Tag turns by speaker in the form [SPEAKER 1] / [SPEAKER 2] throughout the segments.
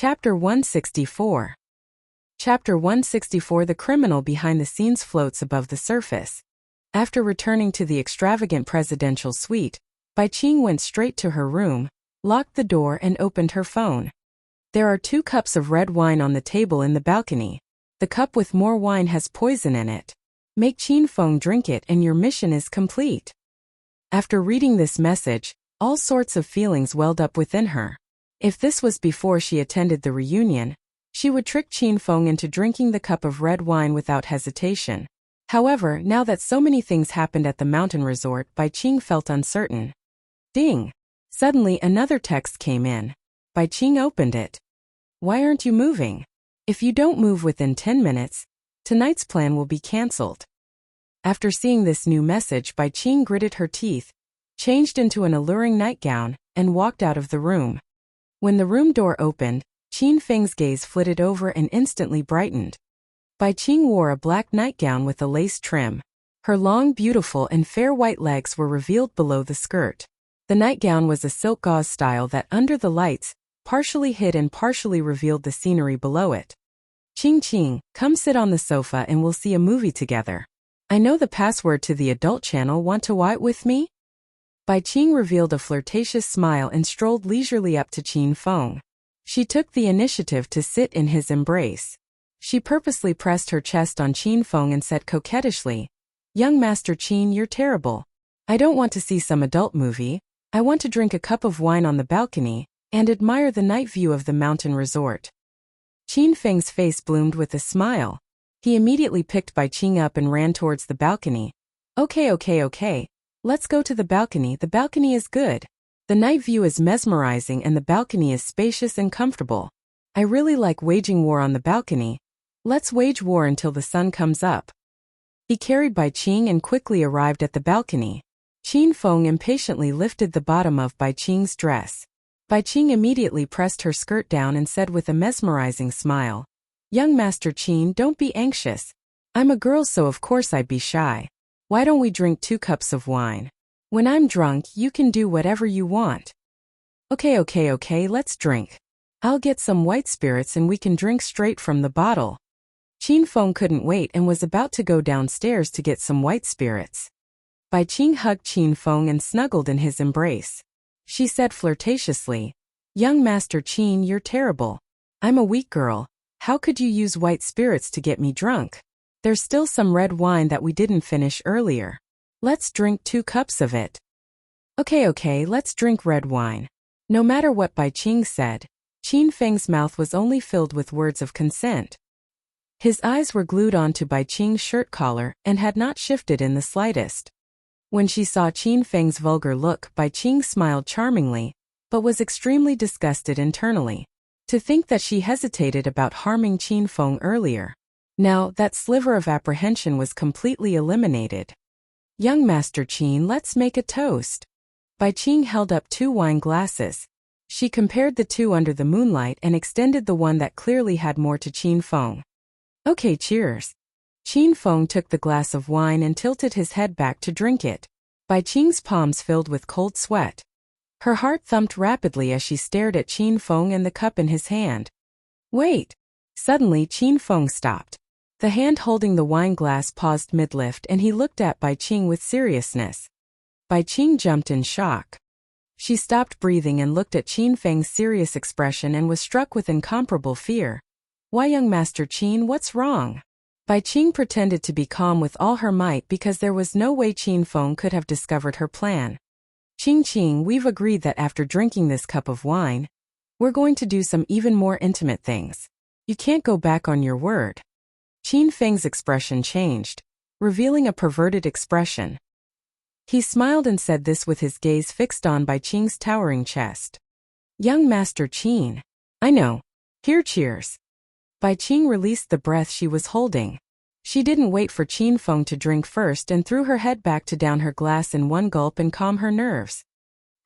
[SPEAKER 1] Chapter 164. Chapter 164. The criminal behind the scenes floats above the surface. After returning to the extravagant presidential suite, Bai Qing went straight to her room, locked the door and opened her phone. There are 2 cups of red wine on the table in the balcony. The cup with more wine has poison in it. Make Qin Feng drink it and your mission is complete. After reading this message, all sorts of feelings welled up within her. If this was before she attended the reunion, she would trick Qin Feng into drinking the cup of red wine without hesitation. However, now that so many things happened at the mountain resort, Bai Qing felt uncertain. Ding! Suddenly another text came in. Bai Qing opened it. Why aren't you moving? If you don't move within 10 minutes, tonight's plan will be cancelled. After seeing this new message, Bai Qing gritted her teeth, changed into an alluring nightgown, and walked out of the room. When the room door opened, Qin Feng's gaze flitted over and instantly brightened. Bai Qing wore a black nightgown with a lace trim. Her long, beautiful and fair white legs were revealed below the skirt. The nightgown was a silk gauze style that, under the lights, partially hid and partially revealed the scenery below it. Qing, come sit on the sofa and we'll see a movie together. I know the password to the adult channel. Want to watch with me? Bai Qing revealed a flirtatious smile and strolled leisurely up to Qin Feng. She took the initiative to sit in his embrace. She purposely pressed her chest on Qin Feng and said coquettishly, "Young Master Qin, you're terrible. I don't want to see some adult movie. I want to drink a cup of wine on the balcony and admire the night view of the mountain resort." Qin Feng's face bloomed with a smile. He immediately picked Bai Qing up and ran towards the balcony. Okay. Let's go to the balcony. The balcony is good. The night view is mesmerizing and the balcony is spacious and comfortable. I really like waging war on the balcony. Let's wage war until the sun comes up. He carried Bai Qing and quickly arrived at the balcony. Qin Feng impatiently lifted the bottom of Bai Qing's dress. Bai Qing immediately pressed her skirt down and said with a mesmerizing smile, "Young Master Qin, don't be anxious. I'm a girl, so of course I'd be shy. Why don't we drink 2 cups of wine? When I'm drunk, you can do whatever you want." Okay, let's drink. I'll get some white spirits and we can drink straight from the bottle. Qin Feng couldn't wait and was about to go downstairs to get some white spirits. Bai Qing hugged Qin Feng and snuggled in his embrace. She said flirtatiously, "Young Master Qin, you're terrible. I'm a weak girl. How could you use white spirits to get me drunk? There's still some red wine that we didn't finish earlier. Let's drink 2 cups of it." Okay, let's drink red wine. No matter what Bai Qing said, Qin Feng's mouth was only filled with words of consent. His eyes were glued onto Bai Qing's shirt collar and had not shifted in the slightest. When she saw Qin Feng's vulgar look, Bai Qing smiled charmingly, but was extremely disgusted internally. To think that she hesitated about harming Qin Feng earlier. Now, that sliver of apprehension was completely eliminated. "Young Master Qin, let's make a toast." Bai Qing held up 2 wine glasses. She compared the 2 under the moonlight and extended the one that clearly had more to Qin Feng. "Okay, cheers." Qin Feng took the glass of wine and tilted his head back to drink it. Bai Qing's palms filled with cold sweat. Her heart thumped rapidly as she stared at Qin Feng and the cup in his hand. "Wait!" Suddenly Qin Feng stopped. The hand holding the wine glass paused mid-lift and he looked at Bai Qing with seriousness. Bai Qing jumped in shock. She stopped breathing and looked at Qin Feng's serious expression and was struck with incomparable fear. "Why, young Master Qin, what's wrong?" Bai Qing pretended to be calm with all her might because there was no way Qin Feng could have discovered her plan. Qing, we've agreed that after drinking this cup of wine, we're going to do some even more intimate things. You can't go back on your word." Qin Feng's expression changed, revealing a perverted expression. He smiled and said this with his gaze fixed on Bai Qing's towering chest. "Young Master Qin. I know. Here, cheers." Bai Qing released the breath she was holding. She didn't wait for Qin Feng to drink first and threw her head back to down her glass in one gulp and calm her nerves.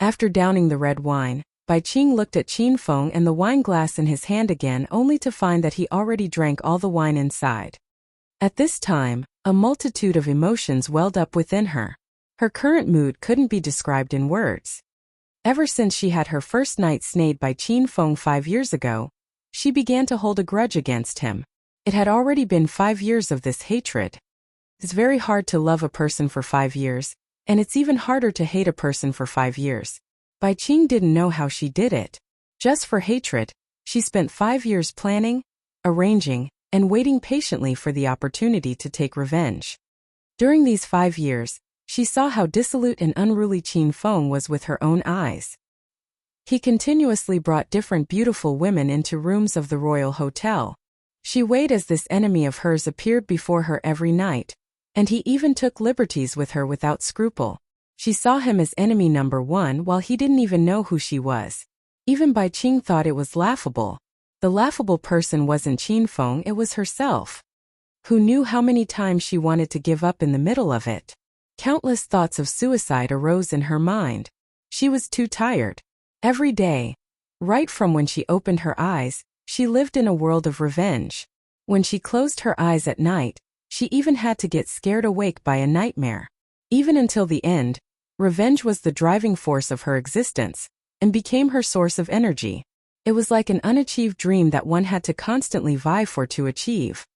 [SPEAKER 1] After downing the red wine, Bai Qing looked at Qin Feng and the wine glass in his hand again, only to find that he already drank all the wine inside. At this time, a multitude of emotions welled up within her. Her current mood couldn't be described in words. Ever since she had her first night snayed by Qin Feng 5 years ago, She began to hold a grudge against him. It had already been 5 years of this hatred. It's very hard to love a person for 5 years, and it's even harder to hate a person for 5 years. Bai Qing didn't know how she did it. Just for hatred, she spent 5 years planning, arranging, and waiting patiently for the opportunity to take revenge. During these 5 years, she saw how dissolute and unruly Qin Feng was with her own eyes. He continuously brought different beautiful women into rooms of the royal hotel. She waited as this enemy of hers appeared before her every night, and he even took liberties with her without scruple. She saw him as enemy number one while he didn't even know who she was. Even Bai Qing thought it was laughable. The laughable person wasn't Qin Feng, it was herself. Who knew how many times she wanted to give up in the middle of it? Countless thoughts of suicide arose in her mind. She was too tired. Every day, right from when she opened her eyes, she lived in a world of revenge. When she closed her eyes at night, she even had to get scared awake by a nightmare. Even until the end, revenge was the driving force of her existence, and became her source of energy. It was like an unachieved dream that one had to constantly vie for to achieve.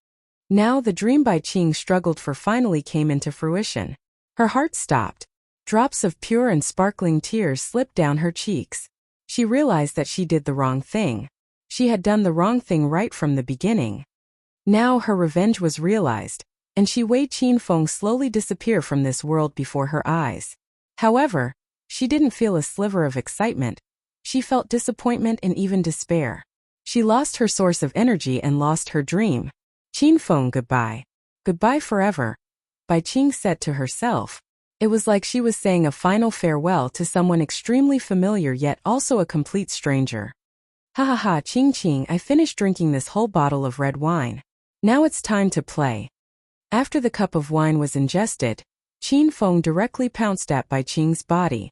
[SPEAKER 1] Now the dream Bai Qing struggled for finally came into fruition. Her heart stopped. Drops of pure and sparkling tears slipped down her cheeks. She realized that she did the wrong thing. She had done the wrong thing right from the beginning. Now her revenge was realized, and she watched Qin Feng slowly disappear from this world before her eyes. However, she didn't feel a sliver of excitement. She felt disappointment and even despair. She lost her source of energy and lost her dream. Qin Feng, goodbye. Goodbye forever, Bai Qing said to herself. It was like she was saying a final farewell to someone extremely familiar yet also a complete stranger. Ha ha ha, Qing, I finished drinking this whole bottle of red wine. Now it's time to play. After the cup of wine was ingested, Qin Feng directly pounced at Bai Qing's body.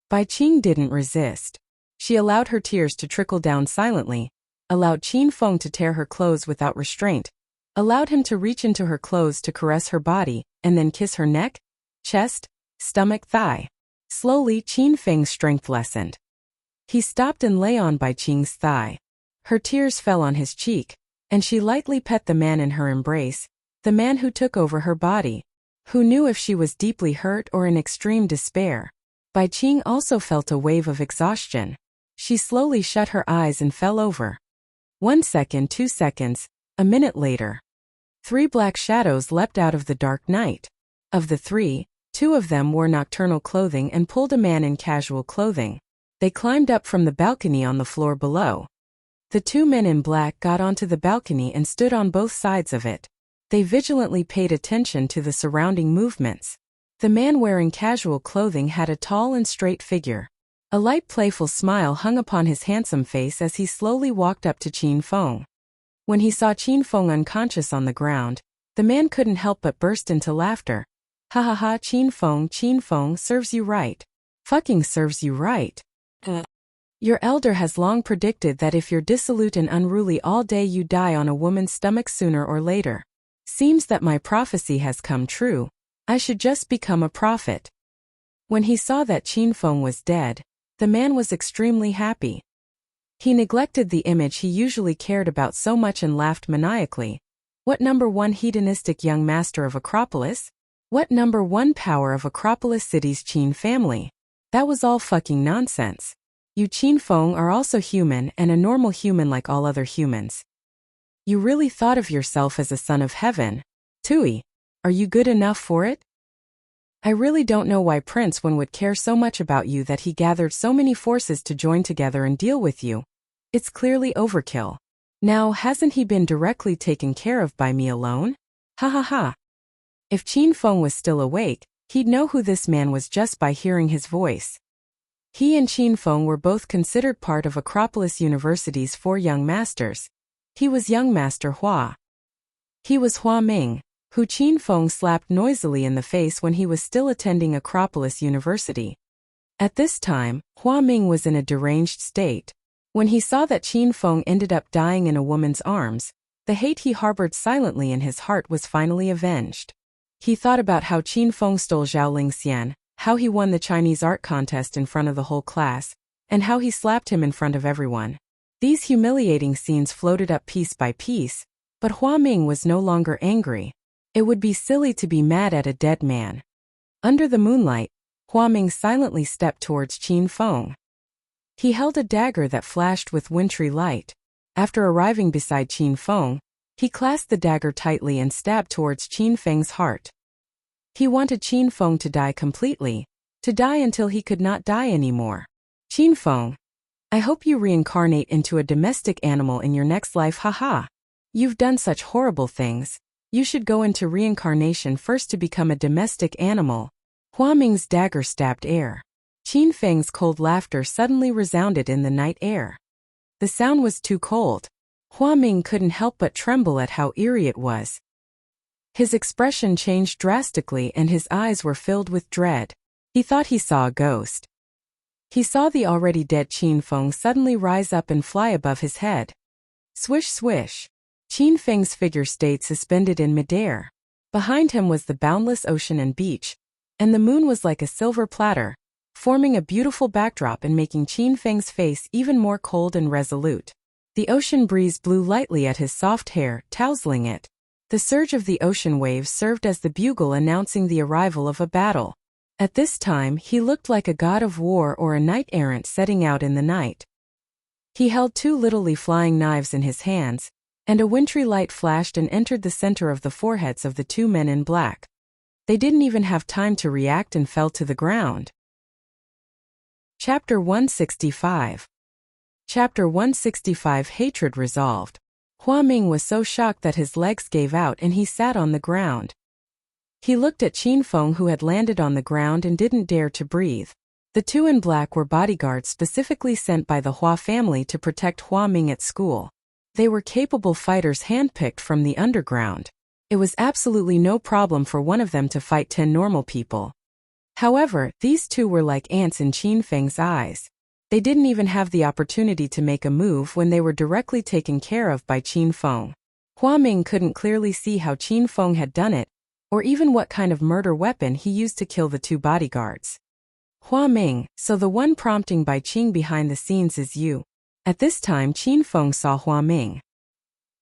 [SPEAKER 1] Bai Qing didn't resist. She allowed her tears to trickle down silently, allowed Qin Feng to tear her clothes without restraint, allowed him to reach into her clothes to caress her body, and then kiss her neck, chest, stomach, thigh. Slowly, Qin Feng's strength lessened. He stopped and lay on Bai Qing's thigh. Her tears fell on his cheek, and she lightly pet the man in her embrace, the man who took over her body. Who knew if she was deeply hurt or in extreme despair? Bai Qing also felt a wave of exhaustion. She slowly shut her eyes and fell over. 1 second, 2 seconds, a minute later. 3 black shadows leapt out of the dark night. Of the 3, 2 of them wore nocturnal clothing and pulled a man in casual clothing. They climbed up from the balcony on the floor below. The 2 men in black got onto the balcony and stood on both sides of it. They vigilantly paid attention to the surrounding movements. The man wearing casual clothing had a tall and straight figure. A light playful smile hung upon his handsome face as he slowly walked up to Qin Feng. When he saw Qin Feng unconscious on the ground, the man couldn't help but burst into laughter. Ha ha ha, Qin Feng serves you right. Fucking serves you right. Your elder has long predicted that if you're dissolute and unruly all day you die on a woman's stomach sooner or later. Seems that my prophecy has come true. I should just become a prophet. When he saw that Qin Feng was dead, the man was extremely happy. He neglected the image he usually cared about so much and laughed maniacally. What number 1 hedonistic young master of Acropolis? What number 1 power of Acropolis City's Qin family? That was all fucking nonsense. You Qin Feng are also human and a normal human like all other humans. You really thought of yourself as a son of heaven. Tui, are you good enough for it? I really don't know why Prince Wen would care so much about you that he gathered so many forces to join together and deal with you. It's clearly overkill. Now, hasn't he been directly taken care of by me alone? Ha ha ha. If Qin Feng was still awake, he'd know who this man was just by hearing his voice. He and Qin Feng were both considered part of Acropolis University's 4 young masters. He was young master Hua. He was Hua Ming, who Qin Feng slapped noisily in the face when he was still attending Acropolis University. At this time, Hua Ming was in a deranged state. When he saw that Qin Feng ended up dying in a woman's arms, the hate he harbored silently in his heart was finally avenged. He thought about how Qin Feng stole Zhao Lingxian, how he won the Chinese art contest in front of the whole class, and how he slapped him in front of everyone. These humiliating scenes floated up piece by piece, but Hua Ming was no longer angry. It would be silly to be mad at a dead man. Under the moonlight, Hua Ming silently stepped towards Qin Feng. He held a dagger that flashed with wintry light. After arriving beside Qin Feng, he clasped the dagger tightly and stabbed towards Qin Feng's heart. He wanted Qin Feng to die completely, to die until he could not die anymore. Qin Feng, I hope you reincarnate into a domestic animal in your next life, haha. You've done such horrible things. You should go into reincarnation first to become a domestic animal. Hua Ming's dagger stabbed air. Qin Feng's cold laughter suddenly resounded in the night air. The sound was too cold. Hua Ming couldn't help but tremble at how eerie it was. His expression changed drastically and his eyes were filled with dread. He thought he saw a ghost. He saw the already dead Qin Feng suddenly rise up and fly above his head. Swish swish. Qin Feng's figure stayed suspended in midair. Behind him was the boundless ocean and beach, and the moon was like a silver platter, forming a beautiful backdrop and making Qin Feng's face even more cold and resolute. The ocean breeze blew lightly at his soft hair, tousling it. The surge of the ocean waves served as the bugle announcing the arrival of a battle. At this time he looked like a god of war or a knight-errant setting out in the night. He held two little flying knives in his hands, and a wintry light flashed and entered the center of the foreheads of the two men in black. They didn't even have time to react and fell to the ground. Chapter 165. Chapter 165 Hatred Resolved. Hua Ming was so shocked that his legs gave out and he sat on the ground. He looked at Qin Feng who had landed on the ground and didn't dare to breathe. The two in black were bodyguards specifically sent by the Hua family to protect Hua Ming at school. They were capable fighters handpicked from the underground. It was absolutely no problem for one of them to fight 10 normal people. However, these two were like ants in Qin Feng's eyes. They didn't even have the opportunity to make a move when they were directly taken care of by Qin Feng. Hua Ming couldn't clearly see how Qin Feng had done it, or even what kind of murder weapon he used to kill the two bodyguards. Hua Ming, so the one prompting by Qing behind the scenes is you. At this time Qin Feng saw Hua Ming.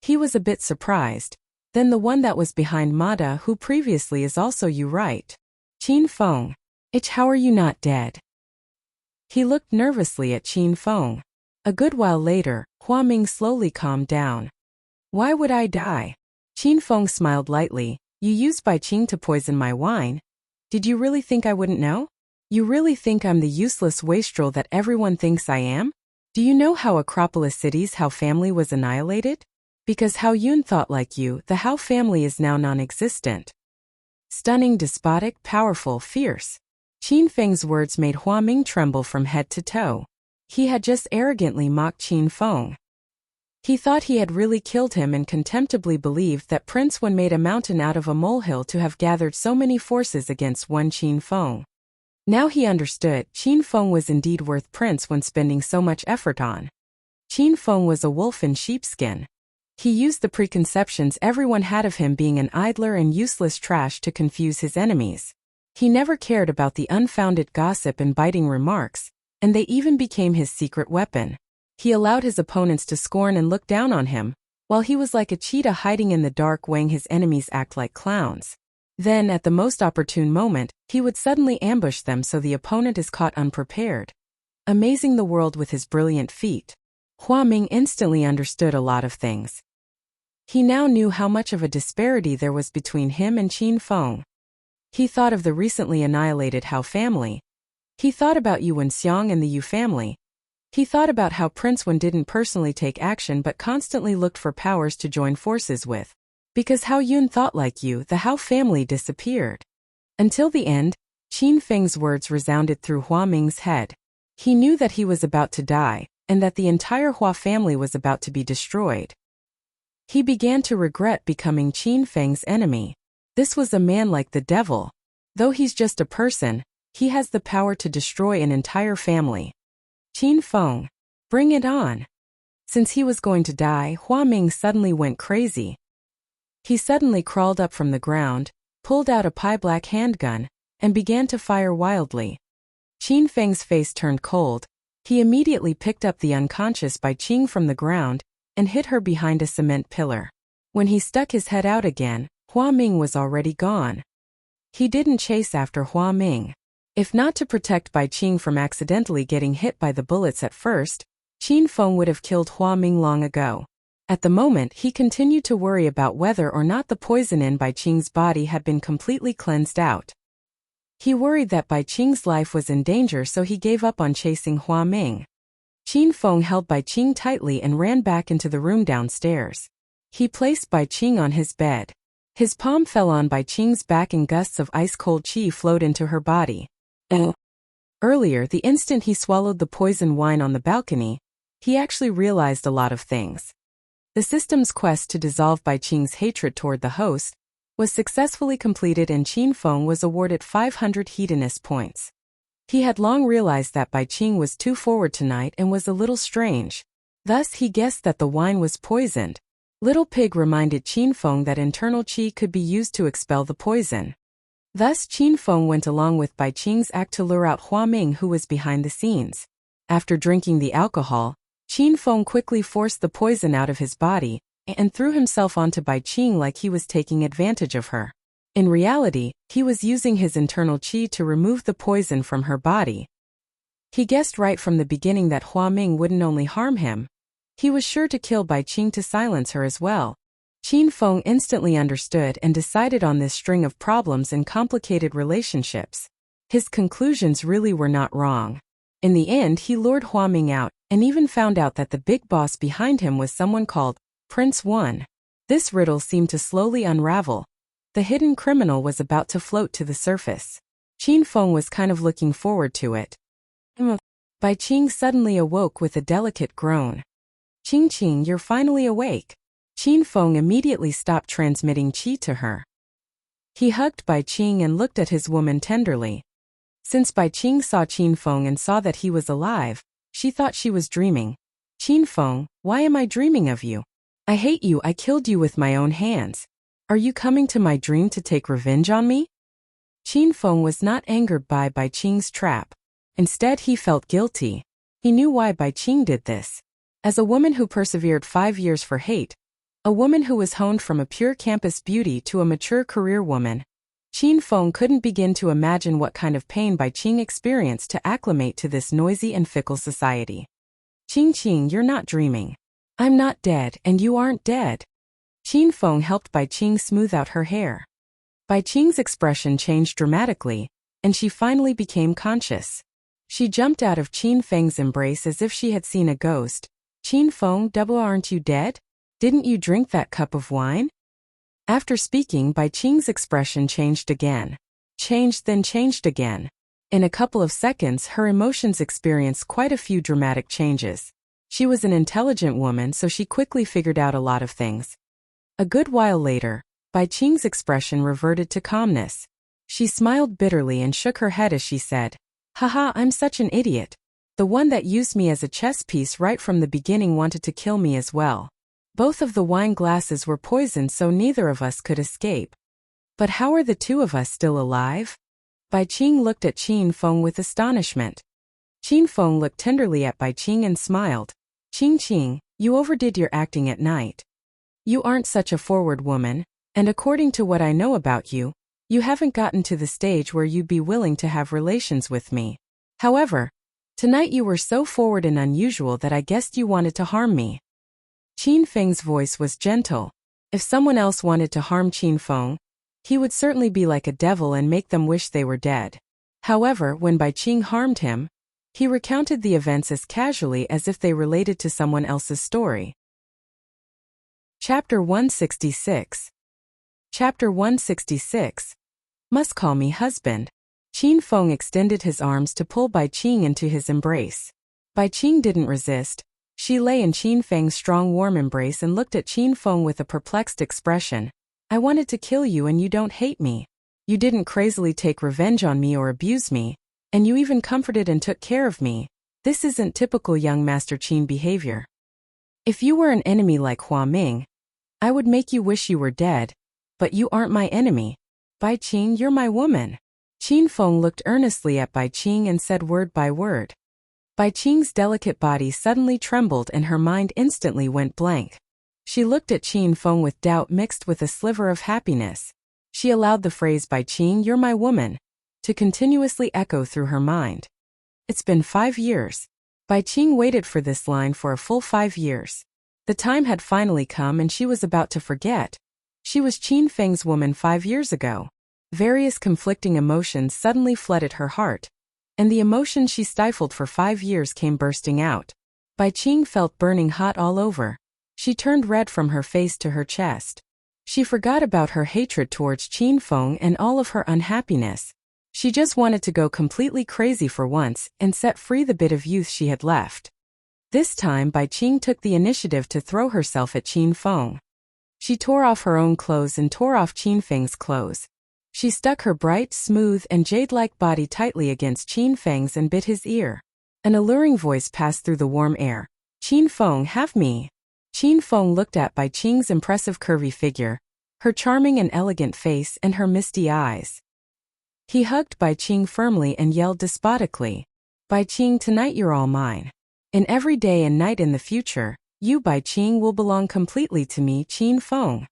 [SPEAKER 1] He was a bit surprised. Then the one that was behind Mada who previously is also you, right? Qin Feng. How are you not dead? He looked nervously at Qin Feng. A good while later, Hua Ming slowly calmed down. Why would I die? Qin Feng smiled lightly. You used Bai Qing to poison my wine. Did you really think I wouldn't know? You really think I'm the useless wastrel that everyone thinks I am? Do you know how Acropolis City's Hao family was annihilated? Because Hao Yun thought like you, the Hao family is now non-existent. Stunning, despotic, powerful, fierce. Qin Feng's words made Hua Ming tremble from head to toe. He had just arrogantly mocked Qin Feng. He thought he had really killed him and contemptibly believed that Prince Wen made a mountain out of a molehill to have gathered so many forces against one Qin Feng. Now he understood Qin Feng was indeed worth Prince Wen spending so much effort on. Qin Feng was a wolf in sheepskin. He used the preconceptions everyone had of him being an idler and useless trash to confuse his enemies. He never cared about the unfounded gossip and biting remarks, and they even became his secret weapon. He allowed his opponents to scorn and look down on him, while he was like a cheetah hiding in the dark weighing his enemies act like clowns. Then, at the most opportune moment, he would suddenly ambush them so the opponent is caught unprepared. Amazing the world with his brilliant feat. Hua Ming instantly understood a lot of things. He now knew how much of a disparity there was between him and Qin Feng. He thought of the recently annihilated Hao family. He thought about Yuan Xiang and the Yu family. He thought about how Prince Wen didn't personally take action but constantly looked for powers to join forces with. Because Hao Yun thought like you, the Hao family disappeared. Until the end, Qin Feng's words resounded through Hua Ming's head. He knew that he was about to die, and that the entire Hua family was about to be destroyed. He began to regret becoming Qin Feng's enemy. This was a man like the devil. Though he's just a person, he has the power to destroy an entire family. Qin Feng, bring it on. Since he was going to die, Hua Ming suddenly went crazy. He suddenly crawled up from the ground, pulled out a pie-black handgun, and began to fire wildly. Qin Feng's face turned cold. He immediately picked up the unconscious Bai Qing from the ground and hid her behind a cement pillar. When he stuck his head out again, Hua Ming was already gone. He didn't chase after Hua Ming. If not to protect Bai Qing from accidentally getting hit by the bullets at first, Qin Feng would have killed Hua Ming long ago. At the moment, he continued to worry about whether or not the poison in Bai Qing's body had been completely cleansed out. He worried that Bai Qing's life was in danger, so he gave up on chasing Hua Ming. Qin Feng held Bai Qing tightly and ran back into the room downstairs. He placed Bai Qing on his bed. His palm fell on Bai Qing's back and gusts of ice-cold qi flowed into her body. Earlier, the instant he swallowed the poison wine on the balcony, he actually realized a lot of things. The system's quest to dissolve Bai Qing's hatred toward the host was successfully completed, and Qin Feng was awarded 500 hedonist points. He had long realized that Bai Qing was too forward tonight and was a little strange. Thus he guessed that the wine was poisoned. Little Pig reminded Qin Feng that internal qi could be used to expel the poison. Thus Qin Feng went along with Bai Qing's act to lure out Hua Ming, who was behind the scenes. After drinking the alcohol, Qin Feng quickly forced the poison out of his body and threw himself onto Bai Qing like he was taking advantage of her. In reality, he was using his internal qi to remove the poison from her body. He guessed right from the beginning that Hua Ming wouldn't only harm him. He was sure to kill Bai Qing to silence her as well. Qin Feng instantly understood and decided on this string of problems and complicated relationships. His conclusions really were not wrong. In the end, he lured Hua Ming out and even found out that the big boss behind him was someone called Prince One. This riddle seemed to slowly unravel. The hidden criminal was about to float to the surface. Qin Feng was kind of looking forward to it. Bai Qing suddenly awoke with a delicate groan. Qing, you're finally awake. Qin Feng immediately stopped transmitting qi to her. He hugged Bai Qing and looked at his woman tenderly. Since Bai Qing saw Qin Feng and saw that he was alive, she thought she was dreaming. Qin Feng, why am I dreaming of you? I hate you, I killed you with my own hands. Are you coming to my dream to take revenge on me? Qin Feng was not angered by Bai Qing's trap. Instead, he felt guilty. He knew why Bai Qing did this. As a woman who persevered 5 years for hate, a woman who was honed from a pure campus beauty to a mature career woman, Qin Feng couldn't begin to imagine what kind of pain Bai Qing experienced to acclimate to this noisy and fickle society. Qing, you're not dreaming. I'm not dead, and you aren't dead. Qin Feng helped Bai Qing smooth out her hair. Bai Qing's expression changed dramatically, and she finally became conscious. She jumped out of Qin Feng's embrace as if she had seen a ghost. Qin Feng, aren't you dead? Didn't you drink that cup of wine? After speaking, Bai Qing's expression changed again. Changed, then changed again. In a couple of seconds, her emotions experienced quite a few dramatic changes. She was an intelligent woman, so she quickly figured out a lot of things. A good while later, Bai Qing's expression reverted to calmness. She smiled bitterly and shook her head as she said, "Haha, I'm such an idiot. The one that used me as a chess piece right from the beginning wanted to kill me as well. Both of the wine glasses were poisoned, so neither of us could escape. But how are the two of us still alive?" Bai Qing looked at Qin Feng with astonishment. Qin Feng looked tenderly at Bai Qing and smiled. Qing, you overdid your acting at night. You aren't such a forward woman, and according to what I know about you, you haven't gotten to the stage where you'd be willing to have relations with me. However, tonight you were so forward and unusual that I guessed you wanted to harm me. Qin Feng's voice was gentle. If someone else wanted to harm Qin Feng, he would certainly be like a devil and make them wish they were dead. However, when Bai Qing harmed him, he recounted the events as casually as if they related to someone else's story. Chapter 166. Chapter 166. Must call me husband. Qin Feng extended his arms to pull Bai Qing into his embrace. Bai Qing didn't resist. She lay in Qin Feng's strong warm embrace and looked at Qin Feng with a perplexed expression. I wanted to kill you and you don't hate me. You didn't crazily take revenge on me or abuse me, and you even comforted and took care of me. This isn't typical young Master Qin behavior. If you were an enemy like Hua Ming, I would make you wish you were dead, but you aren't my enemy. Bai Qing, you're my woman. Qin Feng looked earnestly at Bai Qing and said word by word. Bai Qing's delicate body suddenly trembled and her mind instantly went blank. She looked at Qin Feng with doubt mixed with a sliver of happiness. She allowed the phrase "Bai Qing, you're my woman" to continuously echo through her mind. It's been 5 years. Bai Qing waited for this line for a full 5 years. The time had finally come and she was about to forget. She was Qin Feng's woman 5 years ago. Various conflicting emotions suddenly flooded her heart, and the emotion she stifled for 5 years came bursting out. Bai Qing felt burning hot all over. She turned red from her face to her chest. She forgot about her hatred towards Qin Feng and all of her unhappiness. She just wanted to go completely crazy for once and set free the bit of youth she had left. This time Bai Qing took the initiative to throw herself at Qin Feng. She tore off her own clothes and tore off Qin Feng's clothes. She stuck her bright, smooth, and jade-like body tightly against Qin Feng's and bit his ear. An alluring voice passed through the warm air. "Qin Feng, have me." Qin Feng looked at Bai Qing's impressive curvy figure, her charming and elegant face and her misty eyes. He hugged Bai Qing firmly and yelled despotically, "Bai Qing, tonight you're all mine. In every day and night in the future, you Bai Qing will belong completely to me, Qin Feng."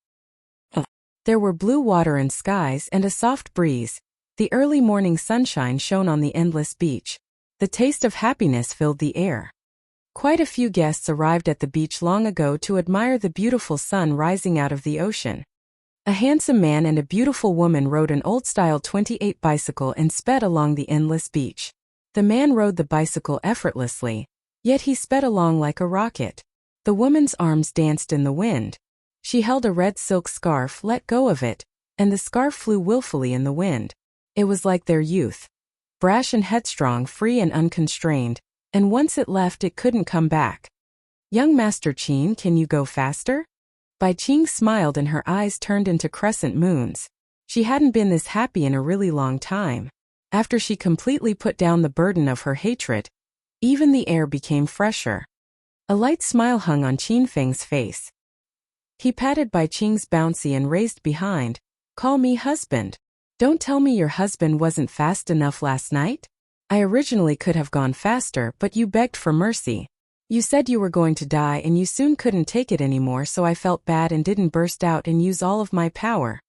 [SPEAKER 1] There were blue water and skies and a soft breeze. The early morning sunshine shone on the endless beach. The taste of happiness filled the air. Quite a few guests arrived at the beach long ago to admire the beautiful sun rising out of the ocean. A handsome man and a beautiful woman rode an old-style 28 bicycle and sped along the endless beach. The man rode the bicycle effortlessly, yet he sped along like a rocket. The woman's arms danced in the wind. She held a red silk scarf, let go of it, and the scarf flew willfully in the wind. It was like their youth. Brash and headstrong, free and unconstrained, and once it left it couldn't come back. "Young Master Qin, can you go faster?" Bai Qing smiled and her eyes turned into crescent moons. She hadn't been this happy in a really long time. After she completely put down the burden of her hatred, even the air became fresher. A light smile hung on Qin Feng's face. He patted Bai Qing's bouncy and raised behind. "Call me husband. Don't tell me your husband wasn't fast enough last night? I originally could have gone faster, but you begged for mercy. You said you were going to die and you soon couldn't take it anymore, so I felt bad and didn't burst out and use all of my power."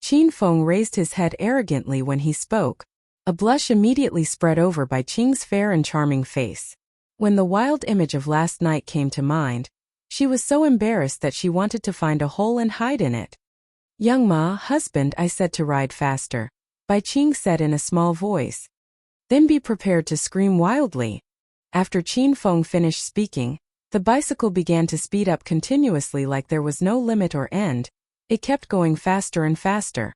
[SPEAKER 1] Qin Feng raised his head arrogantly when he spoke. A blush immediately spread over Bai Qing's fair and charming face. When the wild image of last night came to mind, she was so embarrassed that she wanted to find a hole and hide in it. "Young Ma, husband, I said to ride faster," Bai Qing said in a small voice. "Then be prepared to scream wildly." After Qin Feng finished speaking, the bicycle began to speed up continuously like there was no limit or end. It kept going faster and faster.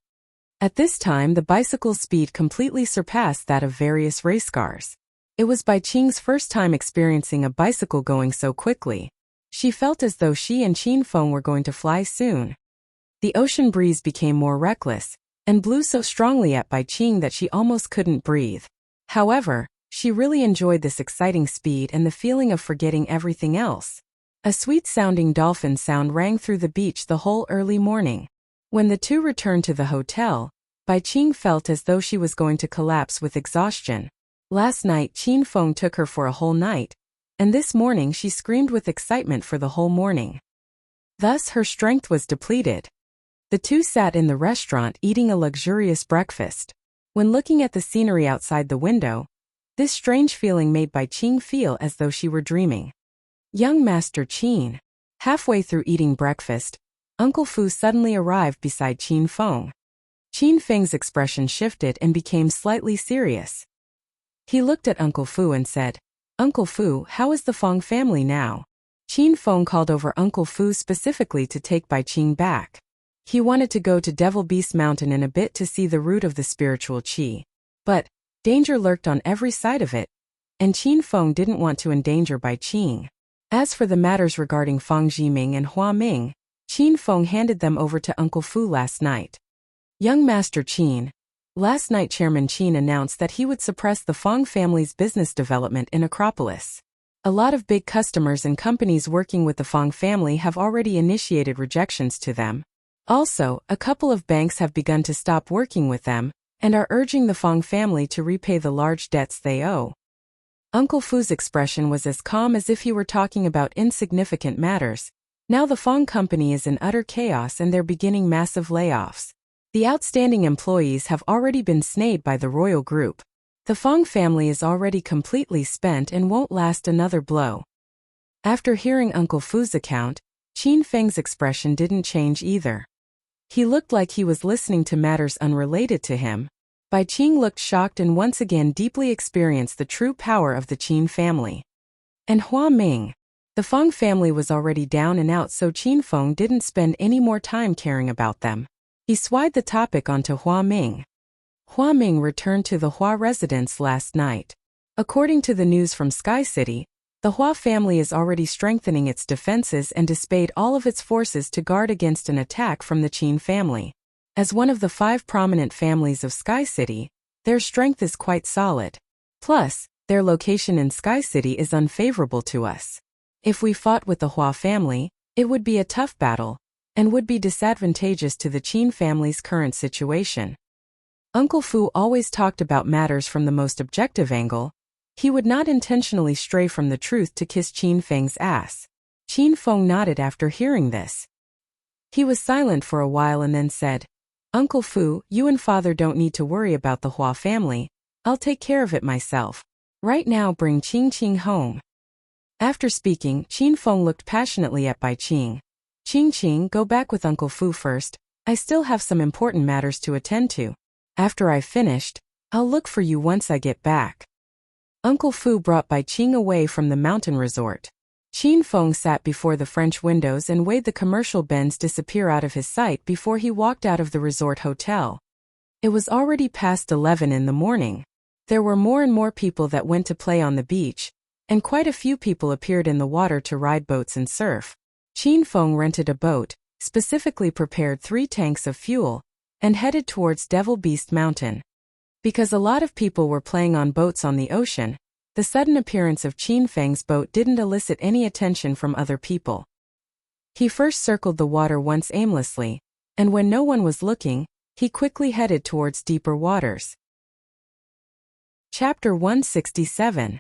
[SPEAKER 1] At this time the bicycle's speed completely surpassed that of various race cars. It was Bai Qing's first time experiencing a bicycle going so quickly. She felt as though she and Qin Feng were going to fly soon. The ocean breeze became more reckless, and blew so strongly at Bai Qing that she almost couldn't breathe. However, she really enjoyed this exciting speed and the feeling of forgetting everything else. A sweet-sounding dolphin sound rang through the beach the whole early morning. When the two returned to the hotel, Bai Qing felt as though she was going to collapse with exhaustion. Last night Qin Feng took her for a whole night, and this morning she screamed with excitement for the whole morning. Thus her strength was depleted. The two sat in the restaurant eating a luxurious breakfast. When looking at the scenery outside the window, this strange feeling made Bai Qing feel as though she were dreaming. "Young Master Qin." Halfway through eating breakfast, Uncle Fu suddenly arrived beside Qin Feng. Qin Feng's expression shifted and became slightly serious. He looked at Uncle Fu and said, "Uncle Fu, how is the Feng family now?" Qin Feng called over Uncle Fu specifically to take Bai Qing back. He wanted to go to Devil Beast Mountain in a bit to see the root of the spiritual qi. But danger lurked on every side of it, and Qin Feng didn't want to endanger Bai Qing. As for the matters regarding Fang Jiming and Hua Ming, Qin Feng handed them over to Uncle Fu last night. "Young Master Qin." Last night Chairman Qin announced that he would suppress the Fang family's business development in Acropolis. A lot of big customers and companies working with the Fang family have already initiated rejections to them. Also, a couple of banks have begun to stop working with them, and are urging the Fang family to repay the large debts they owe. Uncle Fu's expression was as calm as if he were talking about insignificant matters. Now the Fong company is in utter chaos and they're beginning massive layoffs. The outstanding employees have already been snayed by the royal group. The Fong family is already completely spent and won't last another blow. After hearing Uncle Fu's account, Qin Feng's expression didn't change either. He looked like he was listening to matters unrelated to him. Bai Qing looked shocked and once again deeply experienced the true power of the Qin family. And Hua Ming. The Fong family was already down and out, so Qin Feng didn't spend any more time caring about them. He swayed the topic onto Hua Ming. Hua Ming returned to the Hua residence last night. According to the news from Sky City, the Hua family is already strengthening its defenses and displayed all of its forces to guard against an attack from the Qin family. As one of the 5 prominent families of Sky City, their strength is quite solid. Plus, their location in Sky City is unfavorable to us. If we fought with the Hua family, it would be a tough battle, and would be disadvantageous to the Qin family's current situation. Uncle Fu always talked about matters from the most objective angle. He would not intentionally stray from the truth to kiss Qin Feng's ass. Qin Feng nodded after hearing this. He was silent for a while and then said, "Uncle Fu, you and father don't need to worry about the Hua family. I'll take care of it myself. Right now bring Qing home." After speaking, Qin Feng looked passionately at Bai Qing. "Qing, go back with Uncle Fu first. I still have some important matters to attend to. After I've finished, I'll look for you once I get back." Uncle Fu brought Bai Qing away from the mountain resort. Qin Feng sat before the French windows and waited the commercial Benz disappear out of his sight before he walked out of the resort hotel. It was already past 11 in the morning. There were more and more people that went to play on the beach, and quite a few people appeared in the water to ride boats and surf. Qin Feng rented a boat, specifically prepared 3 tanks of fuel, and headed towards Devil Beast Mountain. Because a lot of people were playing on boats on the ocean, the sudden appearance of Qin Feng's boat didn't elicit any attention from other people. He first circled the water once aimlessly, and when no one was looking, he quickly headed towards deeper waters. Chapter 167.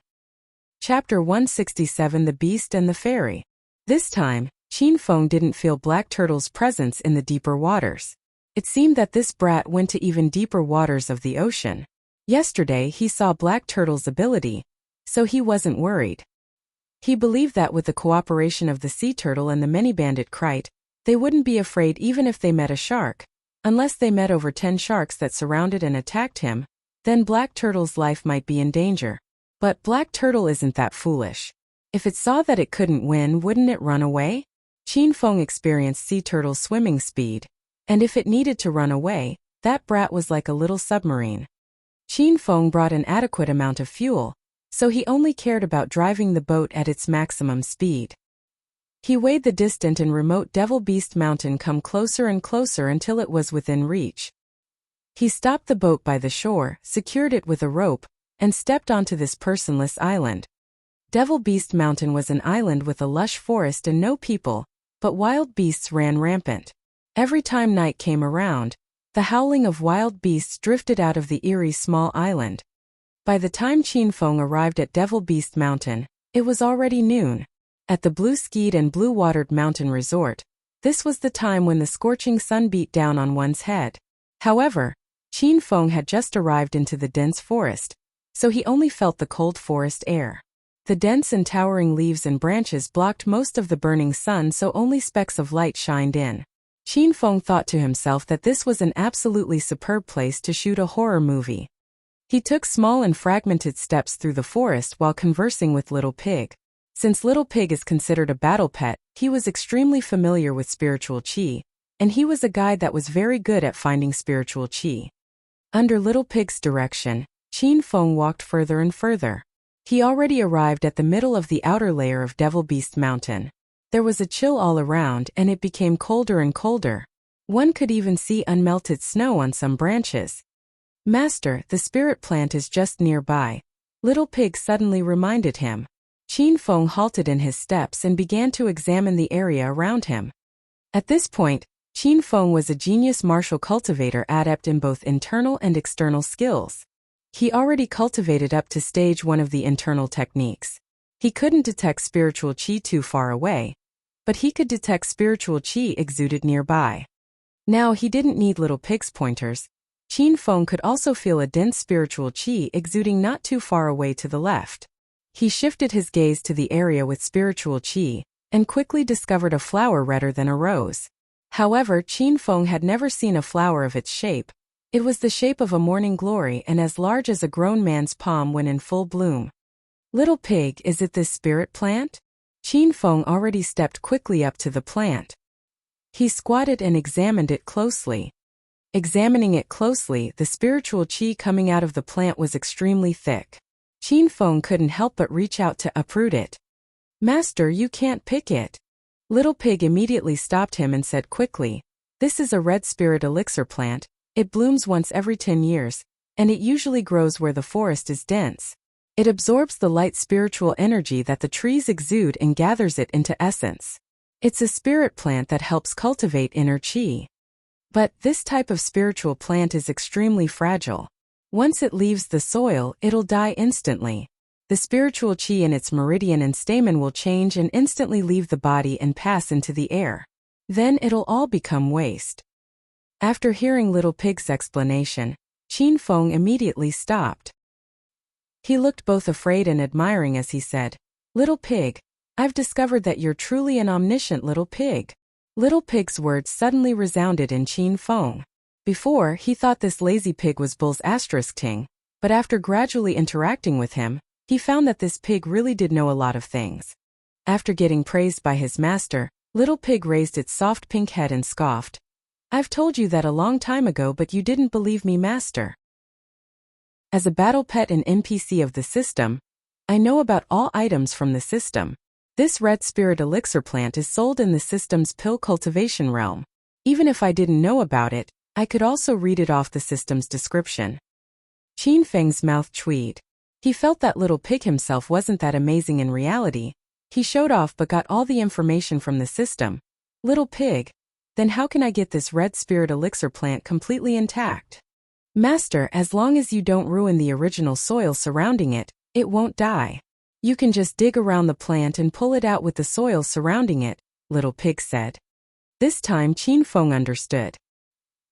[SPEAKER 1] Chapter 167: The Beast and the Fairy. This time, Qin Feng didn't feel Black Turtle's presence in the deeper waters. It seemed that this brat went to even deeper waters of the ocean. Yesterday he saw Black Turtle's ability, so he wasn't worried. He believed that with the cooperation of the sea turtle and the many-banded Krite, they wouldn't be afraid even if they met a shark. Unless they met over 10 sharks that surrounded and attacked him, then Black Turtle's life might be in danger. But Black Turtle isn't that foolish. If it saw that it couldn't win, wouldn't it run away? Qin Feng experienced sea turtle's swimming speed, and if it needed to run away, that brat was like a little submarine. Qin Feng brought an adequate amount of fuel, so he only cared about driving the boat at its maximum speed. He weighed the distant and remote Devil Beast Mountain come closer and closer until it was within reach. He stopped the boat by the shore, secured it with a rope, and stepped onto this personless island. Devil Beast Mountain was an island with a lush forest and no people, but wild beasts ran rampant. Every time night came around, the howling of wild beasts drifted out of the eerie small island. By the time Qin Feng arrived at Devil Beast Mountain, it was already noon. At the blue-skied and blue-watered mountain resort, this was the time when the scorching sun beat down on one's head. However, Qin Feng had just arrived into the dense forest, so he only felt the cold forest air. The dense and towering leaves and branches blocked most of the burning sun, so only specks of light shined in. Qin Feng thought to himself that this was an absolutely superb place to shoot a horror movie. He took small and fragmented steps through the forest while conversing with Little Pig. Since Little Pig is considered a battle pet, he was extremely familiar with spiritual qi, and he was a guide that was very good at finding spiritual qi. Under Little Pig's direction, Qin Feng walked further and further. He already arrived at the middle of the outer layer of Devil Beast Mountain. There was a chill all around and it became colder and colder. One could even see unmelted snow on some branches. "Master, the spirit plant is just nearby," Little Pig suddenly reminded him. Qin Feng halted in his steps and began to examine the area around him. At this point, Qin Feng was a genius martial cultivator adept in both internal and external skills. He already cultivated up to stage 1 of the internal techniques. He couldn't detect spiritual qi too far away, but he could detect spiritual qi exuded nearby. Now he didn't need little pig's pointers. Qin Feng could also feel a dense spiritual qi exuding not too far away to the left. He shifted his gaze to the area with spiritual qi, and quickly discovered a flower redder than a rose. However, Qin Feng had never seen a flower of its shape. It was the shape of a morning glory and as large as a grown man's palm when in full bloom. Little pig, is it this spirit plant? Qin Feng already stepped quickly up to the plant. He squatted and examined it closely. Examining it closely, the spiritual qi coming out of the plant was extremely thick. Qin Feng couldn't help but reach out to uproot it. "Master, you can't pick it." Little pig immediately stopped him and said quickly, "This is a red spirit elixir plant. It blooms once every 10 years, and it usually grows where the forest is dense. It absorbs the light spiritual energy that the trees exude and gathers it into essence. It's a spirit plant that helps cultivate inner qi. But this type of spiritual plant is extremely fragile. Once it leaves the soil, it'll die instantly. The spiritual qi in its meridian and stamen will change and instantly leave the body and pass into the air. Then it'll all become waste." After hearing Little Pig's explanation, Qin Feng immediately stopped. He looked both afraid and admiring as he said, "Little Pig, I've discovered that you're truly an omniscient little pig." Little Pig's words suddenly resounded in Qin Feng. Before, he thought this lazy pig was Bull's *ting, but after gradually interacting with him, he found that this pig really did know a lot of things. After getting praised by his master, Little Pig raised its soft pink head and scoffed, "I've told you that a long time ago, but you didn't believe me, master. As a battle pet and NPC of the system, I know about all items from the system. This red spirit elixir plant is sold in the system's pill cultivation realm. Even if I didn't know about it, I could also read it off the system's description." Qin Feng's mouth tweed. He felt that Little Pig himself wasn't that amazing in reality. He showed off but got all the information from the system. "Little Pig, then how can I get this red spirit elixir plant completely intact?" "Master, as long as you don't ruin the original soil surrounding it, it won't die. You can just dig around the plant and pull it out with the soil surrounding it," Little Pig said. This time Qin Feng understood.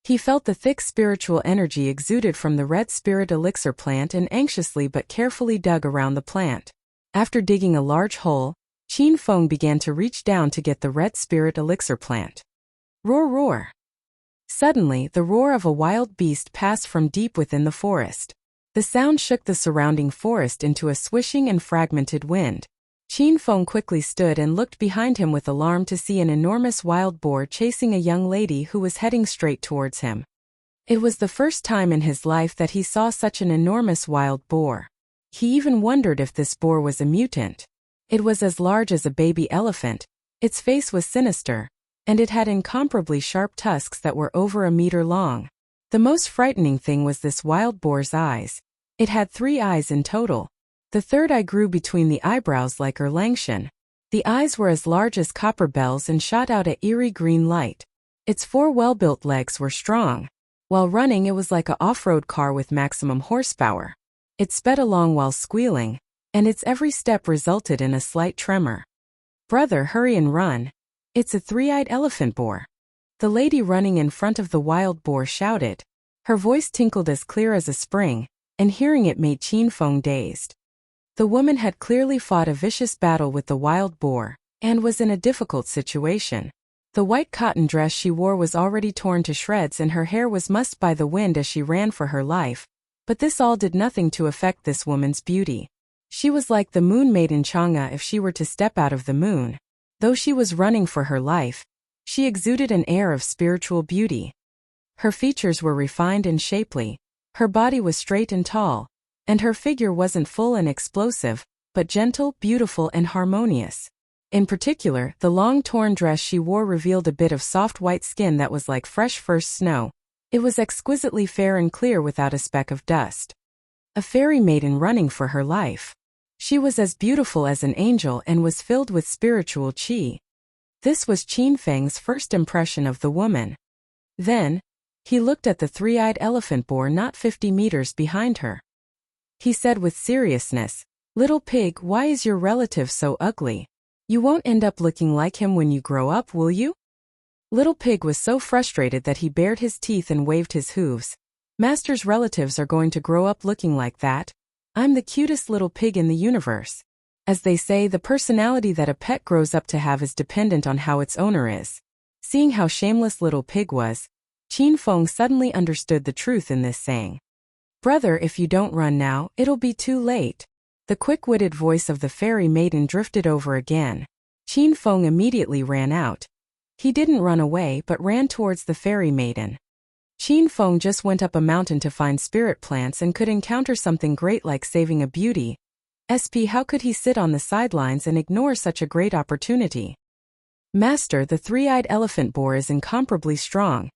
[SPEAKER 1] He felt the thick spiritual energy exuded from the red spirit elixir plant and anxiously but carefully dug around the plant. After digging a large hole, Qin Feng began to reach down to get the red spirit elixir plant. Roar, roar. Suddenly, the roar of a wild beast passed from deep within the forest. The sound shook the surrounding forest into a swishing and fragmented wind. Qin Feng quickly stood and looked behind him with alarm to see an enormous wild boar chasing a young lady who was heading straight towards him. It was the first time in his life that he saw such an enormous wild boar. He even wondered if this boar was a mutant. It was as large as a baby elephant, its face was sinister, and it had incomparably sharp tusks that were over a meter long. The most frightening thing was this wild boar's eyes. It had 3 eyes in total. The third eye grew between the eyebrows like Erlangchen. The eyes were as large as copper bells and shot out a eerie green light. Its 4 well-built legs were strong. While running, it was like an off-road car with maximum horsepower. It sped along while squealing, and its every step resulted in a slight tremor. "Brother, hurry and run. It's a 3-eyed elephant boar." The lady running in front of the wild boar shouted. Her voice tinkled as clear as a spring, and hearing it made Qin Feng dazed. The woman had clearly fought a vicious battle with the wild boar, and was in a difficult situation. The white cotton dress she wore was already torn to shreds and her hair was mussed by the wind as she ran for her life, but this all did nothing to affect this woman's beauty. She was like the moon maiden Chang'e if she were to step out of the moon. Though she was running for her life, she exuded an air of spiritual beauty. Her features were refined and shapely, her body was straight and tall, and her figure wasn't full and explosive, but gentle, beautiful and harmonious. In particular, the long torn dress she wore revealed a bit of soft white skin that was like fresh first snow. It was exquisitely fair and clear without a speck of dust. A fairy maiden running for her life. She was as beautiful as an angel and was filled with spiritual qi. This was Qin Feng's first impression of the woman. Then, he looked at the 3-eyed elephant boar not 50 meters behind her. He said with seriousness, "Little pig, why is your relative so ugly? You won't end up looking like him when you grow up, will you?" Little pig was so frustrated that he bared his teeth and waved his hooves. "Master's relatives are going to grow up looking like that. I'm the cutest little pig in the universe." As they say, the personality that a pet grows up to have is dependent on how its owner is. Seeing how shameless little pig was, Qin Feng suddenly understood the truth in this saying. "Brother, if you don't run now, it'll be too late." The quick-witted voice of the fairy maiden drifted over again. Qin Feng immediately ran out. He didn't run away but ran towards the fairy maiden. Qin Feng just went up a mountain to find spirit plants and could encounter something great like saving a beauty. How could he sit on the sidelines and ignore such a great opportunity? "Master, the three-eyed elephant boar is incomparably strong.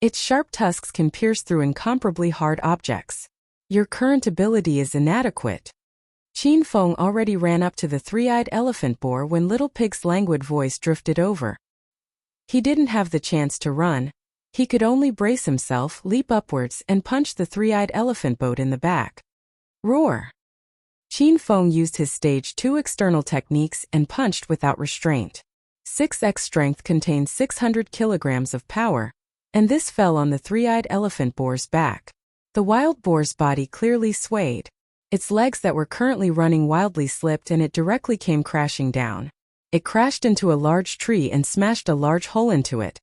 [SPEAKER 1] Its sharp tusks can pierce through incomparably hard objects. Your current ability is inadequate." Qin Feng already ran up to the three-eyed elephant boar when Little Pig's languid voice drifted over. He didn't have the chance to run. He could only brace himself, leap upwards, and punch the three-eyed elephant boat in the back. Roar! Qin Feng used his stage 2 external techniques and punched without restraint. 6x strength contained 600 kilograms of power, and this fell on the three-eyed elephant boar's back. The wild boar's body clearly swayed. Its legs that were currently running wildly slipped and it directly came crashing down. It crashed into a large tree and smashed a large hole into it.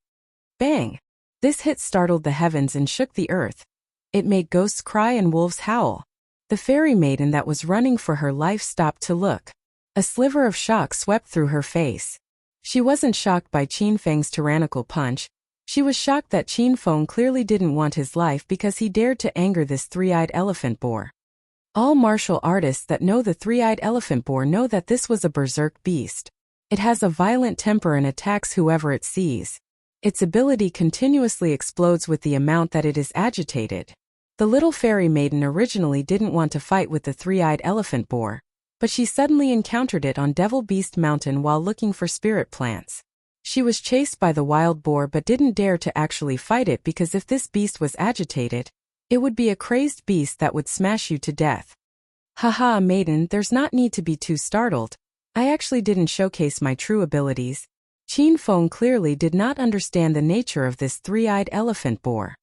[SPEAKER 1] Bang! This hit startled the heavens and shook the earth. It made ghosts cry and wolves howl. The fairy maiden that was running for her life stopped to look. A sliver of shock swept through her face. She wasn't shocked by Qin Feng's tyrannical punch. She was shocked that Qin Feng clearly didn't want his life because he dared to anger this three-eyed elephant boar. All martial artists that know the three-eyed elephant boar know that this was a berserk beast. It has a violent temper and attacks whoever it sees. Its ability continuously explodes with the amount that it is agitated. The little fairy maiden originally didn't want to fight with the three-eyed elephant boar, but she suddenly encountered it on Devil Beast Mountain while looking for spirit plants. She was chased by the wild boar but didn't dare to actually fight it because if this beast was agitated, it would be a crazed beast that would smash you to death. "Haha, maiden, there's not need to be too startled. I actually didn't showcase my true abilities." Qin Feng clearly did not understand the nature of this three-eyed elephant boar.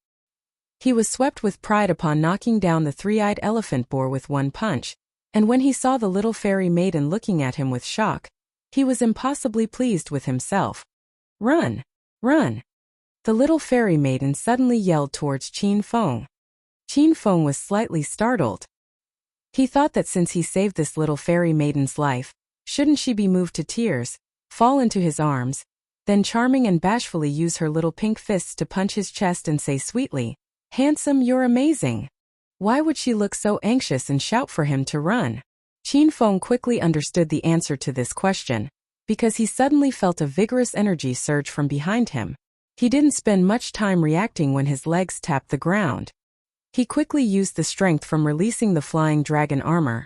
[SPEAKER 1] He was swept with pride upon knocking down the three-eyed elephant boar with one punch, and when he saw the little fairy maiden looking at him with shock, he was impossibly pleased with himself. "Run! Run!" The little fairy maiden suddenly yelled towards Qin Feng. Qin Feng was slightly startled. He thought that since he saved this little fairy maiden's life, shouldn't she be moved to tears, fall into his arms, then charming and bashfully use her little pink fists to punch his chest and say sweetly, "Handsome, you're amazing." Why would she look so anxious and shout for him to run? Qin Feng quickly understood the answer to this question, because he suddenly felt a vigorous energy surge from behind him. He didn't spend much time reacting when his legs tapped the ground. He quickly used the strength from releasing the flying dragon armor,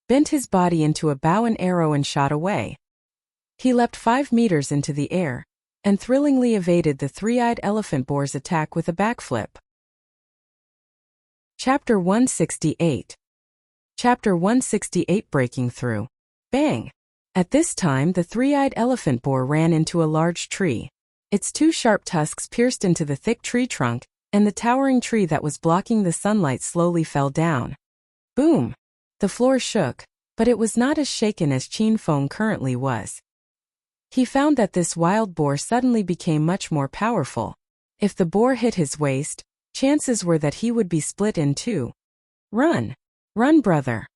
[SPEAKER 1] bent his body into a bow and arrow and shot away. He leapt 5 meters into the air, and thrillingly evaded the three-eyed elephant boar's attack with a backflip. Chapter 168. Chapter 168 Breaking Through. Bang! At this time the three-eyed elephant boar ran into a large tree. Its 2 sharp tusks pierced into the thick tree trunk, and the towering tree that was blocking the sunlight slowly fell down. Boom! The floor shook, but it was not as shaken as Qin Feng currently was. He found that this wild boar suddenly became much more powerful. If the boar hit his waist, chances were that he would be split in two. "Run! Run, brother!"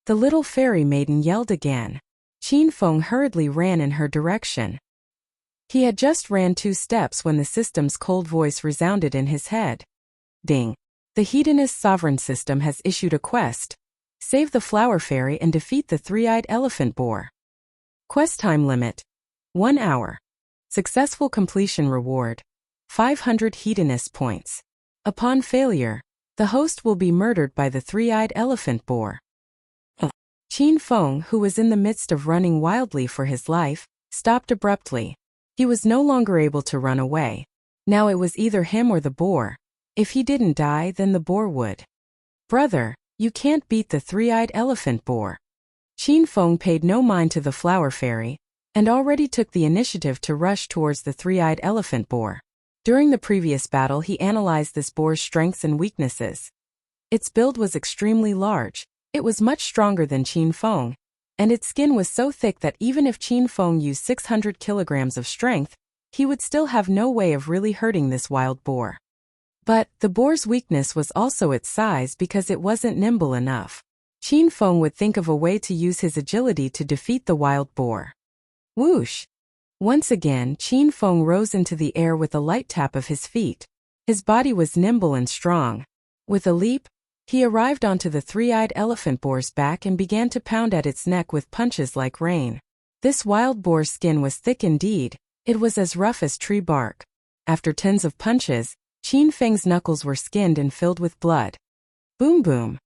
[SPEAKER 1] The little fairy maiden yelled again. Qin Feng hurriedly ran in her direction. He had just ran 2 steps when the system's cold voice resounded in his head. Ding! The Hedonist sovereign system has issued a quest. Save the flower fairy and defeat the three-eyed elephant boar. Quest time limit: 1 hour. Successful completion reward: 500 Hedonist points. Upon failure, the host will be murdered by the three-eyed elephant boar. Qin Feng, who was in the midst of running wildly for his life, stopped abruptly. He was no longer able to run away. Now it was either him or the boar. If he didn't die, then the boar would. "Brother, You can't beat the three-eyed elephant boar. Qin Feng paid no mind to the flower fairy, and already took the initiative to rush towards the three-eyed elephant boar. During the previous battle he analyzed this boar's strengths and weaknesses. Its build was extremely large, it was much stronger than Qin Feng, and its skin was so thick that even if Qin Feng used 600 kilograms of strength, he would still have no way of really hurting this wild boar. But the boar's weakness was also its size because it wasn't nimble enough. Qin Feng would think of a way to use his agility to defeat the wild boar. Whoosh! Once again, Qin Feng rose into the air with a light tap of his feet. His body was nimble and strong. With a leap, he arrived onto the three-eyed elephant boar's back and began to pound at its neck with punches like rain. This wild boar's skin was thick indeed, it was as rough as tree bark. After tens of punches, Qin Feng's knuckles were skinned and filled with blood. Boom boom!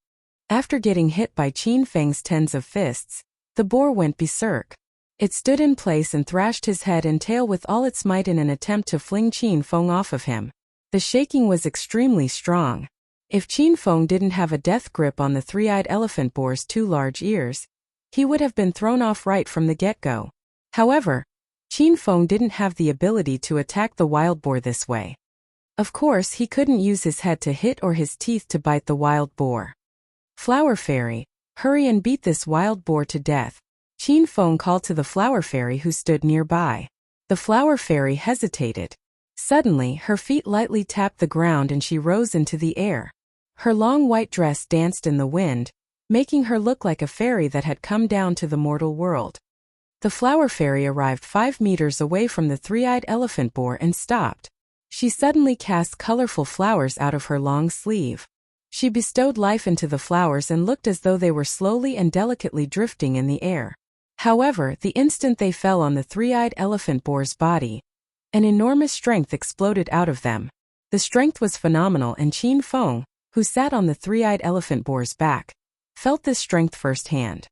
[SPEAKER 1] After getting hit by Qin Feng's tens of fists, the boar went berserk. It stood in place and thrashed his head and tail with all its might in an attempt to fling Qin Feng off of him. The shaking was extremely strong. If Qin Feng didn't have a death grip on the three-eyed elephant boar's two large ears, he would have been thrown off right from the get-go. However, Qin Feng didn't have the ability to attack the wild boar this way. Of course, he couldn't use his head to hit or his teeth to bite the wild boar. Flower Fairy, hurry and beat this wild boar to death. Qin Feng called to the flower fairy who stood nearby. The flower fairy hesitated. Suddenly, her feet lightly tapped the ground and she rose into the air. Her long white dress danced in the wind, making her look like a fairy that had come down to the mortal world. The flower fairy arrived 5 meters away from the three-eyed elephant boar and stopped. She suddenly cast colorful flowers out of her long sleeve. She bestowed life into the flowers and looked as though they were slowly and delicately drifting in the air. However, the instant they fell on the three-eyed elephant boar's body, an enormous strength exploded out of them. The strength was phenomenal and Qin Feng, who sat on the three-eyed elephant boar's back, felt this strength firsthand.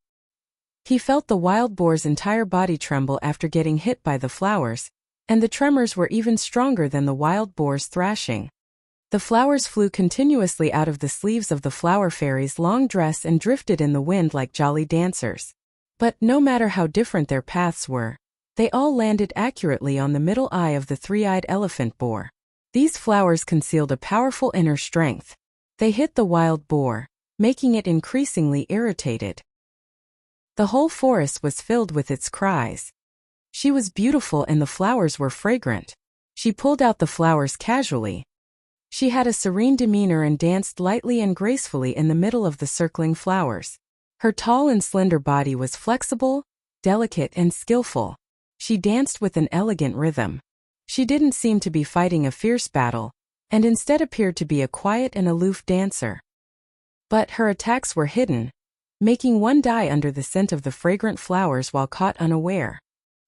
[SPEAKER 1] He felt the wild boar's entire body tremble after getting hit by the flowers, and the tremors were even stronger than the wild boar's thrashing. The flowers flew continuously out of the sleeves of the flower fairy's long dress and drifted in the wind like jolly dancers. But no matter how different their paths were, they all landed accurately on the middle eye of the three-eyed elephant boar. These flowers concealed a powerful inner strength. They hit the wild boar, making it increasingly irritated. The whole forest was filled with its cries. She was beautiful and the flowers were fragrant. She pulled out the flowers casually. She had a serene demeanor and danced lightly and gracefully in the middle of the circling flowers. Her tall and slender body was flexible, delicate and skillful. She danced with an elegant rhythm. She didn't seem to be fighting a fierce battle, and instead appeared to be a quiet and aloof dancer. But her attacks were hidden, making one die under the scent of the fragrant flowers while caught unaware.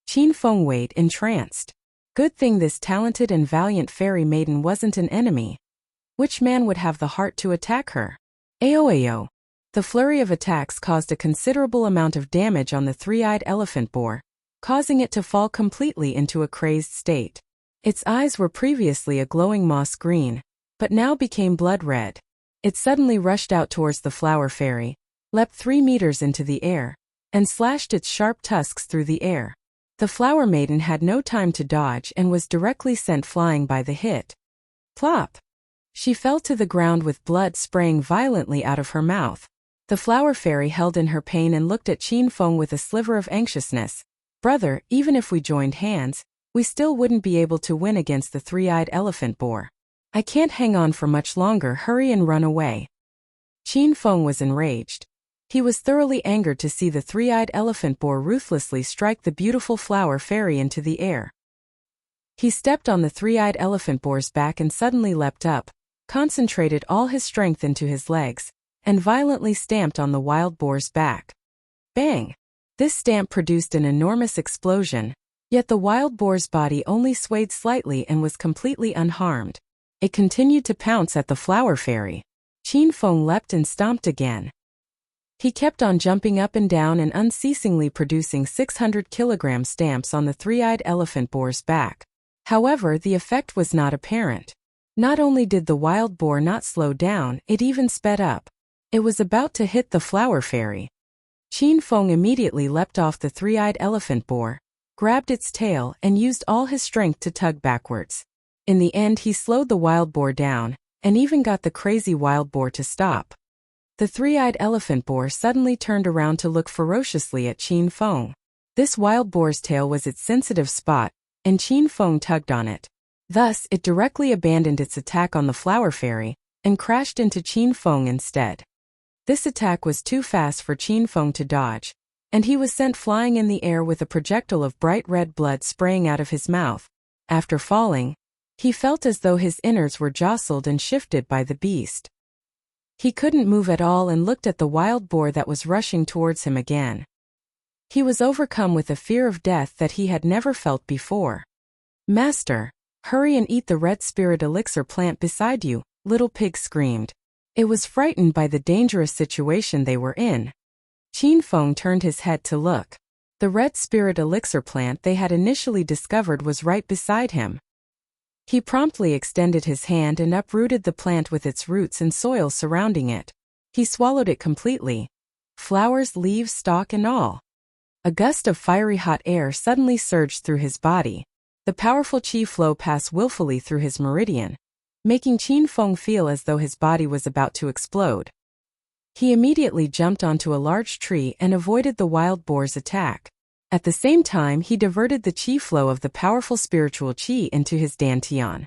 [SPEAKER 1] Qin Feng waited entranced. Good thing this talented and valiant fairy maiden wasn't an enemy. Which man would have the heart to attack her? Ayo! The flurry of attacks caused a considerable amount of damage on the three-eyed elephant boar, causing it to fall completely into a crazed state. Its eyes were previously a glowing moss green, but now became blood red. It suddenly rushed out towards the flower fairy, leapt 3 meters into the air, and slashed its sharp tusks through the air. The flower maiden had no time to dodge and was directly sent flying by the hit. Plop! She fell to the ground with blood spraying violently out of her mouth. The flower fairy held in her pain and looked at Qin Feng with a sliver of anxiousness. Brother, even if we joined hands, we still wouldn't be able to win against the three-eyed elephant boar. I can't hang on for much longer, hurry and run away. Qin Feng was enraged. He was thoroughly angered to see the three-eyed elephant boar ruthlessly strike the beautiful flower fairy into the air. He stepped on the three-eyed elephant boar's back and suddenly leapt up, concentrated all his strength into his legs, and violently stamped on the wild boar's back. Bang! This stamp produced an enormous explosion, yet the wild boar's body only swayed slightly and was completely unharmed. It continued to pounce at the flower fairy. Qin Feng leapt and stomped again. He kept on jumping up and down and unceasingly producing 600 kilogram stamps on the three-eyed elephant boar's back. However, the effect was not apparent. Not only did the wild boar not slow down, it even sped up. It was about to hit the flower fairy. Qin Feng immediately leapt off the three-eyed elephant boar, grabbed its tail, and used all his strength to tug backwards. In the end, he slowed the wild boar down, and even got the crazy wild boar to stop. The three-eyed elephant boar suddenly turned around to look ferociously at Qin Feng. This wild boar's tail was its sensitive spot, and Qin Feng tugged on it. Thus, it directly abandoned its attack on the flower fairy, and crashed into Qin Feng instead. This attack was too fast for Qin Feng to dodge, and he was sent flying in the air with a projectile of bright red blood spraying out of his mouth. After falling, he felt as though his innards were jostled and shifted by the beast. He couldn't move at all and looked at the wild boar that was rushing towards him again. He was overcome with a fear of death that he had never felt before. "Master, hurry and eat the red spirit elixir plant beside you," Little Pig screamed. It was frightened by the dangerous situation they were in. Qin Feng turned his head to look. The red spirit elixir plant they had initially discovered was right beside him. He promptly extended his hand and uprooted the plant with its roots and soil surrounding it. He swallowed it completely. Flowers, leaves, stalk, and all. A gust of fiery hot air suddenly surged through his body. The powerful qi flow passed willfully through his meridian, making Qin Feng feel as though his body was about to explode. He immediately jumped onto a large tree and avoided the wild boar's attack. At the same time, he diverted the qi flow of the powerful spiritual qi into his dantian.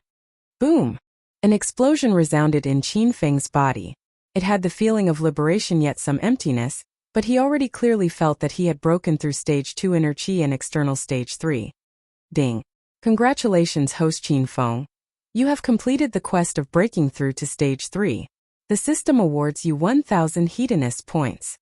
[SPEAKER 1] Boom! An explosion resounded in Qin Feng's body. It had the feeling of liberation yet some emptiness, but he already clearly felt that he had broken through stage 2 inner qi and external stage 3. Ding! Congratulations, host Qin Feng. You have completed the quest of breaking through to stage 3. The system awards you 1,000 hedonist points.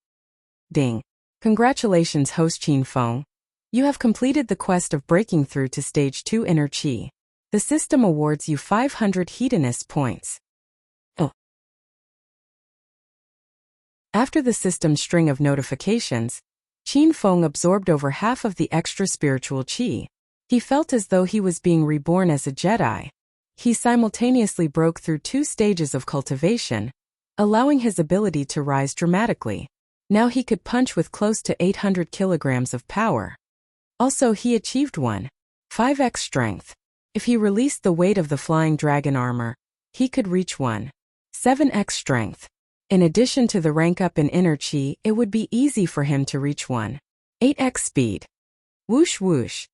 [SPEAKER 1] Ding! Congratulations, host Qin Feng. You have completed the quest of breaking through to stage 2 inner qi. The system awards you 500 hedonist points. Oh. After the system's string of notifications, Qin Feng absorbed over half of the extra spiritual qi. He felt as though he was being reborn as a Jedi. He simultaneously broke through 2 stages of cultivation, allowing his ability to rise dramatically. Now he could punch with close to 800 kilograms of power. Also, he achieved 1.5x strength. If he released the weight of the flying dragon armor, he could reach 1.7x strength. In addition to the rank up in inner qi, it would be easy for him to reach 1.8x speed. Whoosh whoosh.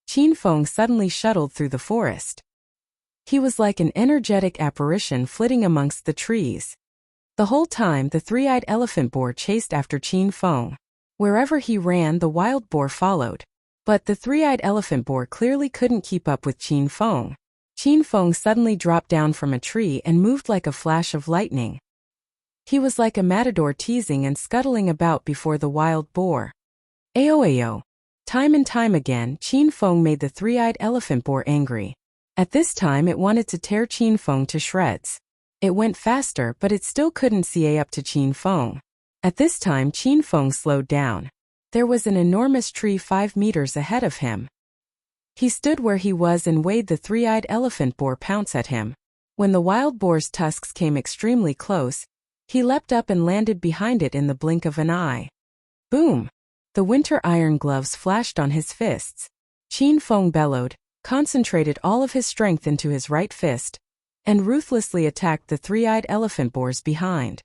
[SPEAKER 1] Qin Feng suddenly shuttled through the forest. He was like an energetic apparition flitting amongst the trees. The whole time, the three-eyed elephant boar chased after Qin Feng. Wherever he ran, the wild boar followed. But the three-eyed elephant boar clearly couldn't keep up with Qin Feng. Qin Feng suddenly dropped down from a tree and moved like a flash of lightning. He was like a matador teasing and scuttling about before the wild boar. Ayo. Time and time again, Qin Feng made the three-eyed elephant boar angry. At this time, it wanted to tear Qin Feng to shreds. It went faster, but it still couldn't see up to Qin Feng. At this time, Qin Feng slowed down. There was an enormous tree 5 meters ahead of him. He stood where he was and waited the three-eyed elephant boar pounce at him. When the wild boar's tusks came extremely close, he leapt up and landed behind it in the blink of an eye. Boom! The winter iron gloves flashed on his fists. Qin Feng bellowed, concentrated all of his strength into his right fist, and ruthlessly attacked the three-eyed elephant boars behind.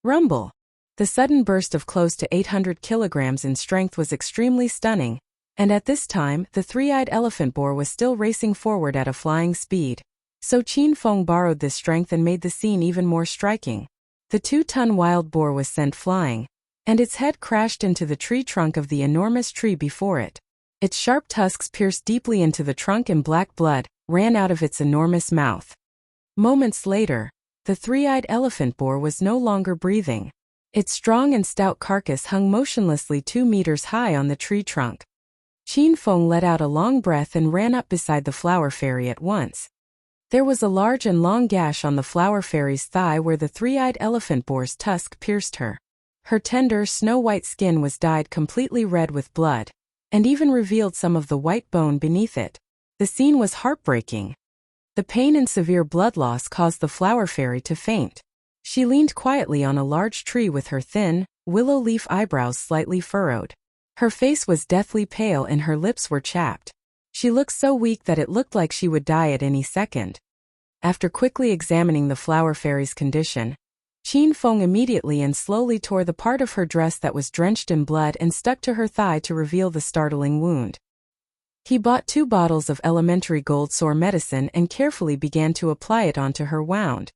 [SPEAKER 1] Rumble! The sudden burst of close to 800 kilograms in strength was extremely stunning, and at this time, the three-eyed elephant boar was still racing forward at a flying speed. So Qin Feng borrowed this strength and made the scene even more striking. The 2-ton wild boar was sent flying, and its head crashed into the tree trunk of the enormous tree before it. Its sharp tusks pierced deeply into the trunk and black blood ran out of its enormous mouth. Moments later, the three-eyed elephant boar was no longer breathing. Its strong and stout carcass hung motionlessly 2 meters high on the tree trunk. Qin Feng let out a long breath and ran up beside the flower fairy at once. There was a large and long gash on the flower fairy's thigh where the three-eyed elephant boar's tusk pierced her. Her tender, snow-white skin was dyed completely red with blood, and even revealed some of the white bone beneath it. The scene was heartbreaking. The pain and severe blood loss caused the flower fairy to faint. She leaned quietly on a large tree with her thin, willow leaf eyebrows slightly furrowed. Her face was deathly pale and her lips were chapped. She looked so weak that it looked like she would die at any second. After quickly examining the flower fairy's condition, Qin Feng immediately and slowly tore the part of her dress that was drenched in blood and stuck to her thigh to reveal the startling wound. He bought 2 bottles of elementary gold sore medicine and carefully began to apply it onto her wound.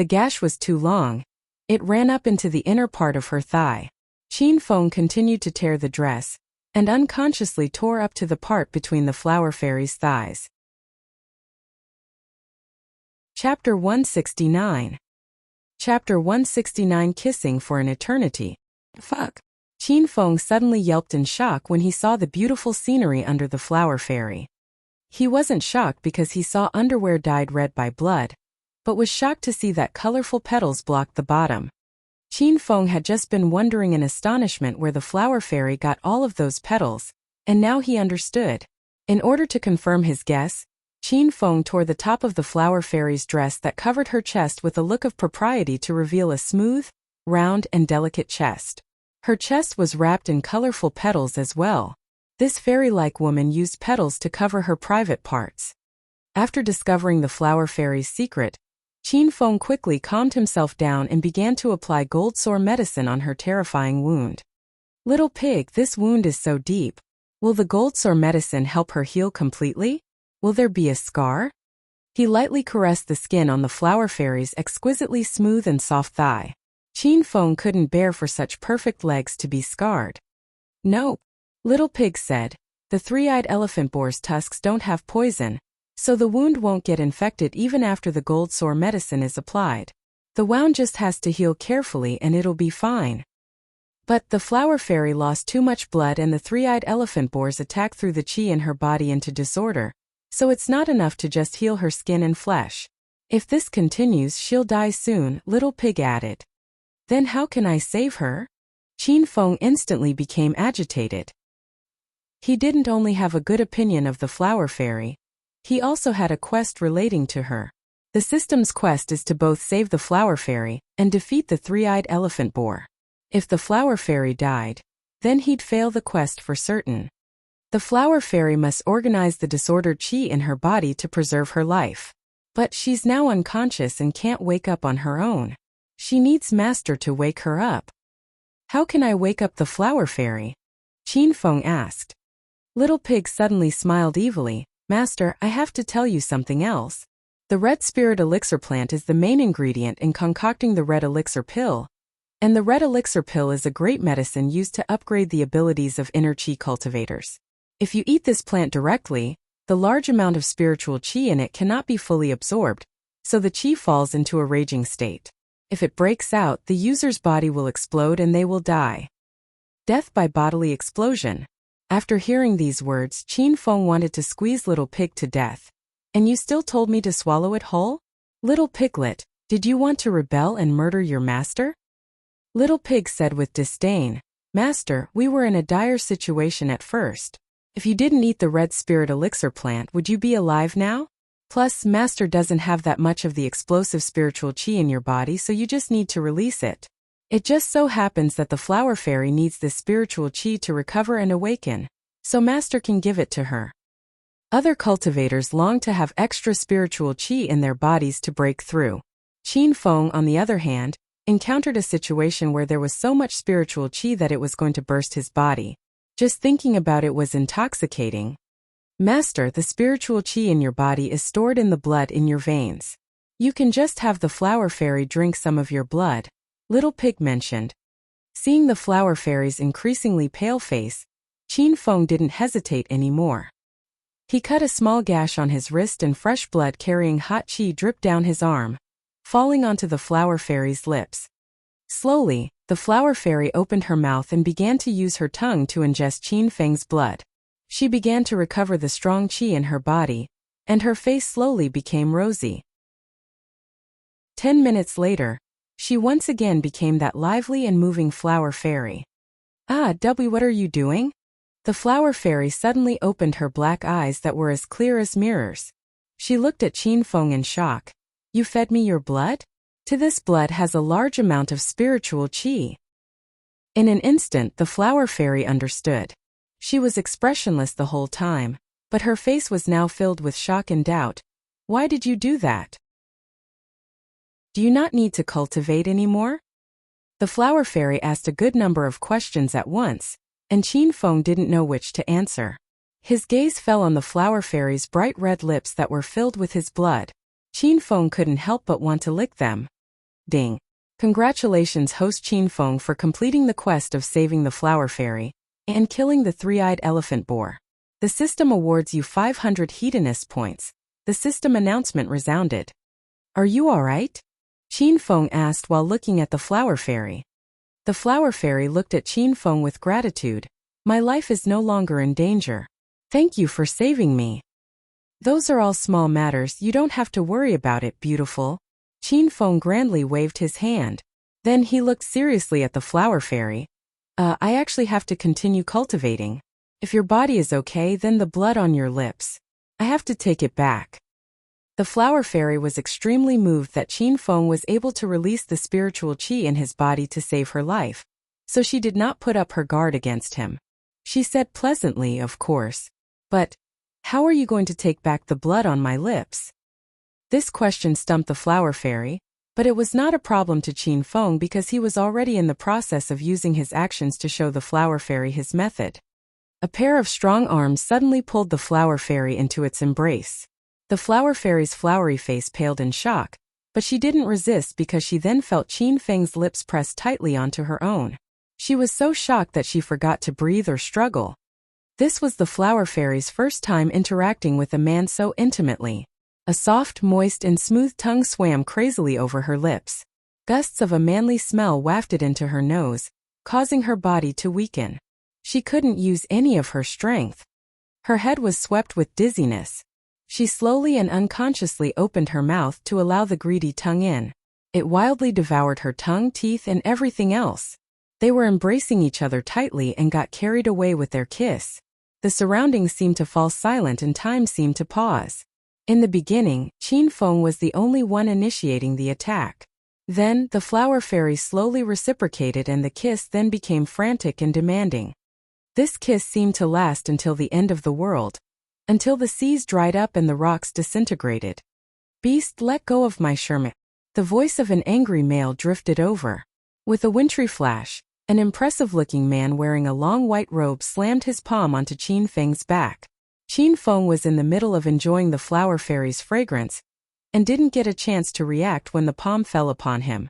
[SPEAKER 1] The gash was too long. It ran up into the inner part of her thigh. Qin Feng continued to tear the dress, and unconsciously tore up to the part between the flower fairy's thighs. Chapter 169. Chapter 169 Kissing for an Eternity. Fuck. Qin Feng suddenly yelped in shock when he saw the beautiful scenery under the flower fairy. He wasn't shocked because he saw underwear dyed red by blood, but was shocked to see that colorful petals blocked the bottom. Qin Feng had just been wondering in astonishment where the flower fairy got all of those petals, and now he understood. In order to confirm his guess, Qin Feng tore the top of the flower fairy's dress that covered her chest with a look of propriety to reveal a smooth, round and delicate chest. Her chest was wrapped in colorful petals as well. This fairy-like woman used petals to cover her private parts. After discovering the flower fairy's secret, Qin Feng quickly calmed himself down and began to apply gold sore medicine on her terrifying wound. Little pig, this wound is so deep. Will the gold sore medicine help her heal completely? Will there be a scar? He lightly caressed the skin on the flower fairy's exquisitely smooth and soft thigh. Qin Feng couldn't bear for such perfect legs to be scarred. Nope. Little pig said, the 3-eyed elephant boar's tusks don't have poison, so the wound won't get infected even after the gold sore medicine is applied. The wound just has to heal carefully and it'll be fine. But the flower fairy lost too much blood and the 3-eyed elephant boars attacked through the qi in her body into disorder, so it's not enough to just heal her skin and flesh. If this continues, she'll die soon, Little Pig added. Then how can I save her? Qin Feng instantly became agitated. He didn't only have a good opinion of the flower fairy, he also had a quest relating to her. The system's quest is to both save the flower fairy and defeat the 3-eyed elephant boar. If the flower fairy died, then he'd fail the quest for certain. The flower fairy must organize the disordered qi in her body to preserve her life. But she's now unconscious and can't wake up on her own. She needs Master to wake her up. How can I wake up the flower fairy? Qin Feng asked. Little Pig suddenly smiled evilly. Master, I have to tell you something else. The red spirit elixir plant is the main ingredient in concocting the red elixir pill, and the red elixir pill is a great medicine used to upgrade the abilities of inner qi cultivators. If you eat this plant directly, the large amount of spiritual qi in it cannot be fully absorbed, so the qi falls into a raging state. If it breaks out, the user's body will explode and they will die. Death by bodily explosion. After hearing these words, Qin Feng wanted to squeeze Little Pig to death. And you still told me to swallow it whole? Little Piglet, did you want to rebel and murder your master? Little Pig said with disdain, Master, we were in a dire situation at first. If you didn't eat the red spirit elixir plant, would you be alive now? Plus, Master doesn't have that much of the explosive spiritual qi in your body, so you just need to release it. It just so happens that the flower fairy needs this spiritual qi to recover and awaken, so Master can give it to her. Other cultivators long to have extra spiritual qi in their bodies to break through. Qin Feng, on the other hand, encountered a situation where there was so much spiritual qi that it was going to burst his body. Just thinking about it was intoxicating. Master, the spiritual qi in your body is stored in the blood in your veins. You can just have the flower fairy drink some of your blood, Little Pig mentioned. Seeing the flower fairy's increasingly pale face, Qin Feng didn't hesitate anymore. He cut a small gash on his wrist and fresh blood carrying hot qi dripped down his arm, falling onto the flower fairy's lips. Slowly, the flower fairy opened her mouth and began to use her tongue to ingest Qin Feng's blood. She began to recover the strong qi in her body, and her face slowly became rosy. 10 minutes later, she once again became that lively and moving flower fairy. Ah, what are you doing? The flower fairy suddenly opened her black eyes that were as clear as mirrors. She looked at Qin Feng in shock. You fed me your blood? To this blood has a large amount of spiritual qi. In an instant, the flower fairy understood. She was expressionless the whole time, but her face was now filled with shock and doubt. Why did you do that? Do you not need to cultivate anymore? The flower fairy asked a good number of questions at once, and Qin Feng didn't know which to answer. His gaze fell on the flower fairy's bright red lips that were filled with his blood. Qin Feng couldn't help but want to lick them. Ding! Congratulations, host Qin Feng, for completing the quest of saving the flower fairy and killing the three-eyed elephant boar. The system awards you 500 hedonist points. The system announcement resounded. Are you all right? Qin Feng asked while looking at the flower fairy. The flower fairy looked at Qin Feng with gratitude. My life is no longer in danger. Thank you for saving me. Those are all small matters, you don't have to worry about it, beautiful. Qin Feng grandly waved his hand. Then he looked seriously at the flower fairy. I actually have to continue cultivating. If your body is okay, then the blood on your lips. I have to take it back. The flower fairy was extremely moved that Qin Feng was able to release the spiritual qi in his body to save her life, so she did not put up her guard against him. She said pleasantly, of course. But, how are you going to take back the blood on my lips? This question stumped the flower fairy, but it was not a problem to Qin Feng because he was already in the process of using his actions to show the flower fairy his method. A pair of strong arms suddenly pulled the flower fairy into its embrace. The flower fairy's flowery face paled in shock, but she didn't resist because she then felt Qin Feng's lips press tightly onto her own. She was so shocked that she forgot to breathe or struggle. This was the flower fairy's first time interacting with a man so intimately. A soft, moist, and smooth tongue swam crazily over her lips. Gusts of a manly smell wafted into her nose, causing her body to weaken. She couldn't use any of her strength. Her head was swept with dizziness. She slowly and unconsciously opened her mouth to allow the greedy tongue in. It wildly devoured her tongue, teeth, and everything else. They were embracing each other tightly and got carried away with their kiss. The surroundings seemed to fall silent and time seemed to pause. In the beginning, Qin Feng was the only one initiating the attack. Then, the flower fairy slowly reciprocated and the kiss then became frantic and demanding. This kiss seemed to last until the end of the world, until the seas dried up and the rocks disintegrated. Beast, let go of my Sherman. The voice of an angry male drifted over. With a wintry flash, an impressive-looking man wearing a long white robe slammed his palm onto Qin Feng's back. Qin Feng was in the middle of enjoying the flower fairy's fragrance, and didn't get a chance to react when the palm fell upon him.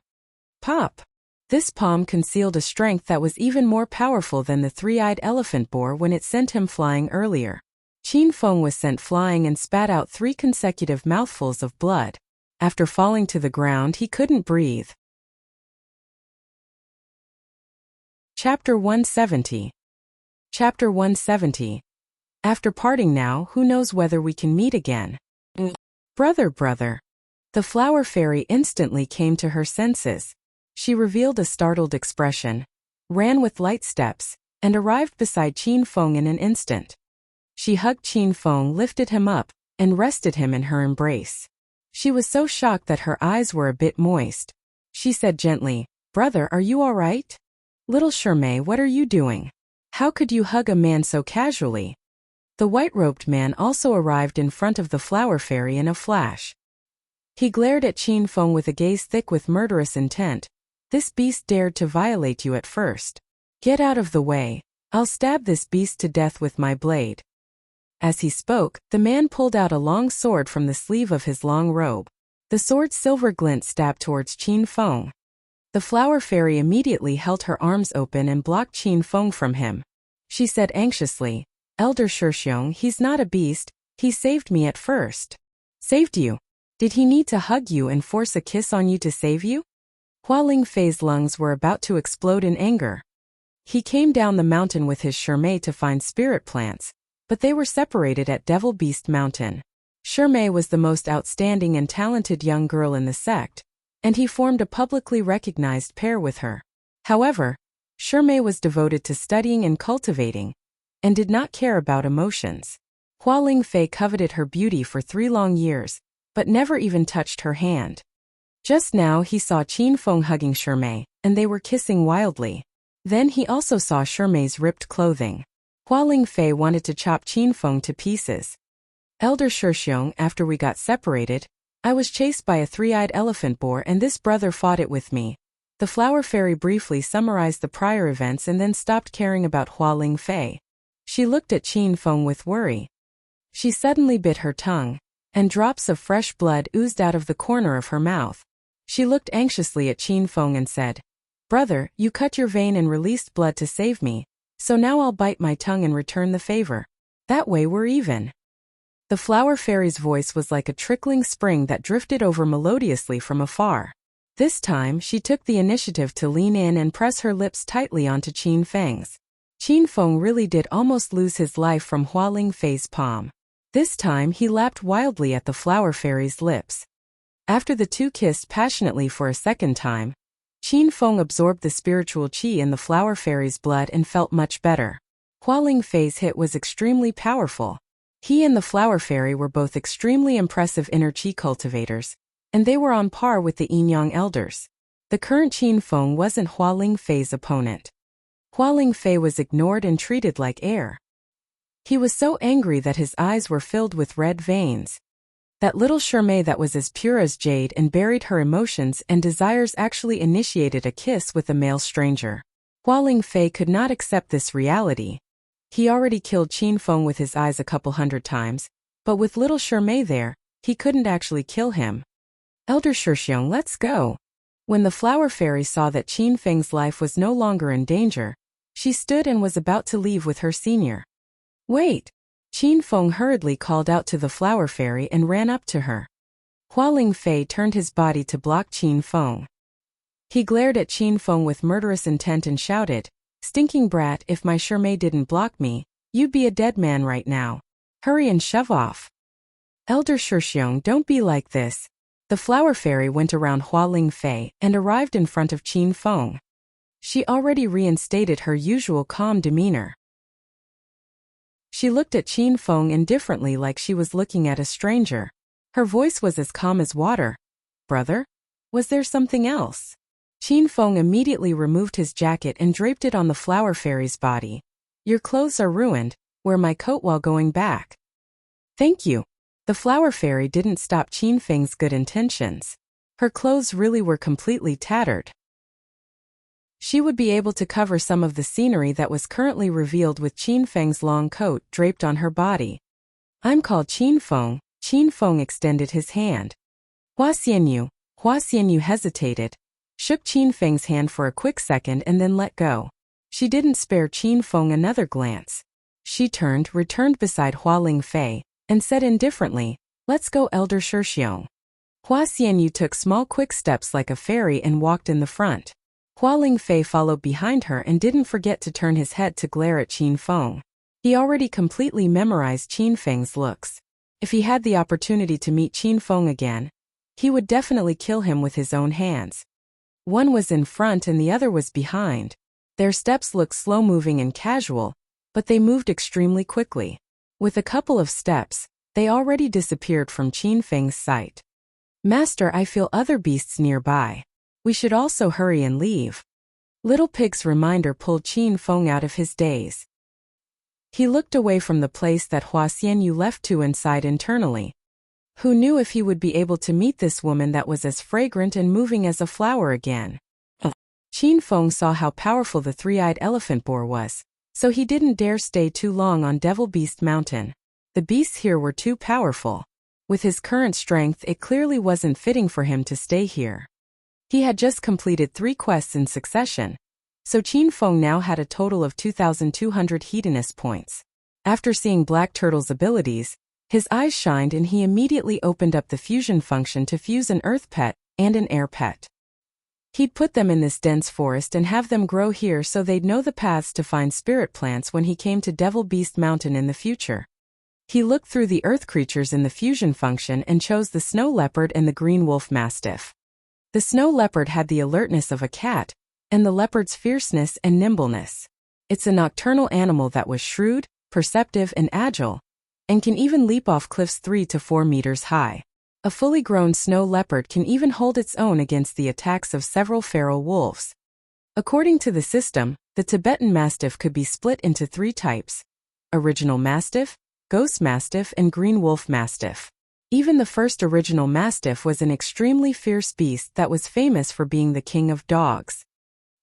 [SPEAKER 1] Pop! This palm concealed a strength that was even more powerful than the three-eyed elephant boar when it sent him flying earlier. Qin Feng was sent flying and spat out 3 consecutive mouthfuls of blood. After falling to the ground, he couldn't breathe. Chapter 170. Chapter 170. After parting now, who knows whether we can meet again? Brother. The flower fairy instantly came to her senses. She revealed a startled expression, ran with light steps, and arrived beside Qin Feng in an instant. She hugged Qin Feng, lifted him up, and rested him in her embrace. She was so shocked that her eyes were a bit moist. She said gently, "Brother, are you all right? Little Shermay, what are you doing? How could you hug a man so casually?" The white-robed man also arrived in front of the flower fairy in a flash. He glared at Qin Feng with a gaze thick with murderous intent. "This beast dared to violate you at first. Get out of the way. I'll stab this beast to death with my blade." As he spoke, the man pulled out a long sword from the sleeve of his long robe. The sword's silver glint stabbed towards Qin Feng. The flower fairy immediately held her arms open and blocked Qin Feng from him. She said anxiously, "Elder Shixiong, he's not a beast, he saved me at first." "Saved you? Did he need to hug you and force a kiss on you to save you?" Hua Lingfei's lungs were about to explode in anger. He came down the mountain with his Shermay to find spirit plants, but they were separated at Devil Beast Mountain. Shermay was the most outstanding and talented young girl in the sect, and he formed a publicly recognized pair with her. However, Shermay was devoted to studying and cultivating, and did not care about emotions. Hua Lingfei coveted her beauty for 3 long years, but never even touched her hand. Just now he saw Qin Feng hugging Shimei, and they were kissing wildly. Then he also saw Shimei's ripped clothing. Hua Lingfei wanted to chop Qin Feng to pieces. Elder Shixiong, after we got separated, I was chased by a three-eyed elephant boar and this brother fought it with me. The flower fairy briefly summarized the prior events and then stopped caring about Hua Lingfei. She looked at Qin Feng with worry. She suddenly bit her tongue, and drops of fresh blood oozed out of the corner of her mouth. She looked anxiously at Qin Feng and said, "Brother, you cut your vein and released blood to save me, so now I'll bite my tongue and return the favor. That way we're even." The flower fairy's voice was like a trickling spring that drifted over melodiously from afar. This time she took the initiative to lean in and press her lips tightly onto Qin Feng's. Qin Feng really did almost lose his life from Hua Lingfei's palm. This time he lapped wildly at the flower fairy's lips. After the two kissed passionately for a second time, Qin Feng absorbed the spiritual qi in the flower fairy's blood and felt much better. Hua Lingfei's hit was extremely powerful. He and the flower fairy were both extremely impressive inner qi cultivators, and they were on par with the Yin-Yang elders. The current Qin Feng wasn't Hua Lingfei's opponent. Hua Lingfei was ignored and treated like air. He was so angry that his eyes were filled with red veins. That little Shimei that was as pure as jade and buried her emotions and desires actually initiated a kiss with a male stranger. Hua Lingfei could not accept this reality. He already killed Qin Feng with his eyes a couple hundred times, but with little Shimei there, he couldn't actually kill him. Elder Shixiong, let's go. When the flower fairy saw that Qin Feng's life was no longer in danger, she stood and was about to leave with her senior. Wait! Qin Feng hurriedly called out to the flower fairy and ran up to her. Hua Lingfei turned his body to block Qin Feng. He glared at Qin Feng with murderous intent and shouted, "Stinking brat, if my Shimei didn't block me, you'd be a dead man right now. Hurry and shove off." Elder Shixiong, don't be like this. The flower fairy went around Hua Lingfei and arrived in front of Qin Feng. She already reinstated her usual calm demeanor. She looked at Qin Feng indifferently like she was looking at a stranger. Her voice was as calm as water. "Brother? Was there something else?" Qin Feng immediately removed his jacket and draped it on the flower fairy's body. "Your clothes are ruined. Wear my coat while going back." "Thank you." The flower fairy didn't stop Qin Feng's good intentions. Her clothes really were completely tattered. She would be able to cover some of the scenery that was currently revealed with Qin Feng's long coat draped on her body. "I'm called Qin Feng." Qin Feng extended his hand. Hua Xianyu hesitated, shook Qin Feng's hand for a quick second and then let go. She didn't spare Qin Feng another glance. She returned beside Hua Lingfei, and said indifferently, "Let's go, Elder Shixiong." Hua Xianyu took small quick steps like a fairy and walked in the front. Hua Lingfei followed behind her and didn't forget to turn his head to glare at Qin Feng. He already completely memorized Qin Feng's looks. If he had the opportunity to meet Qin Feng again, he would definitely kill him with his own hands. One was in front and the other was behind. Their steps looked slow-moving and casual, but they moved extremely quickly. With a couple of steps, they already disappeared from Qin Feng's sight. "Master, I feel other beasts nearby. We should also hurry and leave." Little Pig's reminder pulled Qin Feng out of his daze. He looked away from the place that Hua Xianyu left to and sighed internally. Who knew if he would be able to meet this woman that was as fragrant and moving as a flower again? Qin Feng saw how powerful the three-eyed elephant boar was, so he didn't dare stay too long on Devil Beast Mountain. The beasts here were too powerful. With his current strength, it clearly wasn't fitting for him to stay here. He had just completed 3 quests in succession, so Qin Feng now had a total of 2,200 Hedonist points. After seeing Black Turtle's abilities, his eyes shined and he immediately opened up the fusion function to fuse an earth pet and an air pet. He'd put them in this dense forest and have them grow here so they'd know the paths to find spirit plants when he came to Devil Beast Mountain in the future. He looked through the earth creatures in the fusion function and chose the snow leopard and the green wolf mastiff. The snow leopard had the alertness of a cat, and the leopard's fierceness and nimbleness. It's a nocturnal animal that was shrewd, perceptive and agile, and can even leap off cliffs 3 to 4 meters high. A fully grown snow leopard can even hold its own against the attacks of several feral wolves. According to the system, the Tibetan Mastiff could be split into 3 types: Original Mastiff, Ghost Mastiff, and Green Wolf Mastiff. Even the first original Mastiff was an extremely fierce beast that was famous for being the king of dogs.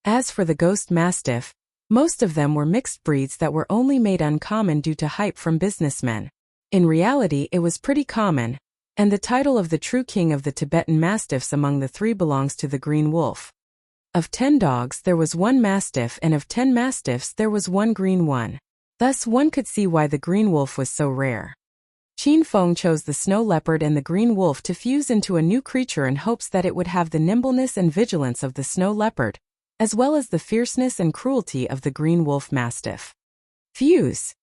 [SPEAKER 1] As for the Ghost Mastiff, most of them were mixed breeds that were only made uncommon due to hype from businessmen. In reality, it was pretty common, and the title of the true king of the Tibetan Mastiffs among the 3 belongs to the Green Wolf. Of 10 dogs there was 1 Mastiff, and of 10 Mastiffs there was 1 green one. Thus one could see why the Green Wolf was so rare. Qin Feng chose the snow leopard and the green wolf to fuse into a new creature in hopes that it would have the nimbleness and vigilance of the snow leopard, as well as the fierceness and cruelty of the Green Wolf Mastiff. Fuse.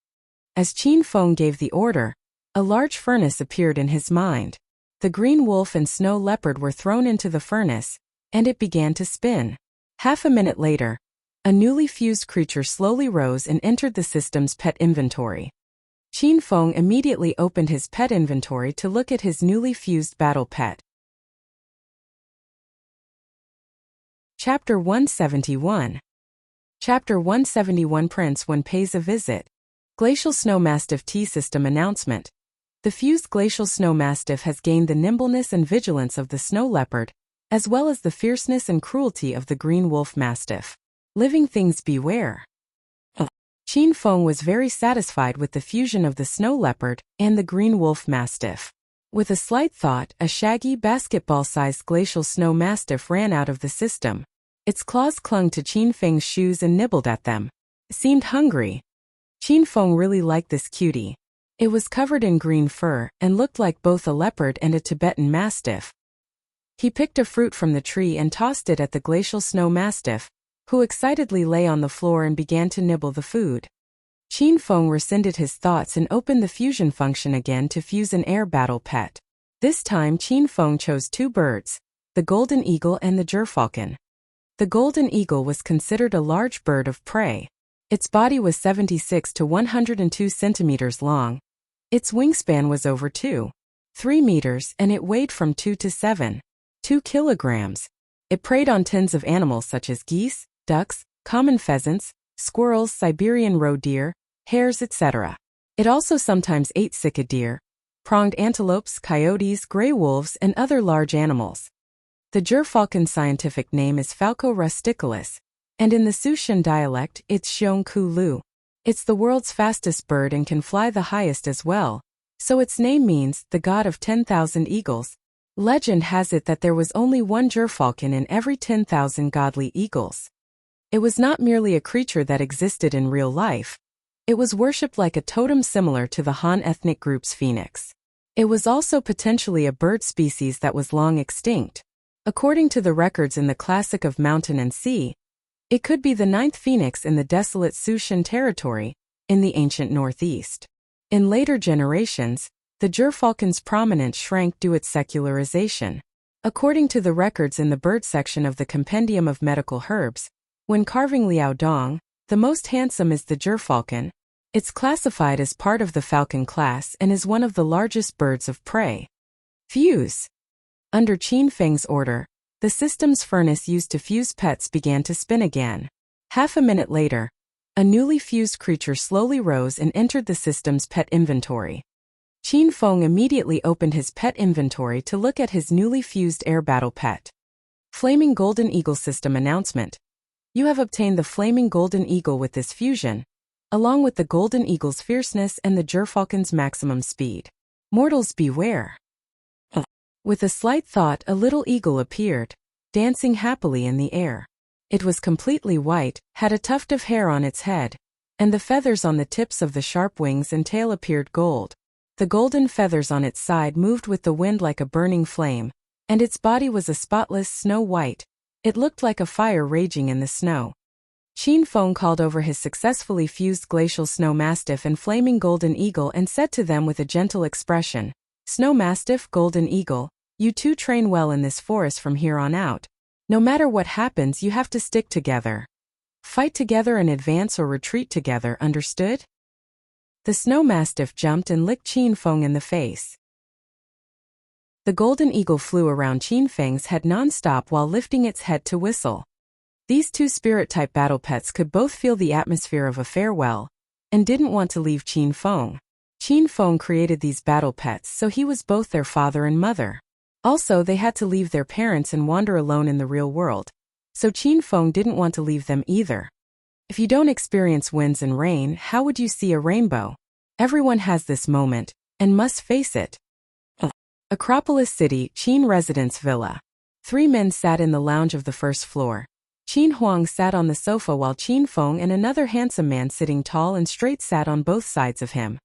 [SPEAKER 1] As Qin Feng gave the order, a large furnace appeared in his mind. The Green Wolf and Snow Leopard were thrown into the furnace, and it began to spin. Half a minute later, a newly fused creature slowly rose and entered the system's pet inventory. Qin Feng immediately opened his pet inventory to look at his newly fused battle pet. Chapter 171. Chapter 171 Prince Wen pays a visit. Glacial Snow Mastiff T-System announcement. The fused Glacial Snow Mastiff has gained the nimbleness and vigilance of the Snow Leopard, as well as the fierceness and cruelty of the Green Wolf Mastiff. Living things beware. Qin Feng was very satisfied with the fusion of the Snow Leopard and the Green Wolf Mastiff. With a slight thought, a shaggy, basketball-sized Glacial Snow Mastiff ran out of the system. Its claws clung to Qin Feng's shoes and nibbled at them. It seemed hungry. Qin Feng really liked this cutie. It was covered in green fur and looked like both a leopard and a Tibetan Mastiff. He picked a fruit from the tree and tossed it at the Glacial Snow Mastiff, who excitedly lay on the floor and began to nibble the food. Qin Feng rescinded his thoughts and opened the fusion function again to fuse an air battle pet. This time Qin Feng chose 2 birds, the golden eagle and the gerfalcon. The golden eagle was considered a large bird of prey. Its body was 76 to 102 centimeters long. Its wingspan was over 2.3 meters and it weighed from 2 to 7.2 kilograms. It preyed on tens of animals such as geese, ducks, common pheasants, squirrels, Siberian roe deer, hares, etc. It also sometimes ate sika deer, pronged antelopes, coyotes, gray wolves, and other large animals. The gerfalcon's scientific name is Falco rusticulus, and in the Sushan dialect, it's Xiong-ku Lu. It's the world's fastest bird and can fly the highest as well, so its name means the god of 10,000 eagles. Legend has it that there was only one gerfalcon in every 10,000 godly eagles. It was not merely a creature that existed in real life. It was worshipped like a totem similar to the Han ethnic group's phoenix. It was also potentially a bird species that was long extinct. According to the records in the Classic of Mountain and Sea, it could be the 9th phoenix in the desolate Sushan territory, in the ancient Northeast. In later generations, the gerfalcon's prominence shrank due to its secularization. According to the records in the bird section of the Compendium of Medical Herbs, when carving Liao Dong, the most handsome is the gerfalcon. It's classified as part of the falcon class and is one of the largest birds of prey. Fuse. Under Qin Feng's order, the system's furnace used to fuse pets began to spin again. Half a minute later, a newly fused creature slowly rose and entered the system's pet inventory. Qin Feng immediately opened his pet inventory to look at his newly fused air battle pet. Flaming Golden Eagle System announcement. You have obtained the Flaming Golden Eagle with this fusion, along with the Golden Eagle's fierceness and the gerfalcon's maximum speed. Mortals beware. With a slight thought, a little eagle appeared, dancing happily in the air. It was completely white, had a tuft of hair on its head, and the feathers on the tips of the sharp wings and tail appeared gold. The golden feathers on its side moved with the wind like a burning flame, and its body was a spotless snow white. It looked like a fire raging in the snow. Qin Feng called over his successfully fused Glacial Snow Mastiff and Flaming Golden Eagle and said to them with a gentle expression, "Snow Mastiff, Golden Eagle, you two train well in this forest from here on out. No matter what happens, you have to stick together. Fight together and advance or retreat together, understood?" The Snow Mastiff jumped and licked Qin Feng in the face. The golden eagle flew around Qin Feng's head non-stop while lifting its head to whistle. These two spirit-type battle pets could both feel the atmosphere of a farewell, and didn't want to leave Qin Feng. Qin Feng created these battle pets so he was both their father and mother. Also, they had to leave their parents and wander alone in the real world, so Qin Feng didn't want to leave them either. If you don't experience winds and rain, how would you see a rainbow? Everyone has this moment, and must face it. Acropolis City, Qin Residence Villa. 3 men sat in the lounge of the first floor. Qin Huang sat on the sofa while Qin Feng and another handsome man sitting tall and straight sat on both sides of him.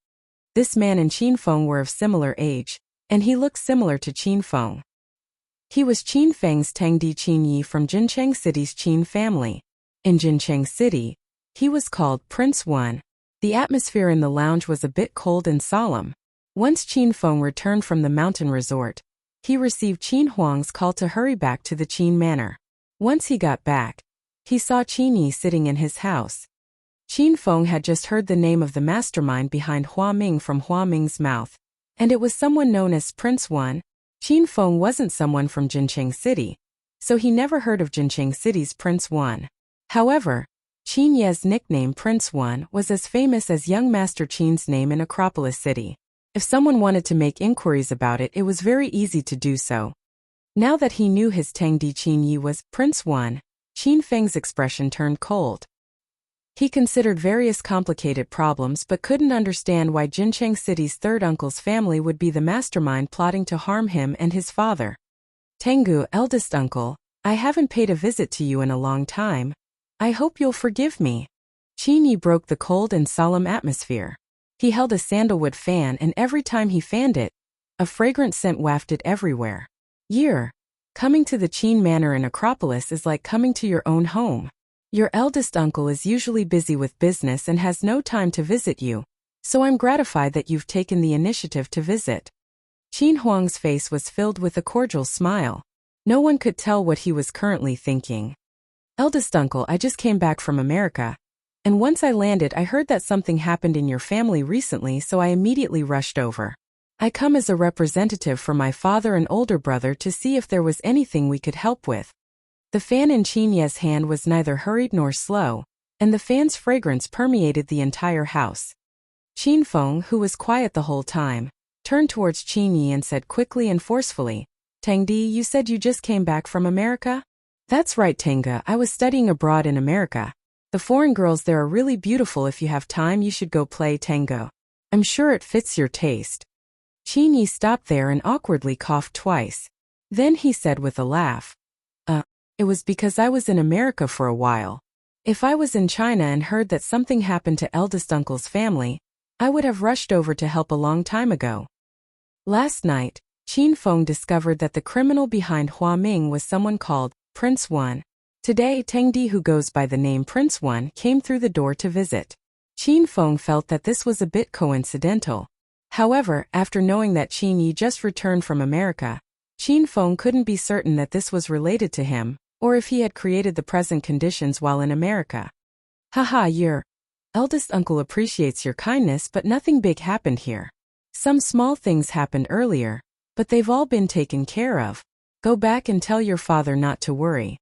[SPEAKER 1] This man and Qin Feng were of similar age, and he looked similar to Qin Feng. He was Qin Feng's Tangdi Qin Yi from Jincheng City's Qin family. In Jincheng City, he was called Prince One. The atmosphere in the lounge was a bit cold and solemn. Once Qin Feng returned from the mountain resort, he received Qin Huang's call to hurry back to the Qin manor. Once he got back, he saw Qin Yi sitting in his house. Qin Feng had just heard the name of the mastermind behind Hua Ming from Hua Ming's mouth, and it was someone known as Prince One. Qin Feng wasn't someone from Jincheng City, so he never heard of Jincheng City's Prince One. However, Qin Ye's nickname Prince One was as famous as young Master Qin's name in Acropolis City. If someone wanted to make inquiries about it, it was very easy to do so. Now that he knew his Tangdi Qin Yi was Prince One, Qin Feng's expression turned cold. He considered various complicated problems but couldn't understand why Jincheng City's third uncle's family would be the mastermind plotting to harm him and his father. Tengu, eldest uncle, I haven't paid a visit to you in a long time. I hope you'll forgive me. Qin Yi broke the cold and solemn atmosphere. He held a sandalwood fan and every time he fanned it, a fragrant scent wafted everywhere. Coming to the Qin manor in Acropolis is like coming to your own home. Your eldest uncle is usually busy with business and has no time to visit you, so I'm gratified that you've taken the initiative to visit. Qin Huang's face was filled with a cordial smile. No one could tell what he was currently thinking. Eldest uncle, I just came back from America, and once I landed I heard that something happened in your family recently, so I immediately rushed over. I come as a representative for my father and older brother to see if there was anything we could help with. The fan in Qin Ye's hand was neither hurried nor slow, and the fan's fragrance permeated the entire house. Qin Feng, who was quiet the whole time, turned towards Qin Yi and said quickly and forcefully, Tangdi, you said you just came back from America? That's right, Tenga, I was studying abroad in America. The foreign girls there are really beautiful. If you have time you should go play tango. I'm sure it fits your taste. Qin Yi stopped there and awkwardly coughed twice. Then he said with a laugh, It was because I was in America for a while. If I was in China and heard that something happened to eldest uncle's family, I would have rushed over to help a long time ago. Last night, Qin Feng discovered that the criminal behind Hua Ming was someone called Prince One. Today, Tangdi, who goes by the name Prince One, came through the door to visit. Qin Feng felt that this was a bit coincidental. However, after knowing that Qin Yi just returned from America, Qin Feng couldn't be certain that this was related to him, or if he had created the present conditions while in America. Haha, your eldest uncle appreciates your kindness, but nothing big happened here. Some small things happened earlier, but they've all been taken care of. Go back and tell your father not to worry.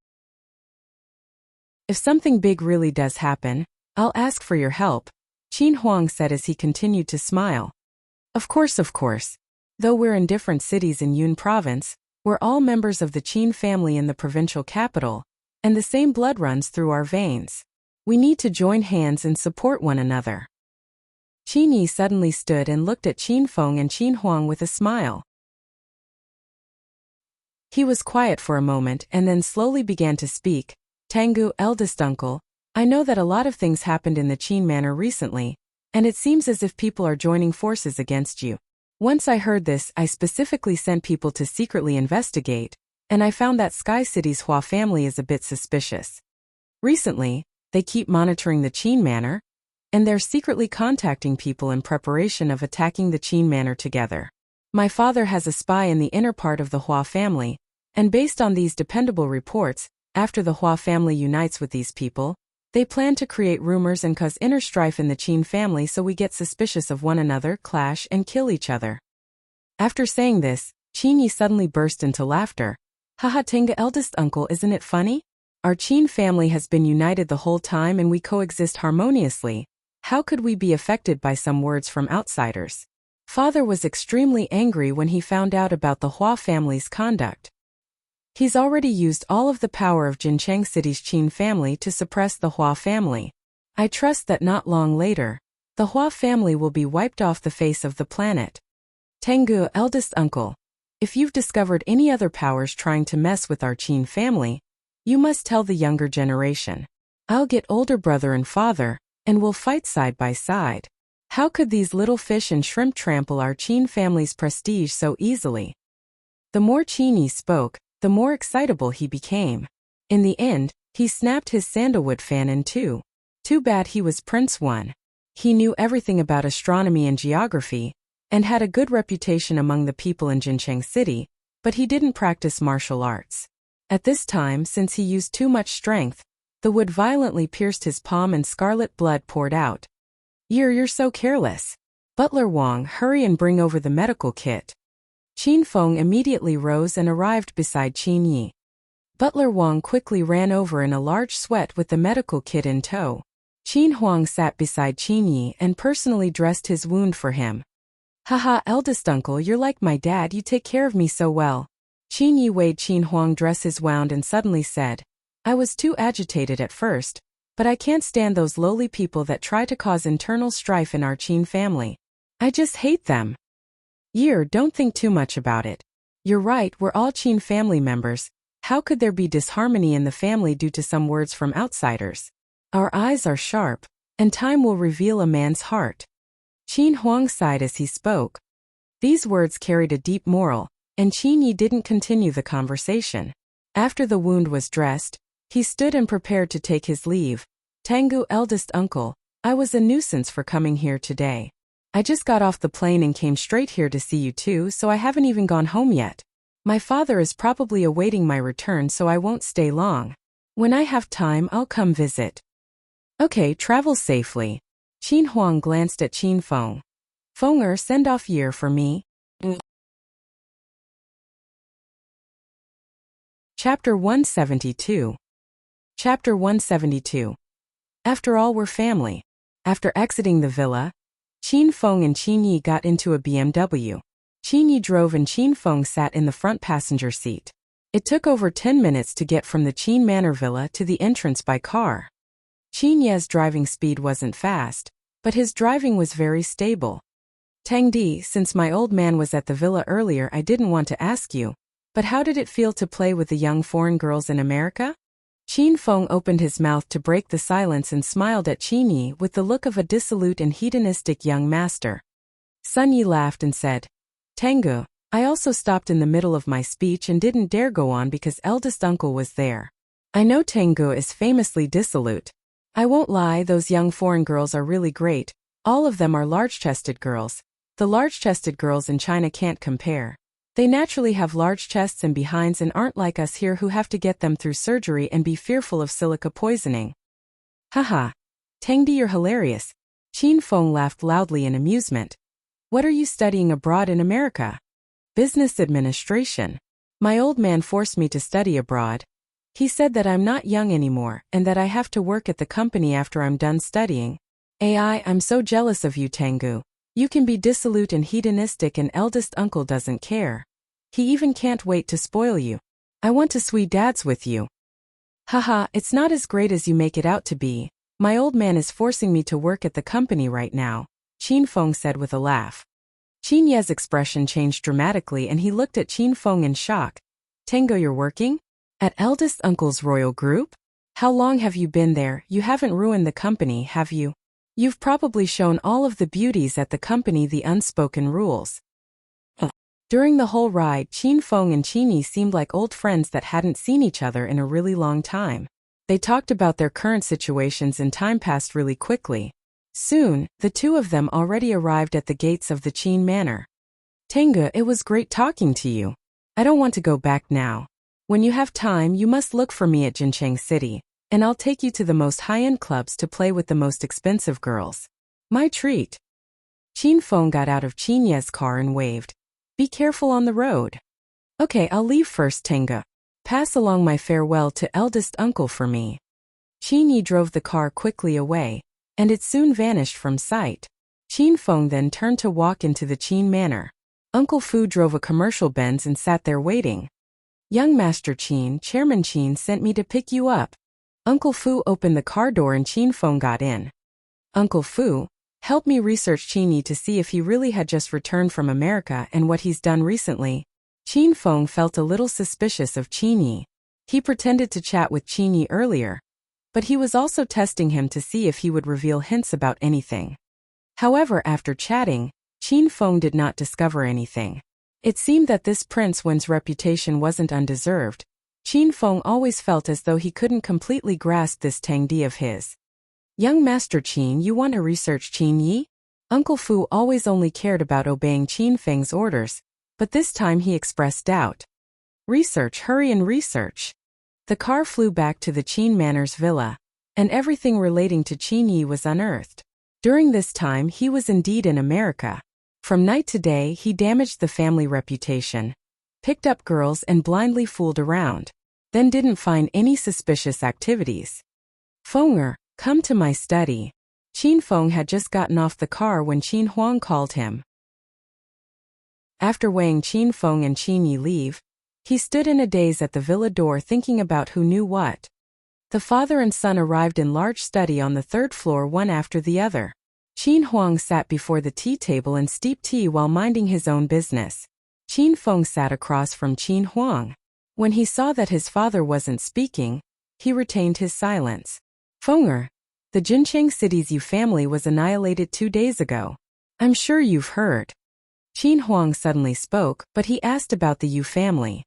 [SPEAKER 1] If something big really does happen, I'll ask for your help, Qin Huang said as he continued to smile. Of course. Though we're in different cities in Yun province, we're all members of the Qin family in the provincial capital, and the same blood runs through our veins. We need to join hands and support one another. Qin Yi suddenly stood and looked at Qin Feng and Qin Huang with a smile. He was quiet for a moment and then slowly began to speak. Tengu, eldest uncle, I know that a lot of things happened in the Qin manor recently, and it seems as if people are joining forces against you. Once I heard this, I specifically sent people to secretly investigate, and I found that Sky City's Hua family is a bit suspicious. Recently, they keep monitoring the Qin manor, and they're secretly contacting people in preparation of attacking the Qin manor together. My father has a spy in the inner part of the Hua family, and based on these dependable reports, after the Hua family unites with these people, they plan to create rumors and cause inner strife in the Qin family so we get suspicious of one another, clash and kill each other. After saying this, Qin Yi suddenly burst into laughter. Haha, Tenga, eldest uncle, isn't it funny? Our Qin family has been united the whole time and we coexist harmoniously. How could we be affected by some words from outsiders? Father was extremely angry when he found out about the Hua family's conduct. He's already used all of the power of Jincheng City's Qin family to suppress the Hua family. I trust that not long later, the Hua family will be wiped off the face of the planet. Tengu, eldest uncle, if you've discovered any other powers trying to mess with our Qin family, you must tell the younger generation. I'll get older brother and father, and we'll fight side by side. How could these little fish and shrimp trample our Qin family's prestige so easily? The more Qin Yi spoke, the more excitable he became. In the end, he snapped his sandalwood fan in two. Too bad he was Prince One. He knew everything about astronomy and geography, and had a good reputation among the people in Jincheng City, but he didn't practice martial arts. At this time, since he used too much strength, the wood violently pierced his palm and scarlet blood poured out. You're so careless. Butler Wang, hurry and bring over the medical kit. Qin Feng immediately rose and arrived beside Qin Yi. Butler Wang quickly ran over in a large sweat with the medical kit in tow. Qin Huang sat beside Qin Yi and personally dressed his wound for him. Haha, eldest uncle, you're like my dad, you take care of me so well. Qin Yi weighed Qin Huang dress his wound and suddenly said, I was too agitated at first, but I can't stand those lowly people that try to cause internal strife in our Qin family. I just hate them. Don't think too much about it. You're right, we're all Qin family members. How could there be disharmony in the family due to some words from outsiders? Our eyes are sharp, and time will reveal a man's heart. Qin Huang sighed as he spoke. These words carried a deep moral, and Qin Yi didn't continue the conversation. After the wound was dressed, he stood and prepared to take his leave. Tengu, eldest uncle, I was a nuisance for coming here today. I just got off the plane and came straight here to see you too, so I haven't even gone home yet. My father is probably awaiting my return, so I won't stay long. When I have time, I'll come visit. Okay, travel safely. Qin Huang glanced at Qin Feng. Fenger, send off Year for me. Chapter 172. Chapter 172. After all, we're family. After exiting the villa, Qin Feng and Qin Yi got into a BMW. Qin Yi drove and Qin Feng sat in the front passenger seat. It took over 10 minutes to get from the Qin Manor Villa to the entrance by car. Qin Ye's driving speed wasn't fast, but his driving was very stable. Tangdi, since my old man was at the villa earlier, I didn't want to ask you, but how did it feel to play with the young foreign girls in America? Qin Feng opened his mouth to break the silence and smiled at Qin Yi with the look of a dissolute and hedonistic young master. Sun Yi laughed and said, Tengu, I also stopped in the middle of my speech and didn't dare go on because eldest uncle was there. I know Tengu is famously dissolute. I won't lie, those young foreign girls are really great. All of them are large-chested girls. The large-chested girls in China can't compare. They naturally have large chests and behinds and aren't like us here who have to get them through surgery and be fearful of silica poisoning. Haha. Tangdi, you're hilarious. Qin Feng laughed loudly in amusement. What are you studying abroad in America? Business administration. My old man forced me to study abroad. He said that I'm not young anymore and that I have to work at the company after I'm done studying. I'm so jealous of you, Tengu. You can be dissolute and hedonistic and eldest uncle doesn't care. He even can't wait to spoil you. I want to sweet dance with you. Haha, it's not as great as you make it out to be. My old man is forcing me to work at the company right now, Qin Feng said with a laugh. Qin Ye's expression changed dramatically and he looked at Qin Feng in shock. Tengu, you're working? At eldest uncle's royal group? How long have you been there? You haven't ruined the company, have you? You've probably shown all of the beauties at the company the unspoken rules. During the whole ride, Qin Feng and Qin Yi seemed like old friends that hadn't seen each other in a really long time. They talked about their current situations and time passed really quickly. Soon, the two of them already arrived at the gates of the Qin Manor. Tengu, it was great talking to you. I don't want to go back now. When you have time, you must look for me at Jincheng City, and I'll take you to the most high-end clubs to play with the most expensive girls. My treat. Qin Feng got out of Qin Ye's car and waved. Be careful on the road. Okay, I'll leave first, Tenga. Pass along my farewell to eldest uncle for me. Qin Yi drove the car quickly away, and it soon vanished from sight. Qin Feng then turned to walk into the Qin Manor. Uncle Fu drove a commercial Benz and sat there waiting. Young Master Qin, Chairman Qin sent me to pick you up. Uncle Fu opened the car door and Qin Feng got in. Uncle Fu, help me research Qin Yi to see if he really had just returned from America and what he's done recently. Qin Feng felt a little suspicious of Qin Yi. He pretended to chat with Qin Yi earlier, but he was also testing him to see if he would reveal hints about anything. However, after chatting, Qin Feng did not discover anything. It seemed that this Prince Wen's reputation wasn't undeserved. Qin Feng always felt as though he couldn't completely grasp this Tangdi of his. Young Master Qin, you want to research Qin Yi? Uncle Fu always only cared about obeying Qin Feng's orders, but this time he expressed doubt. Research, hurry and research. The car flew back to the Qin Manor's villa, and everything relating to Qin Yi was unearthed. During this time he was indeed in America. From night to day he damaged the family reputation, picked up girls and blindly fooled around, then didn't find any suspicious activities. Fenger, come to my study. Qin Feng had just gotten off the car when Qin Huang called him. After weighing Qin Feng and Qin Yi leave, he stood in a daze at the villa door thinking about who knew what. The father and son arrived in large study on the third floor one after the other. Qin Huang sat before the tea table and steeped tea while minding his own business. Qin Feng sat across from Qin Huang. When he saw that his father wasn't speaking, he retained his silence. Fenger, the Jincheng City's Yu family was annihilated 2 days ago. I'm sure you've heard. Qin Huang suddenly spoke, but he asked about the Yu family.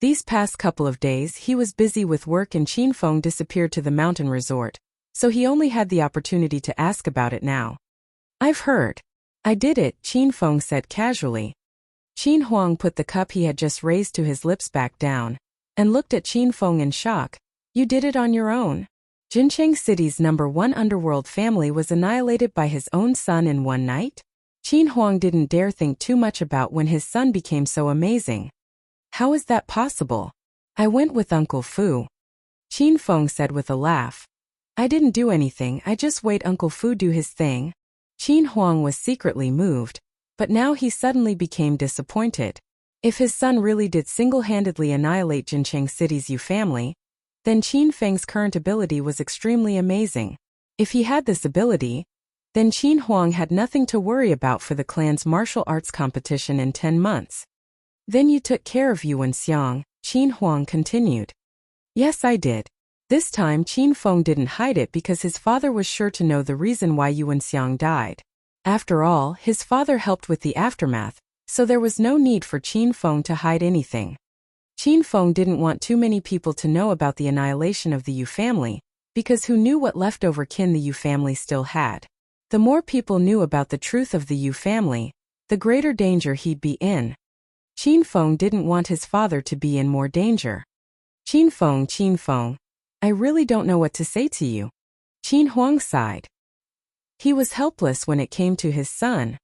[SPEAKER 1] These past couple of days he was busy with work and Qin Feng disappeared to the mountain resort, so he only had the opportunity to ask about it now. I've heard. I did it, Qin Feng said casually. Qin Huang put the cup he had just raised to his lips back down, and looked at Qin Feng in shock. You did it on your own? Jincheng City's #1 underworld family was annihilated by his own son in one night? Qin Huang didn't dare think too much about when his son became so amazing. How is that possible? I went with Uncle Fu. Qin Feng said with a laugh. I didn't do anything, I just wait Uncle Fu do his thing. Qin Huang was secretly moved, but now he suddenly became disappointed. If his son really did single-handedly annihilate Jincheng City's Yu family, then Qin Feng's current ability was extremely amazing. If he had this ability, then Qin Huang had nothing to worry about for the clan's martial arts competition in 10 months. Then you took care of Yuan Xiang, Qin Huang continued. Yes, I did. This time Qin Feng didn't hide it because his father was sure to know the reason why Yuan Xiang died. After all, his father helped with the aftermath, so there was no need for Qin Feng to hide anything. Qin Feng didn't want too many people to know about the annihilation of the Yu family, because who knew what leftover kin the Yu family still had? The more people knew about the truth of the Yu family, the greater danger he'd be in. Qin Feng didn't want his father to be in more danger. Qin Feng, I really don't know what to say to you. Qin Huang sighed. He was helpless when it came to his son.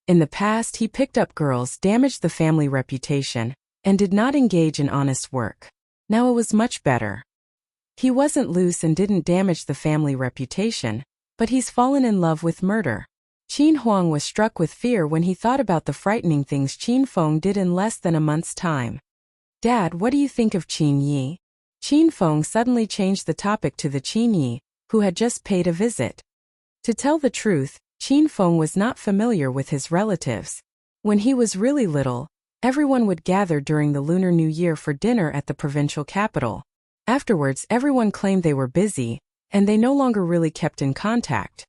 [SPEAKER 1] In the past he picked up girls, damaged the family reputation, and did not engage in honest work. Now it was much better. He wasn't loose and didn't damage the family reputation, but he's fallen in love with murder. Qin Huang was struck with fear when he thought about the frightening things Qin Feng did in less than a month's time. Dad, what do you think of Qin Yi? Qin Feng suddenly changed the topic to the Qin Yi, who had just paid a visit. To tell the truth, Qin Feng was not familiar with his relatives. When he was really little, everyone would gather during the Lunar New Year for dinner at the provincial capital. Afterwards, everyone claimed they were busy, and they no longer really kept in contact.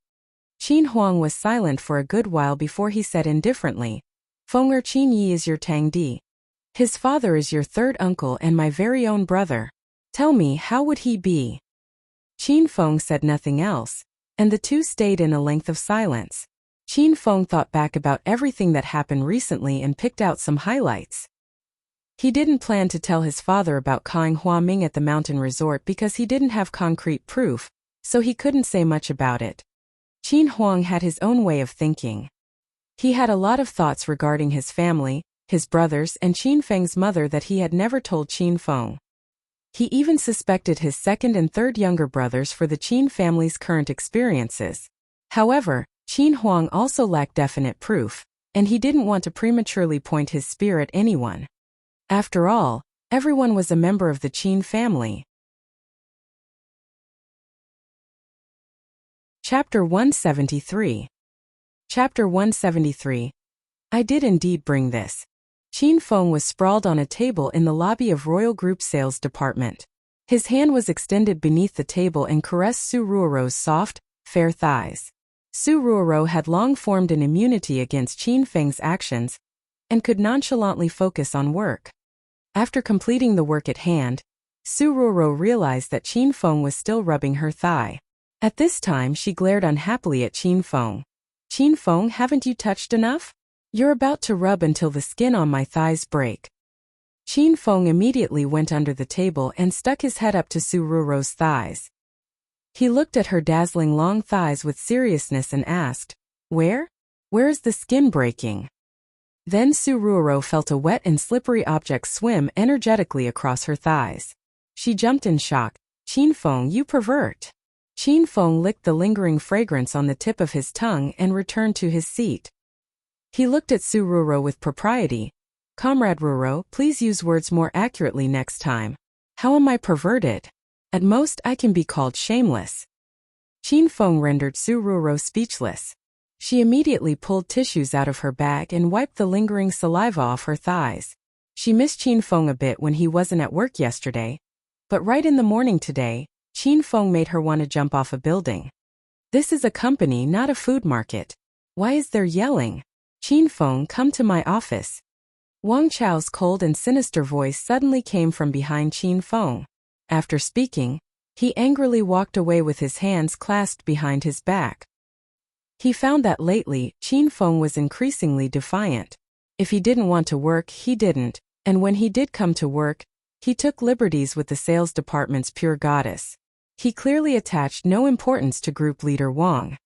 [SPEAKER 1] Qin Huang was silent for a good while before he said indifferently, Fenger, Qin Yi is your Tangdi. His father is your third uncle and my very own brother. Tell me, how would he be? Qin Feng said nothing else, and the two stayed in a length of silence. Qin Feng thought back about everything that happened recently and picked out some highlights. He didn't plan to tell his father about Kang Hua Ming at the mountain resort because he didn't have concrete proof, so he couldn't say much about it. Qin Huang had his own way of thinking. He had a lot of thoughts regarding his family, his brothers and Qin Feng's mother that he had never told Qin Feng. He even suspected his second and third younger brothers for the Qin family's current experiences. However, Qin Huang also lacked definite proof, and he didn't want to prematurely point his spear at anyone. After all, everyone was a member of the Qin family. Chapter 173. Chapter 173. I did indeed bring this. Qin Feng was sprawled on a table in the lobby of Royal Group Sales Department. His hand was extended beneath the table and caressed Su Ruorou's soft, fair thighs. Su Ruorou had long formed an immunity against Qin Feng's actions and could nonchalantly focus on work. After completing the work at hand, Su Ruorou realized that Qin Feng was still rubbing her thigh. At this time she glared unhappily at Qin Feng. "Qin Feng, haven't you touched enough? You're about to rub until the skin on my thighs break." Qin Feng immediately went under the table and stuck his head up to Su Ruorou's thighs. He looked at her dazzling long thighs with seriousness and asked, Where is the skin breaking?" Then Su Ruorou felt a wet and slippery object swim energetically across her thighs. She jumped in shock. "Qin Feng, you pervert." Qin Feng licked the lingering fragrance on the tip of his tongue and returned to his seat. He looked at Su Ruorou with propriety. "Comrade Ruorou, please use words more accurately next time. How am I perverted? At most I can be called shameless." Qin Feng rendered Su Ruorou speechless. She immediately pulled tissues out of her bag and wiped the lingering saliva off her thighs. She missed Qin Feng a bit when he wasn't at work yesterday, but right in the morning today, Qin Feng made her want to jump off a building. This is a company, not a food market. Why is there yelling? "Qin Feng, come to my office." Wang Chao's cold and sinister voice suddenly came from behind Qin Feng. After speaking, he angrily walked away with his hands clasped behind his back. He found that lately, Qin Feng was increasingly defiant. If he didn't want to work, he didn't, and when he did come to work, he took liberties with the sales department's pure goddess. He clearly attached no importance to Group Leader Wang.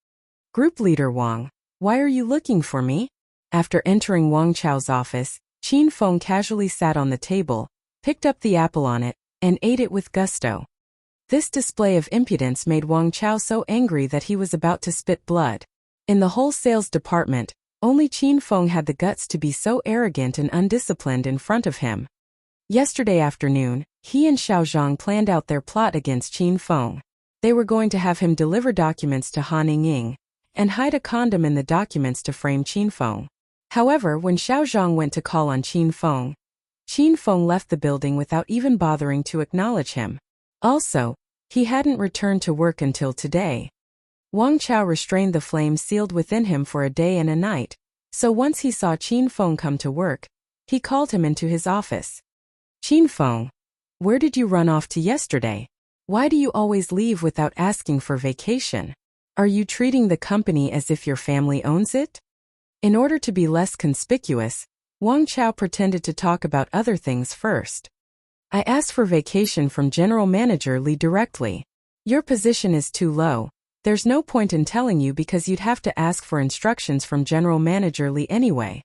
[SPEAKER 1] "Group Leader Wang, why are you looking for me?" After entering Wang Chao's office, Qin Feng casually sat on the table, picked up the apple on it, and ate it with gusto. This display of impudence made Wang Chao so angry that he was about to spit blood. In the whole sales department, only Qin Feng had the guts to be so arrogant and undisciplined in front of him. Yesterday afternoon, he and Xiao Zhang planned out their plot against Qin Feng. They were going to have him deliver documents to Han Ying and hide a condom in the documents to frame Qin Feng. However, when Xiao Zhang went to call on Qin Feng left the building without even bothering to acknowledge him. Also, he hadn't returned to work until today. Wang Chao restrained the flame sealed within him for a day and a night, so once he saw Qin Feng come to work, he called him into his office. "Qin Feng, where did you run off to yesterday? Why do you always leave without asking for vacation? Are you treating the company as if your family owns it?" In order to be less conspicuous, Wang Chao pretended to talk about other things first. "I asked for vacation from General Manager Li directly. Your position is too low. There's no point in telling you because you'd have to ask for instructions from General Manager Li anyway."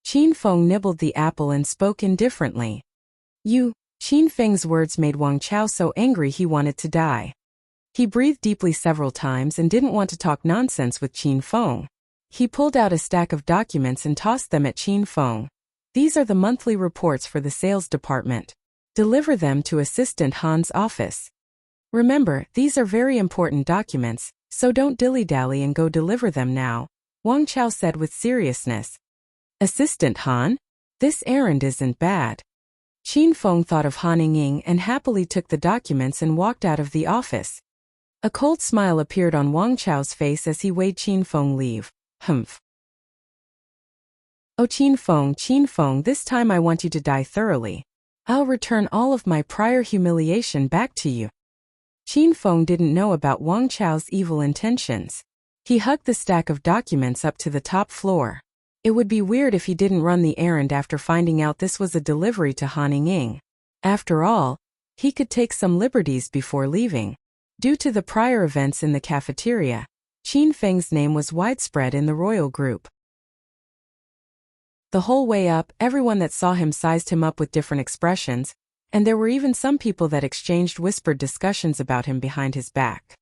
[SPEAKER 1] Qin Feng nibbled the apple and spoke indifferently. Qin Feng's words made Wang Chao so angry he wanted to die. He breathed deeply several times and didn't want to talk nonsense with Qin Feng. He pulled out a stack of documents and tossed them at Qin Feng. "These are the monthly reports for the sales department. Deliver them to Assistant Han's office. Remember, these are very important documents, so don't dilly-dally and go deliver them now," Wang Chao said with seriousness. "Assistant Han? This errand isn't bad." Qin Feng thought of Han Ying and happily took the documents and walked out of the office. A cold smile appeared on Wang Chao's face as he waved Qin Feng leave. "Humph. Oh Qin Feng, this time I want you to die thoroughly. I'll return all of my prior humiliation back to you." Qin Feng didn't know about Wang Chao's evil intentions. He hugged the stack of documents up to the top floor. It would be weird if he didn't run the errand after finding out this was a delivery to Han Ying. After all, he could take some liberties before leaving. Due to the prior events in the cafeteria, Qin Feng's name was widespread in the royal group. The whole way up, everyone that saw him sized him up with different expressions, and there were even some people that exchanged whispered discussions about him behind his back.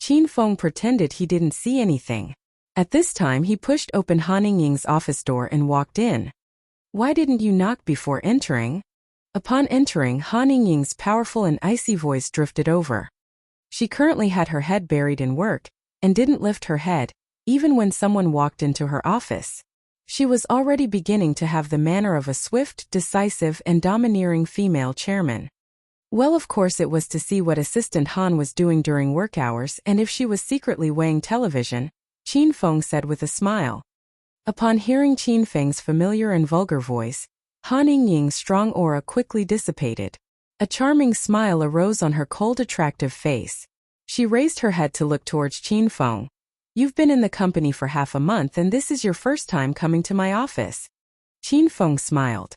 [SPEAKER 1] Qin Feng pretended he didn't see anything. At this time he pushed open Han Yingying's office door and walked in. "Why didn't you knock before entering?" Upon entering, Han Yingying's powerful and icy voice drifted over. She currently had her head buried in work, and didn't lift her head, even when someone walked into her office. She was already beginning to have the manner of a swift, decisive, and domineering female chairman. Well, of course it was to see what Assistant Han was doing during work hours and if she was secretly weighing television, Qin Feng said with a smile. Upon hearing Qin Feng's familiar and vulgar voice, Han Yingying's strong aura quickly dissipated. A charming smile arose on her cold, attractive face. She raised her head to look towards Qin Feng. "You've been in the company for half a month and this is your first time coming to my office." Qin Feng smiled.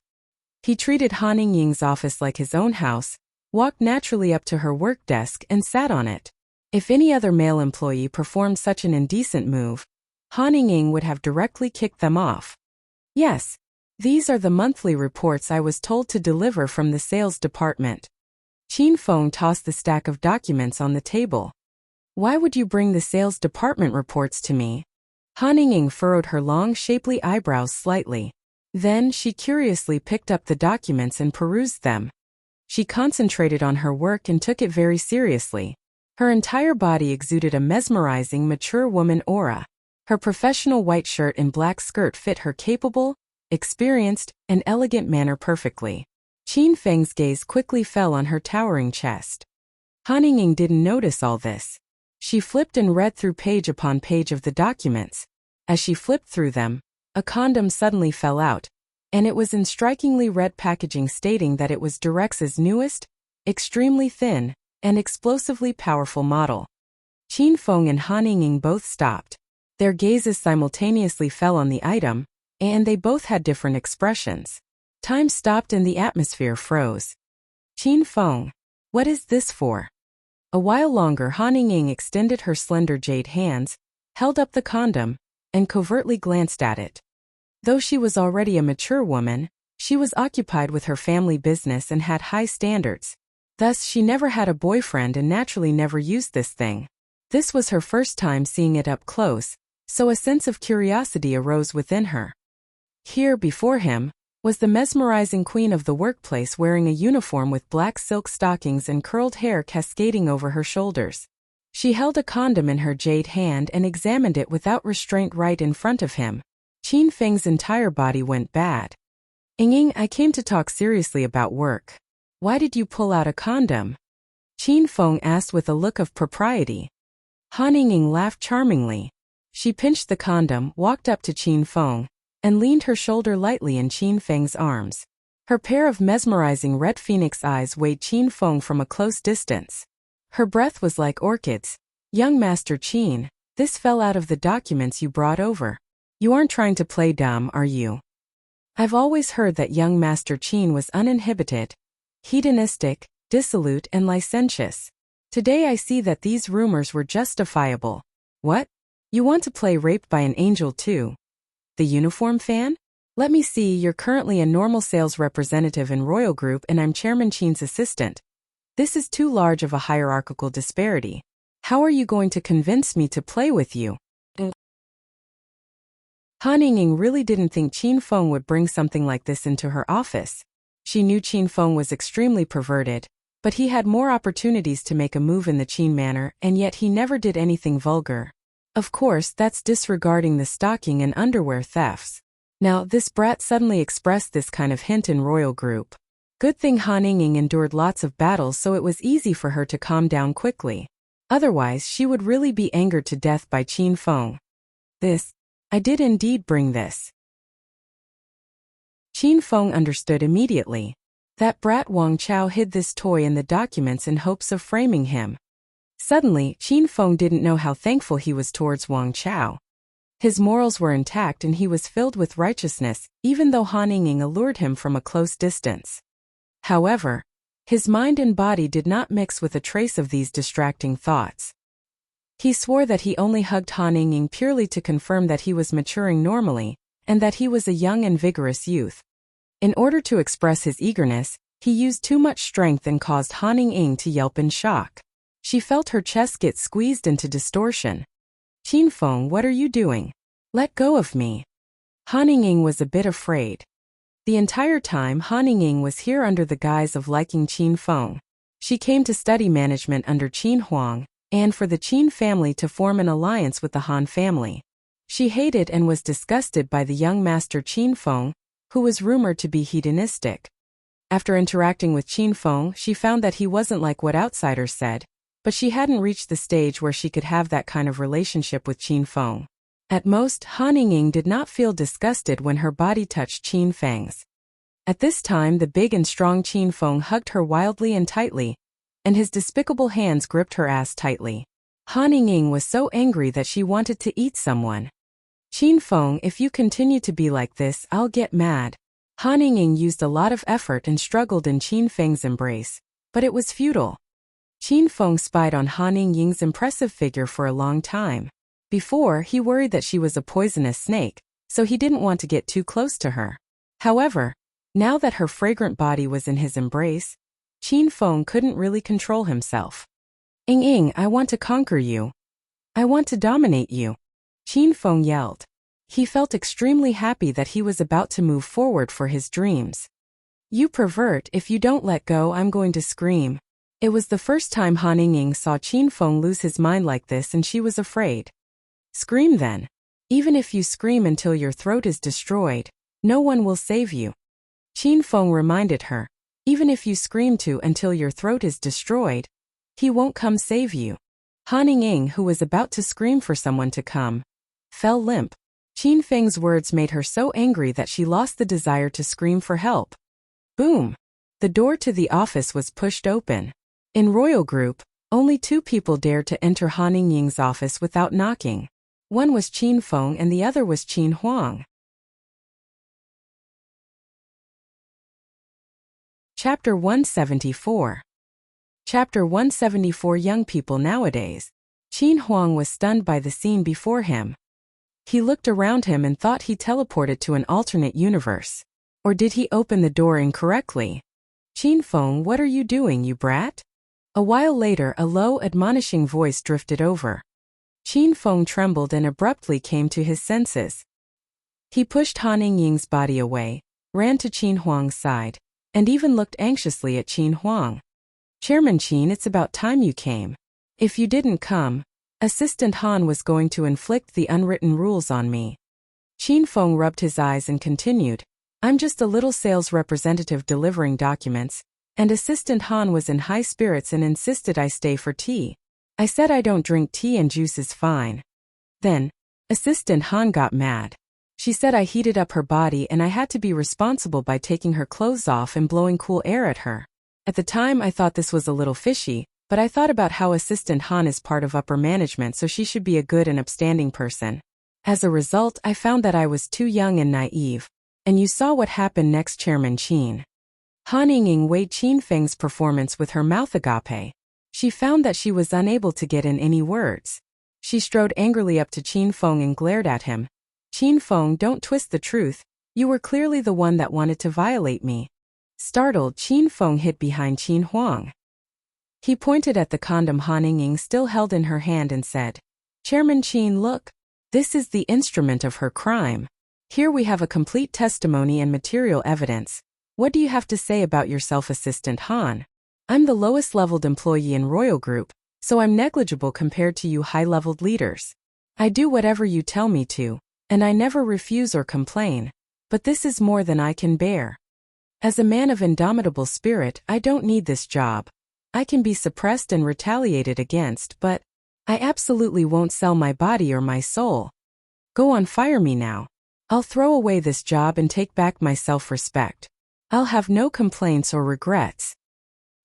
[SPEAKER 1] He treated Han Yingying's office like his own house, walked naturally up to her work desk and sat on it. If any other male employee performed such an indecent move, Han Yingying would have directly kicked them off. "Yes, these are the monthly reports I was told to deliver from the sales department." Qin Feng tossed the stack of documents on the table. "Why would you bring the sales department reports to me?" Han Yingying furrowed her long, shapely eyebrows slightly. Then she curiously picked up the documents and perused them. She concentrated on her work and took it very seriously. Her entire body exuded a mesmerizing, mature woman aura. Her professional white shirt and black skirt fit her capable, experienced, and elegant manner perfectly. Qin Feng's gaze quickly fell on her towering chest. Han Yingying didn't notice all this. She flipped and read through page upon page of the documents. As she flipped through them, a condom suddenly fell out, and it was in strikingly red packaging stating that it was Durex's newest, extremely thin, and explosively powerful model. Qin Feng and Han Yingying both stopped. Their gazes simultaneously fell on the item, and they both had different expressions. Time stopped and the atmosphere froze. "Qin Feng, what is this for?" A while longer Han Yingying extended her slender jade hands, held up the condom, and covertly glanced at it. Though she was already a mature woman, she was occupied with her family business and had high standards. Thus she never had a boyfriend and naturally never used this thing. This was her first time seeing it up close, so a sense of curiosity arose within her. Here, before him, was the mesmerizing queen of the workplace wearing a uniform with black silk stockings and curled hair cascading over her shoulders. She held a condom in her jade hand and examined it without restraint right in front of him. Qin Feng's entire body went bad. "Yingying, I came to talk seriously about work. Why did you pull out a condom?" Qin Feng asked with a look of propriety. Han Yingying laughed charmingly. She pinched the condom, walked up to Qin Feng, and leaned her shoulder lightly in Qin Feng's arms. Her pair of mesmerizing red phoenix eyes weighed Qin Feng from a close distance. Her breath was like orchids. "Young Master Qin, this fell out of the documents you brought over. You aren't trying to play dumb, are you?" "I've always heard that young Master Qin was uninhibited, hedonistic, dissolute, and licentious. Today I see that these rumors were justifiable." "What? You want to play raped by an angel too? The uniform fan? Let me see, you're currently a normal sales representative in Royal Group and I'm Chairman Qin's assistant. This is too large of a hierarchical disparity. How are you going to convince me to play with you?" Han Yingying really didn't think Qin Feng would bring something like this into her office. She knew Qin Feng was extremely perverted, but he had more opportunities to make a move in the Qin manner, and yet he never did anything vulgar. Of course, that's disregarding the stocking and underwear thefts. Now, this brat suddenly expressed this kind of hint in Royal Group. Good thing Han Yingying endured lots of battles, so it was easy for her to calm down quickly. Otherwise, she would really be angered to death by Qin Feng. I did indeed bring this." Qin Feng understood immediately. That brat Wang Chao hid this toy in the documents in hopes of framing him. Suddenly, Qin Feng didn't know how thankful he was towards Wang Chao. His morals were intact and he was filled with righteousness, even though Han Yingying allured him from a close distance. However, his mind and body did not mix with a trace of these distracting thoughts. He swore that he only hugged Han Yingying purely to confirm that he was maturing normally, and that he was a young and vigorous youth. In order to express his eagerness, he used too much strength and caused Han Ying to yelp in shock. She felt her chest get squeezed into distortion. "Qin Feng, what are you doing? Let go of me." Han Ying was a bit afraid. The entire time Han Ying was here under the guise of liking Qin Feng. She came to study management under Qin Huang, and for the Qin family to form an alliance with the Han family. She hated and was disgusted by the young master Qin Feng, who was rumored to be hedonistic. After interacting with Qin Feng, she found that he wasn't like what outsiders said, but she hadn't reached the stage where she could have that kind of relationship with Qin Feng. At most, Han Ying did not feel disgusted when her body touched Qin Feng's. At this time, the big and strong Qin Feng hugged her wildly and tightly, and his despicable hands gripped her ass tightly. Han Ying was so angry that she wanted to eat someone. "Qin Feng, if you continue to be like this, I'll get mad." Han Ying used a lot of effort and struggled in Qin Feng's embrace, but it was futile. Qin Feng spied on Han Ying's impressive figure for a long time. Before, he worried that she was a poisonous snake, so he didn't want to get too close to her. However, now that her fragrant body was in his embrace, Qin Feng couldn't really control himself. "Ying, I want to conquer you. I want to dominate you," Qin Feng yelled. He felt extremely happy that he was about to move forward for his dreams. "You pervert, if you don't let go, I'm going to scream." It was the first time Han Ying saw Qin Feng lose his mind like this, and she was afraid. "Scream then. Even if you scream until your throat is destroyed, no one will save you." Qin Feng reminded her, "Even if you scream until your throat is destroyed, he won't come save you." Han Ying, who was about to scream for someone to come, fell limp. Qin Feng's words made her so angry that she lost the desire to scream for help. Boom! The door to the office was pushed open. In Royal Group, only 2 people dared to enter Han Ying's office without knocking. One was Qin Feng and the other was Qin Huang. Chapter 174. Chapter 174. Young people nowadays. Qin Huang was stunned by the scene before him. He looked around him and thought he teleported to an alternate universe. Or did he open the door incorrectly? "Qin Feng, what are you doing, you brat?" A while later, a low, admonishing voice drifted over. Qin Feng trembled and abruptly came to his senses. He pushed Han Ying's body away, ran to Qin Huang's side, and even looked anxiously at Qin Huang. "Chairman Qin, it's about time you came. If you didn't come, Assistant Han was going to inflict the unwritten rules on me." Qin Feng rubbed his eyes and continued, "I'm just a little sales representative delivering documents, and Assistant Han was in high spirits and insisted I stay for tea. I said I don't drink tea and juice is fine. Then, Assistant Han got mad. She said I heated up her body and I had to be responsible by taking her clothes off and blowing cool air at her. At the time I thought this was a little fishy, but I thought about how Assistant Han is part of upper management, so she should be a good and upstanding person. As a result, I found that I was too young and naive. And you saw what happened next, Chairman Qin." Han Ying weighed Qin Feng's performance with her mouth agape. She found that she was unable to get in any words. She strode angrily up to Qin Feng and glared at him. "Qin Feng, don't twist the truth. You were clearly the one that wanted to violate me." Startled, Qin Feng hid behind Qin Huang. He pointed at the condom Han Ying still held in her hand and said, "Chairman Qin, look. This is the instrument of her crime. Here we have a complete testimony and material evidence. What do you have to say about yourself, Assistant Han? I'm the lowest-leveled employee in Royal Group, so I'm negligible compared to you high-leveled leaders. I do whatever you tell me to, and I never refuse or complain. But this is more than I can bear. As a man of indomitable spirit, I don't need this job. I can be suppressed and retaliated against, but I absolutely won't sell my body or my soul. Go on, fire me now. I'll throw away this job and take back my self-respect. I'll have no complaints or regrets."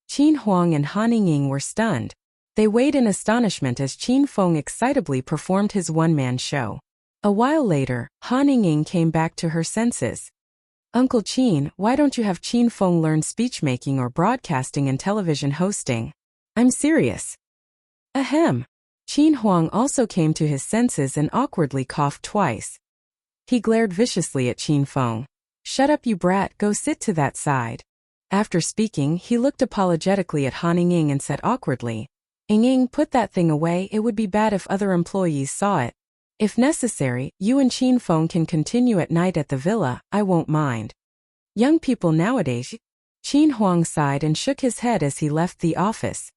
[SPEAKER 1] Qin Huang and Han Ying were stunned. They weighed in astonishment as Qin Feng excitably performed his one-man show. A while later, Han Ying came back to her senses. "Uncle Qin, why don't you have Qin Feng learn speechmaking or broadcasting and television hosting? I'm serious." Ahem. Qin Huang also came to his senses and awkwardly coughed twice. He glared viciously at Qin Feng. "Shut up, you brat, go sit to that side." After speaking, he looked apologetically at Han Ying and said awkwardly, "Ying, put that thing away, it would be bad if other employees saw it. If necessary, you and Qin Feng can continue at night at the villa, I won't mind." Young people nowadays. Qin Huang sighed and shook his head as he left the office.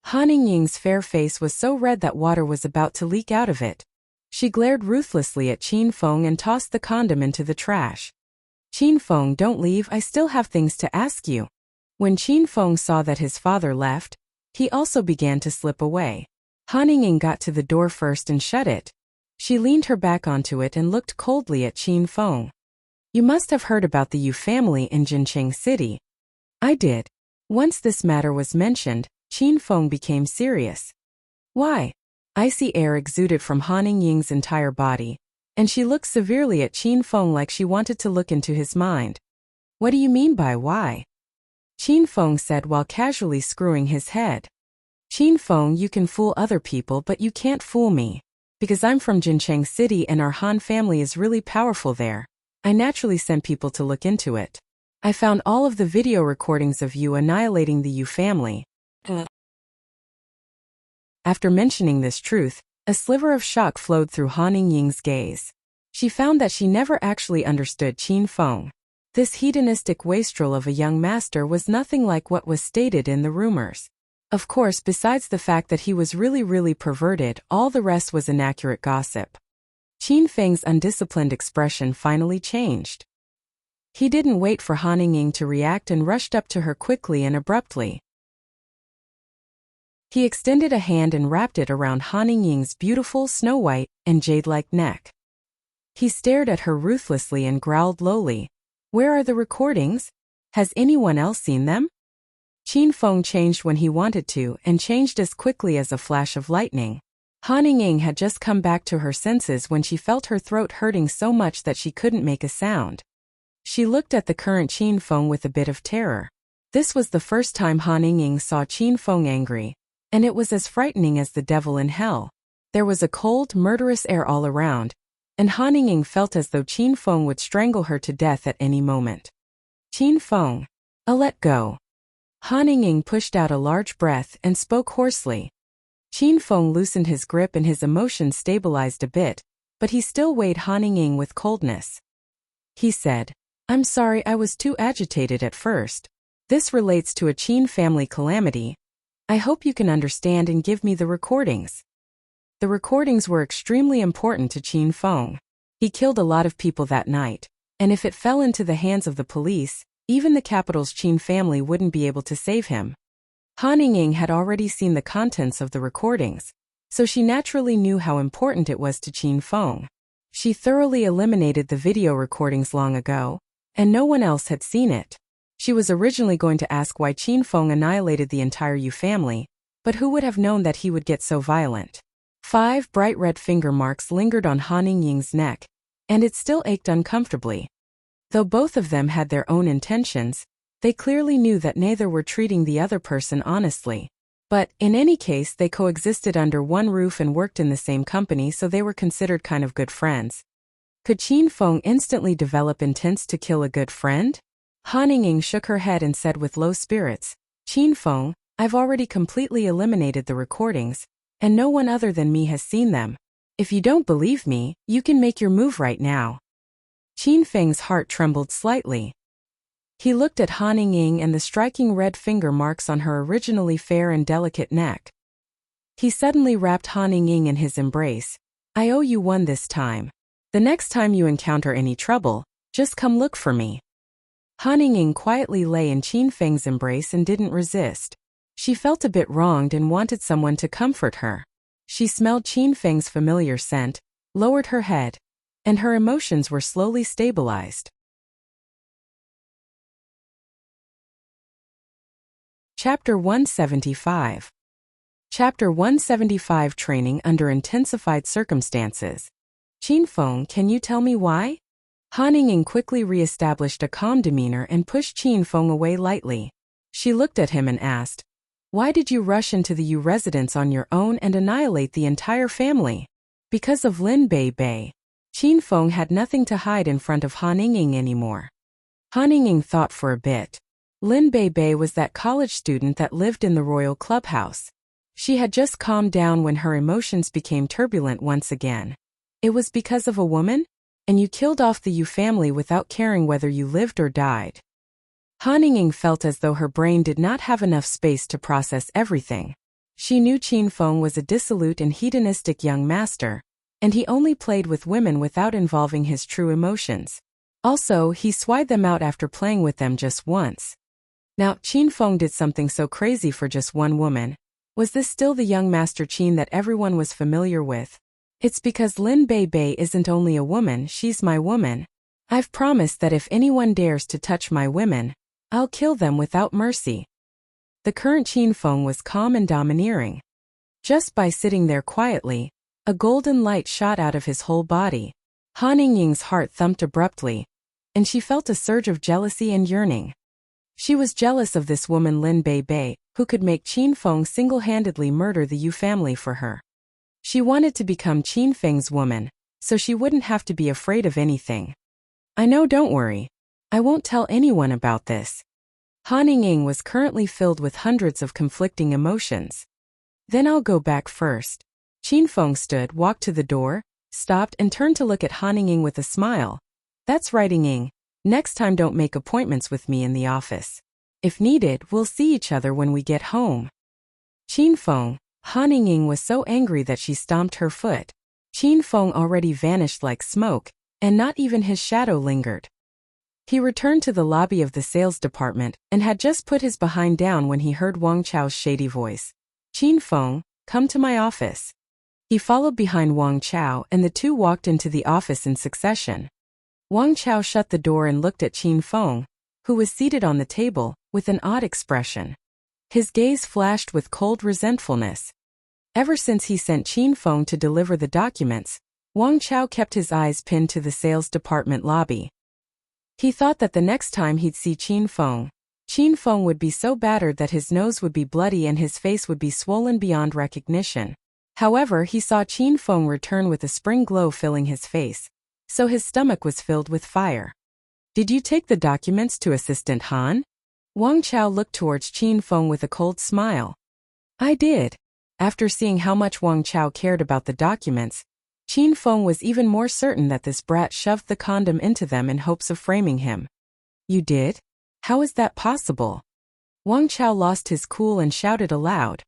[SPEAKER 1] Han Ying's fair face was so red that water was about to leak out of it. She glared ruthlessly at Qin Feng and tossed the condom into the trash. "Qin Feng, don't leave, I still have things to ask you." When Qin Feng saw that his father left, he also began to slip away. Han Ying got to the door first and shut it. She leaned her back onto it and looked coldly at Qin Feng. "You must have heard about the Yu family in Jincheng City." "I did." Once this matter was mentioned, Qin Feng became serious. "Why?" Icy air exuded from Han Ying's entire body, and she looked severely at Qin Feng like she wanted to look into his mind. "What do you mean by why?" Qin Feng said while casually screwing his head. "Qin Feng, you can fool other people but you can't fool me. Because I'm from Jincheng City and our Han family is really powerful there. I naturally sent people to look into it. I found all of the video recordings of you annihilating the Yu family." After mentioning this truth, a sliver of shock flowed through Han Ying's gaze. She found that she never actually understood Qin Feng. This hedonistic wastrel of a young master was nothing like what was stated in the rumors. Of course, besides the fact that he was really perverted, all the rest was inaccurate gossip. Qin Feng's undisciplined expression finally changed. He didn't wait for Han Ying to react and rushed up to her quickly and abruptly. He extended a hand and wrapped it around Han Ying's beautiful, snow-white, and jade-like neck. He stared at her ruthlessly and growled lowly, "Where are the recordings? Has anyone else seen them?" Qin Feng changed when he wanted to and changed as quickly as a flash of lightning. Han Ying had just come back to her senses when she felt her throat hurting so much that she couldn't make a sound. She looked at the current Qin Feng with a bit of terror. This was the first time Han Ying saw Qin Feng angry, and it was as frightening as the devil in hell. There was a cold, murderous air all around, and Han Ying felt as though Qin Feng would strangle her to death at any moment. "Qin Feng, let go." Han Ying pushed out a large breath and spoke hoarsely. Qin Feng loosened his grip and his emotions stabilized a bit, but he still weighed Han Ying with coldness. He said, "I'm sorry, I was too agitated at first. This relates to a Qin family calamity. I hope you can understand and give me the recordings." The recordings were extremely important to Qin Feng. He killed a lot of people that night, and if it fell into the hands of the police, even the capital's Qin family wouldn't be able to save him. Han Ying had already seen the contents of the recordings, so she naturally knew how important it was to Qin Feng. She thoroughly eliminated the video recordings long ago, and no one else had seen it. She was originally going to ask why Qin Feng annihilated the entire Yu family, but who would have known that he would get so violent? 5 bright red finger marks lingered on Han Ying's neck, and it still ached uncomfortably. Though both of them had their own intentions, they clearly knew that neither were treating the other person honestly. But, in any case, they coexisted under one roof and worked in the same company, so they were considered kind of good friends. Could Qin Feng instantly develop intents to kill a good friend? Han Ying shook her head and said with low spirits, "Qin Feng, I've already completely eliminated the recordings, and no one other than me has seen them. If you don't believe me, you can make your move right now." Qin Feng's heart trembled slightly. He looked at Han Ying and the striking red finger marks on her originally fair and delicate neck. He suddenly wrapped Han Ying in his embrace. "I owe you one this time. The next time you encounter any trouble, just come look for me." Han Ying quietly lay in Qin Feng's embrace and didn't resist. She felt a bit wronged and wanted someone to comfort her. She smelled Qin Feng's familiar scent, lowered her head, and her emotions were slowly stabilized. Chapter 175. Chapter 175 Training Under Intensified Circumstances. "Qin Feng, can you tell me why?" Han Ying quickly re-established a calm demeanor and pushed Qin Feng away lightly. She looked at him and asked, "Why did you rush into the Yu residence on your own and annihilate the entire family?" "Because of Lin Bei Bei." Qin Feng had nothing to hide in front of Han Yingying anymore. Han Yingying thought for a bit. Lin Bei was that college student that lived in the royal clubhouse. She had just calmed down when her emotions became turbulent once again. It was because of a woman? And you killed off the Yu family without caring whether you lived or died. Han Yingying felt as though her brain did not have enough space to process everything. She knew Qin Feng was a dissolute and hedonistic young master, and he only played with women without involving his true emotions. Also, he swayed them out after playing with them just once. Now, Qin Feng did something so crazy for just one woman. Was this still the young Master Qin that everyone was familiar with? It's because Lin Bei isn't only a woman, she's my woman. I've promised that if anyone dares to touch my women, I'll kill them without mercy. The current Qin Feng was calm and domineering. Just by sitting there quietly, a golden light shot out of his whole body. Han Yingying's heart thumped abruptly, and she felt a surge of jealousy and yearning. She was jealous of this woman Lin Bei, who could make Qin Feng single-handedly murder the Yu family for her. She wanted to become Qin Feng's woman, so she wouldn't have to be afraid of anything. I know, don't worry. I won't tell anyone about this. Han Yingying was currently filled with hundreds of conflicting emotions. Then I'll go back first. Qin Feng stood, walked to the door, stopped and turned to look at Han Yingying with a smile. That's right, Yingying. Next time don't make appointments with me in the office. If needed, we'll see each other when we get home. Qin Feng. Han Yingying was so angry that she stomped her foot. Qin Feng already vanished like smoke, and not even his shadow lingered. He returned to the lobby of the sales department and had just put his behind down when he heard Wang Chao's shady voice. Qin Feng, come to my office. He followed behind Wang Chao and the two walked into the office in succession. Wang Chao shut the door and looked at Qin Feng, who was seated on the table, with an odd expression. His gaze flashed with cold resentfulness. Ever since he sent Qin Feng to deliver the documents, Wang Chao kept his eyes pinned to the sales department lobby. He thought that the next time he'd see Qin Feng would be so battered that his nose would be bloody and his face would be swollen beyond recognition. However, he saw Qin Feng return with a spring glow filling his face, so his stomach was filled with fire. Did you take the documents to Assistant Han? Wang Chao looked towards Qin Feng with a cold smile. I did. After seeing how much Wang Chao cared about the documents, Qin Feng was even more certain that this brat shoved the condom into them in hopes of framing him. You did? How is that possible? Wang Chao lost his cool and shouted aloud.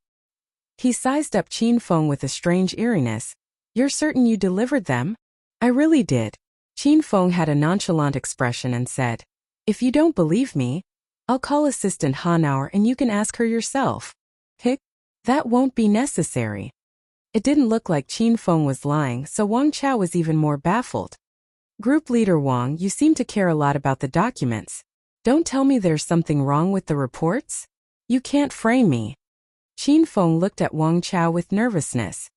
[SPEAKER 1] He sized up Qin Feng with a strange eeriness. You're certain you delivered them? I really did. Qin Feng had a nonchalant expression and said, if you don't believe me, I'll call Assistant Han and you can ask her yourself. Hick, that won't be necessary. It didn't look like Qin Feng was lying, so Wang Chao was even more baffled. Group leader Wang, you seem to care a lot about the documents. Don't tell me there's something wrong with the reports? You can't frame me. Qin Feng looked at Wang Chao with nervousness.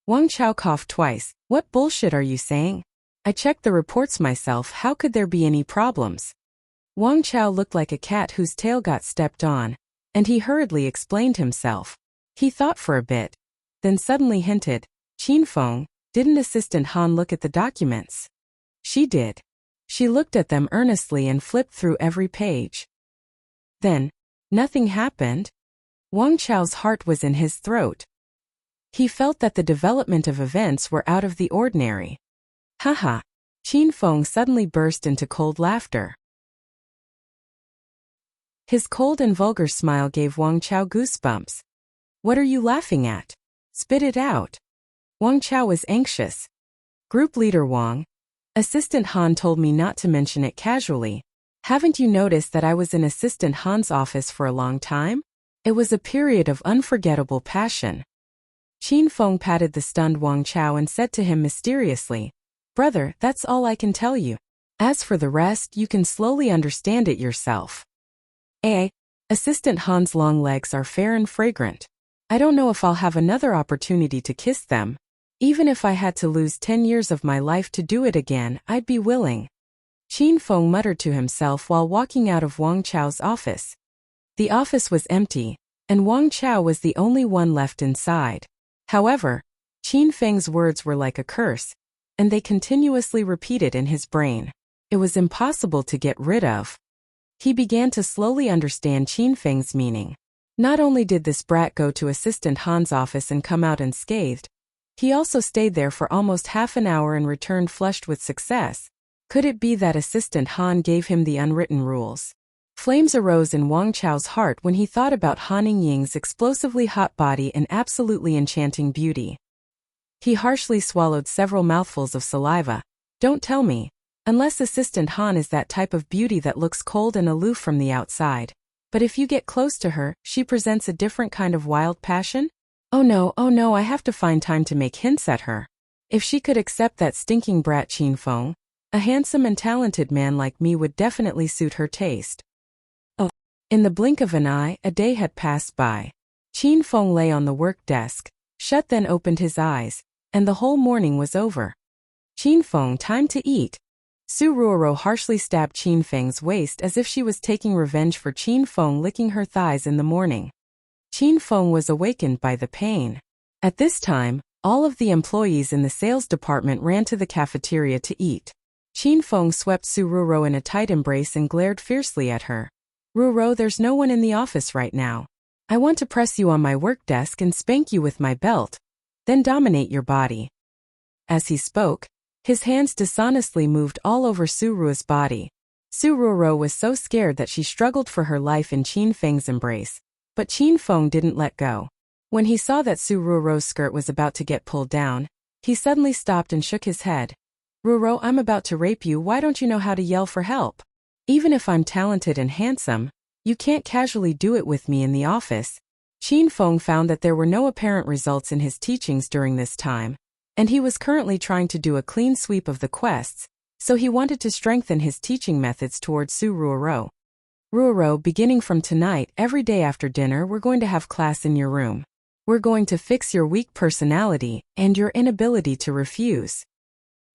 [SPEAKER 1] Wang Chao coughed twice. What bullshit are you saying? I checked the reports myself, how could there be any problems? Wang Chao looked like a cat whose tail got stepped on, and he hurriedly explained himself. He thought for a bit, then suddenly hinted, Qin Feng, didn't Assistant Han look at the documents? She did. She looked at them earnestly and flipped through every page. Then, nothing happened? Wang Chao's heart was in his throat. He felt that the development of events were out of the ordinary. Haha. Qin Feng suddenly burst into cold laughter. His cold and vulgar smile gave Wang Chao goosebumps. What are you laughing at? Spit it out. Wang Chao was anxious. Group leader Wang. Assistant Han told me not to mention it casually. Haven't you noticed that I was in Assistant Han's office for a long time? It was a period of unforgettable passion. Qin Feng patted the stunned Wang Chao and said to him mysteriously, Brother, that's all I can tell you. As for the rest, you can slowly understand it yourself. Assistant Han's long legs are fair and fragrant. I don't know if I'll have another opportunity to kiss them. Even if I had to lose 10 years of my life to do it again, I'd be willing. Qin Feng muttered to himself while walking out of Wang Chao's office. The office was empty, and Wang Chao was the only one left inside. However, Qin Feng's words were like a curse, and they continuously repeated in his brain. It was impossible to get rid of. He began to slowly understand Qin Feng's meaning. Not only did this brat go to Assistant Han's office and come out unscathed, he also stayed there for almost half an hour and returned flushed with success. Could it be that Assistant Han gave him the unwritten rules? Flames arose in Wang Chao's heart when he thought about Han Ying's explosively hot body and absolutely enchanting beauty. He harshly swallowed several mouthfuls of saliva. Don't tell me. Unless Assistant Han is that type of beauty that looks cold and aloof from the outside. But if you get close to her, she presents a different kind of wild passion? Oh no, I have to find time to make hints at her. If she could accept that stinking brat Qin Feng, a handsome and talented man like me would definitely suit her taste. Oh. In the blink of an eye, a day had passed by. Qin Feng lay on the work desk, shut then opened his eyes, and the whole morning was over. Qin Feng, time to eat. Su Ruoro harshly stabbed Qin Feng's waist as if she was taking revenge for Qin Feng licking her thighs in the morning. Qin Feng was awakened by the pain. At this time, all of the employees in the sales department ran to the cafeteria to eat. Qin Feng swept Su Ruoro in a tight embrace and glared fiercely at her. Ruoro, there's no one in the office right now. I want to press you on my work desk and spank you with my belt, then dominate your body. As he spoke, his hands dishonestly moved all over Su Ruo's body. Su Ruoro was so scared that she struggled for her life in Qin Feng's embrace. But Qin Feng didn't let go. When he saw that Su Ruoro's skirt was about to get pulled down, he suddenly stopped and shook his head. Ruoro, I'm about to rape you, why don't you know how to yell for help? Even if I'm talented and handsome, you can't casually do it with me in the office. Qin Feng found that there were no apparent results in his teachings during this time, and he was currently trying to do a clean sweep of the quests, so he wanted to strengthen his teaching methods towards Su Ruoro. Ruoro, beginning from tonight, every day after dinner we're going to have class in your room. We're going to fix your weak personality and your inability to refuse.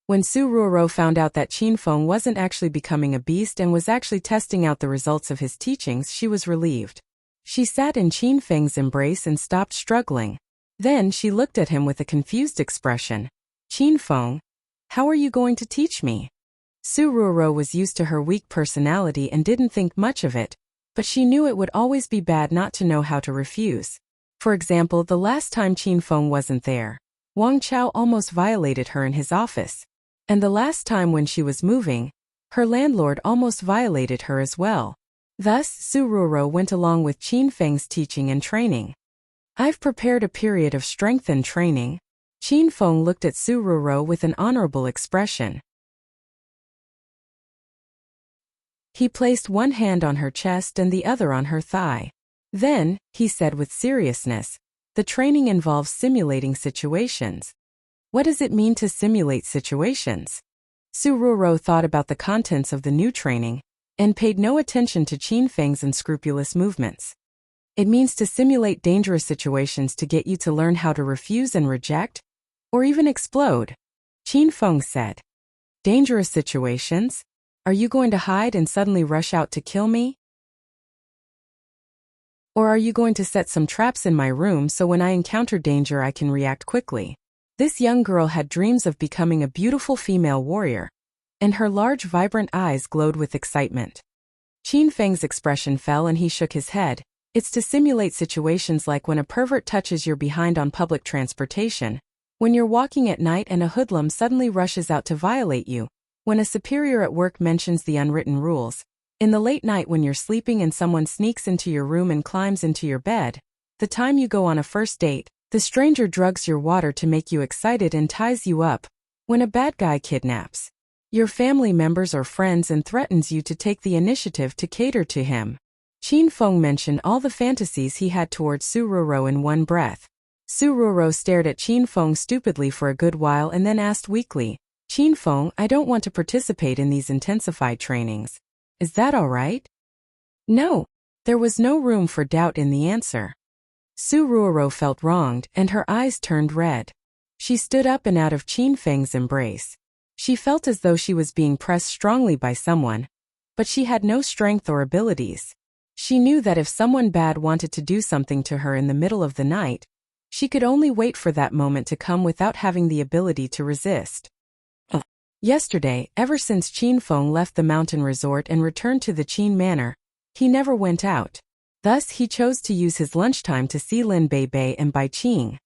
[SPEAKER 1] When Su Ruoro found out that Qin Feng wasn't actually becoming a beast and was actually testing out the results of his teachings, she was relieved. She sat in Qin Feng's embrace and stopped struggling. Then she looked at him with a confused expression. Qin Feng, how are you going to teach me? Su Ruoro was used to her weak personality and didn't think much of it, but she knew it would always be bad not to know how to refuse. For example, the last time Qin Feng wasn't there, Wang Chao almost violated her in his office. And the last time when she was moving, her landlord almost violated her as well. Thus, Su Ruoro went along with Qin Feng's teaching and training. I've prepared a period of strength and training. Qin Feng looked at Su Ruoro with an honorable expression. He placed one hand on her chest and the other on her thigh. Then, he said with seriousness, the training involves simulating situations. What does it mean to simulate situations? Su Ruoro thought about the contents of the new training and paid no attention to Qin Feng's unscrupulous movements. It means to simulate dangerous situations to get you to learn how to refuse and reject, or even explode. Qin Feng said. Dangerous situations? Are you going to hide and suddenly rush out to kill me? Or are you going to set some traps in my room so when I encounter danger I can react quickly? This young girl had dreams of becoming a beautiful female warrior, and her large vibrant eyes glowed with excitement. Qin Feng's expression fell and he shook his head. It's to simulate situations like when a pervert touches your behind on public transportation, when you're walking at night and a hoodlum suddenly rushes out to violate you, when a superior at work mentions the unwritten rules, in the late night when you're sleeping and someone sneaks into your room and climbs into your bed, the time you go on a first date, the stranger drugs your water to make you excited and ties you up, when a bad guy kidnaps your family members or friends and threatens you to take the initiative to cater to him. Qin Feng mentioned all the fantasies he had towards Su Ruoro in one breath. Su Ruoro stared at Qin Feng stupidly for a good while and then asked weakly, Qin Feng, I don't want to participate in these intensified trainings. Is that all right? No. There was no room for doubt in the answer. Su Ruoro felt wronged and her eyes turned red. She stood up and out of Qin Feng's embrace. She felt as though she was being pressed strongly by someone, but she had no strength or abilities. She knew that if someone bad wanted to do something to her in the middle of the night, She could only wait for that moment to come without having the ability to resist. Yesterday, ever since Qin Feng left the mountain resort and returned to the Qin Manor, he never went out. Thus, he chose to use his lunchtime to see Lin Beibei and Bai Qing.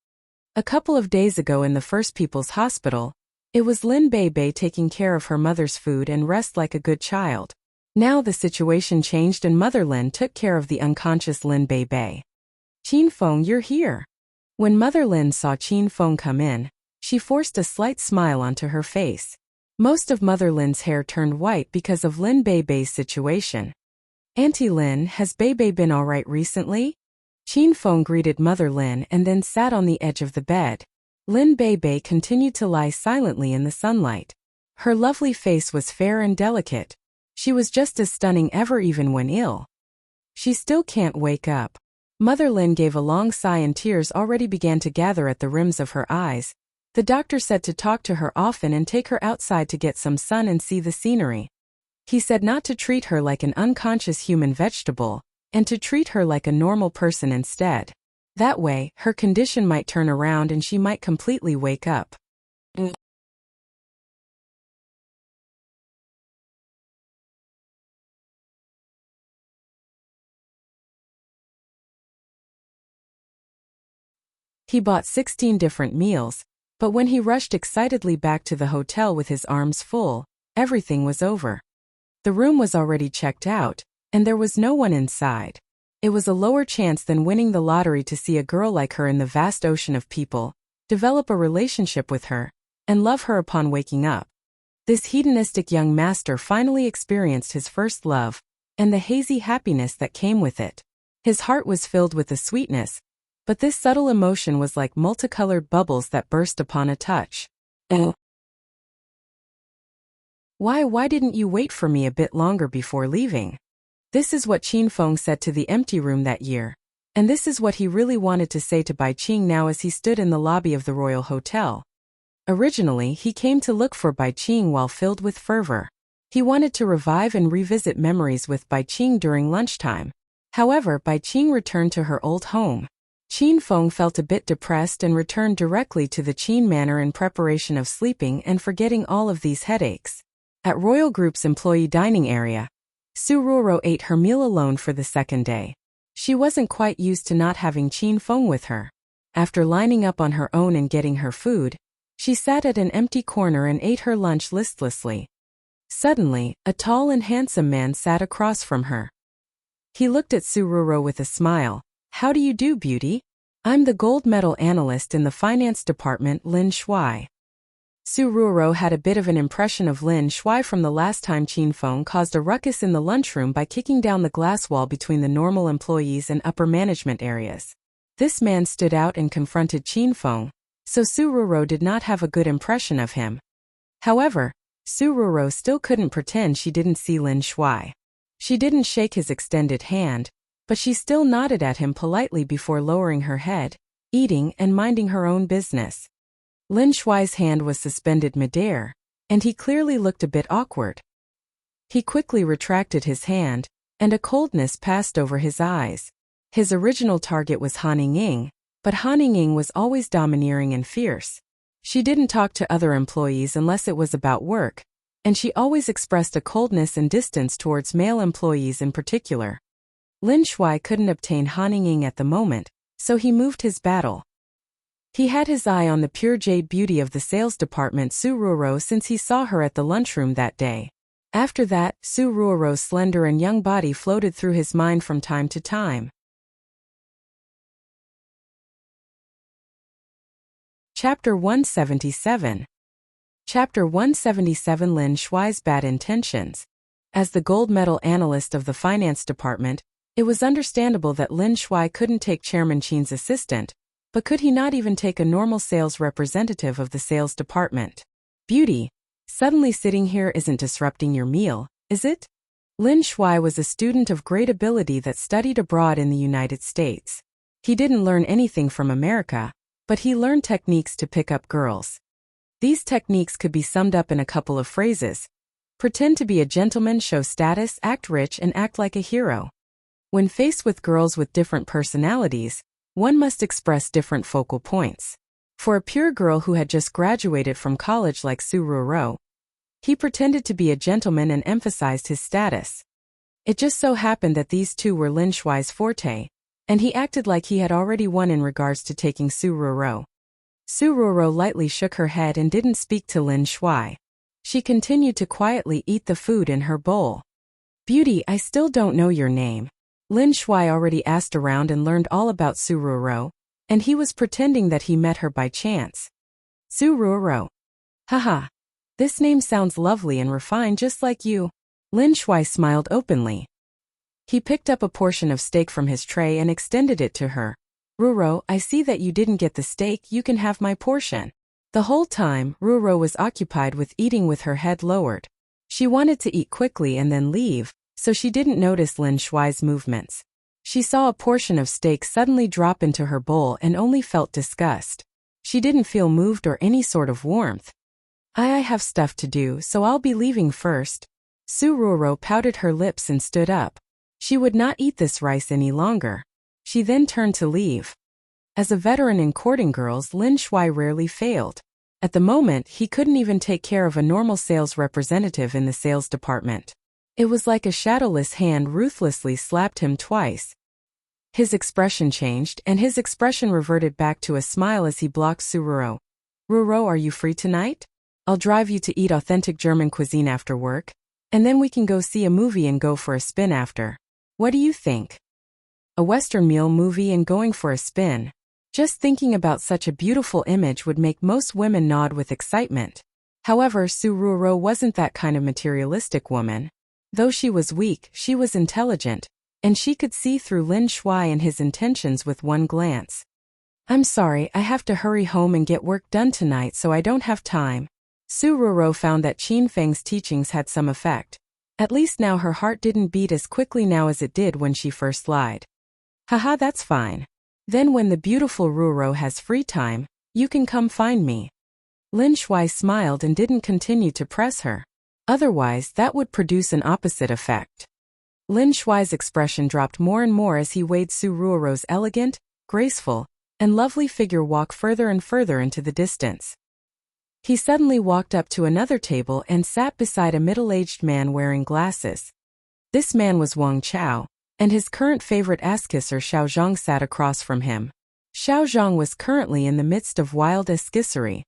[SPEAKER 1] A couple of days ago in the First People's Hospital, it was Lin Beibei taking care of her mother's food and rest like a good child. Now the situation changed and Mother Lin took care of the unconscious Lin Beibei. Qin Feng, you're here. When Mother Lin saw Qin Feng come in, she forced a slight smile onto her face. Most of Mother Lin's hair turned white because of Lin Beibei's situation. Auntie Lin, has Beibei been all right recently? Qin Feng greeted Mother Lin and then sat on the edge of the bed. Lin Beibei continued to lie silently in the sunlight. Her lovely face was fair and delicate. She was just as stunning ever even when ill. She still can't wake up. Mother Lin gave a long sigh and tears already began to gather at the rims of her eyes. The doctor said to talk to her often and take her outside to get some sun and see the scenery. He said not to treat her like an unconscious human vegetable, and to treat her like a normal person instead. That way, her condition might turn around and she might completely wake up. He bought 16 different meals, but when he rushed excitedly back to the hotel with his arms full, everything was over. The room was already checked out, and there was no one inside. It was a lower chance than winning the lottery to see a girl like her in the vast ocean of people, develop a relationship with her, and love her upon waking up. This hedonistic young master finally experienced his first love, and the hazy happiness that came with it. His heart was filled with the sweetness, but this subtle emotion was like multicolored bubbles that burst upon a touch. Why didn't you wait for me a bit longer before leaving? This is what Qin Feng said to the empty room that year, and this is what he really wanted to say to Bai Qing now as he stood in the lobby of the Royal Hotel. Originally, he came to look for Bai Qing while filled with fervor. He wanted to revive and revisit memories with Bai Qing during lunchtime. However, Bai Qing returned to her old home. Qin Feng felt a bit depressed and returned directly to the Qin Manor in preparation of sleeping and forgetting all of these headaches. At Royal Group's employee dining area, Su Ruoro ate her meal alone for the second day. She wasn't quite used to not having Qin Feng with her. After lining up on her own and getting her food, she sat at an empty corner and ate her lunch listlessly. Suddenly, a tall and handsome man sat across from her. He looked at Su Ruoro with a smile. How do you do, beauty? I'm the gold medal analyst in the finance department, Lin Shuai. Su Ruoro had a bit of an impression of Lin Shuai from the last time Qin Feng caused a ruckus in the lunchroom by kicking down the glass wall between the normal employees and upper management areas. This man stood out and confronted Qin Feng, so Su Ruoro did not have a good impression of him. However, Su Ruoro still couldn't pretend she didn't see Lin Shuai. She didn't shake his extended hand, but she still nodded at him politely before lowering her head, eating and minding her own business. Lin Shuai's hand was suspended midair, and he clearly looked a bit awkward. He quickly retracted his hand, and a coldness passed over his eyes. His original target was Han Ying, but Han Ying was always domineering and fierce. She didn't talk to other employees unless it was about work, and she always expressed a coldness and distance towards male employees in particular. Lin Shuai couldn't obtain Han Ying at the moment, so he moved his battle. He had his eye on the pure jade beauty of the sales department Su Ruoro since he saw her at the lunchroom that day. After that, Su Ruoro's slender and young body floated through his mind from time to time. Chapter 177. Chapter 177 Lin Shuai's Bad Intentions. As the gold medal analyst of the finance department, it was understandable that Lin Shuai couldn't take Chairman Qin's assistant, but could he not even take a normal sales representative of the sales department? Beauty, suddenly sitting here isn't disrupting your meal, is it? Lin Shuai was a student of great ability that studied abroad in the United States. He didn't learn anything from America, but he learned techniques to pick up girls. These techniques could be summed up in a couple of phrases. Pretend to be a gentleman, show status, act rich, and act like a hero. When faced with girls with different personalities, One must express different focal points. For a pure girl who had just graduated from college like Su Ruoro, he pretended to be a gentleman and emphasized his status. It just so happened that these two were Lin Shuai's forte, and he acted like he had already won in regards to taking Su Ruoro. Su Ruoro lightly shook her head and didn't speak to Lin Shuai. She continued to quietly eat the food in her bowl. Beauty, I still don't know your name. Lin Shuai already asked around and learned all about Su Ruoro, and he was pretending that he met her by chance. Su Ruoro. Haha. This name sounds lovely and refined just like you. Lin Shuai smiled openly. He picked up a portion of steak from his tray and extended it to her. Ruoro, I see that you didn't get the steak, you can have my portion. The whole time, Ruoro was occupied with eating with her head lowered. She wanted to eat quickly and then leave, so she didn't notice Lin Shuai's movements. She saw a portion of steak suddenly drop into her bowl and only felt disgust. She didn't feel moved or any sort of warmth. I have stuff to do, so I'll be leaving first. Su Ruoro pouted her lips and stood up. She would not eat this rice any longer. She then turned to leave. As a veteran in courting girls, Lin Shuai rarely failed. At the moment, he couldn't even take care of a normal sales representative in the sales department. It was like a shadowless hand ruthlessly slapped him twice. His expression changed, and his expression reverted back to a smile as he blocked Su Ruoro. Ruoro, are you free tonight? I'll drive you to eat authentic German cuisine after work, and then we can go see a movie and go for a spin after. What do you think? A Western meal movie and going for a spin. Just thinking about such a beautiful image would make most women nod with excitement. However, Su Ruoro wasn't that kind of materialistic woman. Though she was weak, she was intelligent, and she could see through Lin Shuai and his intentions with one glance. I'm sorry, I have to hurry home and get work done tonight, so I don't have time. Su Ruoro found that Qin Feng's teachings had some effect. At least now her heart didn't beat as quickly now as it did when she first lied. Haha, that's fine. Then when the beautiful Ruoro has free time, you can come find me. Lin Shuai smiled and didn't continue to press her. Otherwise, that would produce an opposite effect. Lin Shuai's expression dropped more and more as he watched Su Ruoro's elegant, graceful, and lovely figure walk further and further into the distance. He suddenly walked up to another table and sat beside a middle-aged man wearing glasses. This man was Wang Chao, and his current favorite ass-kisser Xiao Zhang sat across from him. Xiao Zhang was currently in the midst of wild ass-kissery.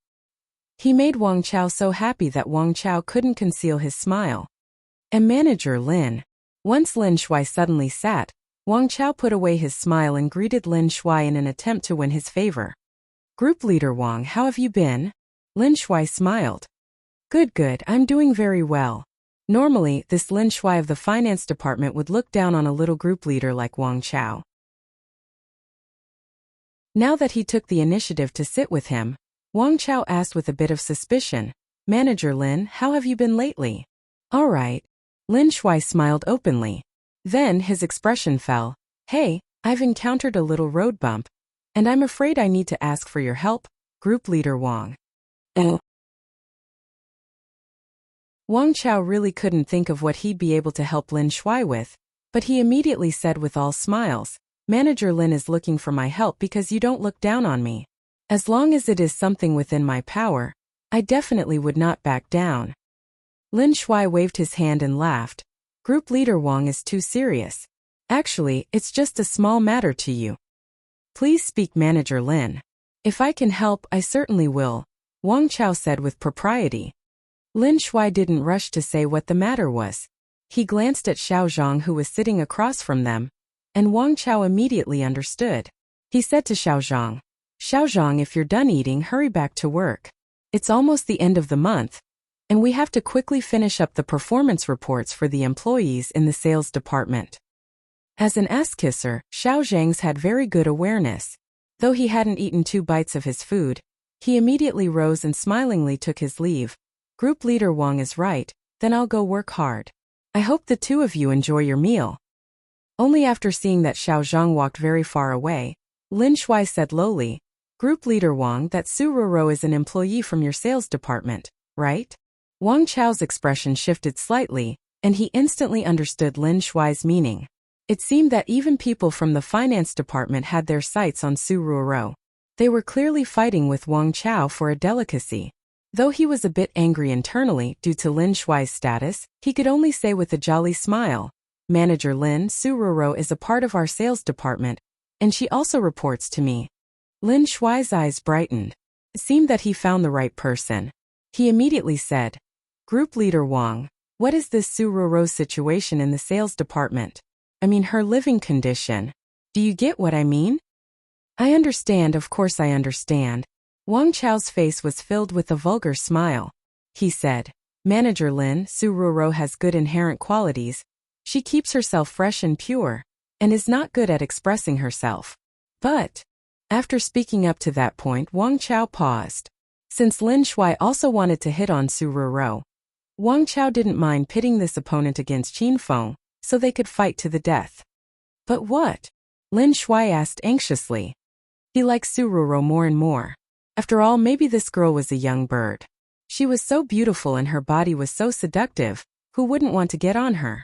[SPEAKER 1] He made Wang Chao so happy that Wang Chao couldn't conceal his smile. And Manager Lin. Once Lin Shuai suddenly sat, Wang Chao put away his smile and greeted Lin Shuai in an attempt to win his favor. Group Leader Wang, how have you been? Lin Shuai smiled. Good, I'm doing very well. Normally, this Lin Shuai of the finance department would look down on a little group leader like Wang Chao. Now that he took the initiative to sit with him, Wang Chao asked with a bit of suspicion, Manager Lin, how have you been lately? All right. Lin Shuai smiled openly. Then his expression fell. Hey, I've encountered a little road bump, and I'm afraid I need to ask for your help, Group Leader Wang. Wang Chao really couldn't think of what he'd be able to help Lin Shuai with, but he immediately said with all smiles, Manager Lin is looking for my help because you don't look down on me. As long as it is something within my power, I definitely would not back down. Lin Shuai waved his hand and laughed. Group Leader Wang is too serious. Actually, it's just a small matter to you. Please speak, Manager Lin. If I can help, I certainly will, Wang Chao said with propriety. Lin Shuai didn't rush to say what the matter was. He glanced at Xiao Zhang who was sitting across from them, and Wang Chao immediately understood. He said to Xiao Zhang, if you're done eating, hurry back to work. It's almost the end of the month, and we have to quickly finish up the performance reports for the employees in the sales department. As an ass-kisser, Xiao Zhang's had very good awareness. Though he hadn't eaten 2 bites of his food, he immediately rose and smilingly took his leave. Group Leader Wang is right, then I'll go work hard. I hope the two of you enjoy your meal. Only after seeing that Xiao Zhang walked very far away, Lin Shuai said lowly, Group Leader Wang, that Su Ruoro is an employee from your sales department, right? Wang Chao's expression shifted slightly, and he instantly understood Lin Shuai's meaning. It seemed that even people from the finance department had their sights on Su Ruoro. They were clearly fighting with Wang Chao for a delicacy. Though he was a bit angry internally due to Lin Shuai's status, he could only say with a jolly smile, "Manager Lin, Su Ruoro is a part of our sales department, and she also reports to me." Lin Shuai's eyes brightened. It seemed that he found the right person. He immediately said, "Group Leader Wang, what is this Su Ruoro situation in the sales department? I mean her living condition. Do you get what I mean?" "I understand, of course I understand." Wang Chao's face was filled with a vulgar smile. He said, "Manager Lin, Su Ruoro has good inherent qualities. She keeps herself fresh and pure, and is not good at expressing herself. But..." After speaking up to that point, Wang Chao paused. Since Lin Shuai also wanted to hit on Su Ruoro, Wang Chao didn't mind pitting this opponent against Qin Feng, so they could fight to the death. "But what?" Lin Shuai asked anxiously. He liked Su Ruoro more and more. After all, maybe this girl was a young bird. She was so beautiful and her body was so seductive, who wouldn't want to get on her?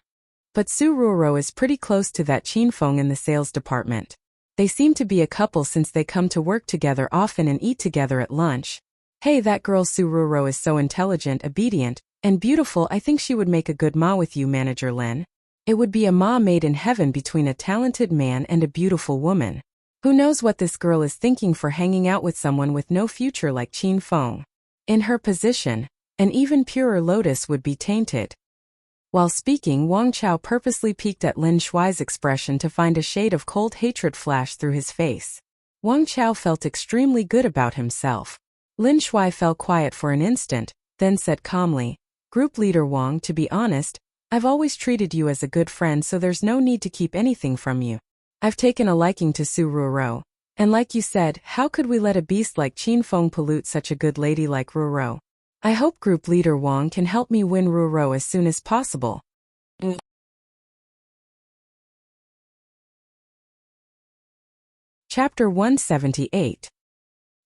[SPEAKER 1] But Su Ruoro is pretty close to that Qin Feng in the sales department. They seem to be a couple since they come to work together often and eat together at lunch. Hey, that girl Su Ruoro is so intelligent, obedient, and beautiful. I think she would make a good ma with you, Manager Lin. It would be a ma made in heaven between a talented man and a beautiful woman. Who knows what this girl is thinking for hanging out with someone with no future like Qin Feng. In her position, an even purer lotus would be tainted. While speaking, Wang Chao purposely peeked at Lin Shuai's expression to find a shade of cold hatred flash through his face. Wang Chao felt extremely good about himself. Lin Shuai fell quiet for an instant, then said calmly, "Group Leader Wang, to be honest, I've always treated you as a good friend, so there's no need to keep anything from you. I've taken a liking to Su Ruoro. And like you said, how could we let a beast like Qin Feng pollute such a good lady like Ruoro? I hope Group Leader Wang can help me win Ruoro as soon as possible." Chapter 178.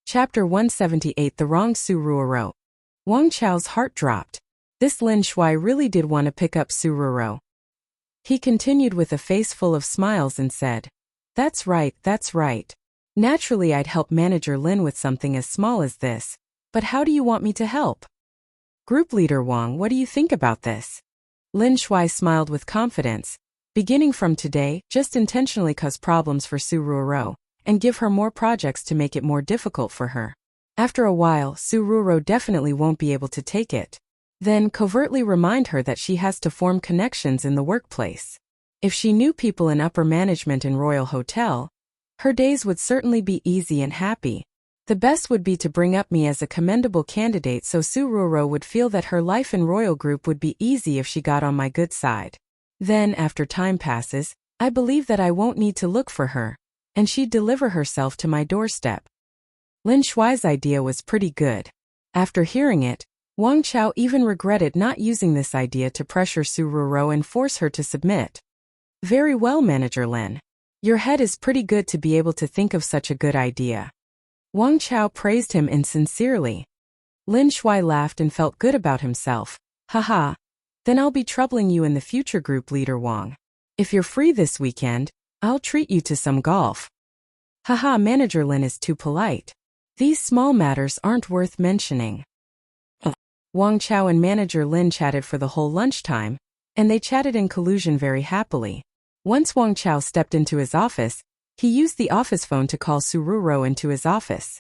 [SPEAKER 1] Chapter 178. The Wrong Su Ruoro. Wang Chao's heart dropped. This Lin Shuai really did want to pick up Su Ruoro. He continued with a face full of smiles and said, that's right. Naturally I'd help Manager Lin with something as small as this, but how do you want me to help? Group Leader Wang, what do you think about this? Lin Shuai smiled with confidence. Beginning from today, just intentionally cause problems for Su Ruoro, and give her more projects to make it more difficult for her. After a while, Su Ruoro definitely won't be able to take it. Then covertly remind her that she has to form connections in the workplace. If she knew people in upper management in Royal Hotel, her days would certainly be easy and happy. The best would be to bring up me as a commendable candidate so Su Ruoro would feel that her life in Royal Group would be easy if she got on my good side. Then, after time passes, I believe that I won't need to look for her, and she'd deliver herself to my doorstep. Lin Shuai's idea was pretty good. After hearing it, Wang Chao even regretted not using this idea to pressure Su Ruoro and force her to submit. Very well, Manager Lin. Your head is pretty good to be able to think of such a good idea. Wang Chao praised him insincerely. Lin Shuai laughed and felt good about himself. Haha. Then I'll be troubling you in the future, Group Leader Wang. If you're free this weekend, I'll treat you to some golf. Haha, Manager Lin is too polite. These small matters aren't worth mentioning. Wang Chao and Manager Lin chatted for the whole lunchtime, and they chatted in collusion very happily. Once Wang Chao stepped into his office, he used the office phone to call Su Ruoro into his office.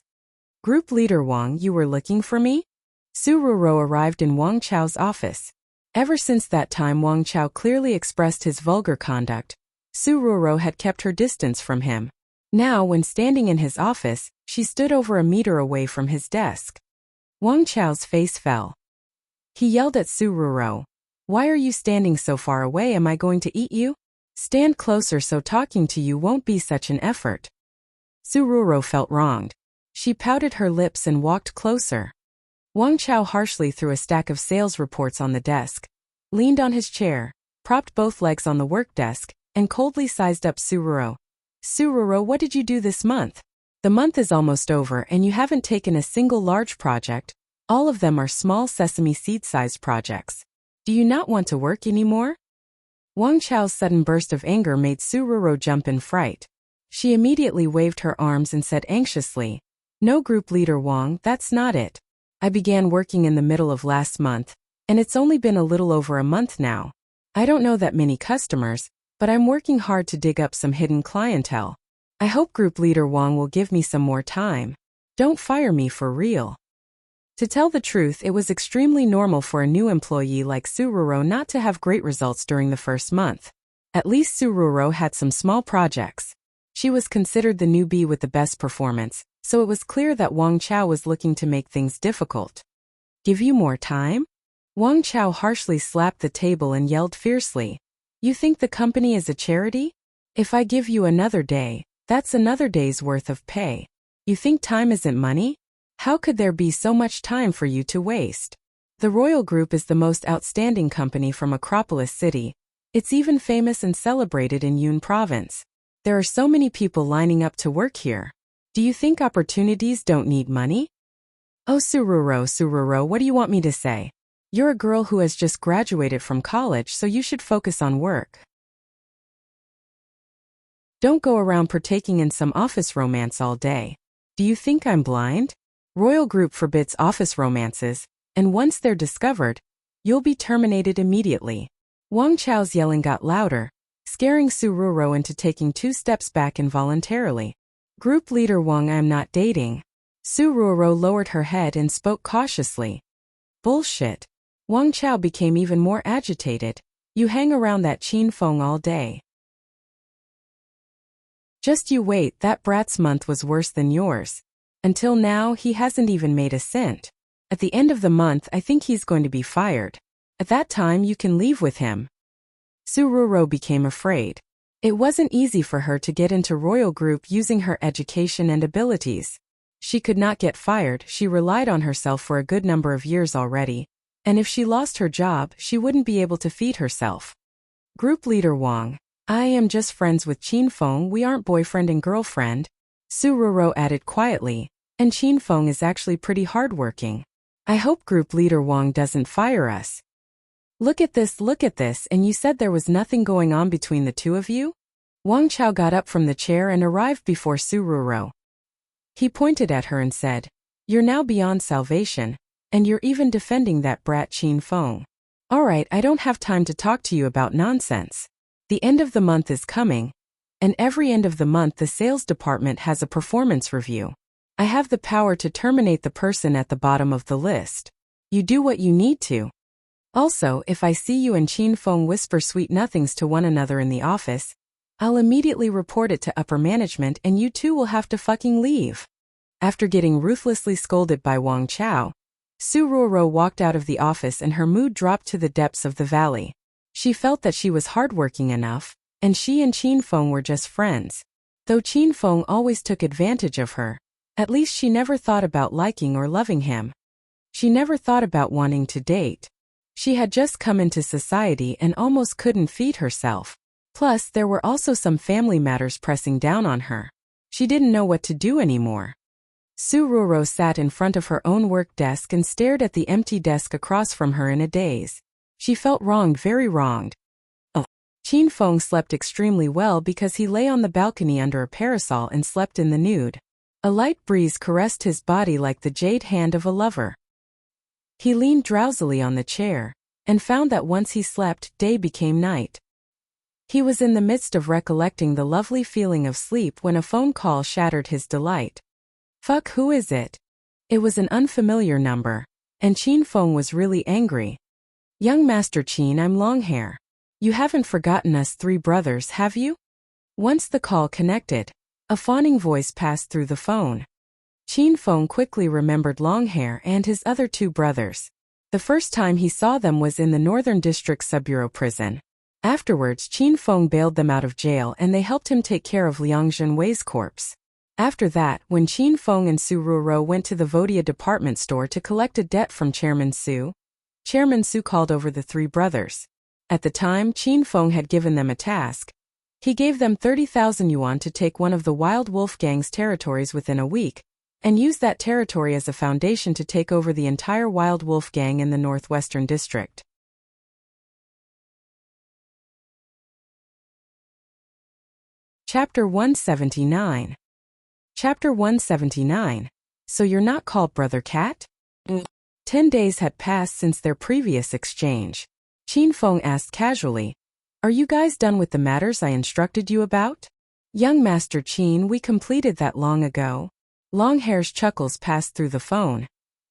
[SPEAKER 1] Group Leader Wang, you were looking for me? Su Ruoro arrived in Wang Chao's office. Ever since that time Wang Chao clearly expressed his vulgar conduct. Su Ruoro had kept her distance from him. Now, when standing in his office, she stood over a meter away from his desk. Wang Chao's face fell. He yelled at Su Ruoro. Why are you standing so far away? Am I going to eat you? Stand closer so talking to you won't be such an effort. Su Ruoro felt wronged. She pouted her lips and walked closer. Wang Chao harshly threw a stack of sales reports on the desk, leaned on his chair, propped both legs on the work desk, and coldly sized up Su Ruoro. Su Ruoro, what did you do this month? The month is almost over and you haven't taken a single large project. All of them are small sesame seed-sized projects. Do you not want to work anymore? Wang Chao's sudden burst of anger made Sururo jump in fright. She immediately waved her arms and said anxiously, "No, Group Leader Wang, that's not it. I began working in the middle of last month, and it's only been a little over a month now. I don't know that many customers, but I'm working hard to dig up some hidden clientele. I hope Group Leader Wang will give me some more time. Don't fire me for real." To tell the truth, it was extremely normal for a new employee like Sururo not to have great results during the first month. At least Sururo had some small projects. She was considered the newbie with the best performance, so it was clear that Wang Chao was looking to make things difficult. "Give you more time?" Wang Chao harshly slapped the table and yelled fiercely. "You think the company is a charity? If I give you another day, that's another day's worth of pay. You think time isn't money? How could there be so much time for you to waste? The Royal Group is the most outstanding company from Acropolis City. It's even famous and celebrated in Yun Province. There are so many people lining up to work here. Do you think opportunities don't need money?" "Oh, Sururo, what do you want me to say? You're a girl who has just graduated from college, so you should focus on work. Don't go around partaking in some office romance all day. Do you think I'm blind? Royal Group forbids office romances, and once they're discovered, you'll be terminated immediately." Wang Chao's yelling got louder, scaring Sururo into taking 2 steps back involuntarily. "Group Leader Wang, I'm not dating." Sururo lowered her head and spoke cautiously. "Bullshit." Wang Chao became even more agitated. "You hang around that Qin Feng all day. Just you wait, that brat's month was worse than yours. Until now, he hasn't even made a cent. At the end of the month, I think he's going to be fired. At that time, you can leave with him." Sururo became afraid. It wasn't easy for her to get into Royal Group using her education and abilities. She could not get fired, she relied on herself for a good number of years already, and if she lost her job, she wouldn't be able to feed herself. "Group Leader Wang, I am just friends with Qin Feng, we aren't boyfriend and girlfriend," Sururo added quietly, "and Qin Feng is actually pretty hardworking. I hope Group Leader Wang doesn't fire us." Look at this, and you said there was nothing going on between the two of you?" Wang Chao got up from the chair and arrived before Sururo. He pointed at her and said, "You're now beyond salvation, and you're even defending that brat Qin Feng. Alright, I don't have time to talk to you about nonsense. The end of the month is coming, and every end of the month the sales department has a performance review. I have the power to terminate the person at the bottom of the list. You do what you need to. Also, if I see you and Qin Feng whisper sweet nothings to one another in the office, I'll immediately report it to upper management and you two will have to fucking leave." After getting ruthlessly scolded by Wang Chao, Sururo walked out of the office and her mood dropped to the depths of the valley. She felt that she was hardworking enough, and she and Qin Feng were just friends. Though Qin Feng always took advantage of her, at least she never thought about liking or loving him. She never thought about wanting to date. She had just come into society and almost couldn't feed herself. Plus, there were also some family matters pressing down on her. She didn't know what to do anymore. Sururo sat in front of her own work desk and stared at the empty desk across from her in a daze. She felt wronged, very wronged. Qin Feng slept extremely well because he lay on the balcony under a parasol and slept in the nude. A light breeze caressed his body like the jade hand of a lover. He leaned drowsily on the chair, and found that once he slept, day became night. He was in the midst of recollecting the lovely feeling of sleep when a phone call shattered his delight. "Fuck, who is it?" It was an unfamiliar number, and Qin Feng was really angry. "Young Master Qin, I'm Longhair. You haven't forgotten us 3 brothers, have you?" Once the call connected, a fawning voice passed through the phone. Qin Feng quickly remembered Longhair and his other 2 brothers. The first time he saw them was in the Northern District Subbureau prison. Afterwards, Qin Feng bailed them out of jail and they helped him take care of Liang Zhenwei's corpse. After that, when Qin Feng and Sururo went to the Wuxia department store to collect a debt from Chairman Su called over the 3 brothers. At the time, Qin Feng had given them a task. He gave them 30,000 yuan to take one of the Wild Wolf Gang's territories within a week, and use that territory as a foundation to take over the entire Wild Wolf Gang in the Northwestern District. Chapter 179. Chapter 179. So you're not called Brother Cat? 10 days had passed since their previous exchange. Qin Feng asked casually, "Are you guys done with the matters I instructed you about?" "Young Master Qin, we completed that long ago." Longhair's chuckles passed through the phone.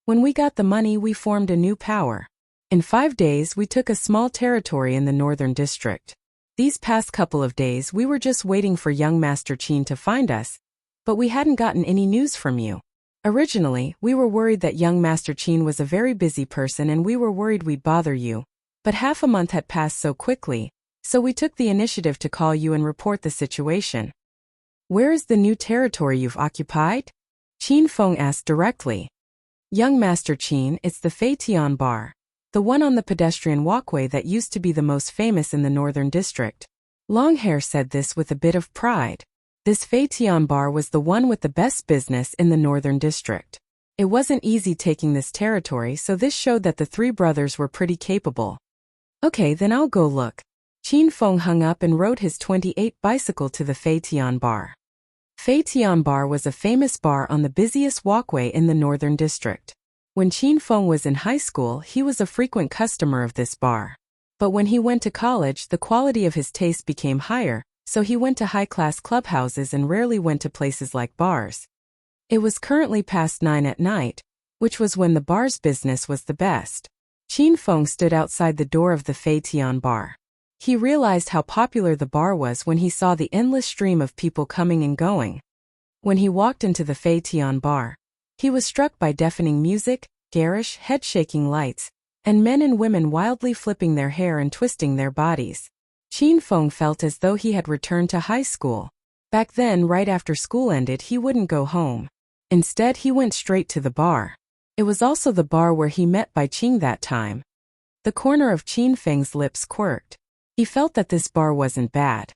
[SPEAKER 1] "When we got the money, we formed a new power. In 5 days, we took a small territory in the northern district. These past couple of days, we were just waiting for young Master Qin to find us, but we hadn't gotten any news from you. Originally, we were worried that young Master Qin was a very busy person and we were worried we'd bother you, but half a month had passed so quickly, so we took the initiative to call you and report the situation." "Where is the new territory you've occupied?" Qin Feng asked directly. "Young Master Qin, it's the Fei Tian Bar. The one on the pedestrian walkway that used to be the most famous in the northern district." Longhair said this with a bit of pride. This Fei Tian Bar was the one with the best business in the northern district. It wasn't easy taking this territory, so this showed that the three brothers were pretty capable. "Okay, then I'll go look." Qin Feng hung up and rode his 28 bicycle to the Fei Tian Bar. Fei Tian Bar was a famous bar on the busiest walkway in the northern district. When Qin Feng was in high school, he was a frequent customer of this bar. But when he went to college, the quality of his taste became higher, so he went to high-class clubhouses and rarely went to places like bars. It was currently past 9 at night, which was when the bar's business was the best. Qin Feng stood outside the door of the Fei Tian Bar. He realized how popular the bar was when he saw the endless stream of people coming and going. When he walked into the Fei Tian Bar, he was struck by deafening music, garish, head-shaking lights, and men and women wildly flipping their hair and twisting their bodies. Qin Feng felt as though he had returned to high school. Back then, right after school ended, he wouldn't go home. Instead, he went straight to the bar. It was also the bar where he met Bai Qing that time. The corner of Qin Feng's lips quirked. He felt that this bar wasn't bad.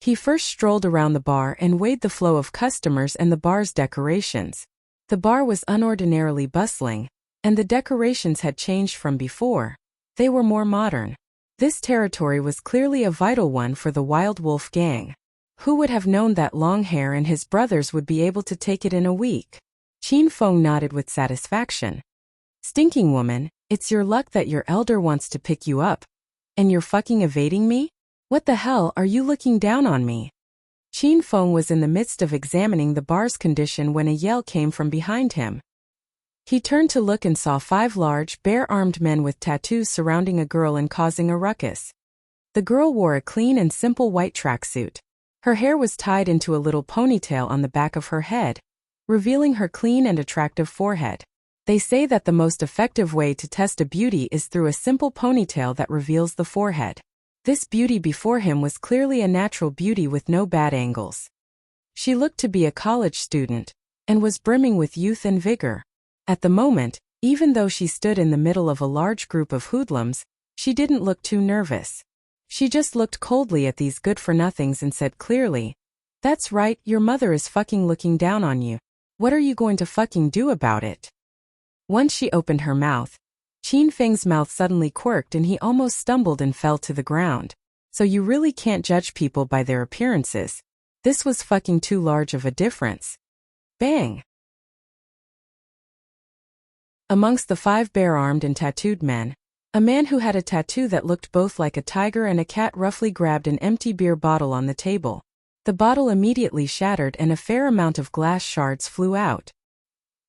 [SPEAKER 1] He first strolled around the bar and weighed the flow of customers and the bar's decorations. The bar was unordinarily bustling, and the decorations had changed from before. They were more modern. This territory was clearly a vital one for the Wild Wolf gang. Who would have known that Longhair and his brothers would be able to take it in a week? Qin Feng nodded with satisfaction. "Stinking woman, it's your luck that your elder wants to pick you up. And you're fucking evading me? What the hell are you looking down on me?" Qin Feng was in the midst of examining the bar's condition when a yell came from behind him. He turned to look and saw 5 large, bare-armed men with tattoos surrounding a girl and causing a ruckus. The girl wore a clean and simple white tracksuit. Her hair was tied into a little ponytail on the back of her head, revealing her clean and attractive forehead. They say that the most effective way to test a beauty is through a simple ponytail that reveals the forehead. This beauty before him was clearly a natural beauty with no bad angles. She looked to be a college student, and was brimming with youth and vigor. At the moment, even though she stood in the middle of a large group of hoodlums, she didn't look too nervous. She just looked coldly at these good-for-nothings and said clearly, "That's right, your mother is fucking looking down on you. What are you going to fucking do about it?" Once she opened her mouth, Qin Feng's mouth suddenly quirked and he almost stumbled and fell to the ground. So you really can't judge people by their appearances. This was fucking too large of a difference. Bang! Amongst the 5 bare-armed and tattooed men, a man who had a tattoo that looked both like a tiger and a cat roughly grabbed an empty beer bottle on the table. The bottle immediately shattered and a fair amount of glass shards flew out.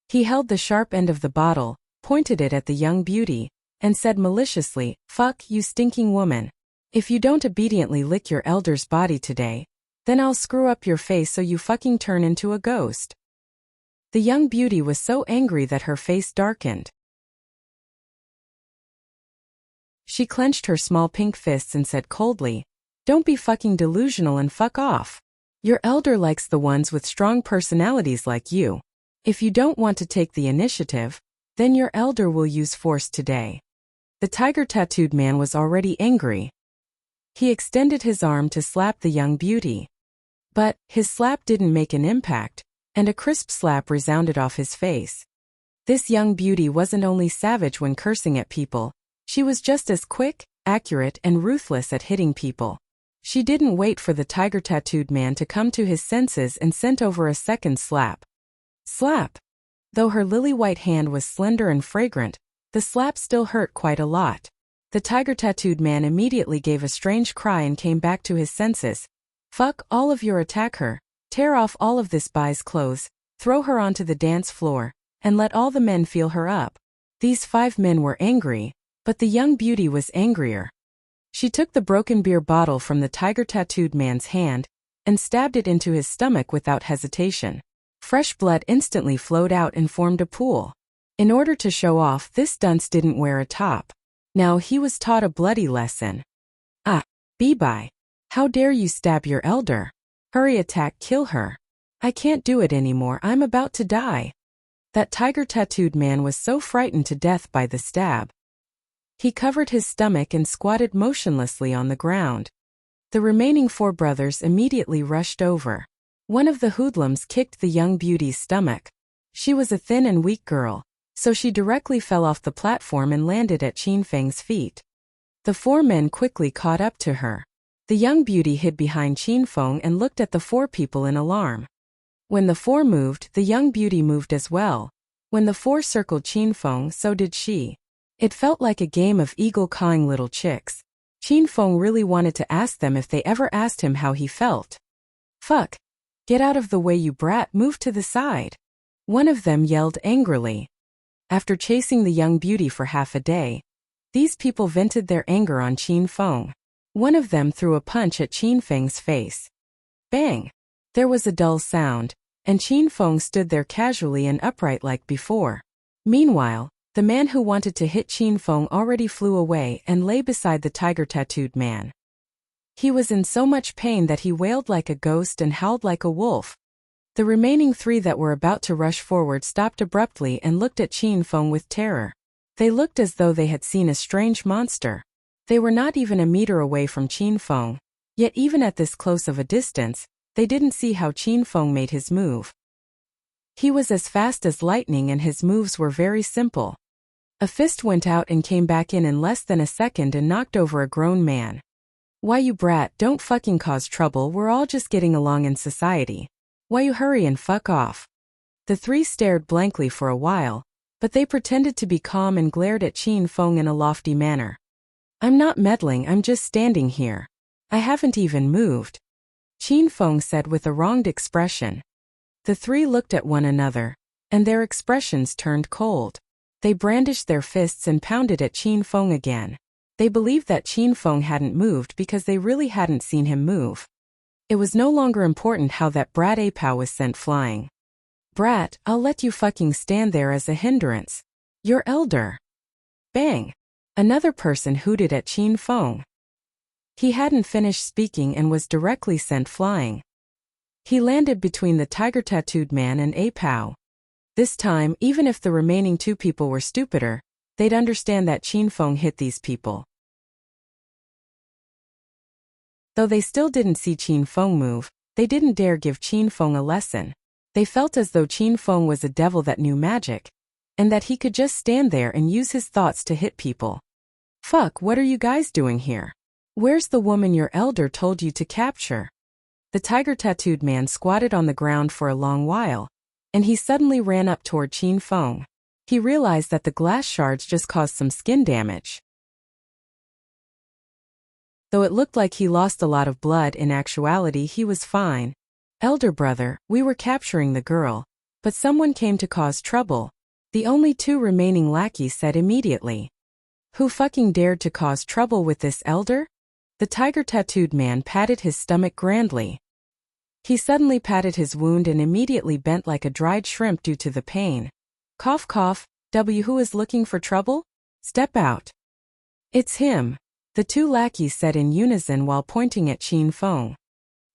[SPEAKER 1] He held the sharp end of the bottle, pointed it at the young beauty, and said maliciously, "Fuck, you stinking woman. If you don't obediently lick your elder's body today, then I'll screw up your face so you fucking turn into a ghost." The young beauty was so angry that her face darkened. She clenched her small pink fists and said coldly, "Don't be fucking delusional and fuck off. Your elder likes the ones with strong personalities like you. If you don't want to take the initiative, then your elder will use force today." The tiger-tattooed man was already angry. He extended his arm to slap the young beauty. But his slap didn't make an impact, and a crisp slap resounded off his face. This young beauty wasn't only savage when cursing at people, she was just as quick, accurate, and ruthless at hitting people. She didn't wait for the tiger-tattooed man to come to his senses and sent over a second slap. Slap! Though her lily-white hand was slender and fragrant, the slap still hurt quite a lot. The tiger-tattooed man immediately gave a strange cry and came back to his senses. Fuck all of your, attack her, tear off all of this buy's clothes, throw her onto the dance floor, and let all the men feel her up. These 5 men were angry, but the young beauty was angrier. She took the broken beer bottle from the tiger-tattooed man's hand and stabbed it into his stomach without hesitation. Fresh blood instantly flowed out and formed a pool. In order to show off, this dunce didn't wear a top. Now he was taught a bloody lesson. Ah, Bibi. How dare you stab your elder? Hurry, attack, kill her. I can't do it anymore, I'm about to die. That tiger-tattooed man was so frightened to death by the stab. He covered his stomach and squatted motionlessly on the ground. The remaining 4 brothers immediately rushed over. One of the hoodlums kicked the young beauty's stomach. She was a thin and weak girl, so she directly fell off the platform and landed at Qin Feng's feet. The 4 men quickly caught up to her. The young beauty hid behind Qin Feng and looked at the 4 people in alarm. When the 4 moved, the young beauty moved as well. When the 4 circled Qin Feng, so did she. It felt like a game of eagle-cawing little chicks. Qin Feng really wanted to ask them if they ever asked him how he felt. Fuck. Get out of the way, you brat, move to the side. One of them yelled angrily. After chasing the young beauty for half a day, these people vented their anger on Qin Feng. One of them threw a punch at Qin Feng's face. Bang! There was a dull sound, and Qin Feng stood there casually and upright like before. Meanwhile, the man who wanted to hit Qin Feng already flew away and lay beside the tiger-tattooed man. He was in so much pain that he wailed like a ghost and howled like a wolf. The remaining 3 that were about to rush forward stopped abruptly and looked at Qin Feng with terror. They looked as though they had seen a strange monster. They were not even a meter away from Qin Feng, yet even at this close of a distance, they didn't see how Qin Feng made his move. He was as fast as lightning and his moves were very simple. A fist went out and came back in less than a second and knocked over a grown man. Why, you brat, don't fucking cause trouble, we're all just getting along in society. Why, you hurry and fuck off. The 3 stared blankly for a while, but they pretended to be calm and glared at Qin Feng in a lofty manner. I'm not meddling, I'm just standing here. I haven't even moved. Qin Feng said with a wronged expression. The 3 looked at one another, and their expressions turned cold. They brandished their fists and pounded at Qin Feng again. They believed that Qin Feng hadn't moved because they really hadn't seen him move. It was no longer important how that brat Apao was sent flying. Brat, I'll let you fucking stand there as a hindrance. You're elder. Bang! Another person hooted at Qin Feng. He hadn't finished speaking and was directly sent flying. He landed between the tiger-tattooed man and Apao. This time, even if the remaining 2 people were stupider, they'd understand that Qin Feng hit these people. Though they still didn't see Qin Feng move, they didn't dare give Qin Feng a lesson. They felt as though Qin Feng was a devil that knew magic, and that he could just stand there and use his thoughts to hit people. Fuck, what are you guys doing here? Where's the woman your elder told you to capture? The tiger-tattooed man squatted on the ground for a long while, and he suddenly ran up toward Qin Feng. He realized that the glass shards just caused some skin damage. Though it looked like he lost a lot of blood, in actuality he was fine. Elder brother, we were capturing the girl, but someone came to cause trouble. The only 2 remaining lackeys said immediately. Who fucking dared to cause trouble with this elder? The tiger-tattooed man patted his stomach grandly. He suddenly patted his wound and immediately bent like a dried shrimp due to the pain. Cough cough, who is looking for trouble? Step out. It's him, the 2 lackeys said in unison while pointing at Qin Feng.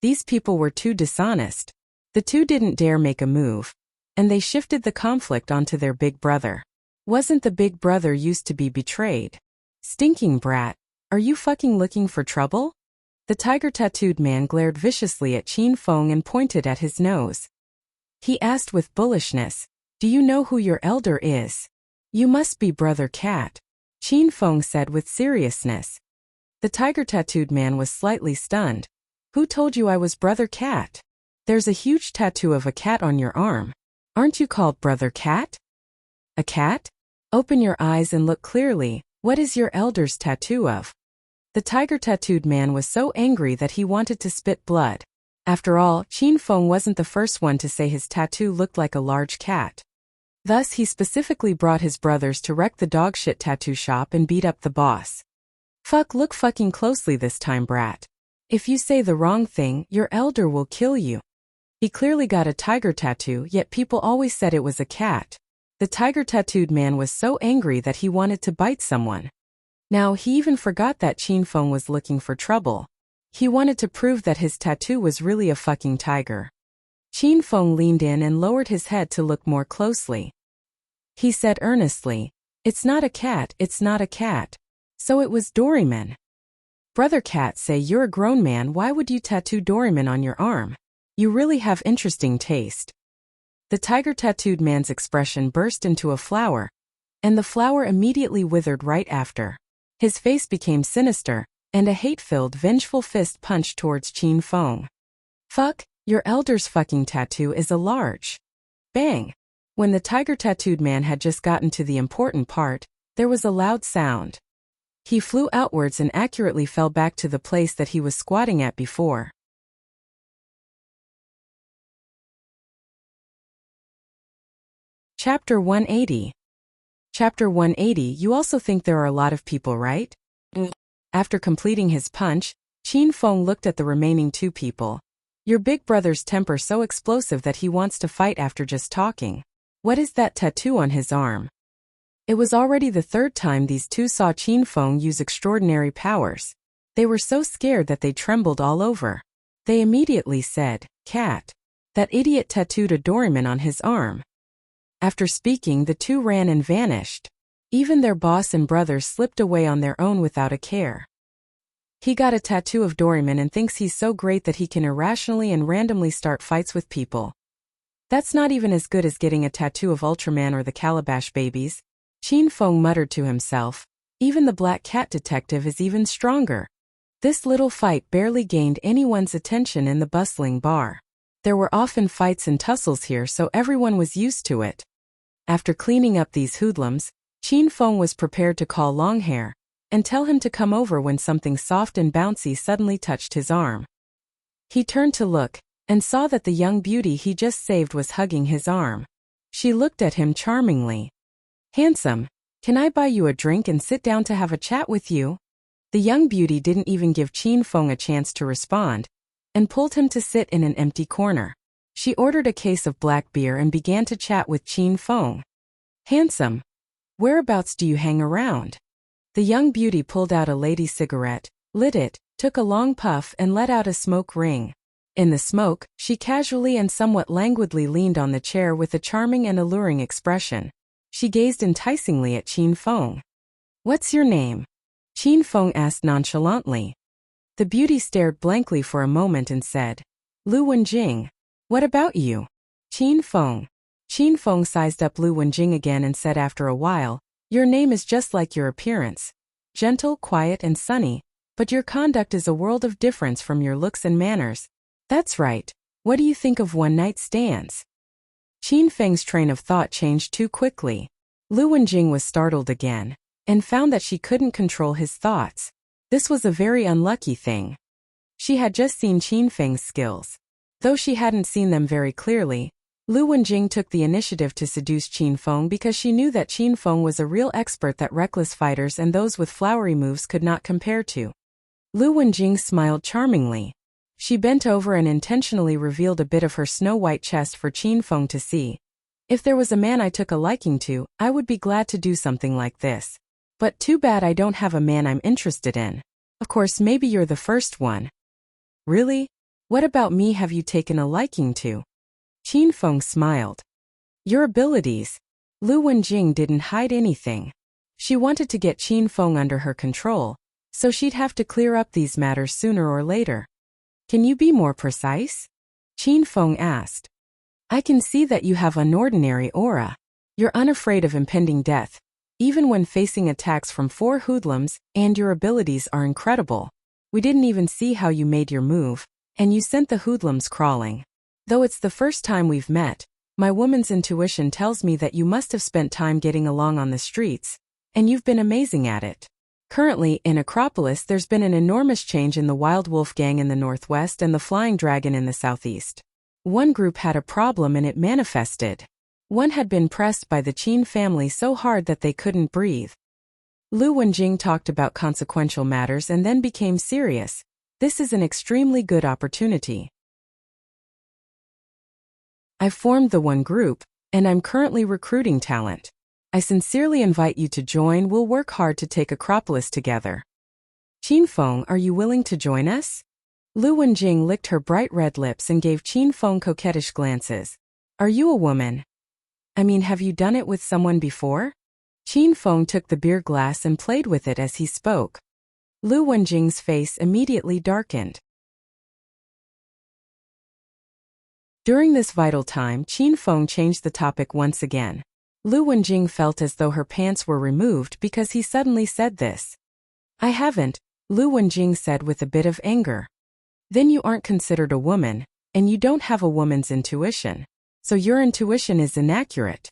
[SPEAKER 1] These people were too dishonest. The 2 didn't dare make a move, and they shifted the conflict onto their big brother. Wasn't the big brother used to be betrayed? Stinking brat, are you fucking looking for trouble? The tiger-tattooed man glared viciously at Qin Feng and pointed at his nose. He asked with bullishness, do you know who your elder is? You must be Brother Cat. Qin Feng said with seriousness. The tiger-tattooed man was slightly stunned. Who told you I was Brother Cat? There's a huge tattoo of a cat on your arm. Aren't you called Brother Cat? A cat? Open your eyes and look clearly. What is your elder's tattoo of? The tiger-tattooed man was so angry that he wanted to spit blood. After all, Qin Feng wasn't the first one to say his tattoo looked like a large cat. Thus, he specifically brought his brothers to wreck the dogshit tattoo shop and beat up the boss. Look fucking closely this time, brat. If you say the wrong thing, your elder will kill you. He clearly got a tiger tattoo, yet people always said it was a cat. The tiger-tattooed man was so angry that he wanted to bite someone. Now, he even forgot that Qin Feng was looking for trouble. He wanted to prove that his tattoo was really a fucking tiger. Qin Feng leaned in and lowered his head to look more closely. He said earnestly, "It's not a cat, it's not a cat. So it was Doraemon." Brother Cat, say you're a grown man, why would you tattoo Doraemon on your arm? You really have interesting taste. The tiger-tattooed man's expression burst into a flower, and the flower immediately withered right after. His face became sinister, and a hate-filled, vengeful fist punched towards Qin Feng. Your elder's fucking tattoo is a large. Bang! When the tiger-tattooed man had just gotten to the important part, there was a loud sound. He flew outwards and accurately fell back to the place that he was squatting at before. Chapter 180. Chapter 180. You also think there are a lot of people, right? After completing his punch, Qin Feng looked at the remaining two people. Your big brother's temper so explosive that he wants to fight after just talking. What is that tattoo on his arm? It was already the third time these two saw Qin Feng use extraordinary powers. They were so scared that they trembled all over. They immediately said, "Cat. That idiot tattooed a Doraemon on his arm." After speaking, the two ran and vanished. Even their boss and brothers slipped away on their own without a care. He got a tattoo of Doraemon and thinks he's so great that he can irrationally and randomly start fights with people. That's not even as good as getting a tattoo of Ultraman or the Calabash Babies. Qin Feng muttered to himself. Even the Black Cat detective is even stronger. This little fight barely gained anyone's attention in the bustling bar. There were often fights and tussles here, so everyone was used to it. After cleaning up these hoodlums, Qin Feng was prepared to call Longhair and tell him to come over when something soft and bouncy suddenly touched his arm. He turned to look and saw that the young beauty he just saved was hugging his arm. She looked at him charmingly. "Handsome, can I buy you a drink and sit down to have a chat with you?" The young beauty didn't even give Qin Feng a chance to respond and pulled him to sit in an empty corner. She ordered a case of black beer and began to chat with Qin Feng. "Handsome, whereabouts do you hang around?" The young beauty pulled out a lady cigarette, lit it, took a long puff and let out a smoke ring. In the smoke, she casually and somewhat languidly leaned on the chair with a charming and alluring expression. She gazed enticingly at Qin Feng. "What's your name?" Qin Feng asked nonchalantly. The beauty stared blankly for a moment and said, "Lu Wenjing. What about you?" Qin Feng. Qin Feng sized up Lu Wenjing again and said after a while, "Your name is just like your appearance. Gentle, quiet and sunny, but your conduct is a world of difference from your looks and manners. That's right. What do you think of one-night stands?" Qin Feng's train of thought changed too quickly. Lu Wenjing was startled again and found that she couldn't control his thoughts. This was a very unlucky thing. She had just seen Qin Feng's skills. Though she hadn't seen them very clearly, Lu Wenjing took the initiative to seduce Qin Feng because she knew that Qin Feng was a real expert that reckless fighters and those with flowery moves could not compare to. Lu Wenjing smiled charmingly. She bent over and intentionally revealed a bit of her snow-white chest for Qin Feng to see. "If there was a man I took a liking to, I would be glad to do something like this. But too bad I don't have a man I'm interested in. Of course, maybe you're the first one." "Really? What about me have you taken a liking to?" Qin Feng smiled. "Your abilities." Lu Wenjing didn't hide anything. She wanted to get Qin Feng under her control, so she'd have to clear up these matters sooner or later. "Can you be more precise?" Qin Feng asked. "I can see that you have an ordinary aura. You're unafraid of impending death. Even when facing attacks from 4 hoodlums, and your abilities are incredible. We didn't even see how you made your move, and you sent the hoodlums crawling. Though it's the first time we've met, my woman's intuition tells me that you must have spent time getting along on the streets, and you've been amazing at it. Currently, in Acropolis there's been an enormous change in the Wild Wolf Gang in the northwest and the Flying Dragon in the southeast. One group had a problem and it manifested. One had been pressed by the Qin family so hard that they couldn't breathe. Lu Wenjing talked about consequential matters and then became serious. This is an extremely good opportunity. I've formed the one group, and I'm currently recruiting talent. I sincerely invite you to join. We'll work hard to take Acropolis together. Qin Feng, are you willing to join us? Lu Wenjing licked her bright red lips and gave Qin Feng coquettish glances. Are you a woman? I mean, have you done it with someone before? Qin Feng took the beer glass and played with it as he spoke. Lu Wenjing's face immediately darkened. During this vital time, Qin Feng changed the topic once again. Lu Wenjing felt as though her pants were removed because he suddenly said this. I haven't, Lu Wenjing said with a bit of anger. Then you aren't considered a woman, and you don't have a woman's intuition. So your intuition is inaccurate.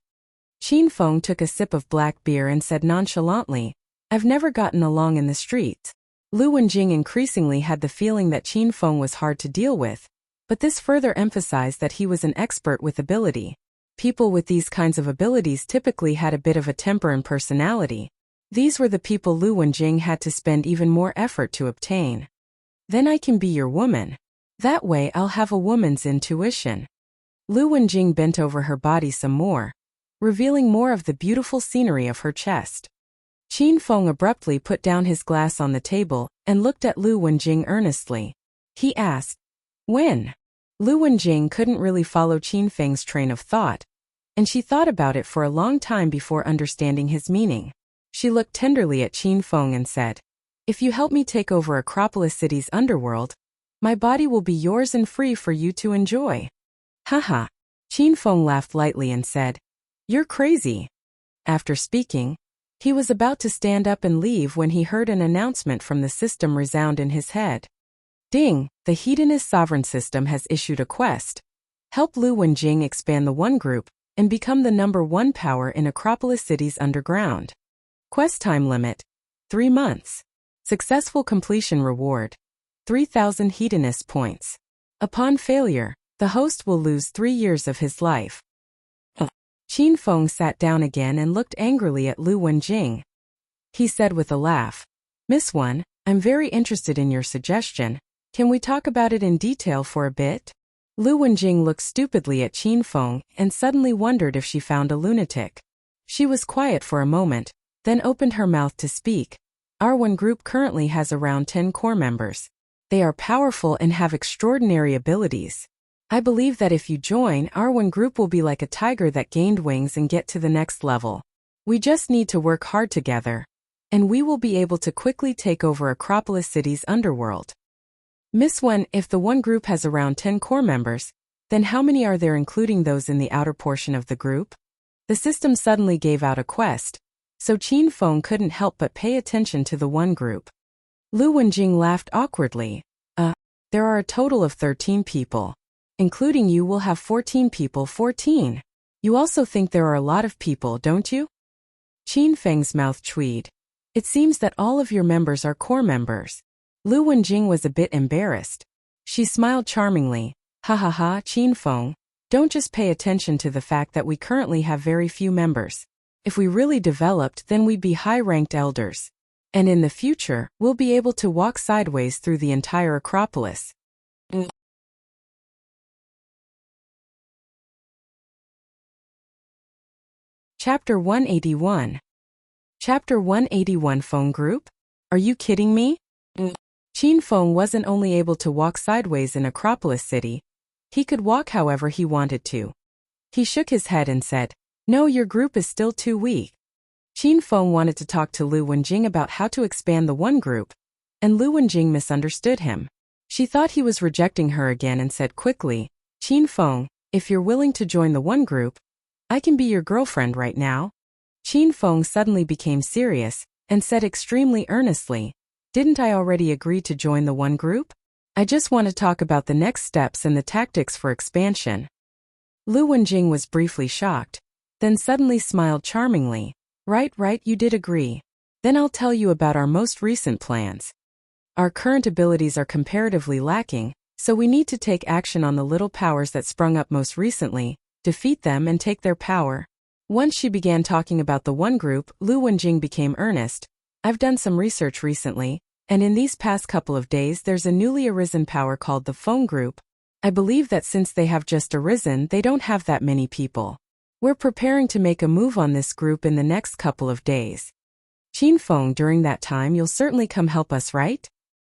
[SPEAKER 1] Qin Feng took a sip of black beer and said nonchalantly, I've never gotten along in the streets. Lu Wenjing increasingly had the feeling that Qin Feng was hard to deal with, but this further emphasized that he was an expert with ability. People with these kinds of abilities typically had a bit of a temper and personality. These were the people Lu Wenjing had to spend even more effort to obtain. Then I can be your woman. That way I'll have a woman's intuition. Lu Wenjing bent over her body some more, revealing more of the beautiful scenery of her chest. Qin Feng abruptly put down his glass on the table and looked at Lu Wenjing earnestly. He asked, when? Lu Wenjing couldn't really follow Qin Feng's train of thought, and she thought about it for a long time before understanding his meaning. She looked tenderly at Qin Feng and said, if you help me take over Acropolis City's underworld, my body will be yours and free for you to enjoy. Haha. Qin Feng laughed lightly and said, you're crazy. After speaking, he was about to stand up and leave when he heard an announcement from the system resound in his head. Ding, the Hedonist sovereign system has issued a quest. Help Lu Wenjing expand the One Group and become the #1 power in Acropolis City's underground. Quest time limit, 3 months. Successful completion reward, 3,000 Hedonist points. Upon failure, the host will lose 3 years of his life. Qin Feng sat down again and looked angrily at Lu Wenjing. He said with a laugh, Miss One, I'm very interested in your suggestion. Can we talk about it in detail for a bit? Lu Wenjing looked stupidly at Qin Feng and suddenly wondered if she found a lunatic. She was quiet for a moment, then opened her mouth to speak. Our One Group currently has around 10 core members. They are powerful and have extraordinary abilities. I believe that if you join, our One Group will be like a tiger that gained wings and get to the next level. We just need to work hard together, and we will be able to quickly take over Acropolis City's underworld. Miss Wen, if the One Group has around 10 core members, then how many are there including those in the outer portion of the group? The system suddenly gave out a quest, so Qin Feng couldn't help but pay attention to the One Group. Lu Wenjing laughed awkwardly. There are a total of 13 people. Including you will have 14 people. 14. You also think there are a lot of people, don't you? Qin Feng's mouth tweed. It seems that all of your members are core members. Lu Wenjing was a bit embarrassed. She smiled charmingly. Ha ha ha, Qin Feng. Don't just pay attention to the fact that we currently have very few members. If we really developed, then we'd be high-ranked elders. And in the future, we'll be able to walk sideways through the entire Acropolis. Chapter 181. Chapter 181. Feng Group? Are you kidding me? Qin Feng wasn't only able to walk sideways in Acropolis City, he could walk however he wanted to. He shook his head and said, No, your group is still too weak. Qin Feng wanted to talk to Lu Wenjing about how to expand the One Group, and Lu Wenjing misunderstood him. She thought he was rejecting her again and said quickly, Qin Feng, if you're willing to join the One Group, I can be your girlfriend right now. Qin Feng suddenly became serious and said extremely earnestly, "Didn't I already agree to join the one group? I just want to talk about the next steps and the tactics for expansion." Lu Wenjing was briefly shocked, then suddenly smiled charmingly. Right, you did agree. Then I'll tell you about our most recent plans. Our current abilities are comparatively lacking, so we need to take action on the little powers that sprung up most recently, defeat them and take their power. Once she began talking about the one group, Lu Wenjing became earnest. I've done some research recently, and in these past couple of days there's a newly arisen power called the Feng group. I believe that since they have just arisen, they don't have that many people. We're preparing to make a move on this group in the next couple of days. Qin Feng, during that time you'll certainly come help us, right?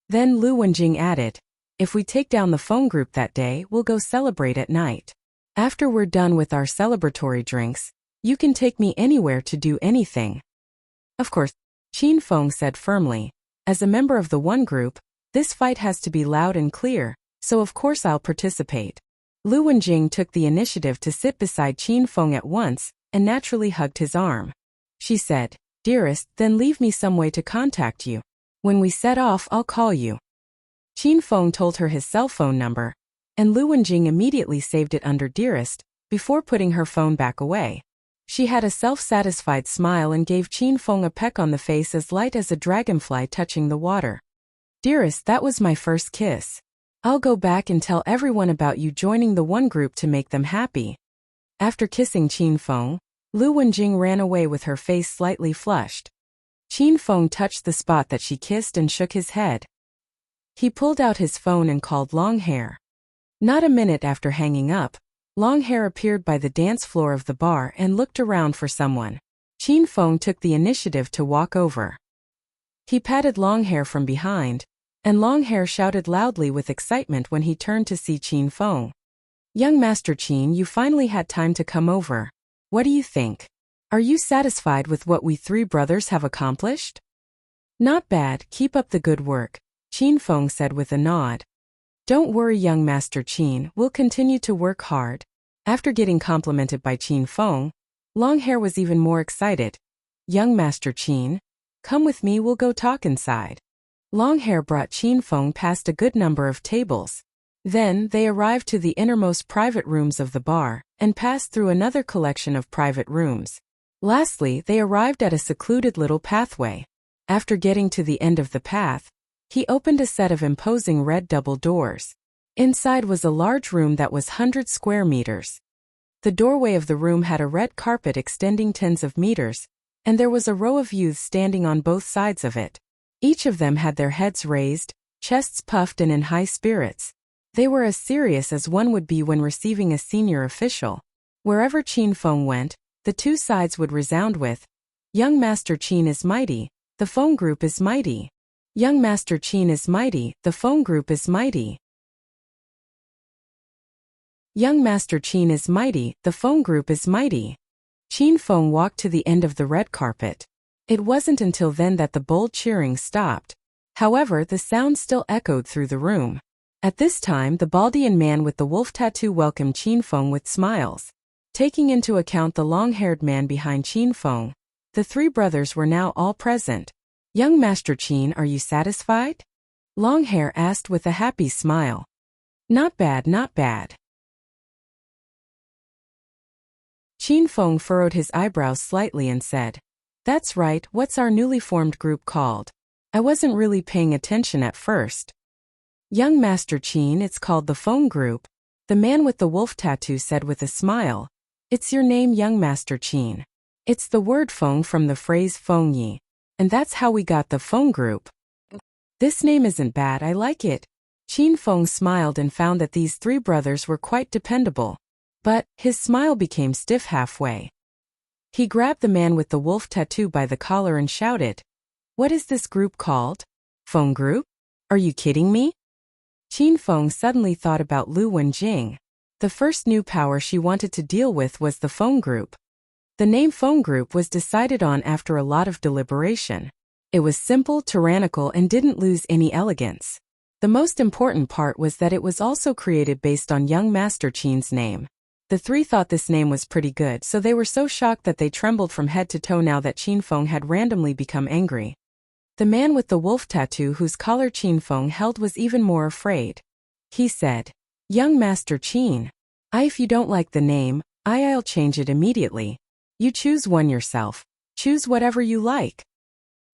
[SPEAKER 1] Then Lu Wenjing added, if we take down the Feng group that day, we'll go celebrate at night. After we're done with our celebratory drinks, you can take me anywhere to do anything. Of course, Qin Feng said firmly. As a member of the one group, this fight has to be loud and clear, so of course I'll participate. Lu Wenjing took the initiative to sit beside Qin Feng at once, and naturally hugged his arm. She said, "Dearest, then leave me some way to contact you. When we set off, I'll call you." Qin Feng told her his cell phone number, and Lu Wenjing immediately saved it under Dearest, before putting her phone back away. She had a self-satisfied smile and gave Qin Feng a peck on the face as light as a dragonfly touching the water. "Dearest, that was my first kiss. I'll go back and tell everyone about you joining the one group to make them happy." After kissing Qin Feng, Lu Wenjing ran away with her face slightly flushed. Qin Feng touched the spot that she kissed and shook his head. He pulled out his phone and called Longhair. Not a minute after hanging up, Longhair appeared by the dance floor of the bar and looked around for someone. Qin Feng took the initiative to walk over. He patted Longhair from behind, and Longhair shouted loudly with excitement when he turned to see Qin Feng. "Young Master Qin, you finally had time to come over. What do you think? Are you satisfied with what we three brothers have accomplished?" "Not bad, keep up the good work," Qin Feng said with a nod. "Don't worry, young Master Qin, we'll continue to work hard." After getting complimented by Qin Feng, Longhair was even more excited. "Young Master Qin, come with me, we'll go talk inside." Longhair brought Qin Feng past a good number of tables. Then they arrived to the innermost private rooms of the bar, and passed through another collection of private rooms. Lastly, they arrived at a secluded little pathway. After getting to the end of the path, he opened a set of imposing red double doors. Inside was a large room that was 100 square meters. The doorway of the room had a red carpet extending tens of meters, and there was a row of youths standing on both sides of it. Each of them had their heads raised, chests puffed and in high spirits. They were as serious as one would be when receiving a senior official. Wherever Qin Feng went, the two sides would resound with, "Young Master Qin is mighty, the Feng group is mighty. Young Master Qin is mighty, the Feng group is mighty. Young Master Qin is mighty, the Feng group is mighty." Qin Feng walked to the end of the red carpet. It wasn't until then that the bold cheering stopped. However, the sound still echoed through the room. At this time, the Baldian man with the wolf tattoo welcomed Qin Feng with smiles. Taking into account the long-haired man behind Qin Feng, the three brothers were now all present. "Young Master Qin, are you satisfied?" Longhair asked with a happy smile. Not bad. Qin Feng furrowed his eyebrows slightly and said, "That's right, what's our newly formed group called? I wasn't really paying attention at first." "Young Master Qin, it's called the Feng group," the man with the wolf tattoo said with a smile. "It's your name, young Master Qin. It's the word Feng from the phrase Feng Yi, and that's how we got the Feng group." "This name isn't bad, I like it." Qin Feng smiled and found that these three brothers were quite dependable. But his smile became stiff halfway. He grabbed the man with the wolf tattoo by the collar and shouted, "What is this group called? Feng group? Are you kidding me?" Qin Feng suddenly thought about Lu Wenjing. The first new power she wanted to deal with was the Feng group. The name Feng group was decided on after a lot of deliberation. It was simple, tyrannical, and didn't lose any elegance. The most important part was that it was also created based on young Master Qin's name. The three thought this name was pretty good, so they were so shocked that they trembled from head to toe now that Qin Feng had randomly become angry. The man with the wolf tattoo whose collar Qin Feng held was even more afraid. He said, "Young Master Qin, if you don't like the name, I'll change it immediately. You choose one yourself. Choose whatever you like."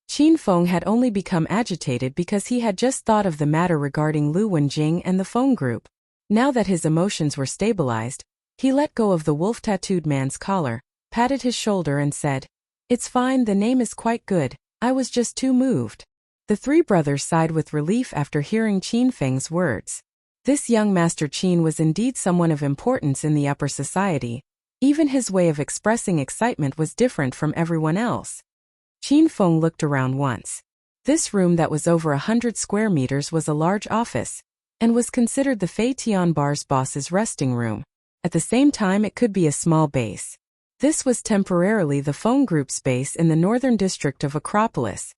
[SPEAKER 1] Qin Feng had only become agitated because he had just thought of the matter regarding Lu Wenjing and the Feng group. Now that his emotions were stabilized, he let go of the wolf-tattooed man's collar, patted his shoulder and said, "It's fine, the name is quite good, I was just too moved." The three brothers sighed with relief after hearing Qin Feng's words. This young Master Qin was indeed someone of importance in the upper society. Even his way of expressing excitement was different from everyone else. Qin Feng looked around once. This room that was over 100 square meters was a large office, and was considered the Fei Tian Bar's boss's resting room. At the same time, it could be a small base. This was temporarily the Feng group's base in the northern district of Acropolis.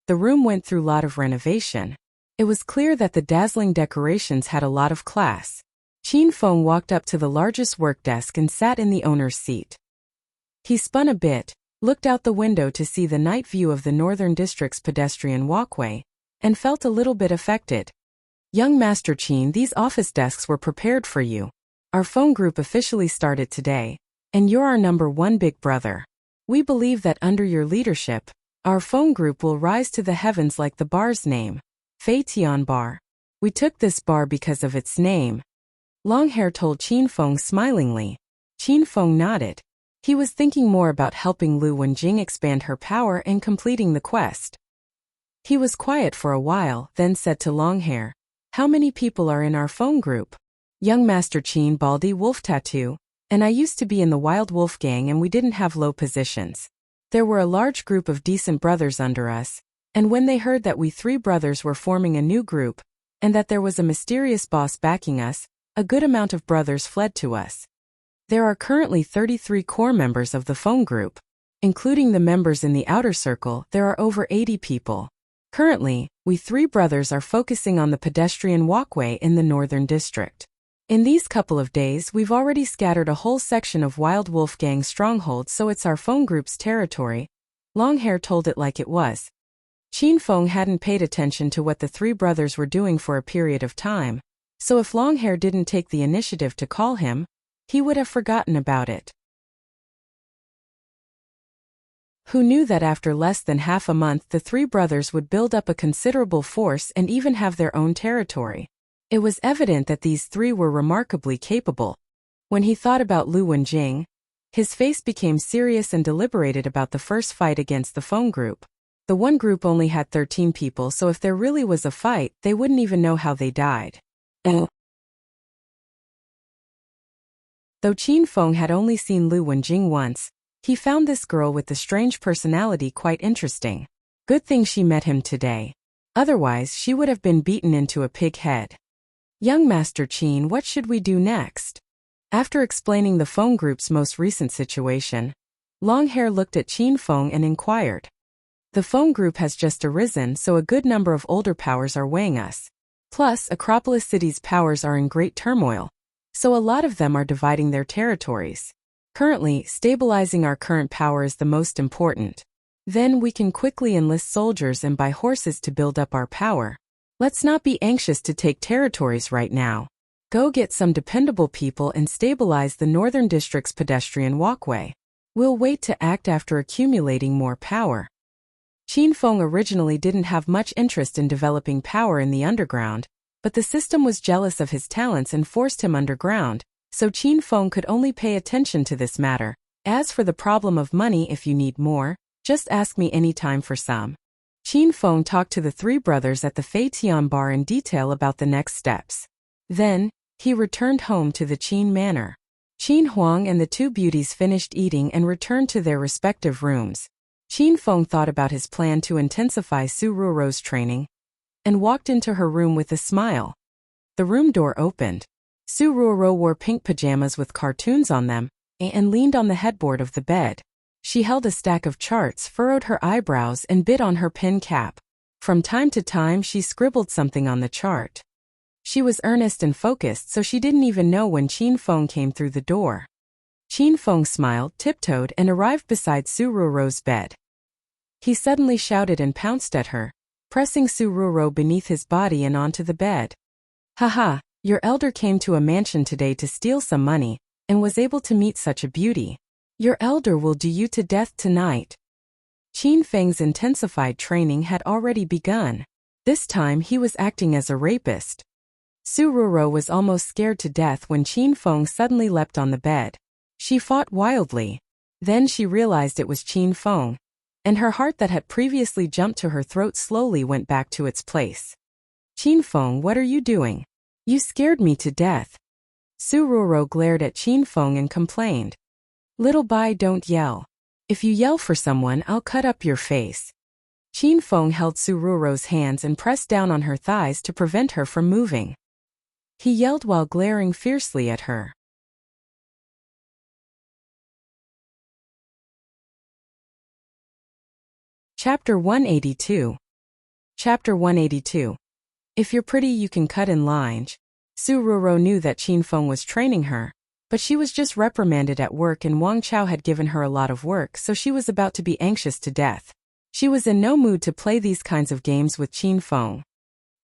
[SPEAKER 1] The room went through a lot of renovation. It was clear that the dazzling decorations had a lot of class. Qin Feng walked up to the largest work desk and sat in the owner's seat. He spun a bit, looked out the window to see the night view of the northern district's pedestrian walkway, and felt a little bit affected. "Young Master Qin, these office desks were prepared for you. Our phone group officially started today, and you're our number one big brother. We believe that under your leadership, our phone group will rise to the heavens like the bar's name, Fei Tian Bar. We took this bar because of its name." Longhair told Qin Feng smilingly. Qin Feng nodded. He was thinking more about helping Lu Wenjing expand her power and completing the quest. He was quiet for a while, then said to Longhair, "How many people are in our phone group?" "Young Master Qin, Baldy, Wolf Tattoo, and I used to be in the Wild Wolf Gang, and we didn't have low positions. There were a large group of decent brothers under us, and when they heard that we three brothers were forming a new group, and that there was a mysterious boss backing us, a good amount of brothers fled to us. There are currently 33 core members of the phone group. Including the members in the outer circle, there are over 80 people. Currently, we three brothers are focusing on the pedestrian walkway in the northern district. In these couple of days, we've already scattered a whole section of Wild Wolf Gang strongholds, so it's our phone group's territory." Longhair told it like it was. Qin Feng hadn't paid attention to what the three brothers were doing for a period of time, so if Longhair didn't take the initiative to call him, he would have forgotten about it. Who knew that after less than half a month the three brothers would build up a considerable force and even have their own territory? It was evident that these three were remarkably capable. When he thought about Lu Wenjing, his face became serious and deliberated about the first fight against the phone group. The one group only had 13 people, so if there really was a fight, they wouldn't even know how they died. Though Qin Feng had only seen Lu Wenjing once, he found this girl with the strange personality quite interesting. Good thing she met him today. Otherwise, she would have been beaten into a pig head. "Young Master Qin, what should we do next?" After explaining the phone group's most recent situation, Longhair looked at Qin Feng and inquired. "The phone group has just arisen, so a good number of older powers are weighing us. Plus, Acropolis City's powers are in great turmoil, so a lot of them are dividing their territories. Currently, stabilizing our current power is the most important. Then we can quickly enlist soldiers and buy horses to build up our power. Let's not be anxious to take territories right now. Go get some dependable people and stabilize the northern district's pedestrian walkway. We'll wait to act after accumulating more power." Qin Feng originally didn't have much interest in developing power in the underground, but the system was jealous of his talents and forced him underground, so Qin Feng could only pay attention to this matter. "As for the problem of money, if you need more, just ask me anytime for some." Qin Feng talked to the three brothers at the Fei Tian Bar in detail about the next steps. Then, he returned home to the Qin Manor. Qin Huang and the two beauties finished eating and returned to their respective rooms. Qin Feng thought about his plan to intensify Su Ruo's training, and walked into her room with a smile. The room door opened. Su Ruo wore pink pajamas with cartoons on them, and leaned on the headboard of the bed. She held a stack of charts, furrowed her eyebrows, and bit on her pin cap. From time to time she scribbled something on the chart. She was earnest and focused, so she didn't even know when Qin Feng came through the door. Qin Feng smiled, tiptoed, and arrived beside Su Ruo's bed. He suddenly shouted and pounced at her, pressing Su Ruo beneath his body and onto the bed. Haha, your elder came to a mansion today to steal some money, and was able to meet such a beauty. Your elder will do you to death tonight. Qin Feng's intensified training had already begun. This time he was acting as a rapist. Su Ruo was almost scared to death when Qin Feng suddenly leapt on the bed. She fought wildly. Then she realized it was Qin Feng, and her heart that had previously jumped to her throat slowly went back to its place. Qin Feng, what are you doing? You scared me to death. Su Ruo glared at Qin Feng and complained. Little bai, don't yell. If you yell for someone, I'll cut up your face. Qin Feng held Su Ruo's hands and pressed down on her thighs to prevent her from moving. He yelled while glaring fiercely at her. Chapter 182. Chapter 182. If you're pretty, you can cut in line. Su Ruo knew that Qin Feng was training her, but she was just reprimanded at work and Wang Chao had given her a lot of work, so she was about to be anxious to death. She was in no mood to play these kinds of games with Qin Feng.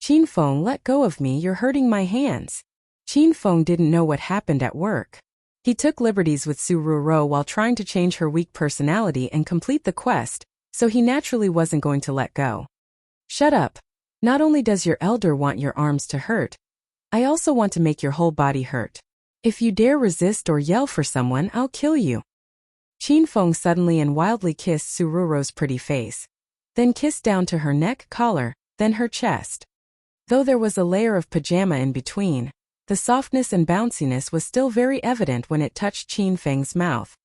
[SPEAKER 1] Qin Feng, let go of me, you're hurting my hands. Qin Feng didn't know what happened at work. He took liberties with Su Ruo while trying to change her weak personality and complete the quest, so he naturally wasn't going to let go. Shut up. Not only does your elder want your arms to hurt, I also want to make your whole body hurt. If you dare resist or yell for someone, I'll kill you. Qin Feng suddenly and wildly kissed Su Ruo's pretty face, then kissed down to her neck, collar, then her chest. Though there was a layer of pajama in between, the softness and bounciness was still very evident when it touched Qin Feng's mouth.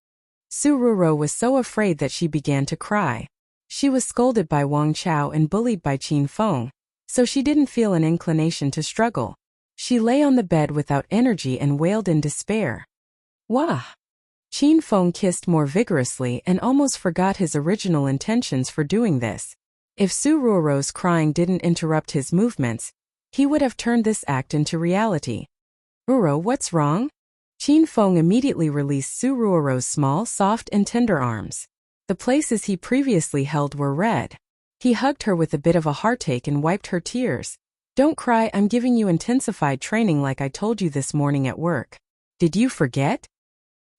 [SPEAKER 1] Su Ruo was so afraid that she began to cry. She was scolded by Wang Chao and bullied by Qin Feng, so she didn't feel an inclination to struggle. She lay on the bed without energy and wailed in despair. Wah! Qin Feng kissed more vigorously and almost forgot his original intentions for doing this. If Su Ruo's crying didn't interrupt his movements, he would have turned this act into reality. Ruo, what's wrong? Qin Feng immediately released Su Ruo's small, soft, and tender arms. The places he previously held were red. He hugged her with a bit of a heartache and wiped her tears. Don't cry, I'm giving you intensified training like I told you this morning at work. Did you forget?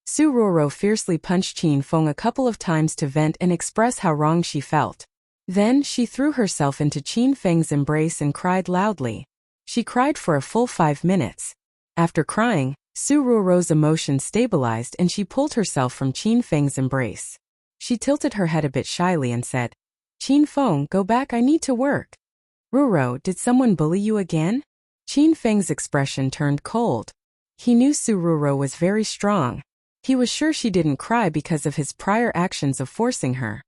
[SPEAKER 1] Su Ruo fiercely punched Qin Feng a couple of times to vent and express how wrong she felt. Then she threw herself into Qin Feng's embrace and cried loudly. She cried for a full 5 minutes. After crying, Su Ruo's emotions stabilized and she pulled herself from Qin Feng's embrace. She tilted her head a bit shyly and said, Qin Feng, go back, I need to work. Ruo, did someone bully you again? Qin Feng's expression turned cold. He knew Su Ruo was very strong. He was sure she didn't cry because of his prior actions of forcing her.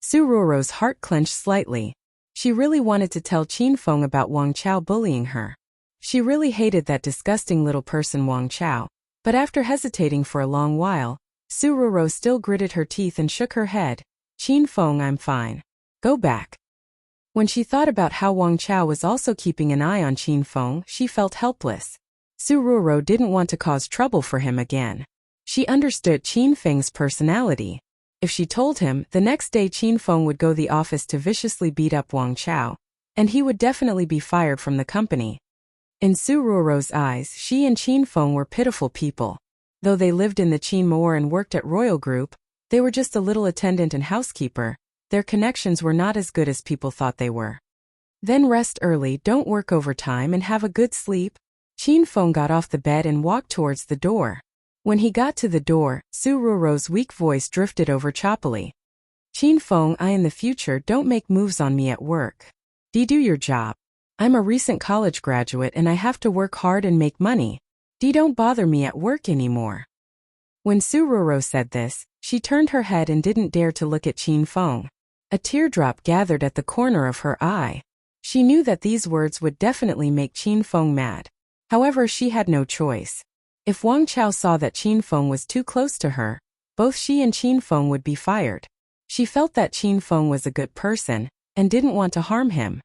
[SPEAKER 1] Su Ruo's heart clenched slightly. She really wanted to tell Qin Feng about Wang Chao bullying her. She really hated that disgusting little person Wang Chao, but after hesitating for a long while, Su Ruo still gritted her teeth and shook her head. Qin Feng, I'm fine. Go back. When she thought about how Wang Chao was also keeping an eye on Qin Feng, she felt helpless. Su Ruo didn't want to cause trouble for him again. She understood Qin Feng's personality. If she told him, the next day Qin Feng would go to the office to viciously beat up Wang Chao, and he would definitely be fired from the company. In Su Ruo's eyes, she and Qin Feng were pitiful people. Though they lived in the Qin Moor and worked at Royal Group, they were just a little attendant and housekeeper. Their connections were not as good as people thought they were. Then rest early, don't work overtime, and have a good sleep. Qin Feng got off the bed and walked towards the door. When he got to the door, Su Ruo's weak voice drifted over choppily. Qin Feng, I in the future don't make moves on me at work. Do your job. I'm a recent college graduate and I have to work hard and make money. Don't bother me at work anymore. When Su Ruo said this, she turned her head and didn't dare to look at Qin Feng. A teardrop gathered at the corner of her eye. She knew that these words would definitely make Qin Feng mad. However, she had no choice. If Wang Chao saw that Qin Feng was too close to her, both she and Qin Feng would be fired. She felt that Qin Feng was a good person, and didn't want to harm him.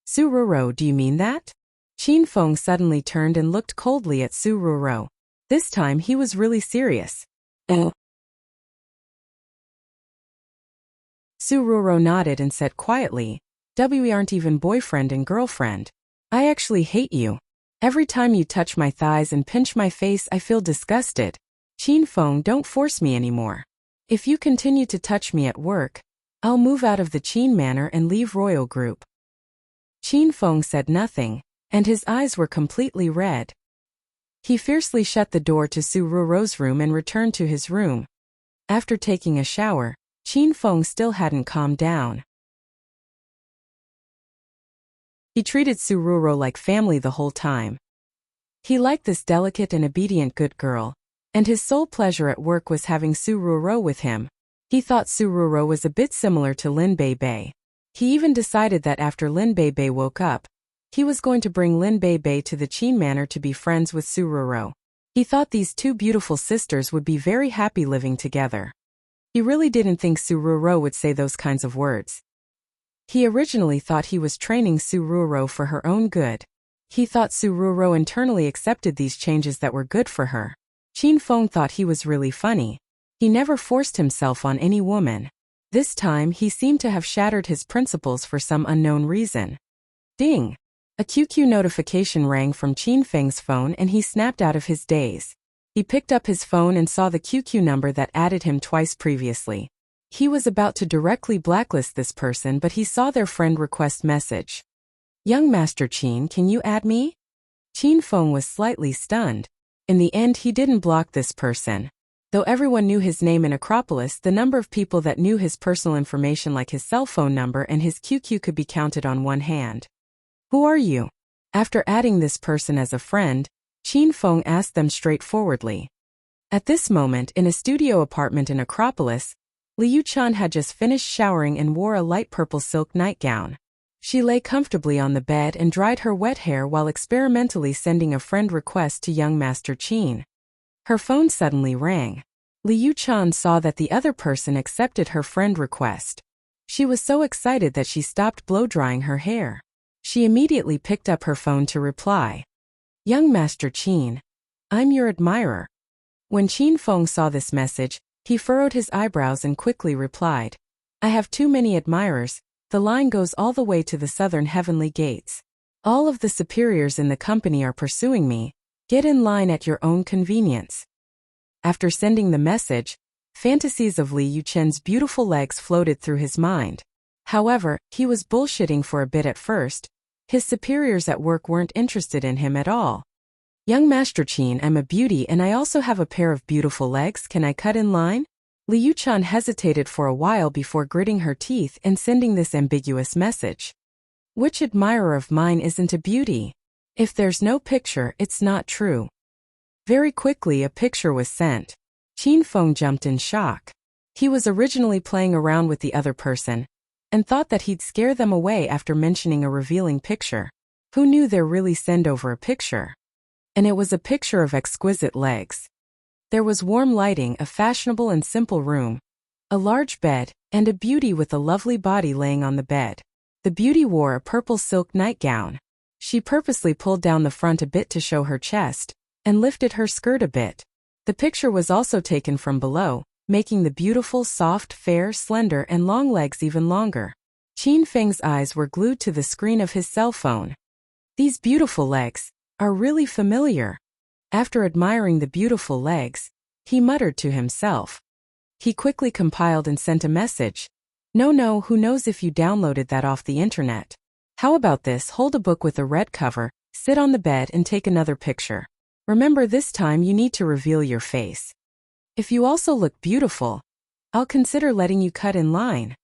[SPEAKER 1] Su Ruo, do you mean that? Qin Feng suddenly turned and looked coldly at Su Ruro. This time he was really serious. Oh. Su Ruro nodded and said quietly, "We aren't even boyfriend and girlfriend. I actually hate you. Every time you touch my thighs and pinch my face I feel disgusted. Qin Feng, don't force me anymore. If you continue to touch me at work, I'll move out of the Qin Manor and leave Royal Group." Qin Feng said nothing, and his eyes were completely red. He fiercely shut the door to Su Ruro's room and returned to his room. After taking a shower, Qin Feng still hadn't calmed down. He treated Su Ruro like family the whole time. He liked this delicate and obedient good girl, and his sole pleasure at work was having Su Ruro with him. He thought Su Ruro was a bit similar to Lin Bei. He even decided that after Lin Bei woke up, he was going to bring Lin Bei to the Qin Manor to be friends with Su Ruro. He thought these two beautiful sisters would be very happy living together. He really didn't think Su Ruro would say those kinds of words. He originally thought he was training Su Ruro for her own good. He thought Su Ruro internally accepted these changes that were good for her. Qin Feng thought he was really funny. He never forced himself on any woman. This time he seemed to have shattered his principles for some unknown reason. Ding! A QQ notification rang from Qin Feng's phone and he snapped out of his daze. He picked up his phone and saw the QQ number that added him twice previously. He was about to directly blacklist this person, but he saw their friend request message. "Young Master Qin, can you add me?" Qin Feng was slightly stunned. In the end he didn't block this person. Though everyone knew his name in Acropolis, the number of people that knew his personal information like his cell phone number and his QQ could be counted on one hand. "Who are you?" After adding this person as a friend, Qin Feng asked them straightforwardly. At this moment, in a studio apartment in Acropolis, Liu Chan had just finished showering and wore a light purple silk nightgown. She lay comfortably on the bed and dried her wet hair while experimentally sending a friend request to young Master Qin. Her phone suddenly rang. Liu Chan saw that the other person accepted her friend request. She was so excited that she stopped blow-drying her hair. She immediately picked up her phone to reply. "Young Master Qin, I'm your admirer." When Qin Feng saw this message, he furrowed his eyebrows and quickly replied, "I have too many admirers. The line goes all the way to the southern heavenly gates. All of the superiors in the company are pursuing me. Get in line at your own convenience." After sending the message, fantasies of Li Yuchen's beautiful legs floated through his mind. However, he was bullshitting for a bit at first. His superiors at work weren't interested in him at all. "Young Master Qin, I'm a beauty and I also have a pair of beautiful legs. Can I cut in line?" Liu Chan hesitated for a while before gritting her teeth and sending this ambiguous message. "Which admirer of mine isn't a beauty? If there's no picture, it's not true." Very quickly a picture was sent. Qin Feng jumped in shock. He was originally playing around with the other person, and thought that he'd scare them away after mentioning a revealing picture. Who knew they'd really send over a picture? And it was a picture of exquisite legs. There was warm lighting, a fashionable and simple room, a large bed, and a beauty with a lovely body laying on the bed. The beauty wore a purple silk nightgown. She purposely pulled down the front a bit to show her chest, and lifted her skirt a bit. The picture was also taken from below, making the beautiful, soft, fair, slender, and long legs even longer. Qin Feng's eyes were glued to the screen of his cell phone. These beautiful legs are really familiar. After admiring the beautiful legs, he muttered to himself. He quickly compiled and sent a message. No, who knows if you downloaded that off the internet. How about this? Hold a book with a red cover, sit on the bed and take another picture. Remember, this time you need to reveal your face. If you also look beautiful, I'll consider letting you cut in line."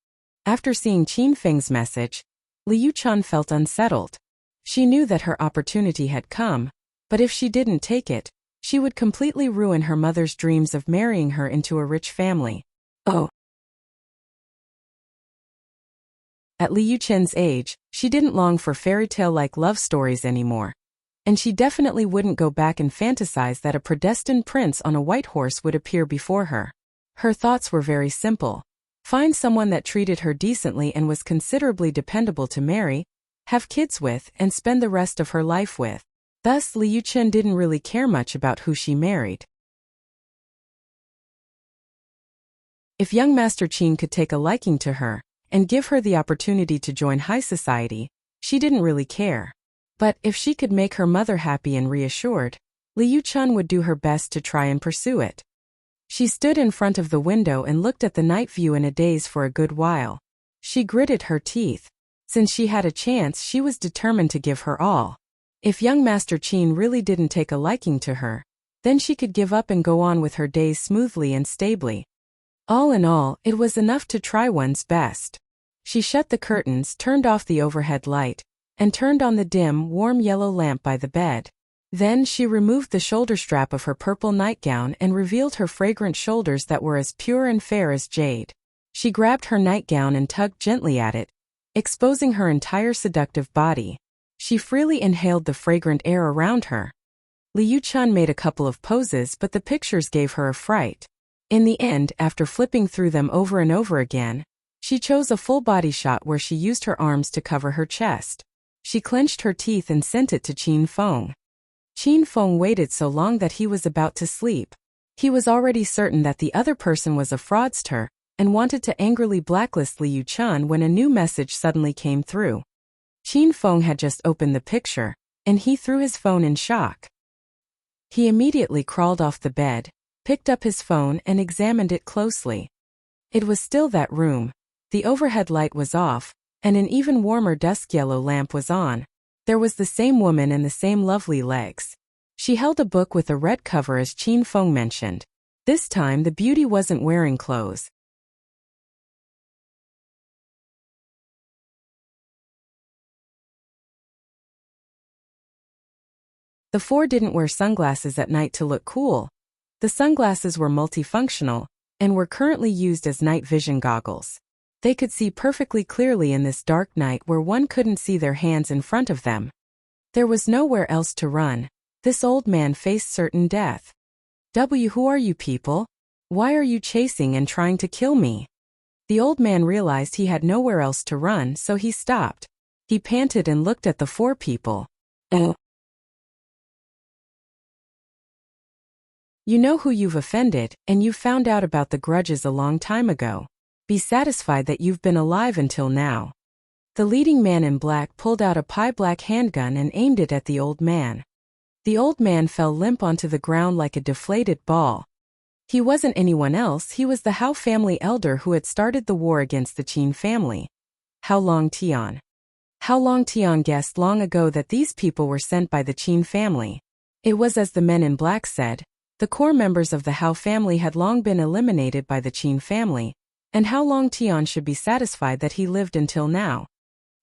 [SPEAKER 1] After seeing Qin Feng's message, Liu Chan felt unsettled. She knew that her opportunity had come, but if she didn't take it, she would completely ruin her mother's dreams of marrying her into a rich family. Oh. At Liu Chen's age, she didn't long for fairy tale-like love stories anymore. And she definitely wouldn't go back and fantasize that a predestined prince on a white horse would appear before her. Her thoughts were very simple. Find someone that treated her decently and was considerably dependable to marry, have kids with, and spend the rest of her life with. Thus, Liu Chen didn't really care much about who she married. If young Master Qin could take a liking to her, and give her the opportunity to join high society, she didn't really care. But if she could make her mother happy and reassured, Liu Chen would do her best to try and pursue it. She stood in front of the window and looked at the night view in a daze for a good while. She gritted her teeth. Since she had a chance, she was determined to give her all. If young Master Qin really didn't take a liking to her, then she could give up and go on with her days smoothly and stably. All in all, it was enough to try one's best. She shut the curtains, turned off the overhead light, and turned on the dim, warm yellow lamp by the bed. Then she removed the shoulder strap of her purple nightgown and revealed her fragrant shoulders that were as pure and fair as jade. She grabbed her nightgown and tugged gently at it, exposing her entire seductive body. She freely inhaled the fragrant air around her. Liu Chen made a couple of poses, but the pictures gave her a fright. In the end, after flipping through them over and over again, she chose a full body shot where she used her arms to cover her chest. She clenched her teeth and sent it to Qin Feng. Qin Feng waited so long that he was about to sleep. He was already certain that the other person was a fraudster, and wanted to angrily blacklist Liu Chen when a new message suddenly came through. Qin Feng had just opened the picture, and he threw his phone in shock. He immediately crawled off the bed, picked up his phone and examined it closely. It was still that room. The overhead light was off, and an even warmer dusk yellow lamp was on. There was the same woman and the same lovely legs. She held a book with a red cover as Qin Feng mentioned. This time the beauty wasn't wearing clothes. The four didn't wear sunglasses at night to look cool. The sunglasses were multifunctional, and were currently used as night vision goggles. They could see perfectly clearly in this dark night where one couldn't see their hands in front of them. There was nowhere else to run. This old man faced certain death. Who are you people? Why are you chasing and trying to kill me? The old man realized he had nowhere else to run, so he stopped. He panted and looked at the four people. You know who you've offended, and you found out about the grudges a long time ago. Be satisfied that you've been alive until now. The leading man in black pulled out a pie-black handgun and aimed it at the old man. The old man fell limp onto the ground like a deflated ball. He wasn't anyone else, he was the Hao family elder who had started the war against the Qin family. Hao Long Tian. Hao Long Tian guessed long ago that these people were sent by the Qin family. It was as the men in black said. The core members of the Hao family had long been eliminated by the Qin family, and Hao Long Tian should be satisfied that he lived until now.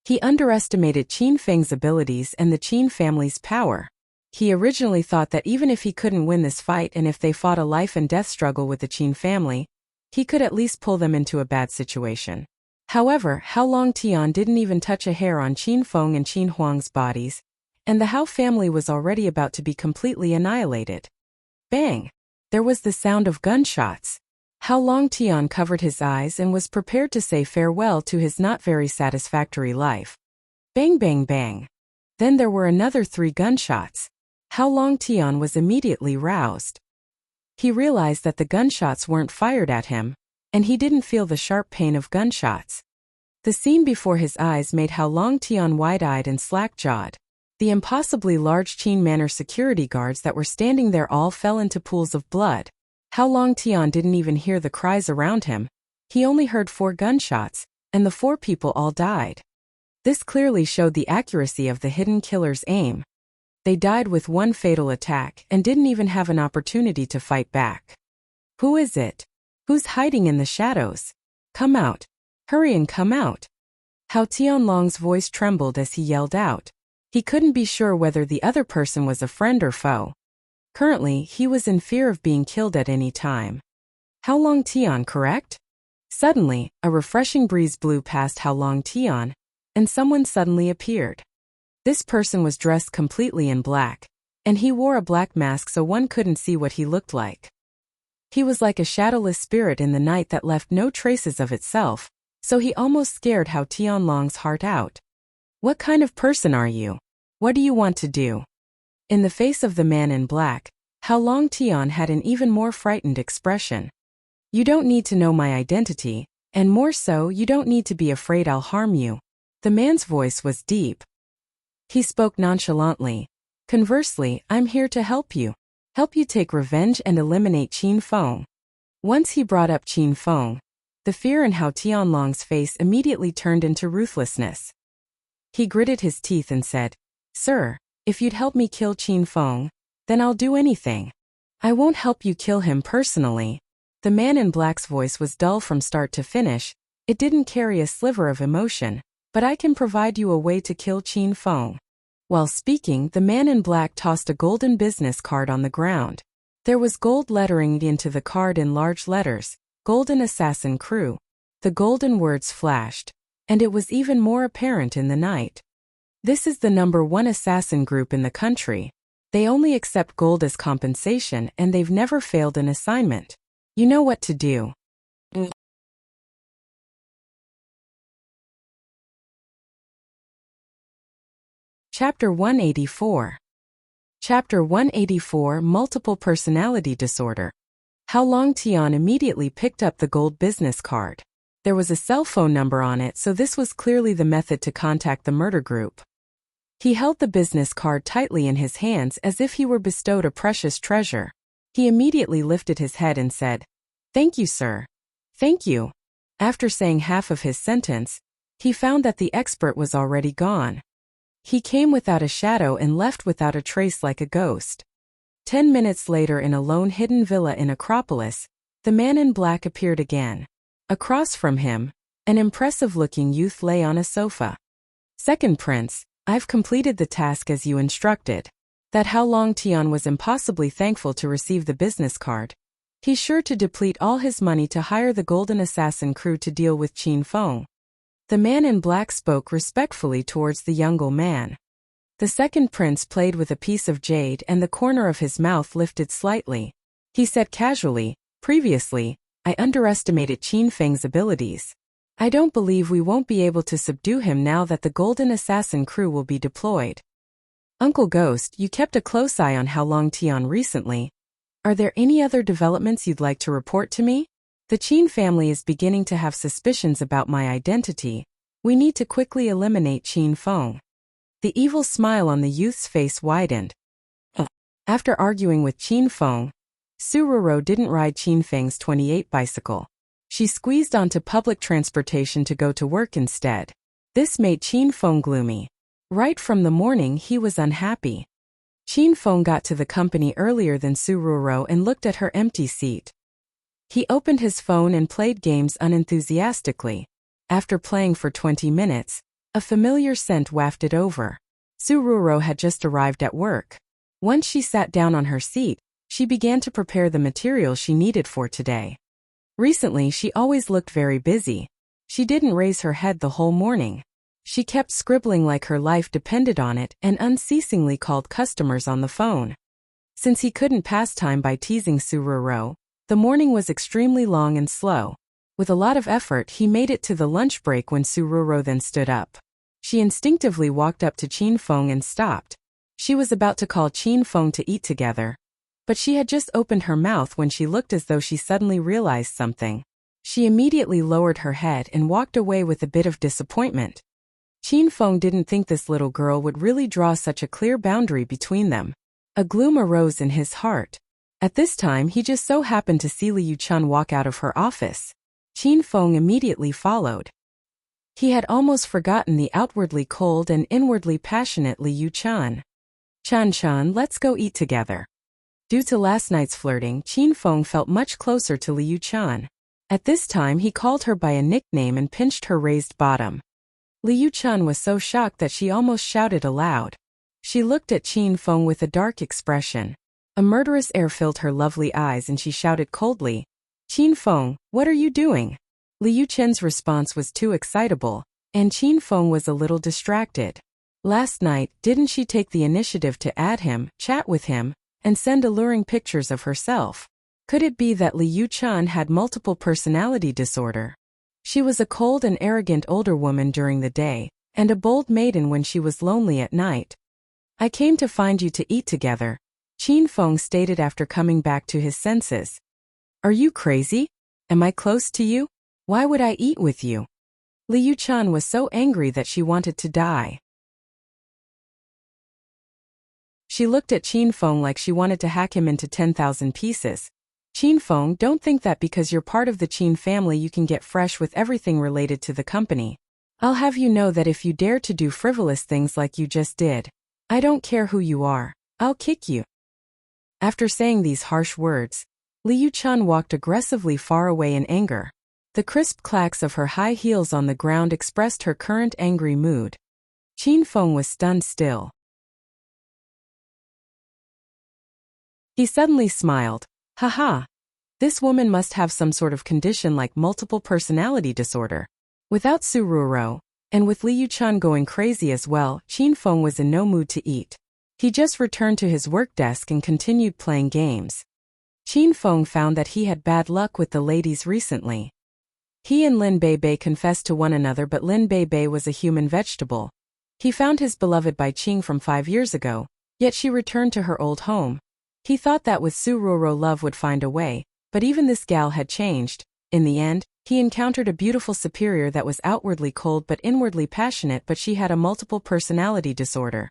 [SPEAKER 1] He underestimated Qin Feng's abilities and the Qin family's power. He originally thought that even if he couldn't win this fight and if they fought a life and death struggle with the Qin family, he could at least pull them into a bad situation. However, Hao Long Tian didn't even touch a hair on Qin Feng and Qin Huang's bodies, and the Hao family was already about to be completely annihilated. Bang! There was the sound of gunshots. Hao Long Tian covered his eyes and was prepared to say farewell to his not very satisfactory life. Bang bang bang. Then there were another 3 gunshots. Hao Long Tian was immediately roused. He realized that the gunshots weren't fired at him, and he didn't feel the sharp pain of gunshots. The scene before his eyes made Hao Long Tian wide-eyed and slack-jawed. The impossibly large Qin Manor security guards that were standing there all fell into pools of blood. Hao Long Tian didn't even hear the cries around him. He only heard 4 gunshots, and the 4 people all died. This clearly showed the accuracy of the hidden killer's aim. They died with 1 fatal attack and didn't even have an opportunity to fight back. Who is it? Who's hiding in the shadows? Come out. Hurry and come out. Hao Tianlong's voice trembled as he yelled out. He couldn't be sure whether the other person was a friend or foe. Currently, he was in fear of being killed at any time. Hao Long Tian, correct? Suddenly, a refreshing breeze blew past Hao Long Tian, and someone suddenly appeared. This person was dressed completely in black, and he wore a black mask so one couldn't see what he looked like. He was like a shadowless spirit in the night that left no traces of itself, so he almost scared Hao Tianlong's heart out. What kind of person are you? What do you want to do? In the face of the man in black, How Long Tian had an even more frightened expression. You don't need to know my identity, and more so, you don't need to be afraid I'll harm you. The man's voice was deep. He spoke nonchalantly. Conversely, I'm here to help you. Help you take revenge and eliminate Qin Feng. Once he brought up Qin Feng, the fear in Hao Tianlong's face immediately turned into ruthlessness. He gritted his teeth and said, Sir, if you'd help me kill Qin Feng, then I'll do anything. I won't help you kill him personally. The man in black's voice was dull from start to finish. It didn't carry a sliver of emotion, but I can provide you a way to kill Qin Feng. While speaking, the man in black tossed a golden business card on the ground. There was gold lettering into the card in large letters, Golden Assassin Crew. The golden words flashed, and it was even more apparent in the night. This is the #1 assassin group in the country. They only accept gold as compensation and they've never failed an assignment. You know what to do. Chapter 184. Chapter 184 Multiple Personality Disorder. How Long Tian immediately picked up the gold business card. There was a cell phone number on it, so this was clearly the method to contact the murder group. He held the business card tightly in his hands as if he were bestowed a precious treasure. He immediately lifted his head and said, Thank you, sir. Thank you. After saying half of his sentence, he found that the expert was already gone. He came without a shadow and left without a trace like a ghost. 10 minutes later, in a lone hidden villa in Acropolis, the man in black appeared again. Across from him, an impressive-looking youth lay on a sofa. Second Prince, I've completed the task as you instructed. That How Long Tian was impossibly thankful to receive the business card. He's sure to deplete all his money to hire the Golden Assassin Crew to deal with Qin Feng. The man in black spoke respectfully towards the younger man. The second prince played with a piece of jade and the corner of his mouth lifted slightly. He said casually, Previously, I underestimated Qin Feng's abilities. I don't believe we won't be able to subdue him now that the Golden Assassin Crew will be deployed. Uncle Ghost, you kept a close eye on How Long Tian recently. Are there any other developments you'd like to report to me? The Qin family is beginning to have suspicions about my identity. We need to quickly eliminate Qin Feng. The evil smile on the youth's face widened. After arguing with Qin Feng, Su Ruro didn't ride Qin Feng's 28 bicycle. She squeezed onto public transportation to go to work instead. This made Qin Feng gloomy. Right from the morning he was unhappy. Qin Feng got to the company earlier than Su Ruro and looked at her empty seat. He opened his phone and played games unenthusiastically. After playing for 20 minutes, a familiar scent wafted over. Su Ruro had just arrived at work. Once she sat down on her seat, she began to prepare the material she needed for today. Recently, she always looked very busy. She didn't raise her head the whole morning. She kept scribbling like her life depended on it and unceasingly called customers on the phone. Since he couldn't pass time by teasing Su Ruro, the morning was extremely long and slow. With a lot of effort, he made it to the lunch break when Su Ruro then stood up. She instinctively walked up to Qin Feng and stopped. She was about to call Qin Feng to eat together. But she had just opened her mouth when she looked as though she suddenly realized something. She immediately lowered her head and walked away with a bit of disappointment. Qin Feng didn't think this little girl would really draw such a clear boundary between them. A gloom arose in his heart. At this time, he just so happened to see Liu Chun walk out of her office. Qin Feng immediately followed. He had almost forgotten the outwardly cold and inwardly passionate Liu Chun. Chun, let's go eat together. Due to last night's flirting, Qin Feng felt much closer to Liu Chun. At this time, he called her by a nickname and pinched her raised bottom. Liu Chun was so shocked that she almost shouted aloud. She looked at Qin Feng with a dark expression. A murderous air filled her lovely eyes and she shouted coldly, Qin Feng, what are you doing? Liu Chen's response was too excitable, and Qin Feng was a little distracted. Last night, didn't she take the initiative to add him, chat with him, and send alluring pictures of herself? Could it be that Liu Chun had multiple personality disorder? She was a cold and arrogant older woman during the day, and a bold maiden when she was lonely at night. I came to find you to eat together, Qin Feng stated after coming back to his senses. Are you crazy? Am I close to you? Why would I eat with you? Liu Chan was so angry that she wanted to die. She looked at Qin Feng like she wanted to hack him into 10,000 pieces. Qin Feng, don't think that because you're part of the Qin family you can get fresh with everything related to the company. I'll have you know that if you dare to do frivolous things like you just did, I don't care who you are, I'll kick you. After saying these harsh words, Liu Chan walked aggressively far away in anger. The crisp clacks of her high heels on the ground expressed her current angry mood. Qin Feng was stunned still. He suddenly smiled. Haha. This woman must have some sort of condition like multiple personality disorder. Without Su Ruoro, and with Liu Chan going crazy as well, Qin Feng was in no mood to eat. He just returned to his work desk and continued playing games. Qin Feng found that he had bad luck with the ladies recently. He and Lin Beibei confessed to one another, but Lin Beibei was a human vegetable. He found his beloved Bai Qing from 5 years ago, yet she returned to her old home. He thought that with Su Ruoro love would find a way, but even this gal had changed. In the end, he encountered a beautiful superior that was outwardly cold but inwardly passionate, but she had a multiple personality disorder.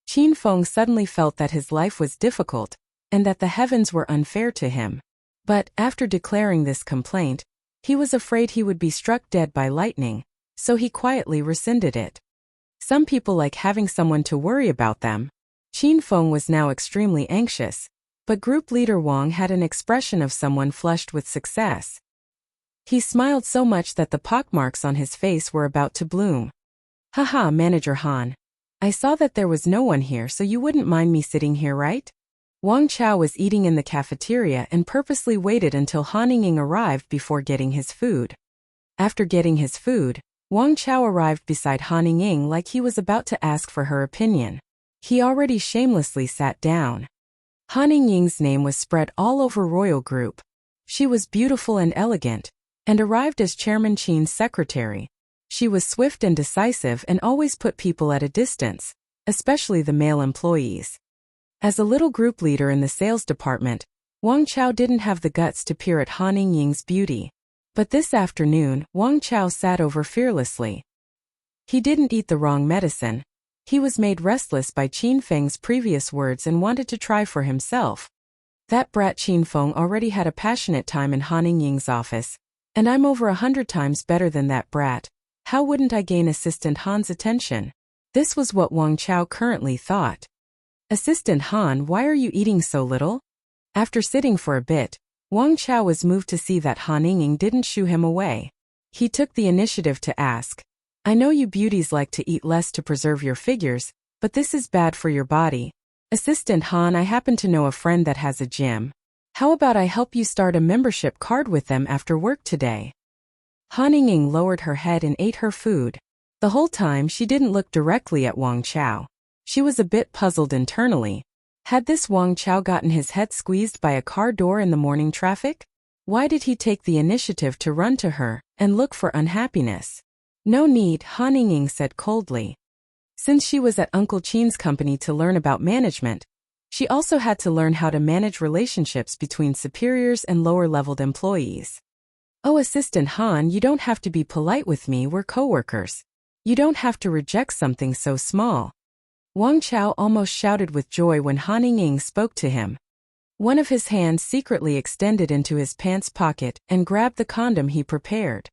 [SPEAKER 1] Qin Feng suddenly felt that his life was difficult, and that the heavens were unfair to him. But, after declaring this complaint, he was afraid he would be struck dead by lightning, so he quietly rescinded it. Some people like having someone to worry about them. Qin Feng was now extremely anxious, but group leader Wang had an expression of someone flushed with success. He smiled so much that the pockmarks on his face were about to bloom. Haha, Manager Han. I saw that there was no one here, so you wouldn't mind me sitting here, right? Wang Chao was eating in the cafeteria and purposely waited until Han Ying arrived before getting his food. After getting his food, Wang Chao arrived beside Han Ying like he was about to ask for her opinion. He already shamelessly sat down. Han Ying's name was spread all over Royal Group. She was beautiful and elegant, and arrived as Chairman Qin's secretary. She was swift and decisive and always put people at a distance, especially the male employees. As a little group leader in the sales department, Wang Chao didn't have the guts to peer at Han Ying's beauty. But this afternoon, Wang Chao sat over fearlessly. He didn't eat the wrong medicine. He was made restless by Qin Feng's previous words and wanted to try for himself. That brat Qin Feng already had a passionate time in Han Ying's office, and I'm over 100 times better than that brat. How wouldn't I gain Assistant Han's attention? This was what Wang Chao currently thought. Assistant Han, why are you eating so little? After sitting for a bit, Wang Chao was moved to see that Han Ying didn't shoo him away. He took the initiative to ask, I know you beauties like to eat less to preserve your figures, but this is bad for your body. Assistant Han, I happen to know a friend that has a gym. How about I help you start a membership card with them after work today? Han Ying lowered her head and ate her food. The whole time she didn't look directly at Wang Chao. She was a bit puzzled internally. Had this Wang Chao gotten his head squeezed by a car door in the morning traffic? Why did he take the initiative to run to her and look for unhappiness? No need, Han Ying said coldly. Since she was at Uncle Qin's company to learn about management, she also had to learn how to manage relationships between superiors and lower-leveled employees. Oh, Assistant Han, you don't have to be polite with me, we're co-workers. You don't have to reject something so small. Wang Chao almost shouted with joy when Han Ying spoke to him. One of his hands secretly extended into his pants pocket and grabbed the condom he prepared.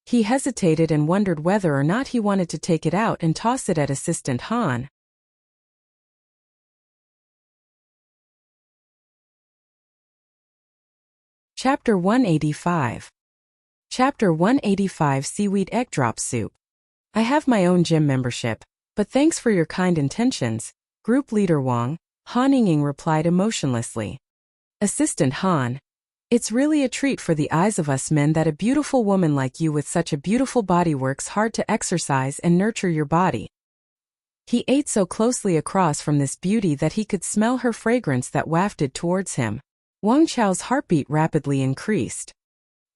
[SPEAKER 1] He hesitated and wondered whether or not he wanted to take it out and toss it at Assistant Han. Chapter 185. Chapter 185 Seaweed Egg Drop Soup. I have my own gym membership, but thanks for your kind intentions, Group Leader Wang, Han Ying replied emotionlessly. Assistant Han, it's really a treat for the eyes of us men that a beautiful woman like you with such a beautiful body works hard to exercise and nurture your body. He ate so closely across from this beauty that he could smell her fragrance that wafted towards him. Wang Chao's heartbeat rapidly increased.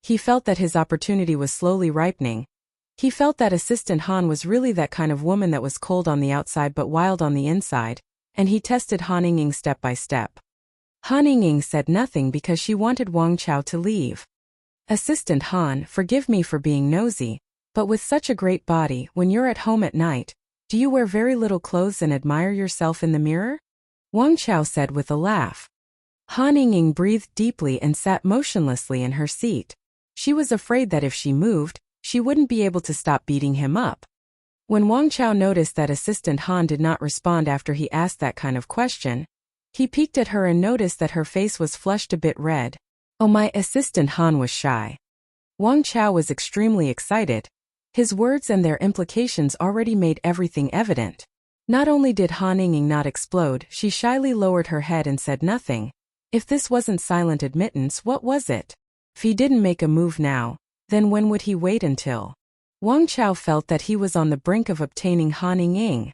[SPEAKER 1] He felt that his opportunity was slowly ripening. He felt that Assistant Han was really that kind of woman that was cold on the outside but wild on the inside, and he tested Han Ying step by step. Han Ying said nothing because she wanted Wang Chao to leave. Assistant Han, forgive me for being nosy, but with such a great body, when you're at home at night, do you wear very little clothes and admire yourself in the mirror? Wang Chao said with a laugh. Han Ying breathed deeply and sat motionlessly in her seat. She was afraid that if she moved, she wouldn't be able to stop beating him up. When Wang Chao noticed that Assistant Han did not respond after he asked that kind of question, he peeked at her and noticed that her face was flushed a bit red. Oh, my Assistant Han was shy. Wang Chao was extremely excited. His words and their implications already made everything evident. Not only did Han Ying not explode, she shyly lowered her head and said nothing. If this wasn't silent admittance, what was it? If he didn't make a move now, then when would he wait until? Wang Chao felt that he was on the brink of obtaining Han Ying.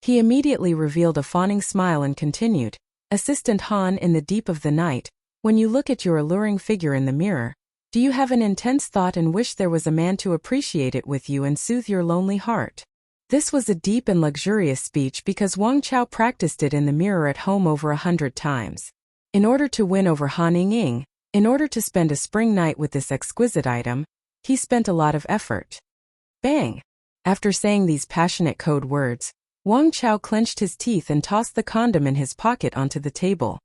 [SPEAKER 1] He immediately revealed a fawning smile and continued, Assistant Han, in the deep of the night, when you look at your alluring figure in the mirror, do you have an intense thought and wish there was a man to appreciate it with you and soothe your lonely heart? This was a deep and luxurious speech because Wang Chao practiced it in the mirror at home over 100 times. In order to win over Han Ying, in order to spend a spring night with this exquisite item, he spent a lot of effort. Bang! After saying these passionate code words, Wang Chao clenched his teeth and tossed the condom in his pocket onto the table.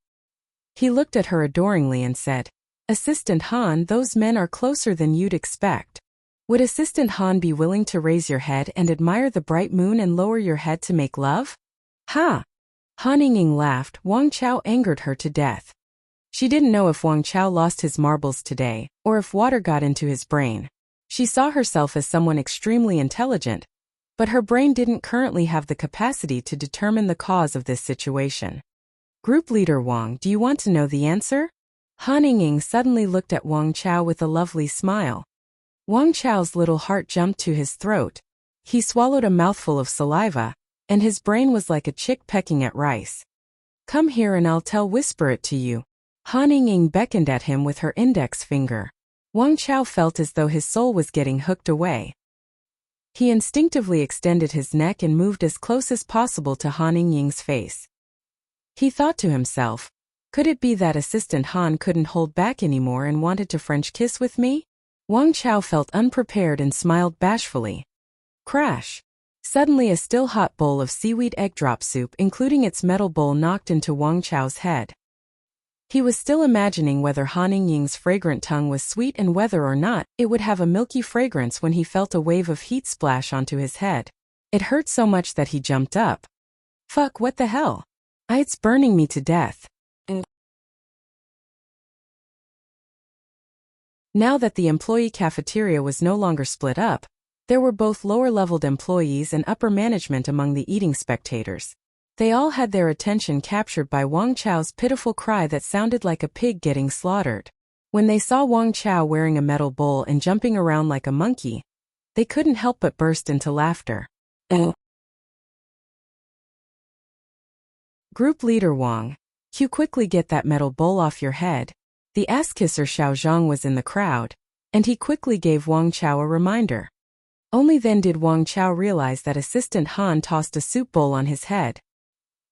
[SPEAKER 1] He looked at her adoringly and said, Assistant Han, those men are closer than you'd expect. Would Assistant Han be willing to raise your head and admire the bright moon and lower your head to make love? Ha! Han Ying laughed. Wang Chao angered her to death. She didn't know if Wang Chao lost his marbles today, or if water got into his brain. She saw herself as someone extremely intelligent, but her brain didn't currently have the capacity to determine the cause of this situation. Group leader Wang, do you want to know the answer? Han Ying suddenly looked at Wang Chao with a lovely smile. Wang Chao's little heart jumped to his throat. He swallowed a mouthful of saliva, and his brain was like a chick pecking at rice. Come here and I'll whisper it to you. Han Ying beckoned at him with her index finger. Wang Chao felt as though his soul was getting hooked away. He instinctively extended his neck and moved as close as possible to Han Ying's face. He thought to himself, could it be that Assistant Han couldn't hold back anymore and wanted to French kiss with me? Wang Chao felt unprepared and smiled bashfully. Crash! Suddenly a still hot bowl of seaweed egg drop soup including its metal bowl knocked into Wang Chao's head. He was still imagining whether Han Ying's fragrant tongue was sweet and whether or not it would have a milky fragrance when he felt a wave of heat splash onto his head. It hurt so much that he jumped up. Fuck, what the hell? It's burning me to death. Now that the employee cafeteria was no longer split up, there were both lower-leveled employees and upper management among the eating spectators. They all had their attention captured by Wang Chao's pitiful cry that sounded like a pig getting slaughtered. When they saw Wang Chao wearing a metal bowl and jumping around like a monkey, they couldn't help but burst into laughter. Group leader Wang, you quickly get that metal bowl off your head. The ass-kisser Xiao Zhang was in the crowd, and he quickly gave Wang Chao a reminder. Only then did Wang Chao realize that Assistant Han tossed a soup bowl on his head.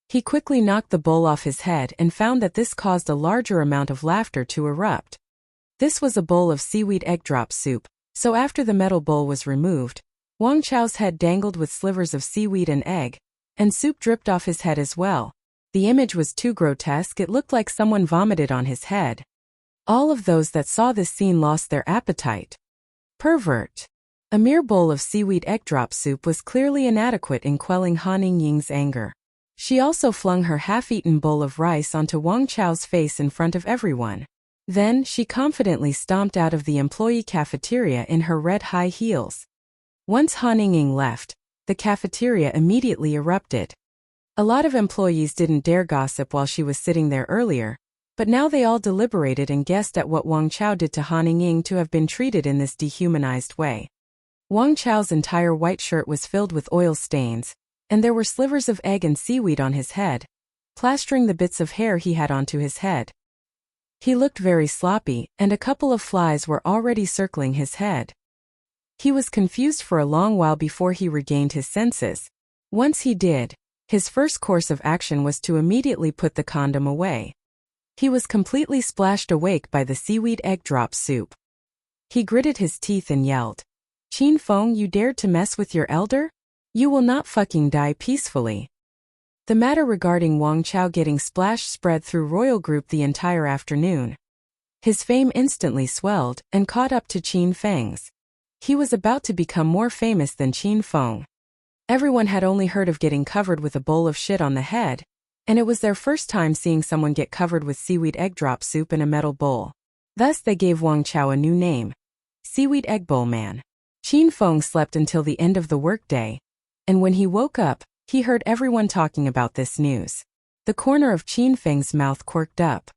[SPEAKER 1] He quickly knocked the bowl off his head and found that this caused a larger amount of laughter to erupt. This was a bowl of seaweed egg drop soup, so after the metal bowl was removed, Wang Chao's head dangled with slivers of seaweed and egg, and soup dripped off his head as well. The image was too grotesque, it looked like someone vomited on his head. All of those that saw this scene lost their appetite. Pervert. A mere bowl of seaweed egg drop soup was clearly inadequate in quelling Han Ying's anger. She also flung her half-eaten bowl of rice onto Wang Chao's face in front of everyone. Then, she confidently stomped out of the employee cafeteria in her red high heels. Once Han Ying left, the cafeteria immediately erupted. A lot of employees didn't dare gossip while she was sitting there earlier, but now they all deliberated and guessed at what Wang Chao did to Han Ying to have been treated in this dehumanized way. Wang Chao's entire white shirt was filled with oil stains, and there were slivers of egg and seaweed on his head, plastering the bits of hair he had onto his head. He looked very sloppy, and a couple of flies were already circling his head. He was confused for a long while before he regained his senses. Once he did, his first course of action was to immediately put the condom away. He was completely splashed awake by the seaweed egg drop soup. He gritted his teeth and yelled, "Qin Feng, you dared to mess with your elder? You will not fucking die peacefully." The matter regarding Wang Chao getting splashed spread through royal group the entire afternoon. His fame instantly swelled and caught up to Qin Feng's. He was about to become more famous than Qin Feng. Everyone had only heard of getting covered with a bowl of shit on the head, and it was their first time seeing someone get covered with seaweed egg drop soup in a metal bowl. Thus they gave Wang Chao a new name, Seaweed Egg Bowl Man. Qin Feng slept until the end of the workday, and when he woke up, he heard everyone talking about this news. The corner of Qin Feng's mouth quirked up.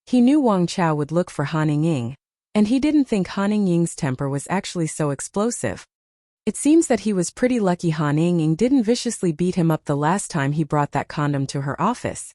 [SPEAKER 1] He knew Wang Chao would look for Han Ying, and he didn't think Han Ying's temper was actually so explosive. It seems that he was pretty lucky Han Ying didn't viciously beat him up the last time he brought that condom to her office.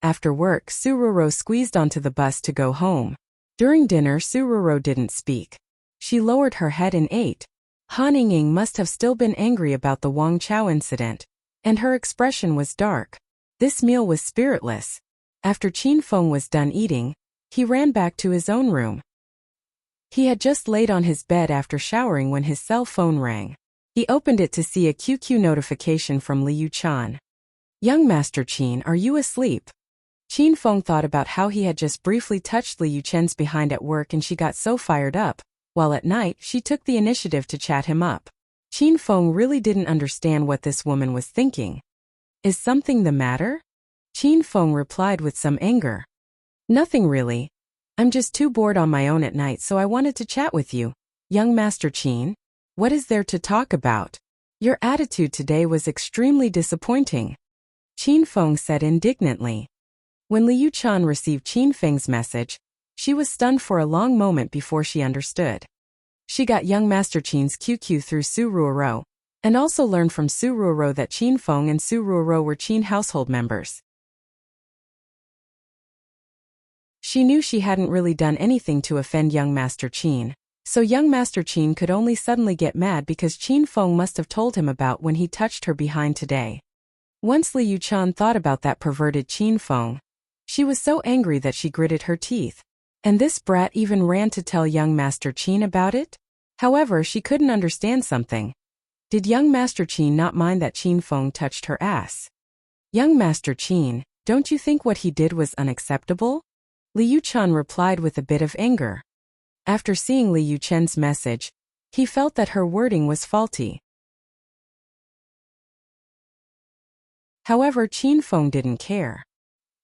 [SPEAKER 1] After work, Sururo squeezed onto the bus to go home. During dinner, Sururo didn't speak. She lowered her head and ate. Han Ying must have still been angry about the Wang Chao incident, and her expression was dark. This meal was spiritless. After Qin Feng was done eating, he ran back to his own room. He had just laid on his bed after showering when his cell phone rang. He opened it to see a QQ notification from Liu Chan. "Young Master Qin, are you asleep?" Qin Feng thought about how he had just briefly touched Liu Chen's behind at work and she got so fired up, while at night she took the initiative to chat him up. Qin Feng really didn't understand what this woman was thinking. "Is something the matter?" Qin Feng replied with some anger. "Nothing really. I'm just too bored on my own at night, so I wanted to chat with you. Young Master Qin, what is there to talk about? Your attitude today was extremely disappointing," Qin Feng said indignantly. When Liu Chan received Qin Feng's message, she was stunned for a long moment before she understood. She got young Master Qin's QQ through Su Ruoro, and also learned from Su Ruoro that Qin Feng and Su Ruoro were Qin household members. She knew she hadn't really done anything to offend young Master Qin, so young Master Qin could only suddenly get mad because Qin Feng must have told him about when he touched her behind today. Once Liu Chan thought about that perverted Qin Feng, she was so angry that she gritted her teeth. And this brat even ran to tell young Master Qin about it? However, she couldn't understand something. Did young Master Qin not mind that Qin Feng touched her ass? "Young Master Qin, don't you think what he did was unacceptable?" Liu Chan replied with a bit of anger. After seeing Liu Chen's message, he felt that her wording was faulty. However, Qin Feng didn't care.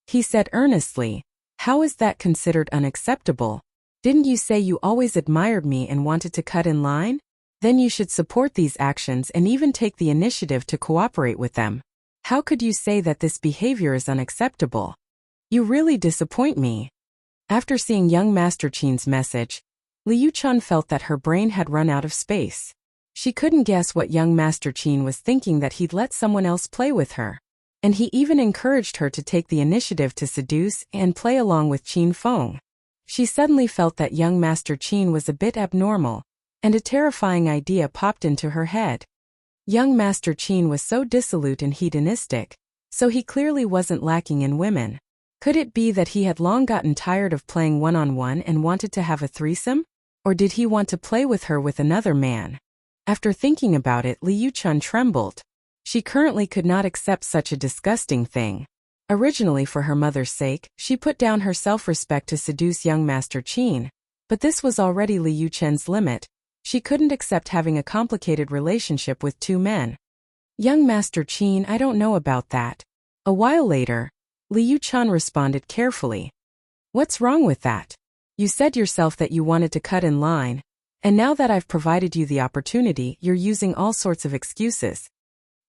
[SPEAKER 1] He said earnestly, "How is that considered unacceptable? Didn't you say you always admired me and wanted to cut in line? Then you should support these actions and even take the initiative to cooperate with them. How could you say that this behavior is unacceptable? You really disappoint me." After seeing young Master Qin's message, Liu Chan felt that her brain had run out of space. She couldn't guess what young Master Qin was thinking, that he'd let someone else play with her. And he even encouraged her to take the initiative to seduce and play along with Qin Feng. She suddenly felt that young Master Qin was a bit abnormal, and a terrifying idea popped into her head. Young Master Qin was so dissolute and hedonistic, so he clearly wasn't lacking in women. Could it be that he had long gotten tired of playing one-on-one and wanted to have a threesome? Or did he want to play with her with another man? After thinking about it, Liu Chan trembled. She currently could not accept such a disgusting thing. Originally, for her mother's sake, she put down her self-respect to seduce young Master Qin, but this was already Liu Chen's limit. She couldn't accept having a complicated relationship with two men. "Young Master Qin, I don't know about that." A while later, Liu Chan responded carefully. "What's wrong with that? You said yourself that you wanted to cut in line, and now that I've provided you the opportunity, you're using all sorts of excuses."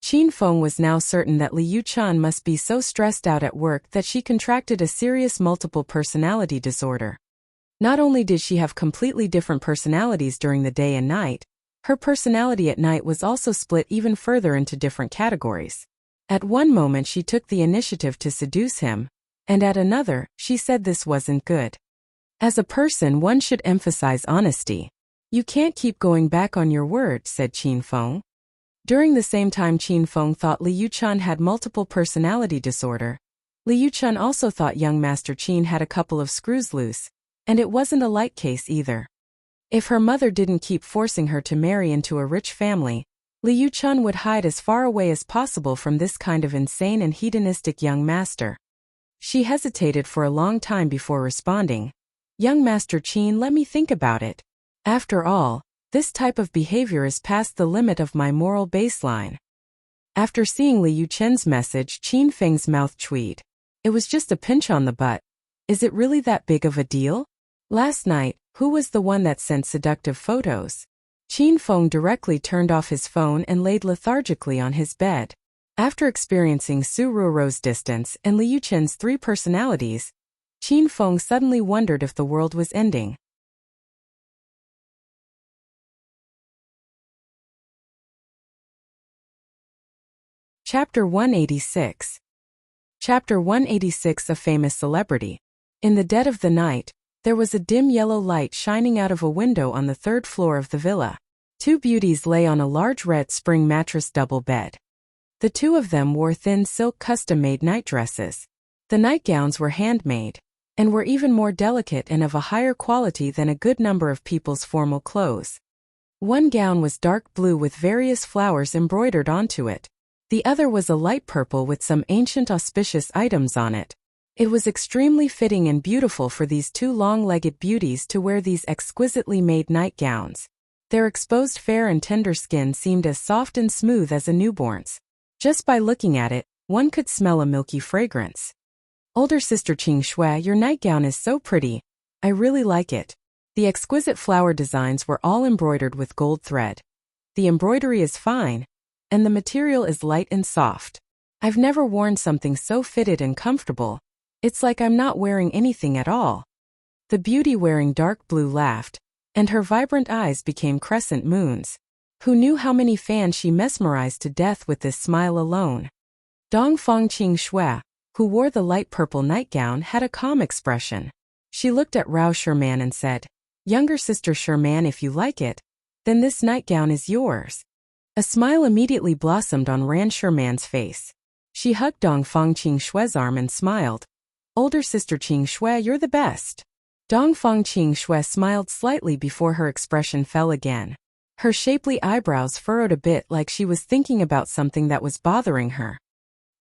[SPEAKER 1] Qin Feng was now certain that Liu Chan must be so stressed out at work that she contracted a serious multiple personality disorder. Not only did she have completely different personalities during the day and night, her personality at night was also split even further into different categories. At one moment she took the initiative to seduce him, and at another, she said this wasn't good. As a person, one should emphasize honesty. You can't keep going back on your word, said Qin Feng. During the same time, Qin Feng thought Li Yuchun had multiple personality disorder. Li Yuchun also thought young Master Qin had a couple of screws loose, and it wasn't a light case either. If her mother didn't keep forcing her to marry into a rich family, Li Yuchun would hide as far away as possible from this kind of insane and hedonistic young master. She hesitated for a long time before responding. Young Master Qin, let me think about it. After all, this type of behavior is past the limit of my moral baseline. After seeing Li Yuchun's message, Qin Feng's mouth tweed. It was just a pinch on the butt. Is it really that big of a deal? Last night, who was the one that sent seductive photos? Qin Feng directly turned off his phone and laid lethargically on his bed. After experiencing Su Ruo's distance and Li Yuchun's 3 personalities, Qin Feng suddenly wondered if the world was ending. Chapter 186. Chapter 186. A famous celebrity. In the dead of the night, there was a dim yellow light shining out of a window on the 3rd floor of the villa. 2 beauties lay on a large red spring mattress double bed. The 2 of them wore thin silk custom-made nightdresses. The nightgowns were handmade, and were even more delicate and of a higher quality than a good number of people's formal clothes. One gown was dark blue with various flowers embroidered onto it. The other was a light purple with some ancient auspicious items on it. It was extremely fitting and beautiful for these 2 long-legged beauties to wear these exquisitely made nightgowns. Their exposed fair and tender skin seemed as soft and smooth as a newborn's. Just by looking at it, one could smell a milky fragrance. Older sister Qing Shui, your nightgown is so pretty. I really like it. The exquisite flower designs were all embroidered with gold thread. The embroidery is fine, and the material is light and soft. I've never worn something so fitted and comfortable. It's like I'm not wearing anything at all. The beauty wearing dark blue laughed, and her vibrant eyes became crescent moons. Who knew how many fans she mesmerized to death with this smile alone? Dongfang Qing Shui, who wore the light purple nightgown, had a calm expression. She looked at Rao Sherman and said, Younger sister Sherman, if you like it, then this nightgown is yours. A smile immediately blossomed on Ran Sherman's face. She hugged Dongfang Qing Shui's arm and smiled. Older sister Qing Shui, you're the best. Dongfang Qing Shui smiled slightly before her expression fell again. Her shapely eyebrows furrowed a bit like she was thinking about something that was bothering her.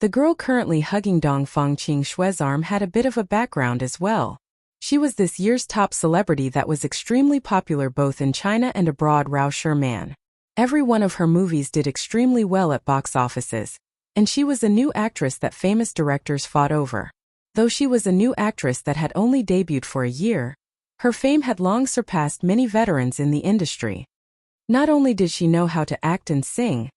[SPEAKER 1] The girl currently hugging Dongfang Qing Shui's arm had a bit of a background as well. She was this year's top celebrity that was extremely popular both in China and abroad. Rao Sherman. Every one of her movies did extremely well at box offices, and she was a new actress that famous directors fought over. Though she was a new actress that had only debuted for a year, her fame had long surpassed many veterans in the industry. Not only did she know how to act and sing,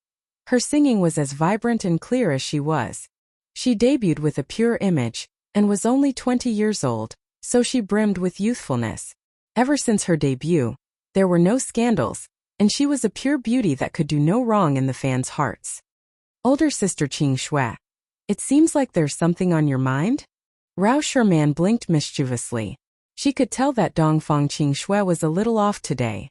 [SPEAKER 1] her singing was as vibrant and clear as she was. She debuted with a pure image, and was only 20 years old, so she brimmed with youthfulness. Ever since her debut, there were no scandals, and she was a pure beauty that could do no wrong in the fans' hearts. Older sister Qing Shui. It seems like there's something on your mind? Rao Sherman blinked mischievously. She could tell that Dongfang Qing Shui was a little off today.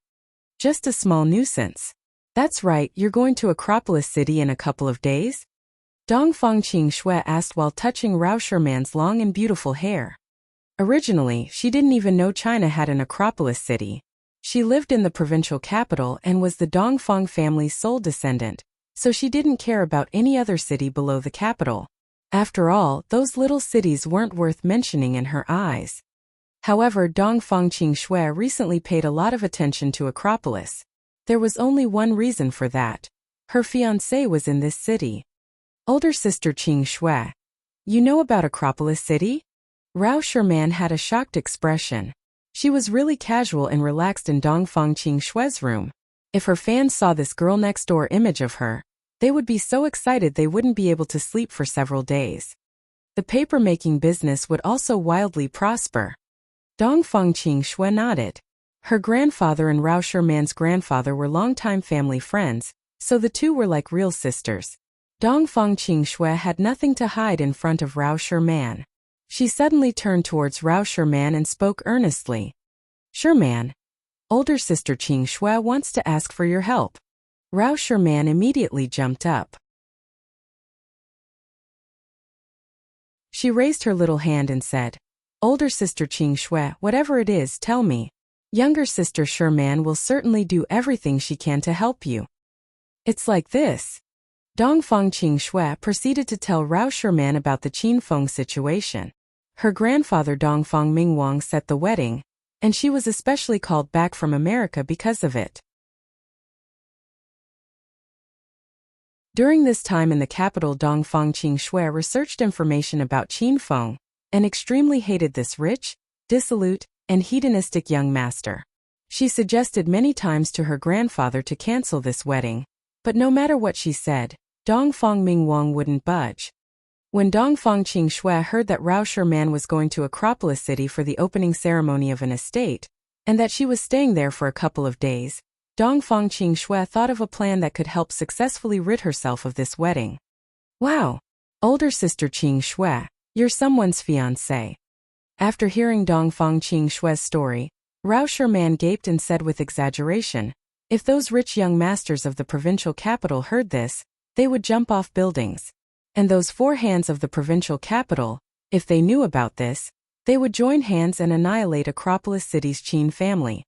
[SPEAKER 1] Just a small nuisance. That's right, you're going to Acropolis City in a couple of days? Dongfang Qing Shui asked while touching Rao Sherman's long and beautiful hair. Originally, she didn't even know China had an Acropolis City. She lived in the provincial capital and was the Dongfang family's sole descendant, so she didn't care about any other city below the capital. After all, those little cities weren't worth mentioning in her eyes. However, Dongfang Qing Shui recently paid a lot of attention to Acropolis. There was only one reason for that. Her fiancé was in this city. Older sister Qing Shui. You know about Acropolis City? Rao Sherman had a shocked expression. She was really casual and relaxed in Dongfang Qing Shui's room. If her fans saw this girl next door image of her, they would be so excited they wouldn't be able to sleep for several days. The paper-making business would also wildly prosper. Dongfang Qing Shui nodded. Her grandfather and Rao Sherman's grandfather were longtime family friends, so the two were like real sisters. Dongfang Qing Shui had nothing to hide in front of Rao Sherman. She suddenly turned towards Rao Sherman and spoke earnestly. Sherman, Older sister Qing Shui wants to ask for your help. Rao Sherman immediately jumped up. She raised her little hand and said, "Older sister Qing Shui, whatever it is, tell me. Younger sister Sherman will certainly do everything she can to help you." "It's like this." Dongfang Qing Shui proceeded to tell Rao Sherman about the Qinfeng situation. Her grandfather Dongfang Mingwang set the wedding, and she was especially called back from America because of it. During this time in the capital, Dongfang Qing Shui researched information about Qinfeng and extremely hated this rich, dissolute, and hedonistic young master. She suggested many times to her grandfather to cancel this wedding, but no matter what she said, Dongfang Mingwang wouldn't budge. When Dongfang Qing Shui heard that Rao Sherman was going to Acropolis City for the opening ceremony of an estate, and that she was staying there for a couple of days, Dongfang Qing Shui thought of a plan that could help successfully rid herself of this wedding. "Wow! Older sister Qing Shui, you're someone's fiancé." After hearing Dongfang Qing Shui's story, Rao Sherman gaped and said with exaggeration, "If those rich young masters of the provincial capital heard this, they would jump off buildings. And those four hands of the provincial capital, if they knew about this, they would join hands and annihilate Acropolis City's Qin family."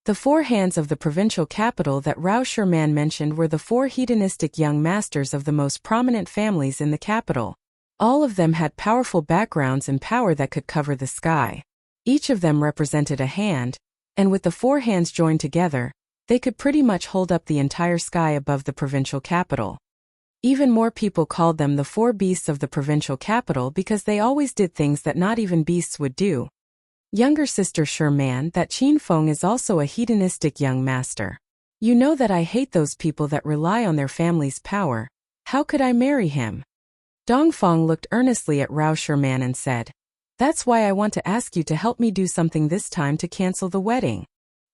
[SPEAKER 1] The four hands of the provincial capital that Rao Sherman mentioned were the four hedonistic young masters of the most prominent families in the capital. All of them had powerful backgrounds and power that could cover the sky. Each of them represented a hand, and with the four hands joined together, they could pretty much hold up the entire sky above the provincial capital. Even more people called them the four beasts of the provincial capital because they always did things that not even beasts would do. Younger sister Sherman, that Qinfeng is also a hedonistic young master. You know that I hate those people that rely on their family's power. How could I marry him? Dongfang looked earnestly at Rao Sherman and said, "That's why I want to ask you to help me do something this time to cancel the wedding."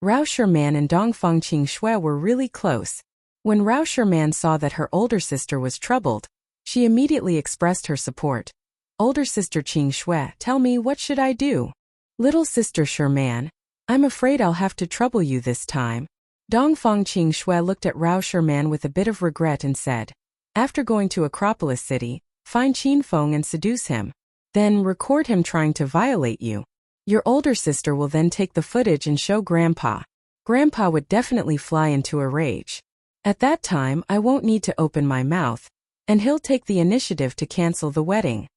[SPEAKER 1] Rao Sherman and Dongfang Qing Shui were really close. When Rao Sherman saw that her older sister was troubled, she immediately expressed her support. "Older sister Qing Shui, tell me, what should I do?" "Little sister Sherman, I'm afraid I'll have to trouble you this time." Dongfang Qing Shui looked at Rao Sherman with a bit of regret and said, "After going to Acropolis City, find Qinfeng and seduce him. Then record him trying to violate you. Your older sister will then take the footage and show Grandpa. Grandpa would definitely fly into a rage. At that time, I won't need to open my mouth, and he'll take the initiative to cancel the wedding."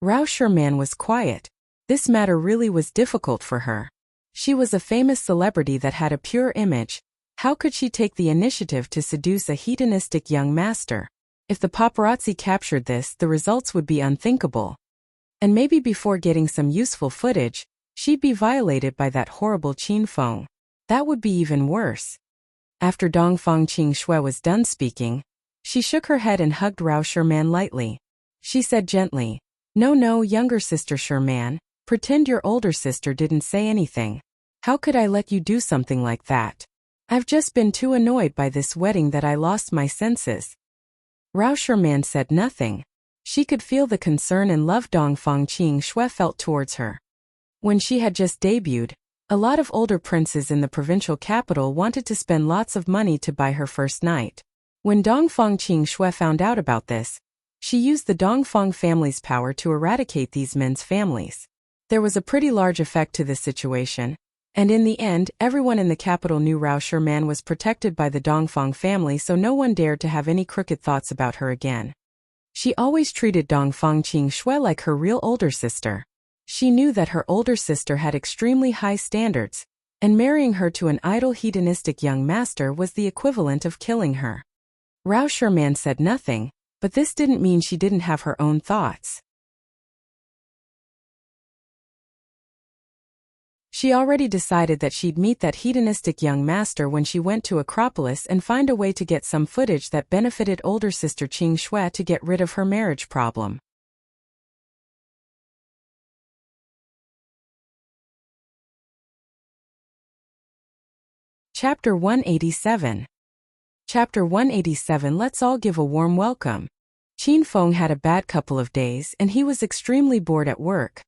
[SPEAKER 1] Rao Sherman was quiet. This matter really was difficult for her. She was a famous celebrity that had a pure image. How could she take the initiative to seduce a hedonistic young master? If the paparazzi captured this, the results would be unthinkable. And maybe before getting some useful footage, she'd be violated by that horrible Qinfeng. That would be even worse. After Dongfang Qing Shui was done speaking, she shook her head and hugged Rao Sherman lightly. She said gently, No, younger sister Sherman, pretend your older sister didn't say anything. How could I let you do something like that? I've just been too annoyed by this wedding that I lost my senses." Rao Sherman said nothing. She could feel the concern and love Dongfang Qing Shui felt towards her. When she had just debuted, a lot of older princes in the provincial capital wanted to spend lots of money to buy her first night. When Dongfang Qing Shui found out about this, she used the Dongfang family's power to eradicate these men's families. There was a pretty large effect to this situation, and in the end, everyone in the capital knew Rao Sherman was protected by the Dongfang family, so no one dared to have any crooked thoughts about her again. She always treated Dongfang Qing Shui like her real older sister. She knew that her older sister had extremely high standards, and marrying her to an idle hedonistic young master was the equivalent of killing her. Rao Sherman said nothing, but this didn't mean she didn't have her own thoughts. She already decided that she'd meet that hedonistic young master when she went to Acropolis and find a way to get some footage that benefited older sister Qing Shui to get rid of her marriage problem. Chapter 187. Chapter 187. Let's all give a warm welcome. Qinfeng had a bad couple of days and he was extremely bored at work.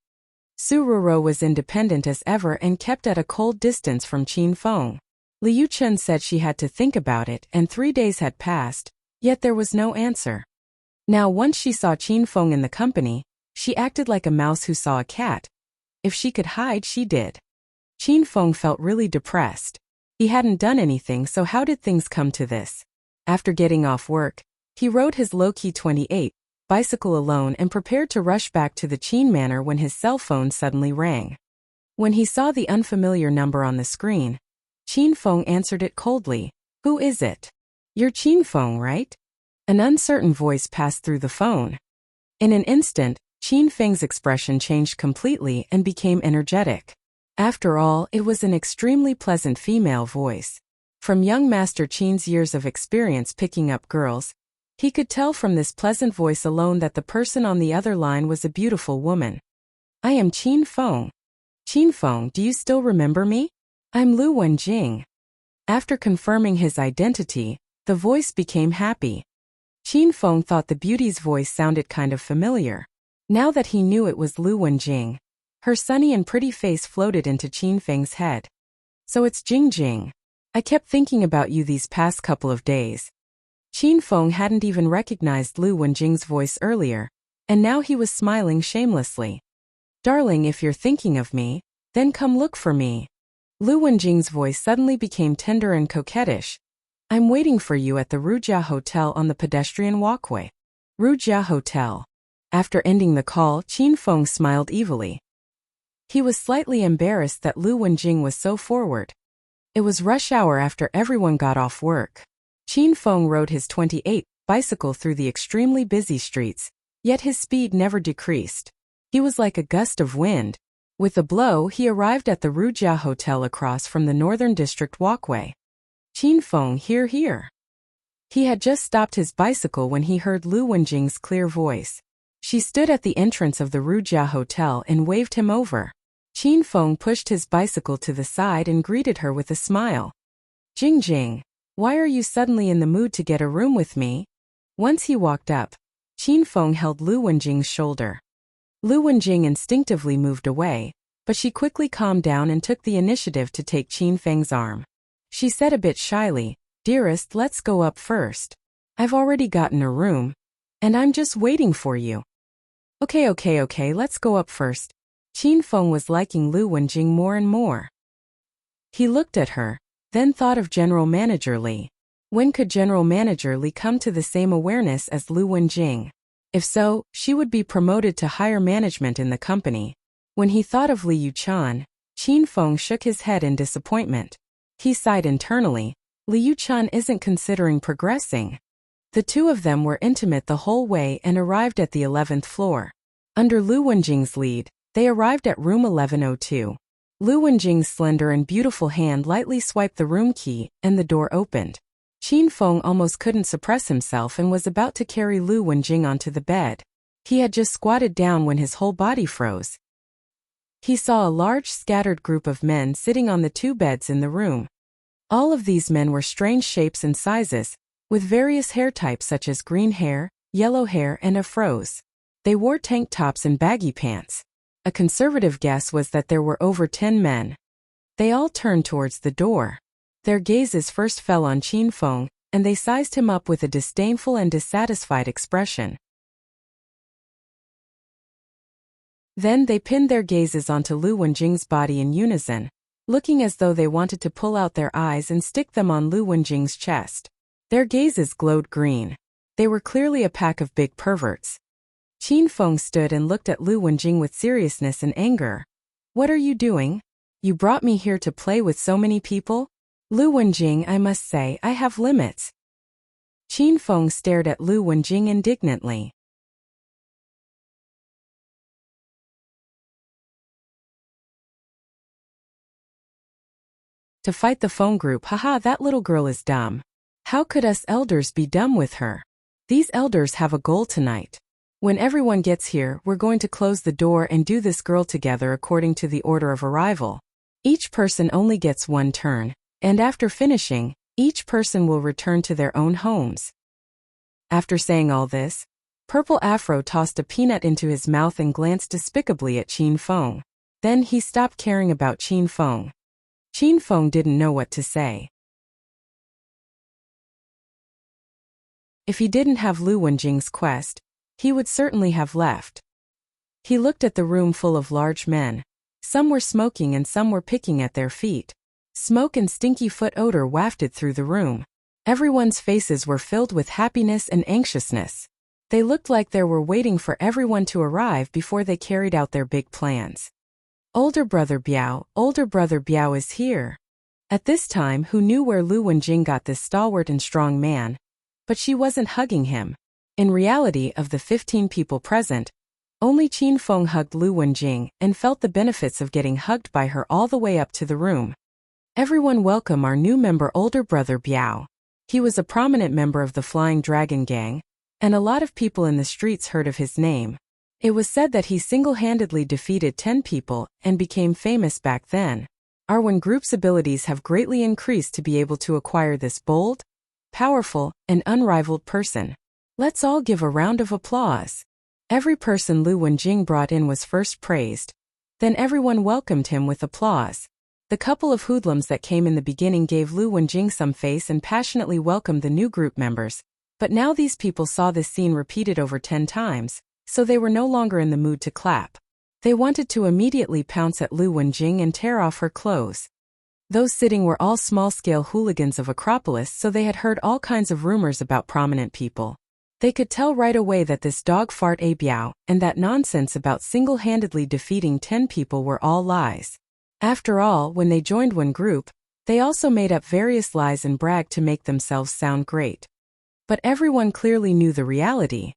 [SPEAKER 1] Sururo was independent as ever and kept at a cold distance from Qin Feng. Liu Chen said she had to think about it, and 3 days had passed, yet there was no answer. Now once she saw Qin Feng in the company, she acted like a mouse who saw a cat. If she could hide, she did. Qin Feng felt really depressed. He hadn't done anything, so how did things come to this? After getting off work, he rode his low-key 28 bicycle alone and prepared to rush back to the Qin Manor when his cell phone suddenly rang. When he saw the unfamiliar number on the screen, Qin Feng answered it coldly. "Who is it?" "You're Qin Feng, right?" An uncertain voice passed through the phone. In an instant, Qin Feng's expression changed completely and became energetic. After all, it was an extremely pleasant female voice. From young Master Qin's years of experience picking up girls, he could tell from this pleasant voice alone that the person on the other line was a beautiful woman. "I am Qin Feng. Qin Feng, do you still remember me? I'm Lu Wenjing." After confirming his identity, the voice became happy. Qin Feng thought the beauty's voice sounded kind of familiar. Now that he knew it was Lu Wenjing, her sunny and pretty face floated into Qin Feng's head. "So it's Jing. I kept thinking about you these past couple of days." Qin Feng hadn't even recognized Lu Wenjing's voice earlier, and now he was smiling shamelessly. "Darling, if you're thinking of me, then come look for me." Lu Wenjing's voice suddenly became tender and coquettish. "I'm waiting for you at the Rujia Hotel on the pedestrian walkway." Rujia Hotel. After ending the call, Qin Feng smiled evilly. He was slightly embarrassed that Lu Wenjing was so forward. It was rush hour after everyone got off work. Qin Feng rode his 28 bicycle through the extremely busy streets, yet his speed never decreased. He was like a gust of wind. With a blow, he arrived at the Rujia Hotel across from the Northern District walkway. "Qin Feng, here." He had just stopped his bicycle when he heard Lu Wenjing's clear voice. She stood at the entrance of the Rujia Hotel and waved him over. Qin Feng pushed his bicycle to the side and greeted her with a smile. Jing, why are you suddenly in the mood to get a room with me?" Once he walked up, Qin Feng held Lu Wenjing's shoulder. Lu Wenjing instinctively moved away, but she quickly calmed down and took the initiative to take Qin Feng's arm. She said a bit shyly, "Dearest, let's go up first. I've already gotten a room, and I'm just waiting for you." Okay, let's go up first." Qin Feng was liking Lu Wenjing more and more. He looked at her, then thought of General Manager Li. When could General Manager Li come to the same awareness as Lu Wenjing? If so, she would be promoted to higher management in the company. When he thought of Li Yuchan, Qin Feng shook his head in disappointment. He sighed internally. Li Yuchan isn't considering progressing. The two of them were intimate the whole way and arrived at the 11th floor. Under Lu Wenjing's lead, they arrived at room 1102. Lu Wenjing's slender and beautiful hand lightly swiped the room key, and the door opened. Qin Feng almost couldn't suppress himself and was about to carry Lu Wenjing onto the bed. He had just squatted down when his whole body froze. He saw a large scattered group of men sitting on the 2 beds in the room. All of these men were strange shapes and sizes, with various hair types such as green hair, yellow hair, and afros. They wore tank tops and baggy pants. A conservative guess was that there were over 10 men. They all turned towards the door. Their gazes first fell on Qin Feng, and they sized him up with a disdainful and dissatisfied expression. Then they pinned their gazes onto Lu Wenjing's body in unison, looking as though they wanted to pull out their eyes and stick them on Lu Wenjing's chest. Their gazes glowed green. They were clearly a pack of big perverts. Qin Feng stood and looked at Lu Wenjing with seriousness and anger. "What are you doing? You brought me here to play with so many people? Lu Wenjing, I must say, I have limits." Qin Feng stared at Lu Wenjing indignantly. To fight the phone group, haha, that little girl is dumb. How could us elders be dumb with her? These elders have a goal tonight. When everyone gets here, we're going to close the door and do this girl together according to the order of arrival. Each person only gets 1 turn, and after finishing, each person will return to their own homes. After saying all this, Purple Afro tossed a peanut into his mouth and glanced despicably at Qin Feng. Then he stopped caring about Qin Feng. Qin Feng didn't know what to say. If he didn't have Lu Wenjing's quest, he would certainly have left. He looked at the room full of large men. Some were smoking and some were picking at their feet. Smoke and stinky foot odor wafted through the room. Everyone's faces were filled with happiness and anxiousness. They looked like they were waiting for everyone to arrive before they carried out their big plans. Older brother Biao is here. At this time, who knew where Lu Wenjing got this stalwart and strong man? But she wasn't hugging him. In reality, of the 15 people present, only Qin Feng hugged Lu Wenjing and felt the benefits of getting hugged by her all the way up to the room. Everyone welcome our new member, older brother Biao. He was a prominent member of the Flying Dragon Gang, and a lot of people in the streets heard of his name. It was said that he single-handedly defeated 10 people and became famous back then. Our One Group's abilities have greatly increased to be able to acquire this bold, powerful, and unrivaled person. Let's all give a round of applause. Every person Lu Wenjing brought in was first praised. Then everyone welcomed him with applause. The couple of hoodlums that came in the beginning gave Lu Wenjing some face and passionately welcomed the new group members. But now these people saw this scene repeated over 10 times, so they were no longer in the mood to clap. They wanted to immediately pounce at Lu Wenjing and tear off her clothes. Those sitting were all small-scale hooligans of Acropolis, so they had heard all kinds of rumors about prominent people. They could tell right away that this dog fart Biao and that nonsense about single-handedly defeating 10 people were all lies. After all, when they joined One Group, they also made up various lies and bragged to make themselves sound great. But everyone clearly knew the reality.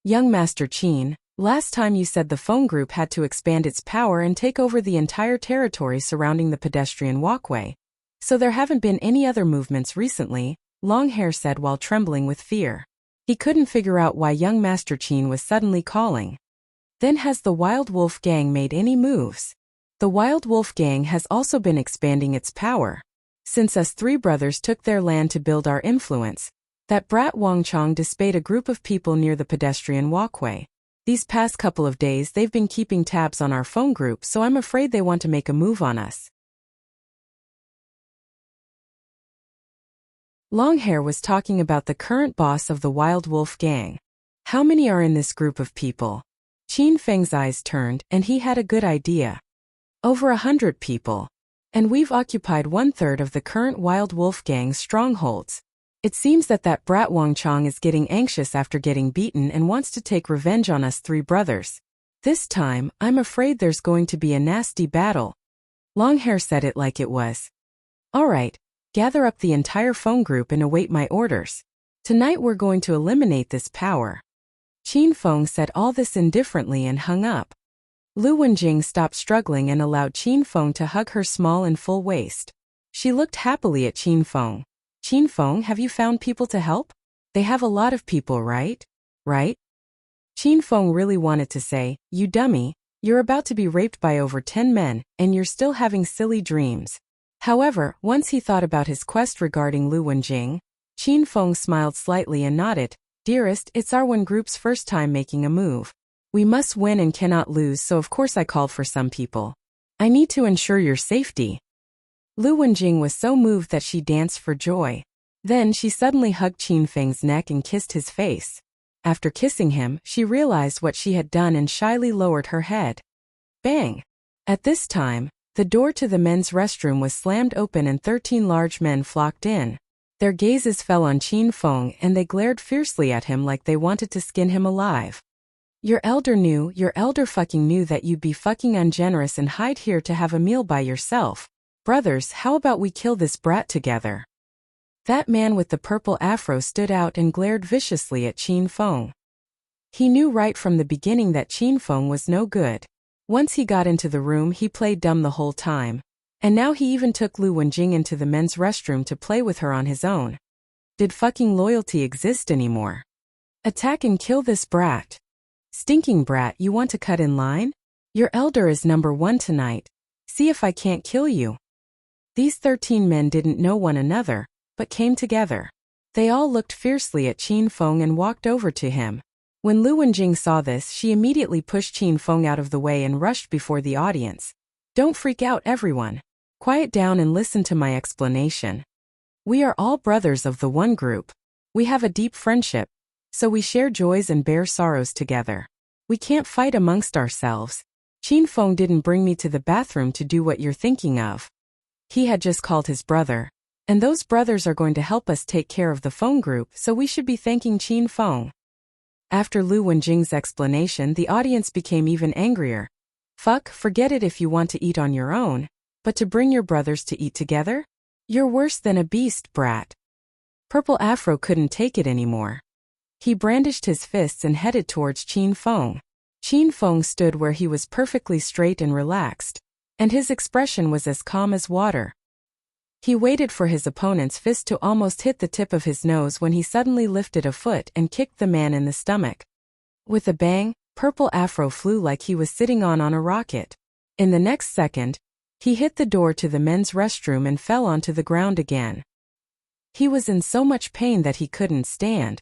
[SPEAKER 1] Young Master Qin, last time you said the phone group had to expand its power and take over the entire territory surrounding the pedestrian walkway. So there haven't been any other movements recently, Longhair said while trembling with fear. He couldn't figure out why young Master Qin was suddenly calling. Then has the Wild Wolf Gang made any moves? The Wild Wolf Gang has also been expanding its power. Since us 3 brothers took their land to build our influence, that brat Wang Chong dispatched a group of people near the pedestrian walkway. These past couple of days they've been keeping tabs on our phone group, so I'm afraid they want to make a move on us. Longhair was talking about the current boss of the Wild Wolf Gang. How many are in this group of people? Qin Feng's eyes turned, and he had a good idea. Over 100 people. And we've occupied 1/3 of the current Wild Wolf Gang's strongholds. It seems that brat Wang Chong is getting anxious after getting beaten and wants to take revenge on us 3 brothers. This time, I'm afraid there's going to be a nasty battle. Longhair said it like it was. All right, gather up the entire phone group and await my orders. Tonight we're going to eliminate this power. Qin Feng said all this indifferently and hung up. Lu Wenjing stopped struggling and allowed Qin Feng to hug her small and full waist. She looked happily at Qin Feng. Qin Feng, have you found people to help? They have a lot of people, right? Right? Qin Feng really wanted to say, you dummy, you're about to be raped by over 10 men, and you're still having silly dreams. However, once he thought about his quest regarding Lu Wenjing, Qin Feng smiled slightly and nodded. Dearest, it's our One Group's first time making a move. We must win and cannot lose, so of course I called for some people. I need to ensure your safety. Lu Wenjing was so moved that she danced for joy. Then she suddenly hugged Qin Feng's neck and kissed his face. After kissing him, she realized what she had done and shyly lowered her head. Bang! At this time, the door to the men's restroom was slammed open and 13 large men flocked in. Their gazes fell on Qin Feng and they glared fiercely at him like they wanted to skin him alive. Your elder fucking knew that you'd be fucking ungenerous and hide here to have a meal by yourself. Brothers, how about we kill this brat together? That man with the purple afro stood out and glared viciously at Qin Feng. He knew right from the beginning that Qin Feng was no good. Once he got into the room, he played dumb the whole time. And now he even took Lu Wenjing into the men's restroom to play with her on his own. Did fucking loyalty exist anymore? Attack and kill this brat. Stinking brat, you want to cut in line? Your elder is number 1 tonight. See if I can't kill you. These 13 men didn't know one another, but came together. They all looked fiercely at Qin Feng and walked over to him. When Lu Wenjing saw this, she immediately pushed Qin Feng out of the way and rushed before the audience. Don't freak out, everyone. Quiet down and listen to my explanation. We are all brothers of the one group. We have a deep friendship, so we share joys and bear sorrows together. We can't fight amongst ourselves. Qin Feng didn't bring me to the bathroom to do what you're thinking of. He had just called his brother. And those brothers are going to help us take care of the Feng group, so we should be thanking Qin Feng. After Lu Wenjing's explanation, the audience became even angrier. Forget it if you want to eat on your own, but to bring your brothers to eat together? You're worse than a beast, brat. Purple Afro couldn't take it anymore. He brandished his fists and headed towards Qin Feng. Qin Feng stood where he was perfectly straight and relaxed, and his expression was as calm as water. He waited for his opponent's fist to almost hit the tip of his nose when he suddenly lifted a foot and kicked the man in the stomach. With a bang, Purple Afro flew like he was sitting on a rocket. In the next second, he hit the door to the men's restroom and fell onto the ground again. He was in so much pain that he couldn't stand.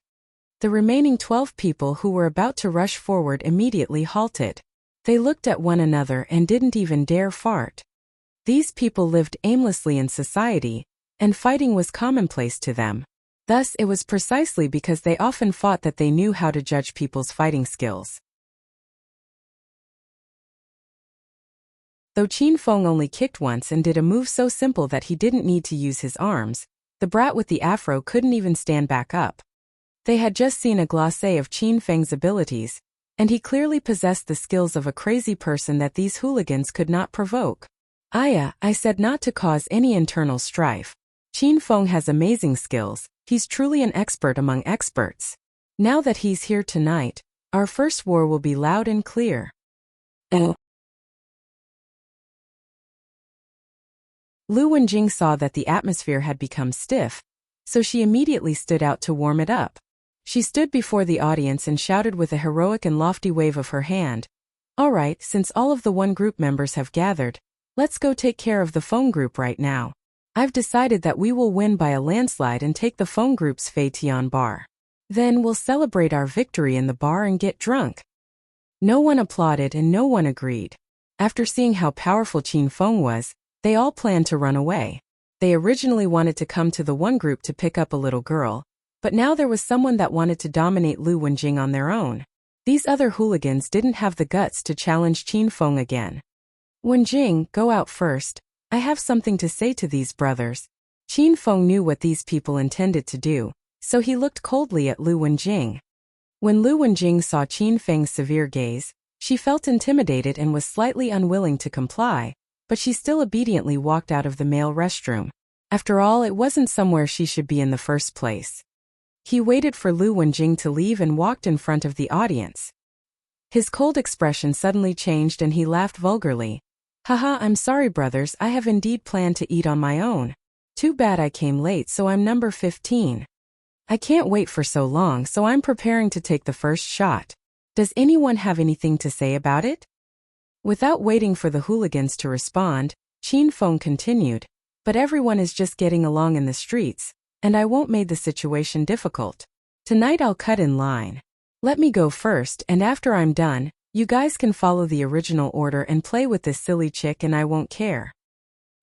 [SPEAKER 1] The remaining 12 people who were about to rush forward immediately halted. They looked at one another and didn't even dare fart. These people lived aimlessly in society, and fighting was commonplace to them. Thus, it was precisely because they often fought that they knew how to judge people's fighting skills. Though Qin Feng only kicked once and did a move so simple that he didn't need to use his arms, the brat with the afro couldn't even stand back up. They had just seen a glacé of Qin Feng's abilities, and he clearly possessed the skills of a crazy person that these hooligans could not provoke. I said not to cause any internal strife. Qin Feng has amazing skills, he's truly an expert among experts. Now that he's here tonight, our first war will be loud and clear. Lu Wenjing saw that the atmosphere had become stiff, so she immediately stood out to warm it up. She stood before the audience and shouted with a heroic and lofty wave of her hand. All right, since all of the one group members have gathered, let's go take care of the Feng group right now. I've decided that we will win by a landslide and take the Feng group's Fei Tian bar. Then we'll celebrate our victory in the bar and get drunk. No one applauded and no one agreed. After seeing how powerful Qin Feng was, they all planned to run away. They originally wanted to come to the one group to pick up a little girl, but now there was someone that wanted to dominate Lu Wenjing on their own. These other hooligans didn't have the guts to challenge Qin Feng again. Wenjing, go out first. I have something to say to these brothers. Qin Feng knew what these people intended to do, so he looked coldly at Lu Wenjing. When Lu Wenjing saw Qin Feng's severe gaze, she felt intimidated and was slightly unwilling to comply, but she still obediently walked out of the male restroom. After all, it wasn't somewhere she should be in the first place. He waited for Lu Wenjing to leave and walked in front of the audience. His cold expression suddenly changed and he laughed vulgarly. Haha, I'm sorry brothers, I have indeed planned to eat on my own. Too bad I came late, so I'm number 15. I can't wait for so long, so I'm preparing to take the first shot. Does anyone have anything to say about it? Without waiting for the hooligans to respond, Qin Feng continued, but everyone is just getting along in the streets, and I won't make the situation difficult. Tonight I'll cut in line. Let me go first, and after I'm done, you guys can follow the original order and play with this silly chick and I won't care.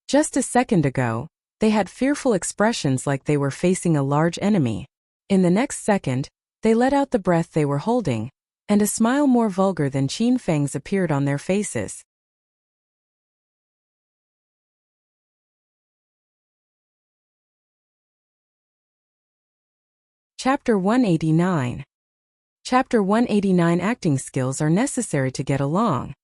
[SPEAKER 1] Just a second ago, they had fearful expressions like they were facing a large enemy. In the next second, they let out the breath they were holding, and a smile more vulgar than Qin Feng's appeared on their faces. Chapter 189. Chapter 189. Acting skills are necessary to get along.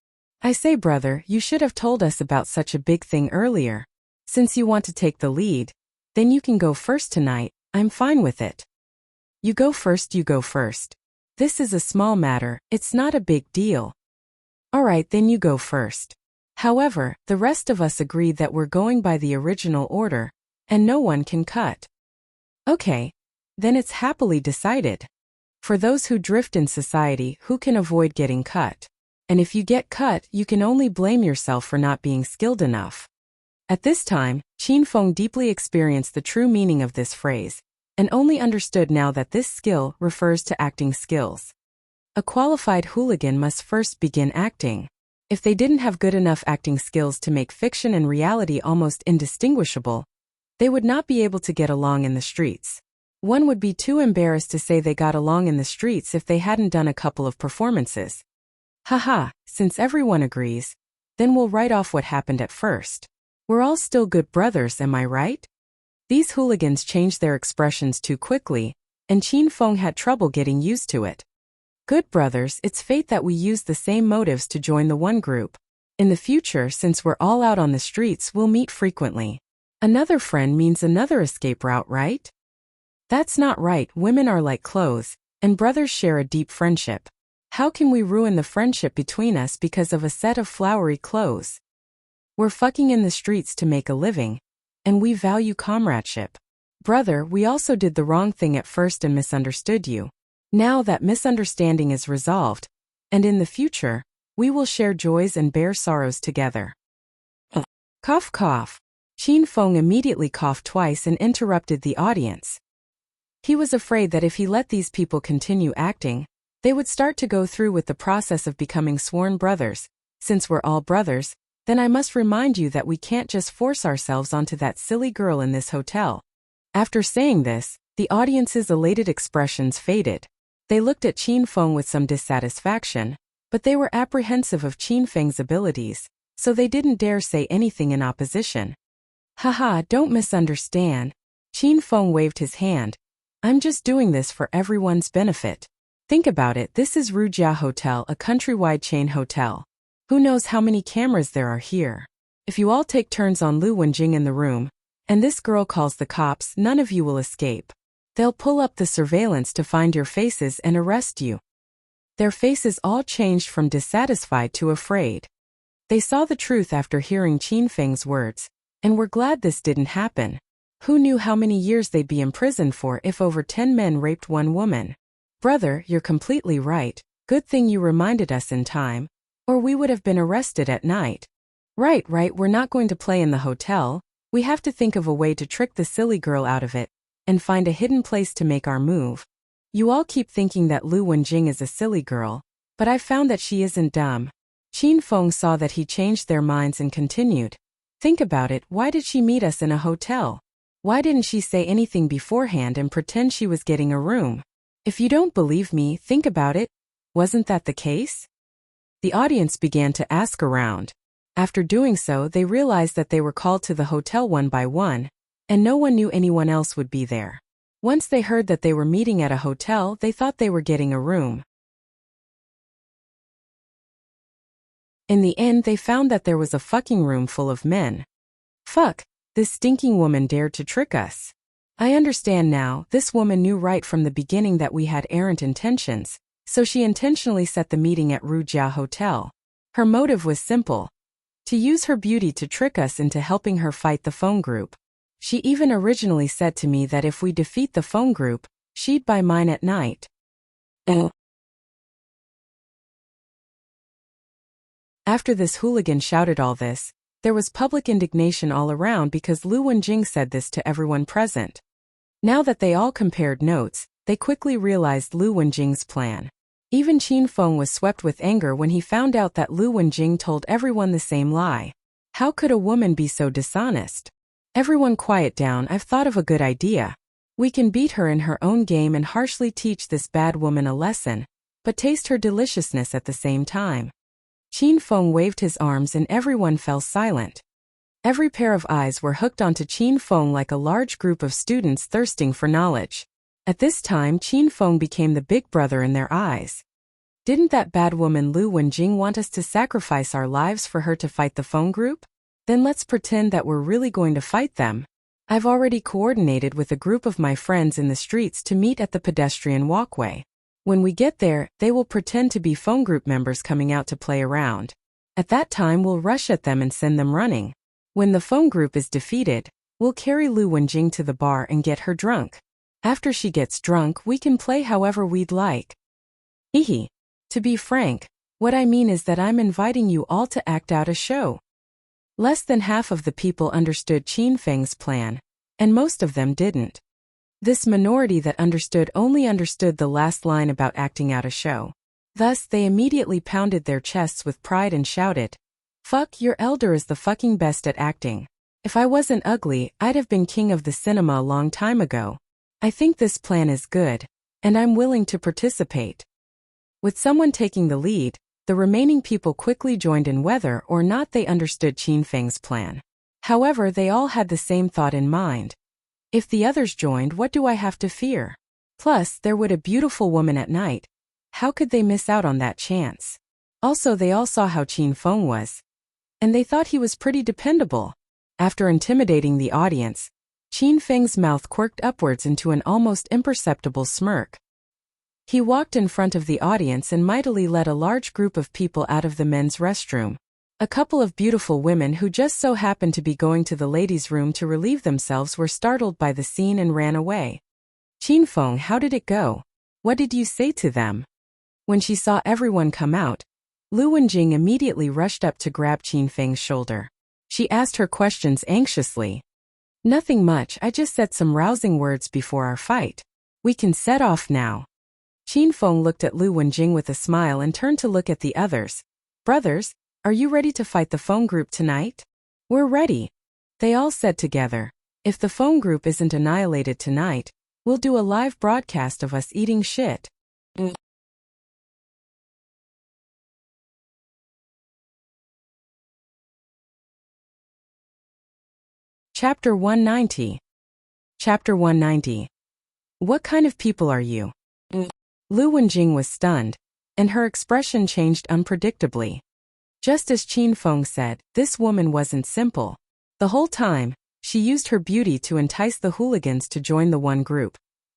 [SPEAKER 1] I say brother, you should have told us about such a big thing earlier. Since you want to take the lead, then you can go first tonight, I'm fine with it. You go first, you go first. This is a small matter, it's not a big deal. Alright, then you go first. However, the rest of us agreed that we're going by the original order, and no one can cut. Okay. Then it's happily decided. For those who drift in society, who can avoid getting cut? And if you get cut, you can only blame yourself for not being skilled enough. At this time, Qin Feng deeply experienced the true meaning of this phrase, and only understood now that this skill refers to acting skills. A qualified hooligan must first begin acting. If they didn't have good enough acting skills to make fiction and reality almost indistinguishable, they would not be able to get along in the streets. One would be too embarrassed to say they got along in the streets if they hadn't done a couple of performances. Haha, since everyone agrees, then we'll write off what happened at first. We're all still good brothers, am I right? These hooligans changed their expressions too quickly, and Qin Feng had trouble getting used to it. Good brothers, it's fate that we use the same motives to join the one group. In the future, since we're all out on the streets, we'll meet frequently. Another friend means another escape route, right? That's not right. Women are like clothes, and brothers share a deep friendship. How can we ruin the friendship between us because of a set of flowery clothes? We're fucking in the streets to make a living, and we value comradeship. Brother, we also did the wrong thing at first and misunderstood you. Now that misunderstanding is resolved, and in the future, we will share joys and bear sorrows together. Cough cough. Qin Feng immediately coughed twice and interrupted the audience. He was afraid that if he let these people continue acting, they would start to go through with the process of becoming sworn brothers. Since we're all brothers, then I must remind you that we can't just force ourselves onto that silly girl in this hotel. After saying this, the audience's elated expressions faded. They looked at Qin Feng with some dissatisfaction, but they were apprehensive of Qin Feng's abilities, so they didn't dare say anything in opposition. Haha, don't misunderstand. Qin Feng waved his hand. I'm just doing this for everyone's benefit. Think about it, this is Wuxia Hotel, a countrywide chain hotel. Who knows how many cameras there are here? If you all take turns on Lu Wenjing in the room, and this girl calls the cops, none of you will escape. They'll pull up the surveillance to find your faces and arrest you. Their faces all changed from dissatisfied to afraid. They saw the truth after hearing Qin Feng's words, and were glad this didn't happen. Who knew how many years they'd be imprisoned for if over 10 men raped one woman? Brother, you're completely right. Good thing you reminded us in time, or we would have been arrested at night. Right, we're not going to play in the hotel. We have to think of a way to trick the silly girl out of it, and find a hidden place to make our move. You all keep thinking that Lu Wenjing is a silly girl, but I've found that she isn't dumb. Qin Feng saw that he changed their minds and continued. Think about it, why did she meet us in a hotel? Why didn't she say anything beforehand and pretend she was getting a room? If you don't believe me, think about it. Wasn't that the case? The audience began to ask around. After doing so, they realized that they were called to the hotel one by one, and no one knew anyone else would be there. Once they heard that they were meeting at a hotel, they thought they were getting a room. In the end, they found that there was a fucking room full of men. Fuck, this stinking woman dared to trick us. I understand now, this woman knew right from the beginning that we had errant intentions, so she intentionally set the meeting at Wuxia Hotel. Her motive was simple: to use her beauty to trick us into helping her fight the phone group. She even originally said to me that if we defeat the phone group, she'd buy mine at night. After this hooligan shouted all this, there was public indignation all around because Lu Wenjing said this to everyone present. Now that they all compared notes, they quickly realized Lu Wenjing's plan. Even Qin Feng was swept with anger when he found out that Lu Wenjing told everyone the same lie. How could a woman be so dishonest? Everyone quiet down, I've thought of a good idea. We can beat her in her own game and harshly teach this bad woman a lesson, but taste her deliciousness at the same time. Qin Feng waved his arms and everyone fell silent. Every pair of eyes were hooked onto Qin Feng like a large group of students thirsting for knowledge. At this time, Qin Feng became the big brother in their eyes. Didn't that bad woman Lu Wenjing want us to sacrifice our lives for her to fight the phone group? Then let's pretend that we're really going to fight them. I've already coordinated with a group of my friends in the streets to meet at the pedestrian walkway. When we get there, they will pretend to be phone group members coming out to play around. At that time, we'll rush at them and send them running. When the phone group is defeated, we'll carry Lu Wenjing to the bar and get her drunk. After she gets drunk, we can play however we'd like. Hehe. To be frank, what I mean is that I'm inviting you all to act out a show. Less than half of the people understood Qin Feng's plan, and most of them didn't. This minority that understood only understood the last line about acting out a show. Thus, they immediately pounded their chests with pride and shouted, "Fuck, your elder is the fucking best at acting. If I wasn't ugly, I'd have been king of the cinema a long time ago. I think this plan is good, and I'm willing to participate." With someone taking the lead, the remaining people quickly joined in whether or not they understood Qin Feng's plan. However, they all had the same thought in mind. If the others joined, what do I have to fear? Plus, there would a beautiful woman at night. How could they miss out on that chance? Also, they all saw how Qin Feng was, and they thought he was pretty dependable. After intimidating the audience, Qin Feng's mouth quirked upwards into an almost imperceptible smirk. He walked in front of the audience and mightily led a large group of people out of the men's restroom. A couple of beautiful women who just so happened to be going to the ladies' room to relieve themselves were startled by the scene and ran away. "Qin Feng, how did it go? What did you say to them?" When she saw everyone come out, Lu Wenjing immediately rushed up to grab Qin Feng's shoulder. She asked her questions anxiously. "Nothing much, I just said some rousing words before our fight. We can set off now." Qin Feng looked at Lu Wenjing with a smile and turned to look at the others. "Brothers, are you ready to fight the Feng group tonight?" "We're ready," they all said together. "If the Feng group isn't annihilated tonight, we'll do a live broadcast of us eating shit." Chapter 190. Chapter 190. What kind of people are you? Lu Wenjing was stunned, and her expression changed unpredictably. Just as Qin Feng said, this woman wasn't simple. The whole time, she used her beauty to entice the hooligans to join the one group.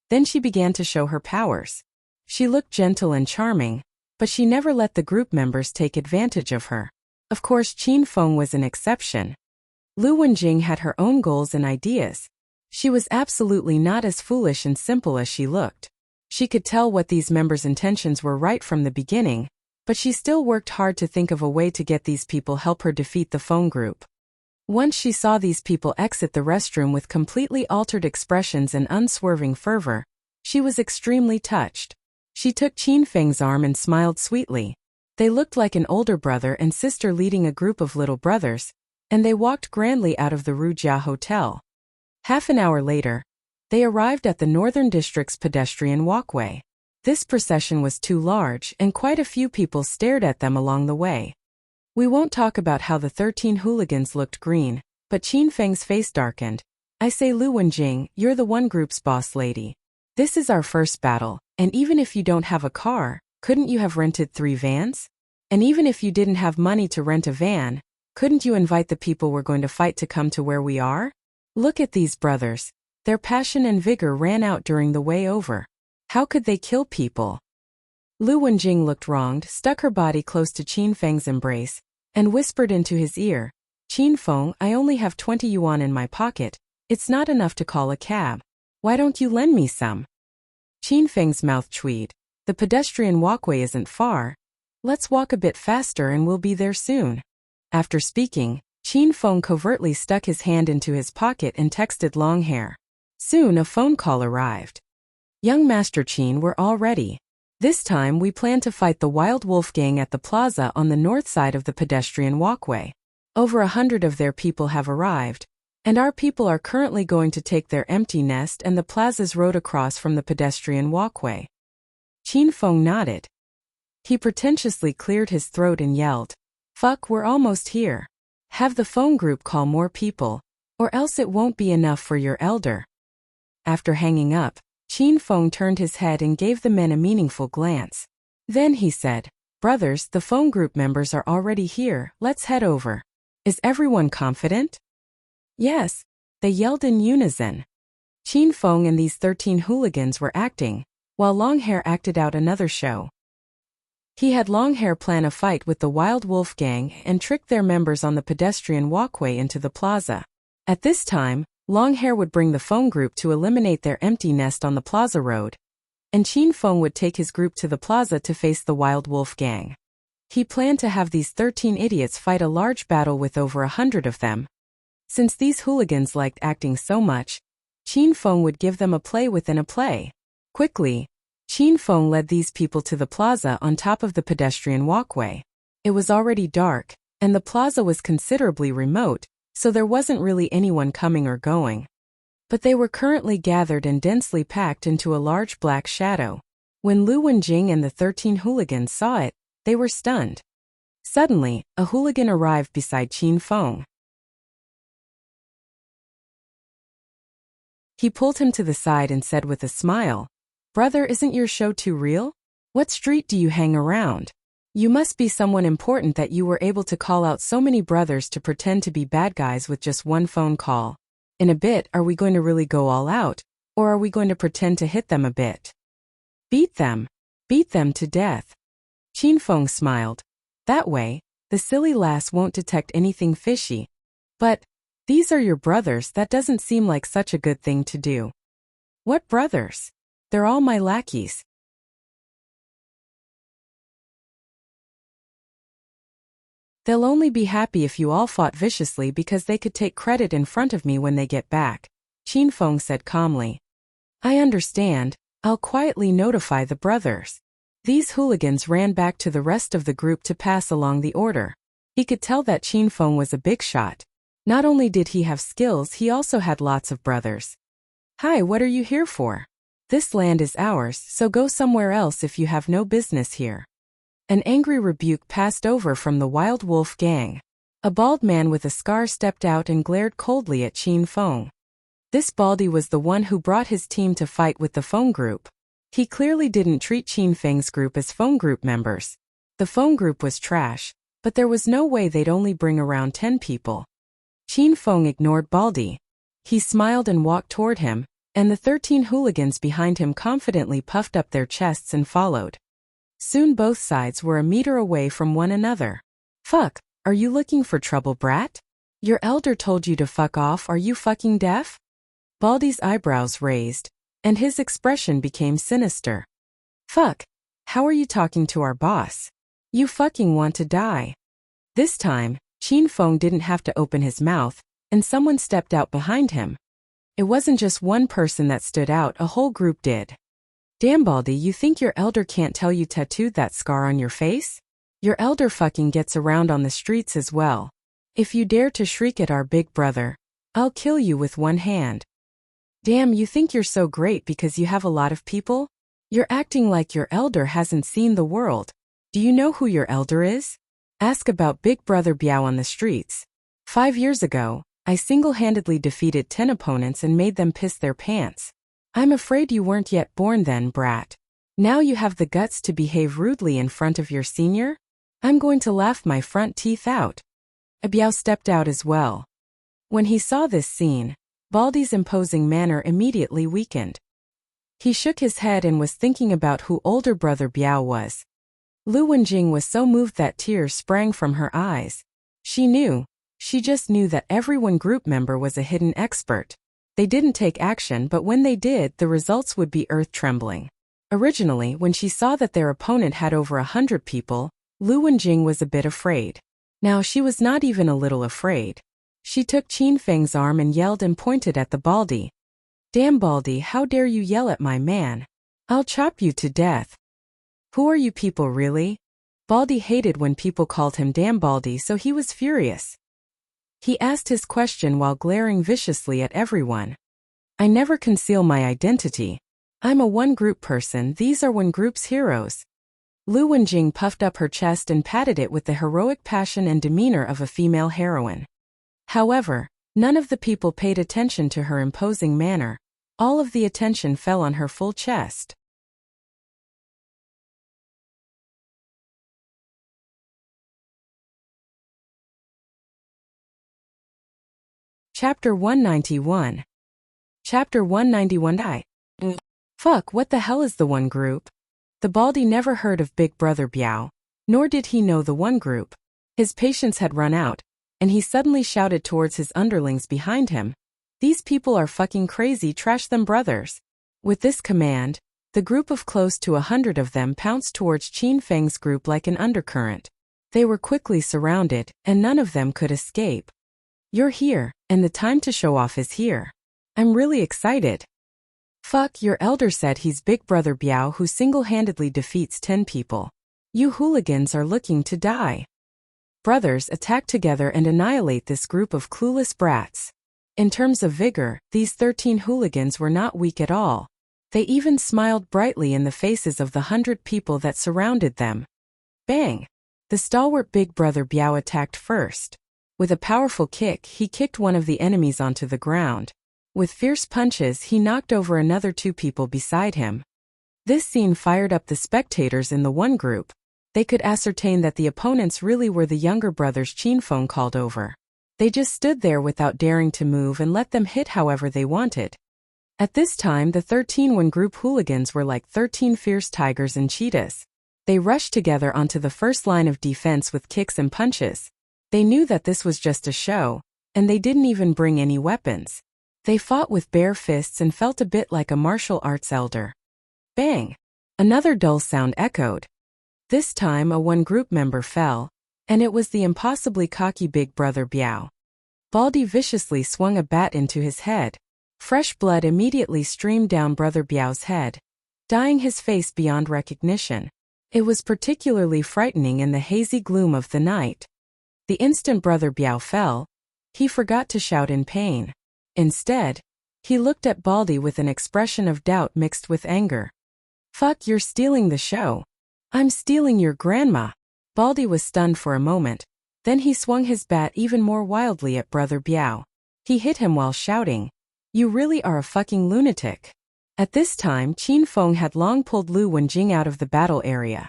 [SPEAKER 1] Then she began to show her powers. She looked gentle and charming, but she never let the group members take advantage of her. Of course, Qin Feng was an exception. Lu Wenjing had her own goals and ideas. She was absolutely not as foolish and simple as she looked. She could tell what these members' intentions were right from the beginning, but she still worked hard to think of a way to get these people help her defeat the Feng group. Once she saw these people exit the restroom with completely altered expressions and unswerving fervor, she was extremely touched. She took Qin Feng's arm and smiled sweetly. They looked like an older brother and sister leading a group of little brothers, and they walked grandly out of the Rujia Hotel. Half an hour later, they arrived at the Northern District's pedestrian walkway. This procession was too large, and quite a few people stared at them along the way. We won't talk about how the 13 hooligans looked green, but Qin Feng's face darkened. "I say, Lu Wenjing, you're the one group's boss lady. This is our first battle, and even if you don't have a car, couldn't you have rented 3 vans? And even if you didn't have money to rent a van, couldn't you invite the people we're going to fight to come to where we are? Look at these brothers. Their passion and vigor ran out during the way over. How could they kill people?" Lu Wenjing looked wronged, stuck her body close to Qin Feng's embrace, and whispered into his ear, "Qin Feng, I only have 20 yuan in my pocket. It's not enough to call a cab. Why don't you lend me some?" Qin Feng's mouth tweed. "The pedestrian walkway isn't far. Let's walk a bit faster and we'll be there soon." After speaking, Qin Feng covertly stuck his hand into his pocket and texted Longhair. Soon a phone call arrived. "Young Master Qin, we're all ready. This time we plan to fight the Wild Wolf Gang at the plaza on the north side of the pedestrian walkway. Over 100 of their people have arrived, and our people are currently going to take their empty nest and the plaza's road across from the pedestrian walkway." Qin Feng nodded. He pretentiously cleared his throat and yelled, "Fuck, we're almost here. Have the phone group call more people, or else it won't be enough for your elder." After hanging up, Qin Feng turned his head and gave the men a meaningful glance. Then he said, "Brothers, the phone group members are already here, let's head over. Is everyone confident?" "Yes," they yelled in unison. Qin Feng and these 13 hooligans were acting, while Longhair acted out another show. He had Longhair plan a fight with the Wild Wolf Gang and trick their members on the pedestrian walkway into the plaza. At this time, Longhair would bring the Feng group to eliminate their empty nest on the plaza road, and Qin Feng would take his group to the plaza to face the Wild Wolf Gang. He planned to have these 13 idiots fight a large battle with over 100 of them. Since these hooligans liked acting so much, Qin Feng would give them a play within a play. Quickly, Qin Feng led these people to the plaza on top of the pedestrian walkway. It was already dark, and the plaza was considerably remote, so there wasn't really anyone coming or going. But they were currently gathered and densely packed into a large black shadow. When Lu Wenjing and the 13 hooligans saw it, they were stunned. Suddenly, a hooligan arrived beside Qin Feng. He pulled him to the side and said with a smile, "Brother, isn't your show too real? What street do you hang around? You must be someone important that you were able to call out so many brothers to pretend to be bad guys with just one phone call. In a bit, are we going to really go all out, or are we going to pretend to hit them a bit? Beat them to death." Qin Feng smiled. That way, the silly lass won't detect anything fishy. But, these are your brothers, that doesn't seem like such a good thing to do. What brothers? They're all my lackeys. They'll only be happy if you all fought viciously because they could take credit in front of me when they get back, Qin Feng said calmly. I understand, I'll quietly notify the brothers. These hooligans ran back to the rest of the group to pass along the order. He could tell that Qin Feng was a big shot. Not only did he have skills, he also had lots of brothers. Hi, what are you here for? This land is ours, so go somewhere else if you have no business here. An angry rebuke passed over from the Wild Wolf gang. A bald man with a scar stepped out and glared coldly at Qin Feng. This baldy was the one who brought his team to fight with the Feng group. He clearly didn't treat Qin Feng's group as Feng group members. The Feng group was trash, but there was no way they'd only bring around 10 people. Qin Feng ignored Baldy. He smiled and walked toward him, and the 13 hooligans behind him confidently puffed up their chests and followed. Soon both sides were a meter away from one another. Fuck, are you looking for trouble, brat? Your elder told you to fuck off, are you fucking deaf? Baldy's eyebrows raised, and his expression became sinister. Fuck, how are you talking to our boss? You fucking want to die. This time, Qin Feng didn't have to open his mouth, and someone stepped out behind him. It wasn't just one person that stood out, a whole group did. Damn Baldy, you think your elder can't tell you tattooed that scar on your face? Your elder fucking gets around on the streets as well. If you dare to shriek at our big brother, I'll kill you with one hand. Damn, you think you're so great because you have a lot of people? You're acting like your elder hasn't seen the world. Do you know who your elder is? Ask about Big Brother Biao on the streets. 5 years ago, I single-handedly defeated 10 opponents and made them piss their pants. I'm afraid you weren't yet born then, brat. Now you have the guts to behave rudely in front of your senior? I'm going to laugh my front teeth out. Biao stepped out as well. When he saw this scene, Baldy's imposing manner immediately weakened. He shook his head and was thinking about who older brother Biao was. Lu Wenjing was so moved that tears sprang from her eyes. She just knew that every one group member was a hidden expert. They didn't take action, but when they did, the results would be earth-trembling. Originally, when she saw that their opponent had over 100 people, Lu Wenjing was a bit afraid. Now she was not even a little afraid. She took Qin Feng's arm and yelled and pointed at the Baldy. Damn Baldy, how dare you yell at my man? I'll chop you to death. Who are you people really? Baldy hated when people called him damn Baldy, so he was furious. He asked his question while glaring viciously at everyone. I never conceal my identity. I'm a one-group person, these are one group's heroes. Lu Wenjing puffed up her chest and patted it with the heroic passion and demeanor of a female heroine. However, none of the people paid attention to her imposing manner. All of the attention fell on her full chest. Chapter 191. Chapter 191. Fuck, what the hell is the one group? The Baldy never heard of Big Brother Biao, nor did he know the one group. His patience had run out, and he suddenly shouted towards his underlings behind him. These people are fucking crazy, trash them brothers. With this command, the group of close to 100 of them pounced towards Qin Feng's group like an undercurrent. They were quickly surrounded, and none of them could escape. You're here, and the time to show off is here. I'm really excited. Fuck, your elder said he's Big Brother Biao who single-handedly defeats 10 people. You hooligans are looking to die. Brothers attack together and annihilate this group of clueless brats. In terms of vigor, these 13 hooligans were not weak at all. They even smiled brightly in the faces of the 100 people that surrounded them. Bang! The stalwart Big Brother Biao attacked first. With a powerful kick, he kicked one of the enemies onto the ground. With fierce punches, he knocked over another 2 people beside him. This scene fired up the spectators in the one group. They could ascertain that the opponents really were the younger brothers Qinfeng called over. They just stood there without daring to move and let them hit however they wanted. At this time, the 13 one group hooligans were like 13 fierce tigers and cheetahs. They rushed together onto the first line of defense with kicks and punches. They knew that this was just a show, and they didn't even bring any weapons. They fought with bare fists and felt a bit like a martial arts elder. Bang! Another dull sound echoed. This time a one group member fell, and it was the impossibly cocky Big Brother Biao. Baldy viciously swung a bat into his head. Fresh blood immediately streamed down Brother Biao's head, dyeing his face beyond recognition. It was particularly frightening in the hazy gloom of the night. The instant Brother Biao fell, he forgot to shout in pain. Instead, he looked at Baldy with an expression of doubt mixed with anger. Fuck, you're stealing the show. I'm stealing your grandma. Baldy was stunned for a moment. Then he swung his bat even more wildly at Brother Biao. He hit him while shouting, "You really are a fucking lunatic." At this time, Qinfeng had long pulled Lu Wenjing out of the battle area.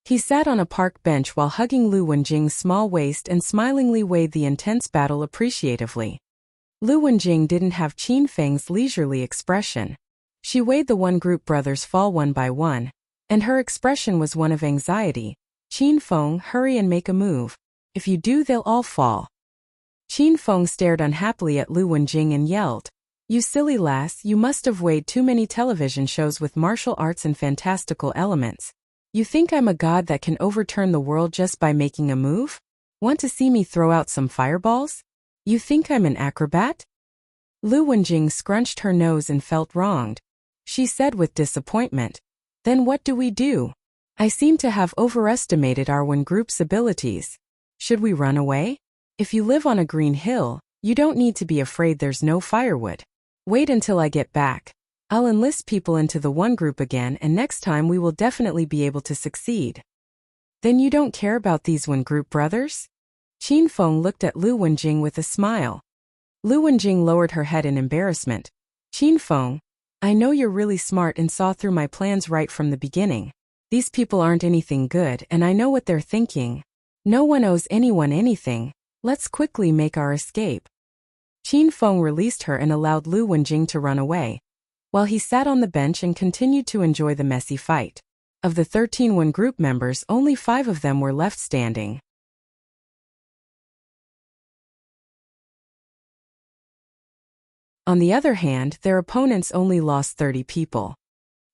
[SPEAKER 1] He sat on a park bench while hugging Lu Wenjing's small waist and smilingly weighed the intense battle appreciatively. Lu Wenjing didn't have Qinfeng's leisurely expression. She weighed the one group brothers fall one by one, and her expression was one of anxiety. Qinfeng, hurry and make a move. If you do, they'll all fall. Qinfeng stared unhappily at Lu Wenjing and yelled, "You silly lass, you must have weighed too many television shows with martial arts and fantastical elements. You think I'm a god that can overturn the world just by making a move? Want to see me throw out some fireballs? You think I'm an acrobat?" Lu Wenjing scrunched her nose and felt wronged. She said with disappointment, "Then what do we do? I seem to have overestimated our one group's abilities. Should we run away? If you live on a green hill, you don't need to be afraid there's no firewood. Wait until I get back. I'll enlist people into the one group again, and next time we will definitely be able to succeed." Then you don't care about these one group brothers? Qinfeng looked at Lu Wenjing with a smile. Lu Wenjing lowered her head in embarrassment. "Qinfeng, I know you're really smart and saw through my plans right from the beginning. These people aren't anything good, and I know what they're thinking. No one owes anyone anything. Let's quickly make our escape." Qinfeng released her and allowed Lu Wenjing to run away, while he sat on the bench and continued to enjoy the messy fight. Of the 13 one group members, only 5 of them were left standing. On the other hand, their opponents only lost 30 people.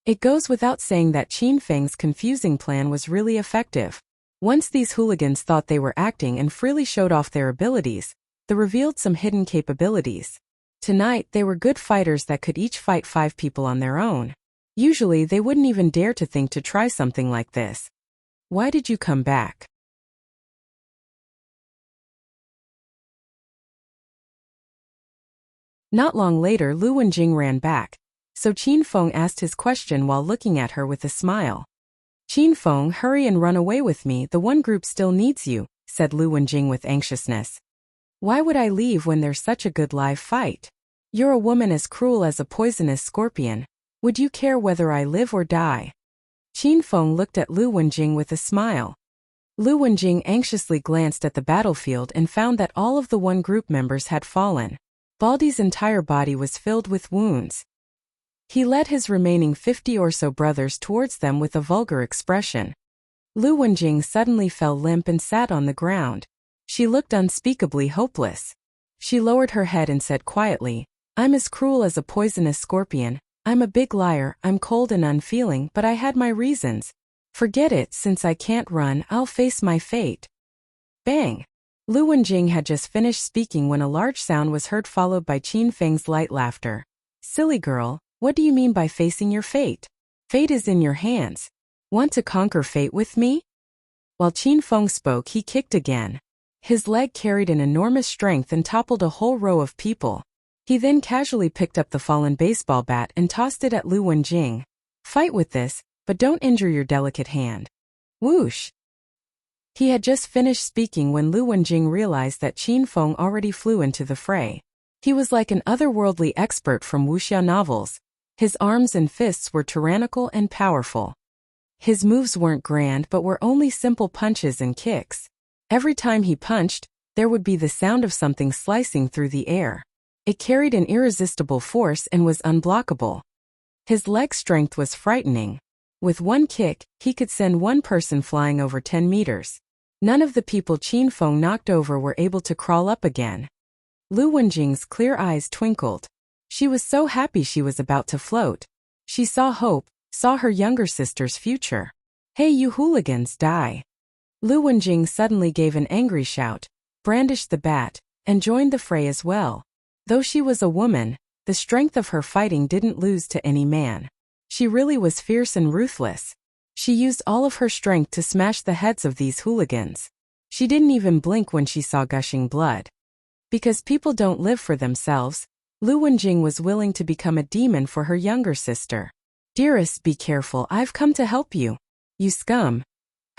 [SPEAKER 1] It goes without saying that Qinfeng's confusing plan was really effective. Once these hooligans thought they were acting and freely showed off their abilities, they revealed some hidden capabilities. Tonight, they were good fighters that could each fight 5 people on their own. Usually, they wouldn't even dare to think to try something like this. Why did you come back? Not long later, Lu Wenjing ran back, so Qinfeng asked his question while looking at her with a smile. "Qinfeng, hurry and run away with me, the one group still needs you," said Lu Wenjing with anxiousness. "Why would I leave when there's such a good live fight? You're a woman as cruel as a poisonous scorpion. Would you care whether I live or die?" Qinfeng looked at Lu Wenjing with a smile. Lu Wenjing anxiously glanced at the battlefield and found that all of the one group members had fallen. Baldy's entire body was filled with wounds. He led his remaining 50 or so brothers towards them with a vulgar expression. Lu Wenjing suddenly fell limp and sat on the ground. She looked unspeakably hopeless. She lowered her head and said quietly, "I'm as cruel as a poisonous scorpion. I'm a big liar, I'm cold and unfeeling, but I had my reasons. Forget it, since I can't run, I'll face my fate. Bang! Lu Wenjing had just finished speaking when a large sound was heard, followed by Qin Feng's light laughter. Silly girl, what do you mean by facing your fate? Fate is in your hands. Want to conquer fate with me? While Qin Feng spoke, he kicked again. His leg carried an enormous strength and toppled a whole row of people. He then casually picked up the fallen baseball bat and tossed it at Lu Wenjing. Fight with this, but don't injure your delicate hand. Whoosh! He had just finished speaking when Lu Wenjing realized that Qin Feng already flew into the fray. He was like an otherworldly expert from Wuxia novels. His arms and fists were tyrannical and powerful. His moves weren't grand but were only simple punches and kicks. Every time he punched, there would be the sound of something slicing through the air. It carried an irresistible force and was unblockable. His leg strength was frightening. With one kick, he could send one person flying over 10 meters. None of the people Qin Feng knocked over were able to crawl up again. Lu Wenjing's clear eyes twinkled. She was so happy she was about to float. She saw hope, saw her younger sister's future. Hey, you hooligans, die! Lu Wenjing suddenly gave an angry shout, brandished the bat, and joined the fray as well. Though she was a woman, the strength of her fighting didn't lose to any man. She really was fierce and ruthless. She used all of her strength to smash the heads of these hooligans. She didn't even blink when she saw gushing blood. Because people don't live for themselves, Lu Wenjing was willing to become a demon for her younger sister. Dearest, be careful, I've come to help you. You scum.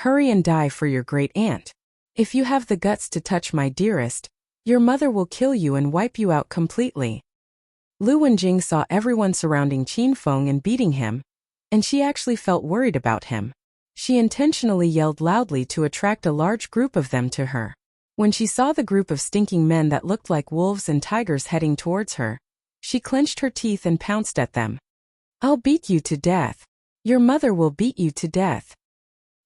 [SPEAKER 1] Hurry and die for your great aunt. If you have the guts to touch my dearest, your mother will kill you and wipe you out completely. Lu Wenjing saw everyone surrounding Qin Feng and beating him, and she actually felt worried about him. She intentionally yelled loudly to attract a large group of them to her. When she saw the group of stinking men that looked like wolves and tigers heading towards her, she clenched her teeth and pounced at them. I'll beat you to death. Your mother will beat you to death.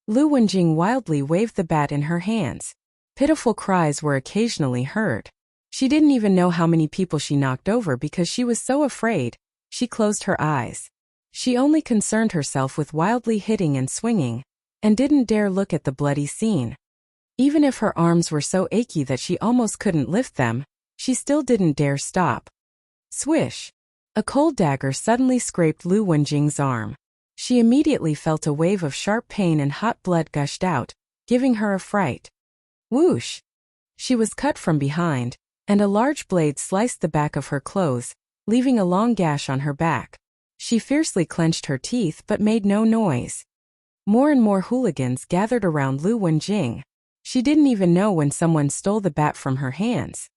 [SPEAKER 1] Lu Wenjing wildly waved the bat in her hands. Pitiful cries were occasionally heard. She didn't even know how many people she knocked over because she was so afraid. She closed her eyes. She only concerned herself with wildly hitting and swinging, and didn't dare look at the bloody scene. Even if her arms were so achy that she almost couldn't lift them, she still didn't dare stop. Swish! A cold dagger suddenly scraped Lu Wenjing's arm. She immediately felt a wave of sharp pain and hot blood gushed out, giving her a fright. Whoosh! She was cut from behind, and a large blade sliced the back of her clothes, leaving a long gash on her back. She fiercely clenched her teeth but made no noise. More and more hooligans gathered around Lu Wenjing. She didn't even know when someone stole the bat from her hands.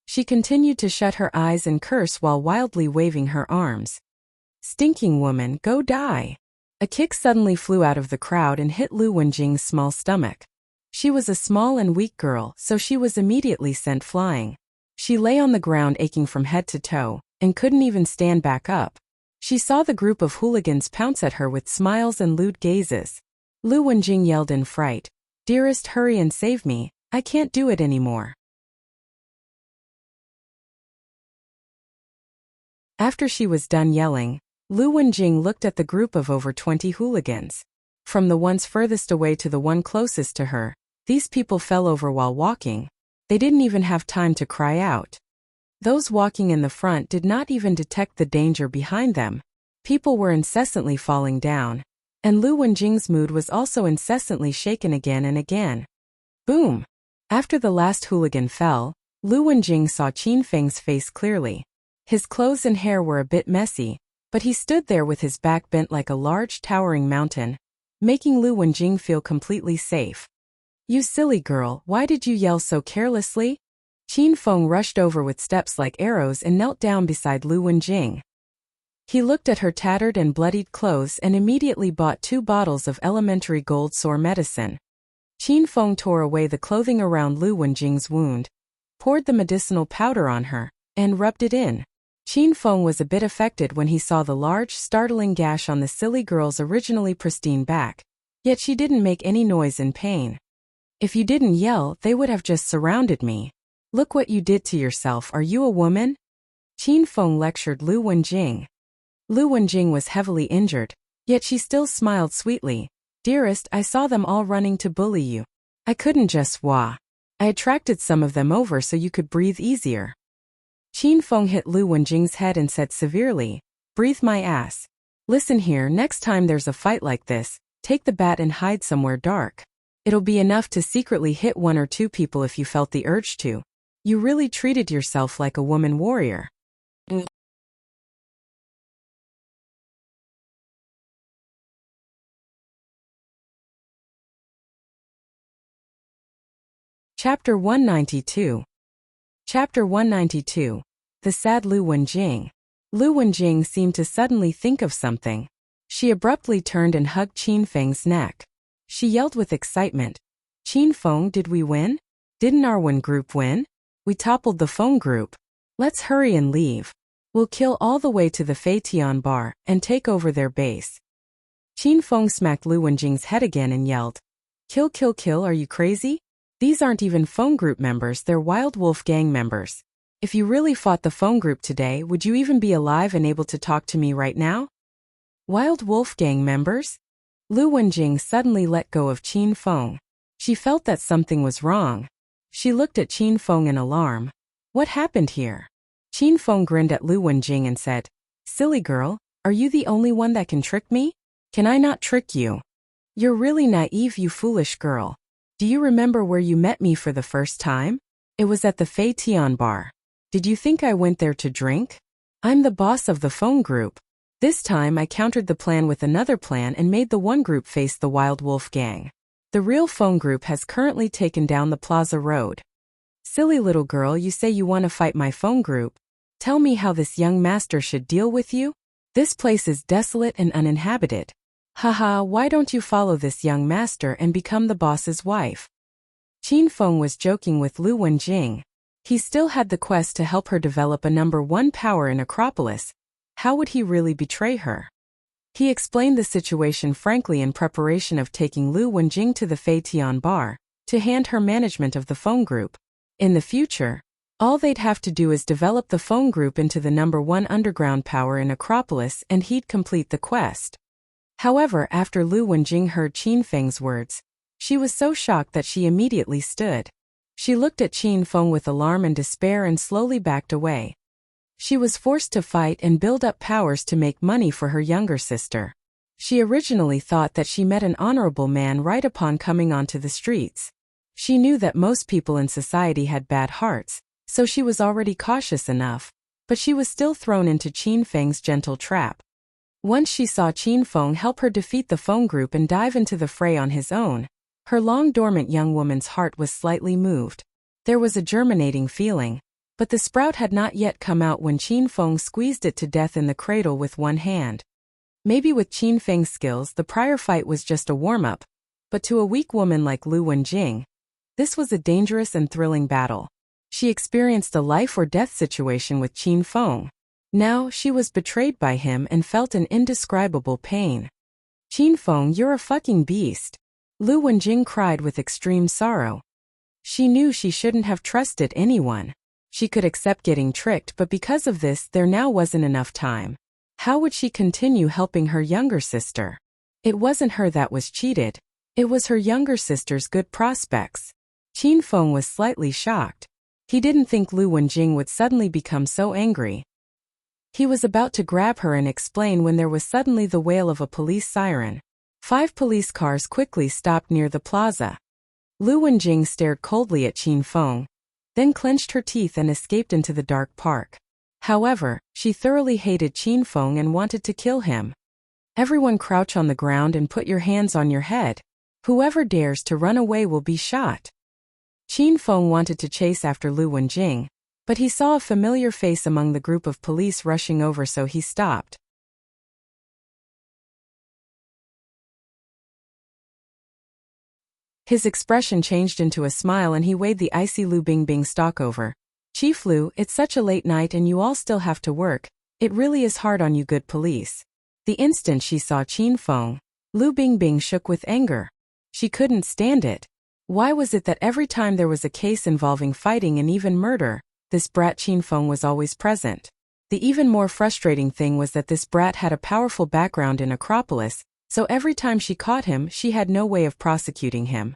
[SPEAKER 1] She continued to shut her eyes and curse while wildly waving her arms. Stinking woman, go die! A kick suddenly flew out of the crowd and hit Lu Wenjing's small stomach. She was a small and weak girl, so she was immediately sent flying. She lay on the ground aching from head to toe, and couldn't even stand back up. She saw the group of hooligans pounce at her with smiles and lewd gazes. Lu Wenjing yelled in fright, Dearest, hurry and save me, I can't do it anymore. After she was done yelling, Lu Wenjing looked at the group of over 20 hooligans. From the ones furthest away to the one closest to her, these people fell over while walking. They didn't even have time to cry out. Those walking in the front did not even detect the danger behind them. People were incessantly falling down, and Lu Wenjing's mood was also incessantly shaken again and again. Boom! After the last hooligan fell, Lu Wenjing saw Qin Feng's face clearly. His clothes and hair were a bit messy, but he stood there with his back bent like a large towering mountain, making Lu Wenjing feel completely safe. You silly girl, why did you yell so carelessly? Qin Feng rushed over with steps like arrows and knelt down beside Lu Wenjing. He looked at her tattered and bloodied clothes and immediately bought 2 bottles of elementary gold sore medicine. Qin Feng tore away the clothing around Lu Wenjing's wound, poured the medicinal powder on her, and rubbed it in. Qin Feng was a bit affected when he saw the large, startling gash on the silly girl's originally pristine back, yet she didn't make any noise in pain. If you didn't yell, they would have just surrounded me. Look what you did to yourself, are you a woman? Qin Feng lectured Lu Wenjing. Lu Wenjing was heavily injured, yet she still smiled sweetly. Dearest, I saw them all running to bully you. I couldn't just wah. I attracted some of them over so you could breathe easier. Qin Feng hit Lu Wenjing's head and said severely, breathe my ass. Listen here, next time there's a fight like this, take the bat and hide somewhere dark. It'll be enough to secretly hit 1 or 2 people if you felt the urge to. You really treated yourself like a woman warrior. Chapter 192. Chapter 192. The Sad Lu Wenjing. Lu Wenjing seemed to suddenly think of something. She abruptly turned and hugged Qin Feng's neck. She yelled with excitement. Qin Feng, did we win? Didn't our Wen group win? We toppled the Feng group. Let's hurry and leave. We'll kill all the way to the Fei Tian bar and take over their base. Qin Feng smacked Lu Wenjing's head again and yelled. Kill, kill, kill, are you crazy? These aren't even Feng group members, they're Wild Wolf gang members. If you really fought the Feng group today, would you even be alive and able to talk to me right now? Wild Wolf gang members? Lu Wenjing suddenly let go of Qin Feng. She felt that something was wrong. She looked at Qin Feng in alarm. What happened here? Qin Feng grinned at Lu Wenjing and said, Silly girl, are you the only one that can trick me? Can I not trick you? You're really naive, you foolish girl. Do you remember where you met me for the first time? It was at the Fei Tian bar. Did you think I went there to drink? I'm the boss of the Feng group. This time I countered the plan with another plan and made the one group face the Wild Wolf gang. The real Feng group has currently taken down the Plaza Road. Silly little girl, you say you want to fight my Feng group. Tell me how this young master should deal with you? This place is desolate and uninhabited. Haha, why don't you follow this young master and become the boss's wife? Qin Feng was joking with Lu Wenjing. He still had the quest to help her develop a #1 power in Acropolis. How would he really betray her? He explained the situation frankly in preparation of taking Lu Wenjing to the Fei Tian bar, to hand her management of the Feng group. In the future, all they'd have to do is develop the Feng group into the #1 underground power in Acropolis and he'd complete the quest. However, after Lu Wenjing heard Qin Feng's words, she was so shocked that she immediately stood. She looked at Qin Feng with alarm and despair and slowly backed away. She was forced to fight and build up powers to make money for her younger sister. She originally thought that she met an honorable man right upon coming onto the streets. She knew that most people in society had bad hearts, so she was already cautious enough, but she was still thrown into Qin Feng's gentle trap. Once she saw Qin Feng help her defeat the Feng group and dive into the fray on his own, her long-dormant young woman's heart was slightly moved. There was a germinating feeling, but the sprout had not yet come out when Qin Feng squeezed it to death in the cradle with one hand. Maybe with Qin Feng's skills the prior fight was just a warm-up, but to a weak woman like Lu Wenjing, this was a dangerous and thrilling battle. She experienced a life-or-death situation with Qin Feng. Now, she was betrayed by him and felt an indescribable pain. Qin Feng, you're a fucking beast. Lu Wenjing cried with extreme sorrow. She knew she shouldn't have trusted anyone. She could accept getting tricked, but because of this, there now wasn't enough time. How would she continue helping her younger sister? It wasn't her that was cheated. It was her younger sister's good prospects. Qin Feng was slightly shocked. He didn't think Lu Wenjing would suddenly become so angry. He was about to grab her and explain when there was suddenly the wail of a police siren. 5 police cars quickly stopped near the plaza. Lu Wenjing stared coldly at Qin Feng, then clenched her teeth and escaped into the dark park. However, she thoroughly hated Qin Feng and wanted to kill him. Everyone crouch on the ground and put your hands on your head. Whoever dares to run away will be shot. Qin Feng wanted to chase after Lu Wenjing, but he saw a familiar face among the group of police rushing over, so he stopped. His expression changed into a smile and he waved the icy Lu Bingbing stalk over. Chief Lu, it's such a late night and you all still have to work. It really is hard on you good police. The instant she saw Qin Feng, Lu Bingbing shook with anger. She couldn't stand it. Why was it that every time there was a case involving fighting and even murder, this brat Qin Feng was always present? The even more frustrating thing was that this brat had a powerful background in Acropolis, so every time she caught him, she had no way of prosecuting him.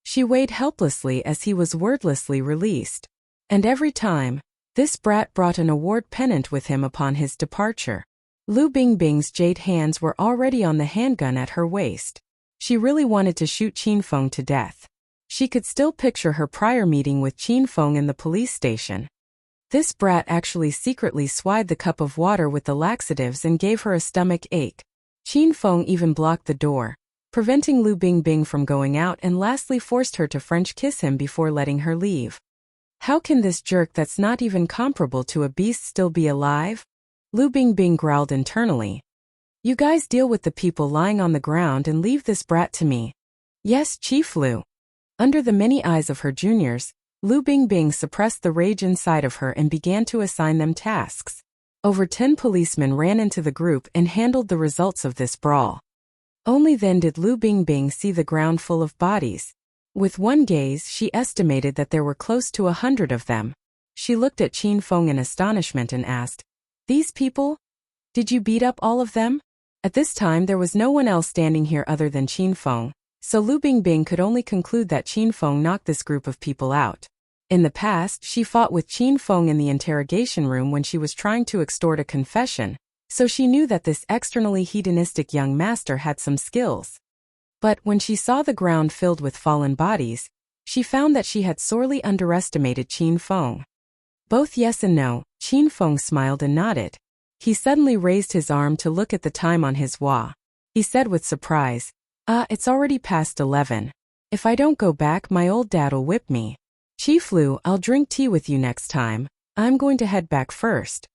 [SPEAKER 1] She weighed helplessly as he was wordlessly released. And every time, this brat brought an award pennant with him upon his departure. Lu Bingbing's jade hands were already on the handgun at her waist. She really wanted to shoot Qin Feng to death. She could still picture her prior meeting with Qin Feng in the police station. This brat actually secretly swallowed the cup of water with the laxatives and gave her a stomach ache. Qin Feng even blocked the door, preventing Lu Bingbing from going out, and lastly forced her to French kiss him before letting her leave. How can this jerk that's not even comparable to a beast still be alive? Lu Bingbing growled internally. You guys deal with the people lying on the ground and leave this brat to me. Yes, Chief Lu. Under the many eyes of her juniors, Lu Bingbing suppressed the rage inside of her and began to assign them tasks. Over 10 policemen ran into the group and handled the results of this brawl. Only then did Lu Bingbing see the ground full of bodies. With one gaze, she estimated that there were close to 100 of them. She looked at Qin Feng in astonishment and asked, "These people? Did you beat up all of them?" At this time there was no one else standing here other than Qin Feng, so Lu Bingbing could only conclude that Qin Feng knocked this group of people out. In the past, she fought with Qin Feng in the interrogation room when she was trying to extort a confession, so she knew that this externally hedonistic young master had some skills. But when she saw the ground filled with fallen bodies, she found that she had sorely underestimated Qin Feng. Both yes and no, Qin Feng smiled and nodded. He suddenly raised his arm to look at the time on his wa. He said with surprise, it's already past 11. If I don't go back, my old dad'll whip me. Chief Lu, I'll drink tea with you next time. I'm going to head back first.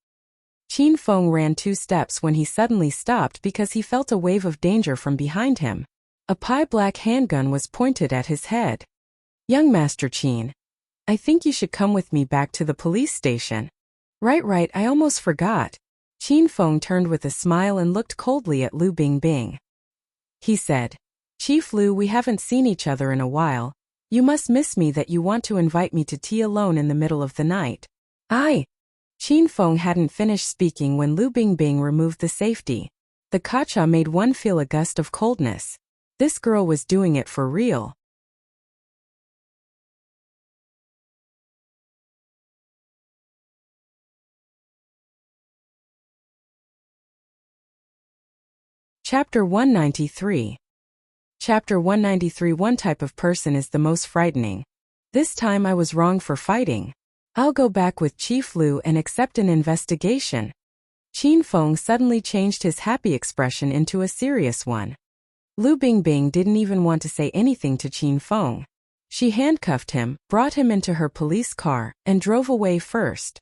[SPEAKER 1] Qin Feng ran 2 steps when he suddenly stopped because he felt a wave of danger from behind him. A pie-black handgun was pointed at his head. Young Master Qin, I think you should come with me back to the police station. Right, I almost forgot. Qin Feng turned with a smile and looked coldly at Lu Bingbing. He said, Chief Lu, we haven't seen each other in a while. You must miss me that you want to invite me to tea alone in the middle of the night. Qin Feng hadn't finished speaking when Lu Bingbing removed the safety. The kacha made one feel a gust of coldness. This girl was doing it for real. Chapter 193. Chapter 193. One type of person is the most frightening. This time I was wrong for fighting. I'll go back with Chief Lu and accept an investigation. Qin Feng suddenly changed his happy expression into a serious one. Lu Bingbing didn't even want to say anything to Qin Feng. She handcuffed him, brought him into her police car, and drove away first.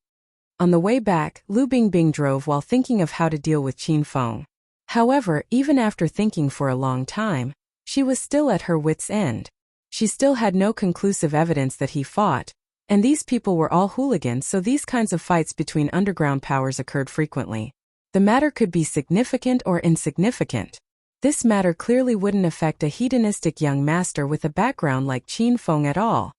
[SPEAKER 1] On the way back, Lu Bingbing drove while thinking of how to deal with Qin Feng. However, even after thinking for a long time, she was still at her wits' end. She still had no conclusive evidence that he fought, and these people were all hooligans, so these kinds of fights between underground powers occurred frequently. The matter could be significant or insignificant. This matter clearly wouldn't affect a hedonistic young master with a background like Qin Feng at all.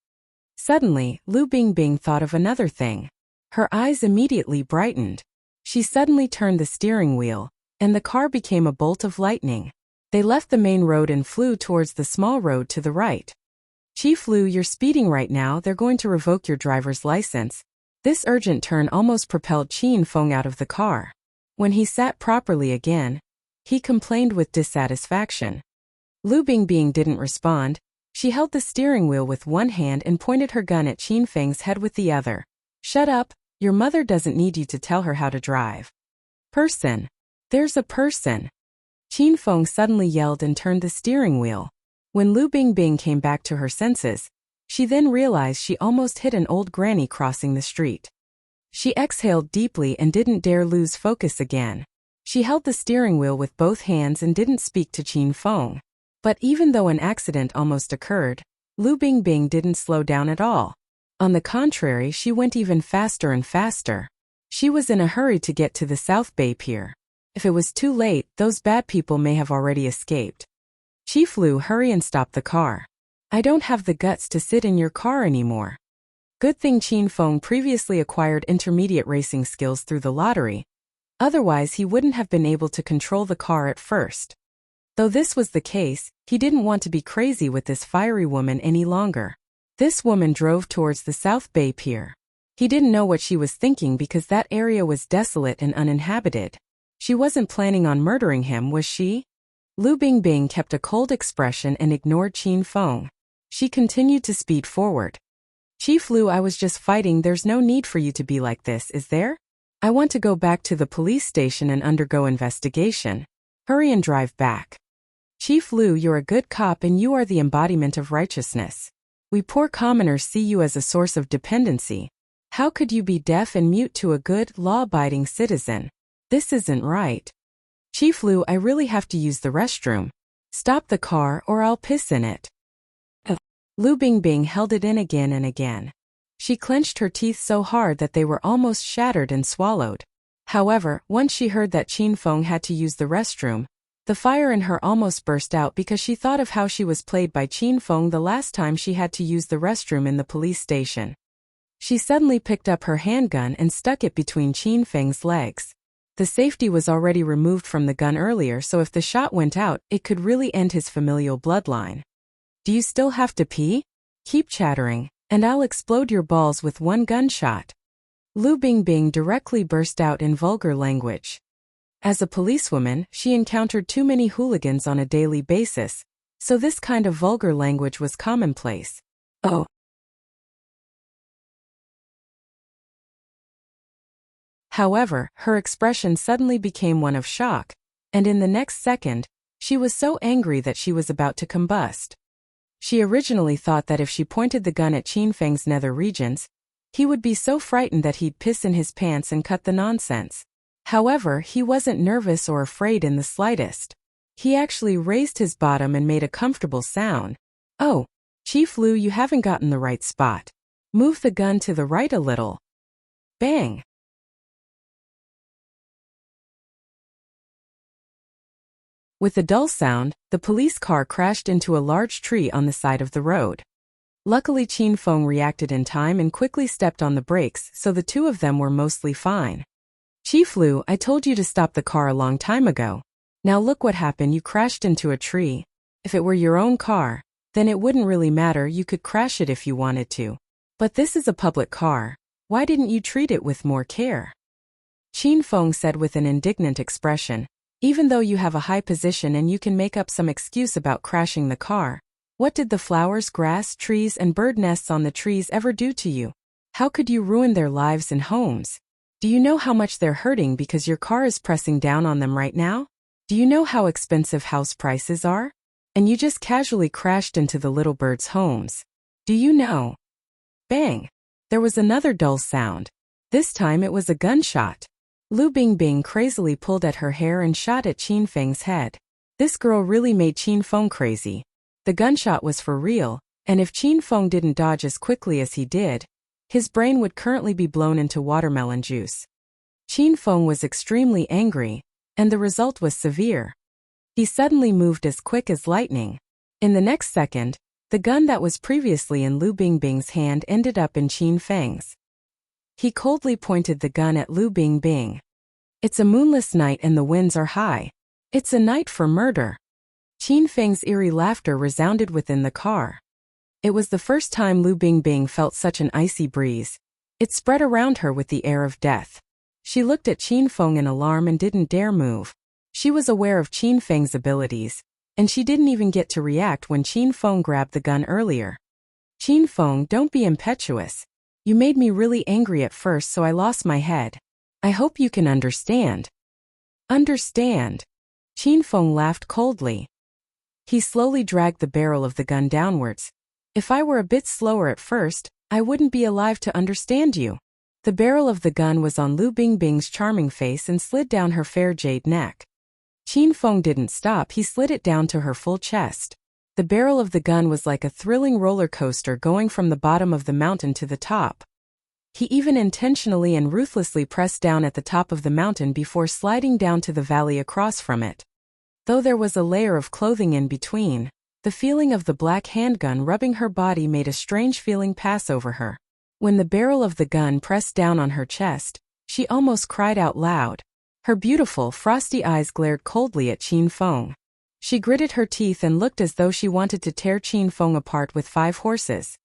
[SPEAKER 1] Suddenly, Lu Bingbing thought of another thing. Her eyes immediately brightened. She suddenly turned the steering wheel, and the car became a bolt of lightning. They left the main road and flew towards the small road to the right. Chief Lu, you're speeding right now, they're going to revoke your driver's license. This urgent turn almost propelled Qin Feng out of the car. When he sat properly again, he complained with dissatisfaction. Lu Bingbing didn't respond. She held the steering wheel with one hand and pointed her gun at Qin Feng's head with the other. Shut up, your mother doesn't need you to tell her how to drive. Person. There's a person. Qin Feng suddenly yelled and turned the steering wheel. When Lu Bingbing came back to her senses, she then realized she almost hit an old granny crossing the street. She exhaled deeply and didn't dare lose focus again. She held the steering wheel with both hands and didn't speak to Qin Feng. But even though an accident almost occurred, Lu Bingbing didn't slow down at all. On the contrary, she went even faster and faster. She was in a hurry to get to the South Bay Pier. If it was too late, those bad people may have already escaped. Chief Lu, hurry and stop the car. I don't have the guts to sit in your car anymore. Good thing Qin Feng previously acquired intermediate racing skills through the lottery. Otherwise he wouldn't have been able to control the car at first. Though this was the case, he didn't want to be crazy with this fiery woman any longer. This woman drove towards the South Bay Pier. He didn't know what she was thinking because that area was desolate and uninhabited. She wasn't planning on murdering him, was she? Lu Bingbing kept a cold expression and ignored Qin Feng. She continued to speed forward. Chief Lu, I was just fighting. There's no need for you to be like this, is there? I want to go back to the police station and undergo investigation. Hurry and drive back. Chief Lu, you're a good cop and you are the embodiment of righteousness. We poor commoners see you as a source of dependency. How could you be deaf and mute to a good, law-abiding citizen? This isn't right. Chief Lu, I really have to use the restroom. Stop the car or I'll piss in it. Lu Bingbing held it in again and again. She clenched her teeth so hard that they were almost shattered and swallowed. However, once she heard that Qin Feng had to use the restroom, the fire in her almost burst out because she thought of how she was played by Qin Feng the last time she had to use the restroom in the police station. She suddenly picked up her handgun and stuck it between Qin Feng's legs. The safety was already removed from the gun earlier, so if the shot went out, it could really end his familial bloodline. Do you still have to pee? Keep chattering, and I'll explode your balls with one gunshot. Lu Bingbing directly burst out in vulgar language. As a policewoman, she encountered too many hooligans on a daily basis, so this kind of vulgar language was commonplace. Oh. However, her expression suddenly became one of shock, and in the next second, she was so angry that she was about to combust. She originally thought that if she pointed the gun at Qin Feng's nether regions, he would be so frightened that he'd piss in his pants and cut the nonsense. However, he wasn't nervous or afraid in the slightest. He actually raised his bottom and made a comfortable sound. Oh, Chief Lu, you haven't gotten the right spot. Move the gun to the right a little. Bang! With a dull sound, the police car crashed into a large tree on the side of the road. Luckily Qin Feng reacted in time and quickly stepped on the brakes, so the two of them were mostly fine. Chief Lu, I told you to stop the car a long time ago. Now look what happened, you crashed into a tree. If it were your own car, then it wouldn't really matter, you could crash it if you wanted to. But this is a public car. Why didn't you treat it with more care? Qin Feng said with an indignant expression. Even though you have a high position and you can make up some excuse about crashing the car, what did the flowers, grass, trees, and bird nests on the trees ever do to you? How could you ruin their lives and homes? Do you know how much they're hurting because your car is pressing down on them right now? Do you know how expensive house prices are? And you just casually crashed into the little birds' homes. Do you know? Bang! There was another dull sound. This time it was a gunshot. Lu Bingbing crazily pulled at her hair and shot at Qin Feng's head. This girl really made Qin Feng crazy. The gunshot was for real, and if Qin Feng didn't dodge as quickly as he did, his brain would currently be blown into watermelon juice. Qin Feng was extremely angry, and the result was severe. He suddenly moved as quick as lightning. In the next second, the gun that was previously in Lu Bingbing's hand ended up in Qin Feng's. He coldly pointed the gun at Lu Bingbing. It's a moonless night and the winds are high. It's a night for murder. Qin Feng's eerie laughter resounded within the car. It was the first time Lu Bingbing felt such an icy breeze. It spread around her with the air of death. She looked at Qin Feng in alarm and didn't dare move. She was aware of Qin Feng's abilities, and she didn't even get to react when Qin Feng grabbed the gun earlier. Qin Feng, don't be impetuous. You made me really angry at first, so I lost my head. I hope you can understand. Understand? Qin Feng laughed coldly. He slowly dragged the barrel of the gun downwards. If I were a bit slower at first, I wouldn't be alive to understand you. The barrel of the gun was on Lu Bingbing's charming face and slid down her fair jade neck. Qin Feng didn't stop, he slid it down to her full chest. The barrel of the gun was like a thrilling roller coaster going from the bottom of the mountain to the top. He even intentionally and ruthlessly pressed down at the top of the mountain before sliding down to the valley across from it. Though there was a layer of clothing in between, The feeling of the black handgun rubbing her body made a strange feeling pass over her. When the barrel of the gun pressed down on her chest, she almost cried out loud. Her beautiful, frosty eyes glared coldly at Qin Feng. She gritted her teeth and looked as though she wanted to tear Qin Feng apart with 5 horses.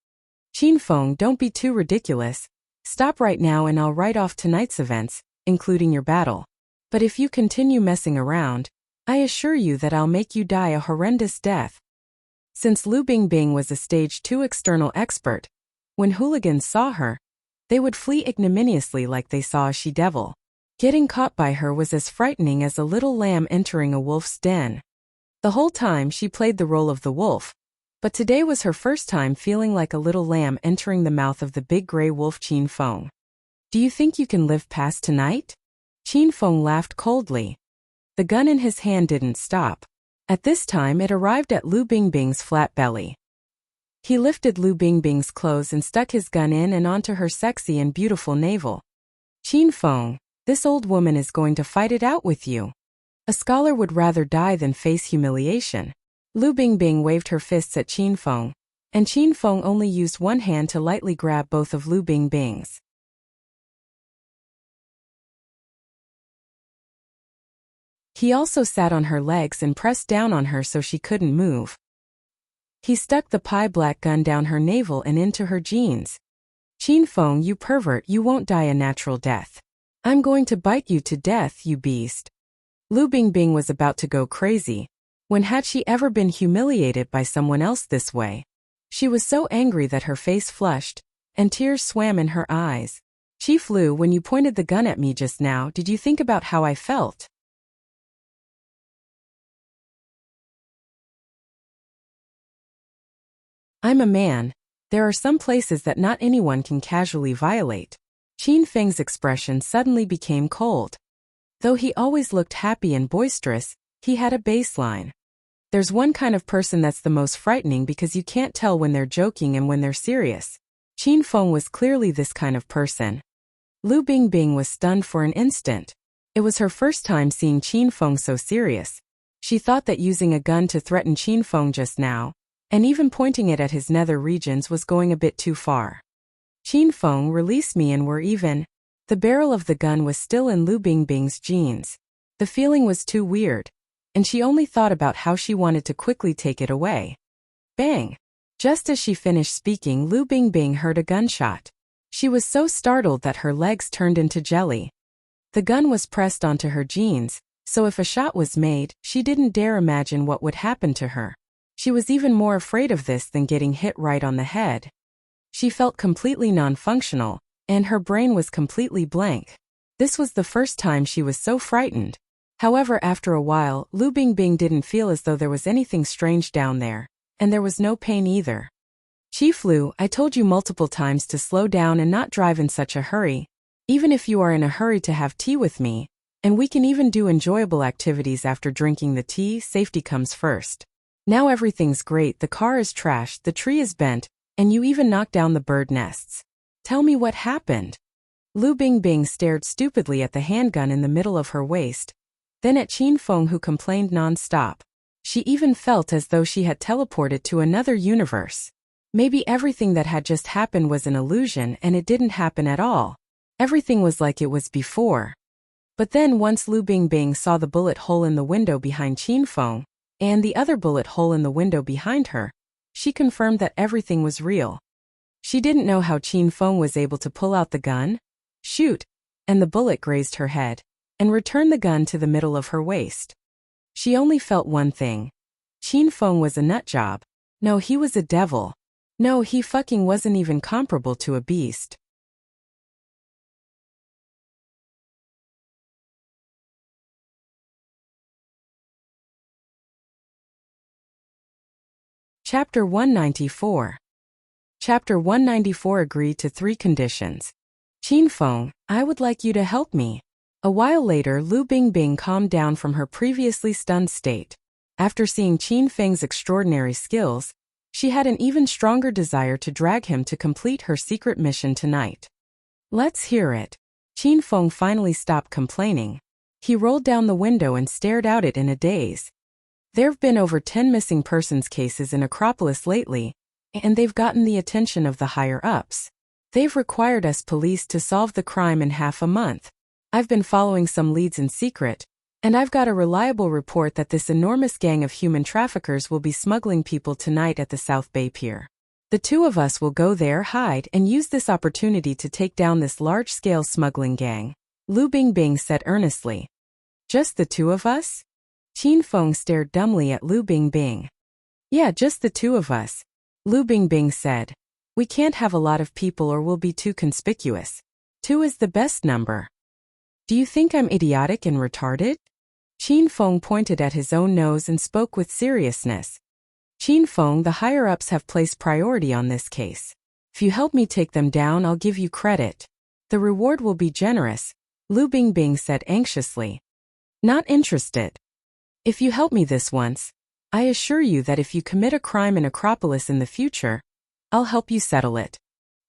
[SPEAKER 1] Qin Feng, don't be too ridiculous. Stop right now and I'll write off tonight's events, including your battle. But if you continue messing around, I assure you that I'll make you die a horrendous death. Since Lu Bingbing was a stage 2 external expert, when hooligans saw her, they would flee ignominiously like they saw a she-devil. Getting caught by her was as frightening as a little lamb entering a wolf's den. The whole time she played the role of the wolf, but today was her first time feeling like a little lamb entering the mouth of the big gray wolf Qin Feng. Do you think you can live past tonight? Qin Feng laughed coldly. The gun in his hand didn't stop. At this time it arrived at Lu Bingbing's flat belly. He lifted Lu Bingbing's clothes and stuck his gun in and onto her sexy and beautiful navel. Qin Feng, this old woman is going to fight it out with you. A scholar would rather die than face humiliation. Lu Bingbing waved her fists at Qin Feng, and Qin Feng only used one hand to lightly grab both of Lu Bingbing's. He also sat on her legs and pressed down on her so she couldn't move. He stuck the pie-black gun down her navel and into her jeans. Qin Feng, you pervert, you won't die a natural death. I'm going to bite you to death, you beast. Lu Bingbing was about to go crazy. When had she ever been humiliated by someone else this way? She was so angry that her face flushed, and tears swam in her eyes. Chief Lu, when you pointed the gun at me just now, did you think about how I felt? I'm a man. There are some places that not anyone can casually violate. Qin Feng's expression suddenly became cold. Though he always looked happy and boisterous, he had a baseline. There's one kind of person that's the most frightening because you can't tell when they're joking and when they're serious. Qin Feng was clearly this kind of person. Lu Bingbing was stunned for an instant. It was her first time seeing Qin Feng so serious. She thought that using a gun to threaten Qin Feng just now, and even pointing it at his nether regions, was going a bit too far. Qin Feng, release me and we're even. The barrel of the gun was still in Lu Bingbing's jeans. The feeling was too weird, and she only thought about how she wanted to quickly take it away. Bang! Just as she finished speaking, Lu Bingbing heard a gunshot. She was so startled that her legs turned into jelly. The gun was pressed onto her jeans, so if a shot was made, she didn't dare imagine what would happen to her. She was even more afraid of this than getting hit right on the head. She felt completely non-functional, and her brain was completely blank. This was the first time she was so frightened. However, after a while, Lu Bingbing didn't feel as though there was anything strange down there, and there was no pain either. Chief Lu, I told you multiple times to slow down and not drive in such a hurry. Even if you are in a hurry to have tea with me, and we can even do enjoyable activities after drinking the tea, safety comes first. Now everything's great, the car is trashed, the tree is bent, and you even knocked down the bird nests. Tell me what happened. Lu Bingbing stared stupidly at the handgun in the middle of her waist, then at Qin Feng, who complained non-stop. She even felt as though she had teleported to another universe. Maybe everything that had just happened was an illusion and it didn't happen at all. Everything was like it was before. But then once Lu Bingbing saw the bullet hole in the window behind Qin Feng, and the other bullet hole in the window behind her, she confirmed that everything was real. She didn't know how Qin Feng was able to pull out the gun, shoot, and the bullet grazed her head, and return the gun to the middle of her waist. She only felt one thing. Qin Feng was a nutjob. No, he was a devil. No, he fucking wasn't even comparable to a beast. Chapter 194. Chapter 194. Agree to 3 conditions. Qin Feng, I would like you to help me. A while later, Lu Bingbing calmed down from her previously stunned state. After seeing Qin Feng's extraordinary skills, she had an even stronger desire to drag him to complete her secret mission tonight. Let's hear it. Qin Feng finally stopped complaining. He rolled down the window and stared out it in a daze. There've been over 10 missing persons cases in Acropolis lately, and they've gotten the attention of the higher-ups. They've required us police to solve the crime in half a month. I've been following some leads in secret, and I've got a reliable report that this enormous gang of human traffickers will be smuggling people tonight at the South Bay Pier. The two of us will go there, hide, and use this opportunity to take down this large-scale smuggling gang, Lu Bingbing said earnestly. Just the two of us? Qin Feng stared dumbly at Lu Bingbing. Yeah, just the two of us, Lu Bingbing said. We can't have a lot of people or we'll be too conspicuous. 2 is the best number. Do you think I'm idiotic and retarded? Qin Feng pointed at his own nose and spoke with seriousness. Qin Feng, the higher-ups have placed priority on this case. If you help me take them down, I'll give you credit. The reward will be generous, Lu Bingbing said anxiously. Not interested. If you help me this once, I assure you that if you commit a crime in Acropolis in the future, I'll help you settle it.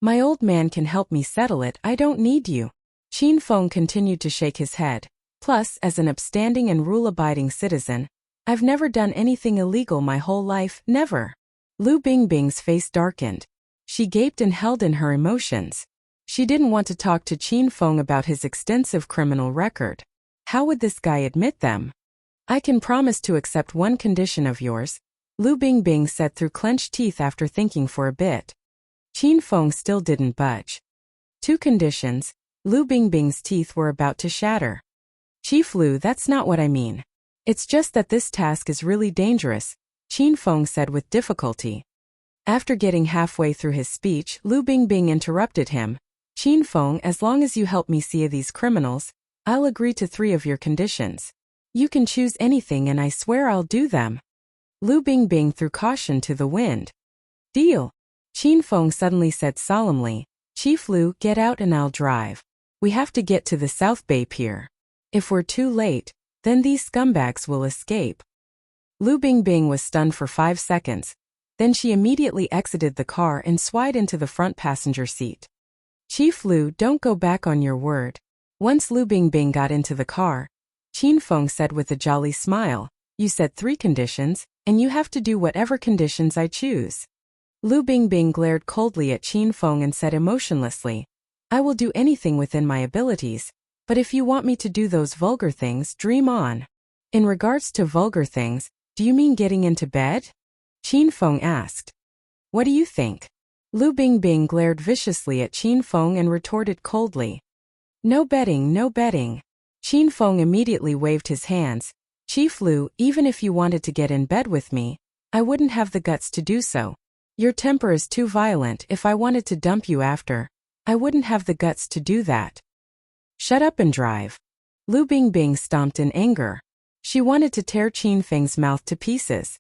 [SPEAKER 1] My old man can help me settle it, I don't need you. Qin Feng continued to shake his head. Plus, as an upstanding and rule-abiding citizen, I've never done anything illegal my whole life, never. Lu Bingbing's face darkened. She gaped and held in her emotions. She didn't want to talk to Qin Feng about his extensive criminal record. How would this guy admit them? I can promise to accept one condition of yours, Lu Bingbing said through clenched teeth after thinking for a bit. Qin Feng still didn't budge. 2 conditions. Lu Bingbing's teeth were about to shatter. Chief Lu, that's not what I mean. It's just that this task is really dangerous, Qin Feng said with difficulty. After getting halfway through his speech, Lu Bingbing interrupted him. Qin Feng, as long as you help me see these criminals, I'll agree to 3 of your conditions. You can choose anything and I swear I'll do them. Lu Bingbing threw caution to the wind. Deal. Qin Feng suddenly said solemnly. Chief Lu, get out and I'll drive. We have to get to the South Bay Pier. If we're too late, then these scumbags will escape. Lu Bingbing was stunned for 5 seconds. Then she immediately exited the car and swayed into the front passenger seat. Chief Lu, don't go back on your word. Once Lu Bingbing got into the car, Qin Feng said with a jolly smile, you said 3 conditions, and you have to do whatever conditions I choose. Lu Bingbing glared coldly at Qin Feng and said emotionlessly, I will do anything within my abilities, but if you want me to do those vulgar things, dream on. In regards to vulgar things, do you mean getting into bed? Qin Feng asked. What do you think? Lu Bingbing glared viciously at Qin Feng and retorted coldly. No betting, no betting. Qin Feng immediately waved his hands. Chief Lu, even if you wanted to get in bed with me, I wouldn't have the guts to do so. Your temper is too violent. If I wanted to dump you after, I wouldn't have the guts to do that. Shut up and drive. Lu Bingbing stomped in anger. She wanted to tear Qin Feng's mouth to pieces.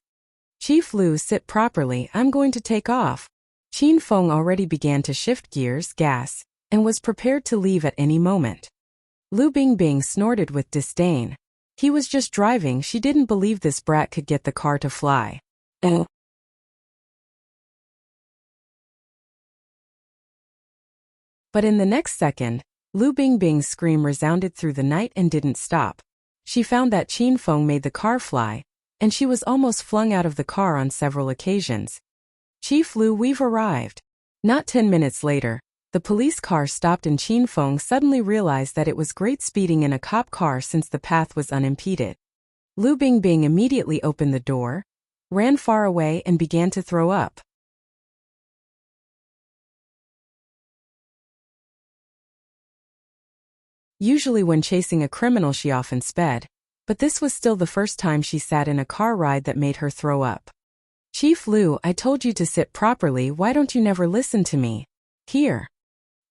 [SPEAKER 1] Chief Lu, sit properly, I'm going to take off. Qin Feng already began to shift gears, gas, and was prepared to leave at any moment. Lu Bingbing snorted with disdain. He was just driving, she didn't believe this brat could get the car to fly. But in the next second, Lu Bingbing's scream resounded through the night and didn't stop. She found that Qin Feng made the car fly, and she was almost flung out of the car on several occasions. Chief Lu, we've arrived. Not 10 minutes later, the police car stopped and Qin Feng suddenly realized that it was great speeding in a cop car since the path was unimpeded. Lu Bingbing immediately opened the door, ran far away and began to throw up. Usually when chasing a criminal she often sped, but this was still the first time she sat in a car ride that made her throw up. Chief Lu, I told you to sit properly, why don't you never listen to me? Here.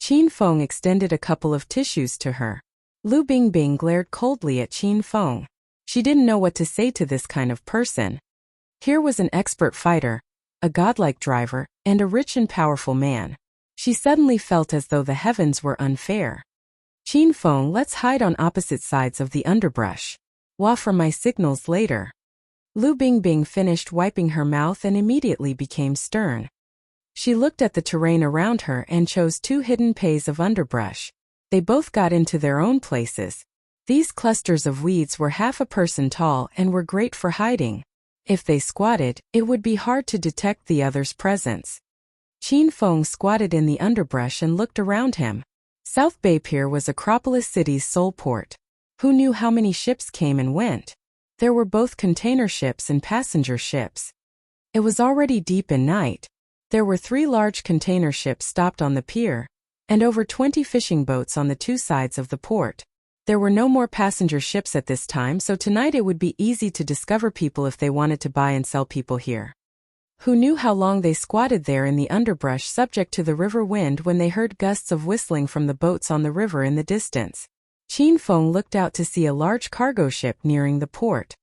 [SPEAKER 1] Qin Feng extended a couple of tissues to her. Lu Bingbing glared coldly at Qin Feng. She didn't know what to say to this kind of person. Here was an expert fighter, a godlike driver, and a rich and powerful man. She suddenly felt as though the heavens were unfair. Qin Feng, let's hide on opposite sides of the underbrush. Wait for my signals later. Lu Bingbing finished wiping her mouth and immediately became stern. She looked at the terrain around her and chose 2 hidden pays of underbrush. They both got into their own places. These clusters of weeds were half a person tall and were great for hiding. If they squatted, it would be hard to detect the other's presence. Qin Feng squatted in the underbrush and looked around him. South Bay Pier was Acropolis City's sole port. Who knew how many ships came and went? There were both container ships and passenger ships. It was already deep in night. There were 3 large container ships stopped on the pier, and over 20 fishing boats on the 2 sides of the port. There were no more passenger ships at this time, so tonight it would be easy to discover people if they wanted to buy and sell people here. Who knew how long they squatted there in the underbrush subject to the river wind when they heard gusts of whistling from the boats on the river in the distance. Qin Feng looked out to see a large cargo ship nearing the port.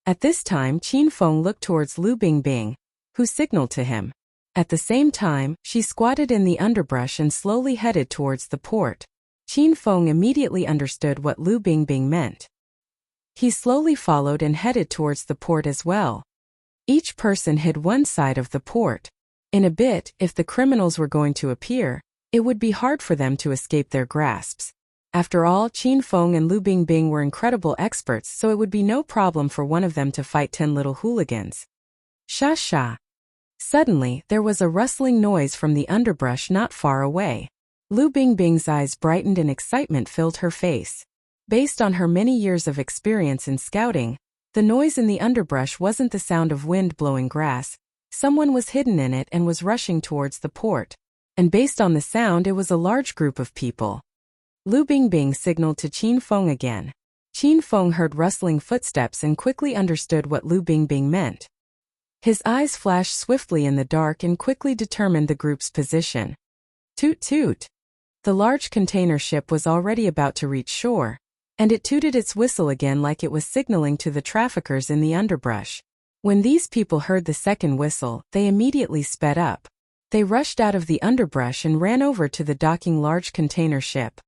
[SPEAKER 1] At this time Qin Feng looked towards Lu Bingbing, who signaled to him. At the same time, she squatted in the underbrush and slowly headed towards the port. Qin Feng immediately understood what Lu Bingbing meant. He slowly followed and headed towards the port as well. Each person hid one side of the port. In a bit, if the criminals were going to appear, it would be hard for them to escape their grasps. After all, Qin Feng and Lu Bingbing were incredible experts, so it would be no problem for one of them to fight 10 little hooligans. Sha sha. Suddenly, there was a rustling noise from the underbrush not far away. Lu Bingbing's eyes brightened and excitement filled her face. Based on her many years of experience in scouting, the noise in the underbrush wasn't the sound of wind blowing grass. Someone was hidden in it and was rushing towards the port. And based on the sound, it was a large group of people. Lu Bingbing signaled to Qin Feng again. Qin Feng heard rustling footsteps and quickly understood what Lu Bingbing meant. His eyes flashed swiftly in the dark and quickly determined the group's position. Toot toot. The large container ship was already about to reach shore, and it tooted its whistle again like it was signaling to the traffickers in the underbrush. When these people heard the second whistle, they immediately sped up. They rushed out of the underbrush and ran over to the docking large container ship.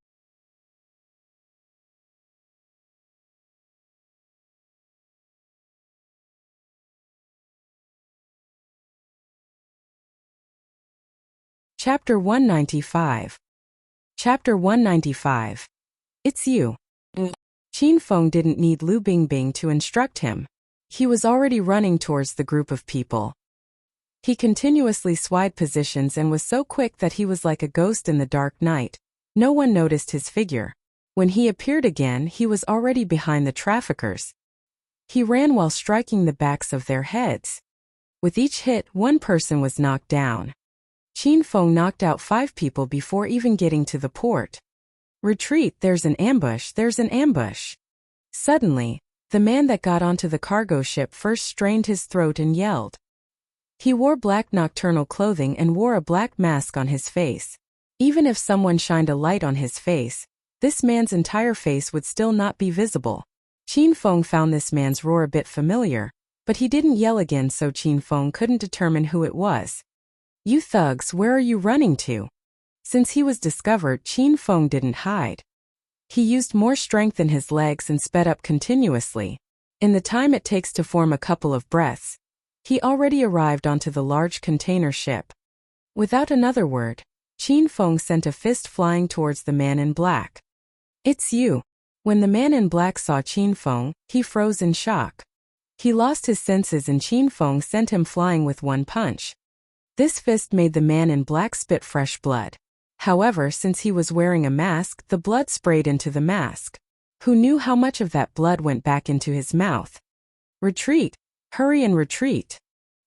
[SPEAKER 1] Chapter 195. Chapter 195. It's you. Qin Feng didn't need Lu Bingbing to instruct him. He was already running towards the group of people. He continuously swayed positions and was so quick that he was like a ghost in the dark night. No one noticed his figure. When he appeared again, he was already behind the traffickers. He ran while striking the backs of their heads. With each hit, one person was knocked down. Qin Feng knocked out 5 people before even getting to the port. Retreat, there's an ambush, there's an ambush. Suddenly, the man that got onto the cargo ship first strained his throat and yelled. He wore black nocturnal clothing and wore a black mask on his face. Even if someone shined a light on his face, this man's entire face would still not be visible. Qin Feng found this man's roar a bit familiar, but he didn't yell again, so Qin Feng couldn't determine who it was. You thugs, where are you running to? Since he was discovered, Qin Feng didn't hide. He used more strength in his legs and sped up continuously. In the time it takes to form a couple of breaths, he already arrived onto the large container ship. Without another word, Qin Feng sent a fist flying towards the man in black. It's you. When the man in black saw Qin Feng, he froze in shock. He lost his senses and Qin Feng sent him flying with one punch. This fist made the man in black spit fresh blood. However, since he was wearing a mask, the blood sprayed into the mask. Who knew how much of that blood went back into his mouth? Retreat! Hurry and retreat!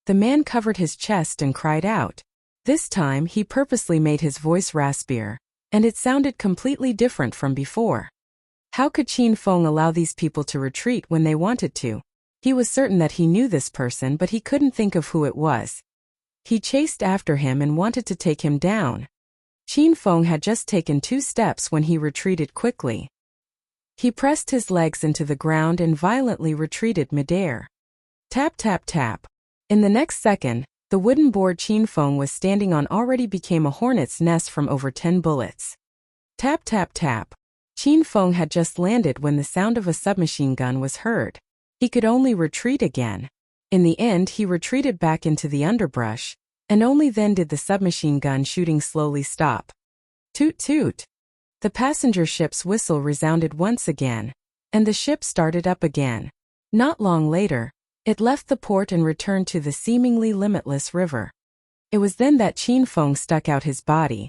[SPEAKER 1] The man covered his chest and cried out. This time he purposely made his voice raspier, and it sounded completely different from before. How could Qin Feng allow these people to retreat when they wanted to? He was certain that he knew this person, but he couldn't think of who it was. He chased after him and wanted to take him down. Qin Feng had just taken 2 steps when he retreated quickly. He pressed his legs into the ground and violently retreated midair. Tap tap tap. In the next second, the wooden board Qin Feng was standing on already became a hornet's nest from over 10 bullets. Tap tap tap. Qin Feng had just landed when the sound of a submachine gun was heard. He could only retreat again. In the end, he retreated back into the underbrush, and only then did the submachine gun shooting slowly stop. Toot toot. The passenger ship's whistle resounded once again, and the ship started up again. Not long later, It left the port and returned to the seemingly limitless river. It was then that Qin Feng stuck out his body.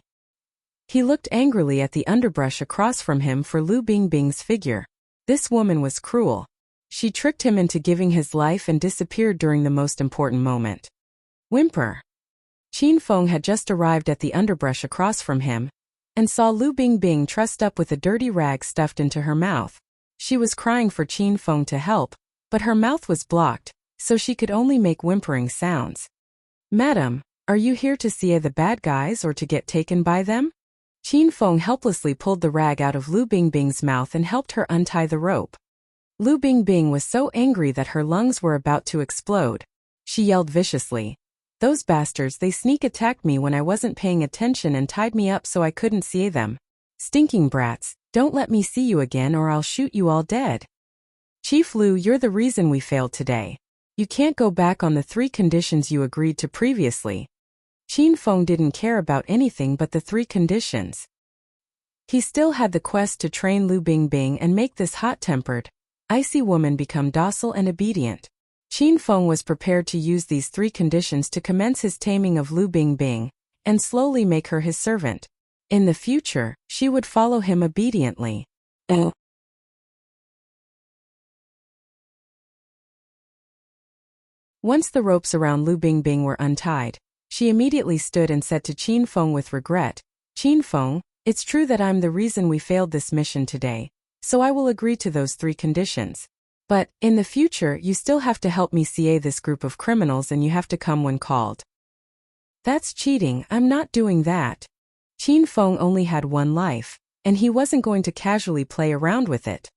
[SPEAKER 1] He looked angrily at the underbrush across from him for Lu Bingbing's figure. This woman was cruel. She tricked him into giving his life and disappeared during the most important moment. Whimper. Qin Feng had just arrived at the underbrush across from him, and saw Lu Bingbing trussed up with a dirty rag stuffed into her mouth. She was crying for Qin Feng to help, but her mouth was blocked, so she could only make whimpering sounds. Madam, are you here to see the bad guys or to get taken by them? Qin Feng helplessly pulled the rag out of Lu Bingbing's mouth and helped her untie the rope. Lu Bingbing was so angry that her lungs were about to explode. She yelled viciously, "Those bastards, they sneak attacked me when I wasn't paying attention and tied me up so I couldn't see them. Stinking brats, don't let me see you again or I'll shoot you all dead. Chief Lu, you're the reason we failed today. You can't go back on the 3 conditions you agreed to previously." Qin Feng didn't care about anything but the 3 conditions. He still had the quest to train Lu Bingbing and make this hot-tempered, icy woman become docile and obedient. Qin Feng was prepared to use these 3 conditions to commence his taming of Lu Bingbing, and slowly make her his servant. In the future, she would follow him obediently. Once the ropes around Lu Bingbing were untied, she immediately stood and said to Qin Feng with regret, "Qin Feng, it's true that I'm the reason we failed this mission today, so I will agree to those 3 conditions. But, in the future, you still have to help me CA this group of criminals and you have to come when called." "That's cheating, I'm not doing that." Qin Feng only had 1 life, and he wasn't going to casually play around with it.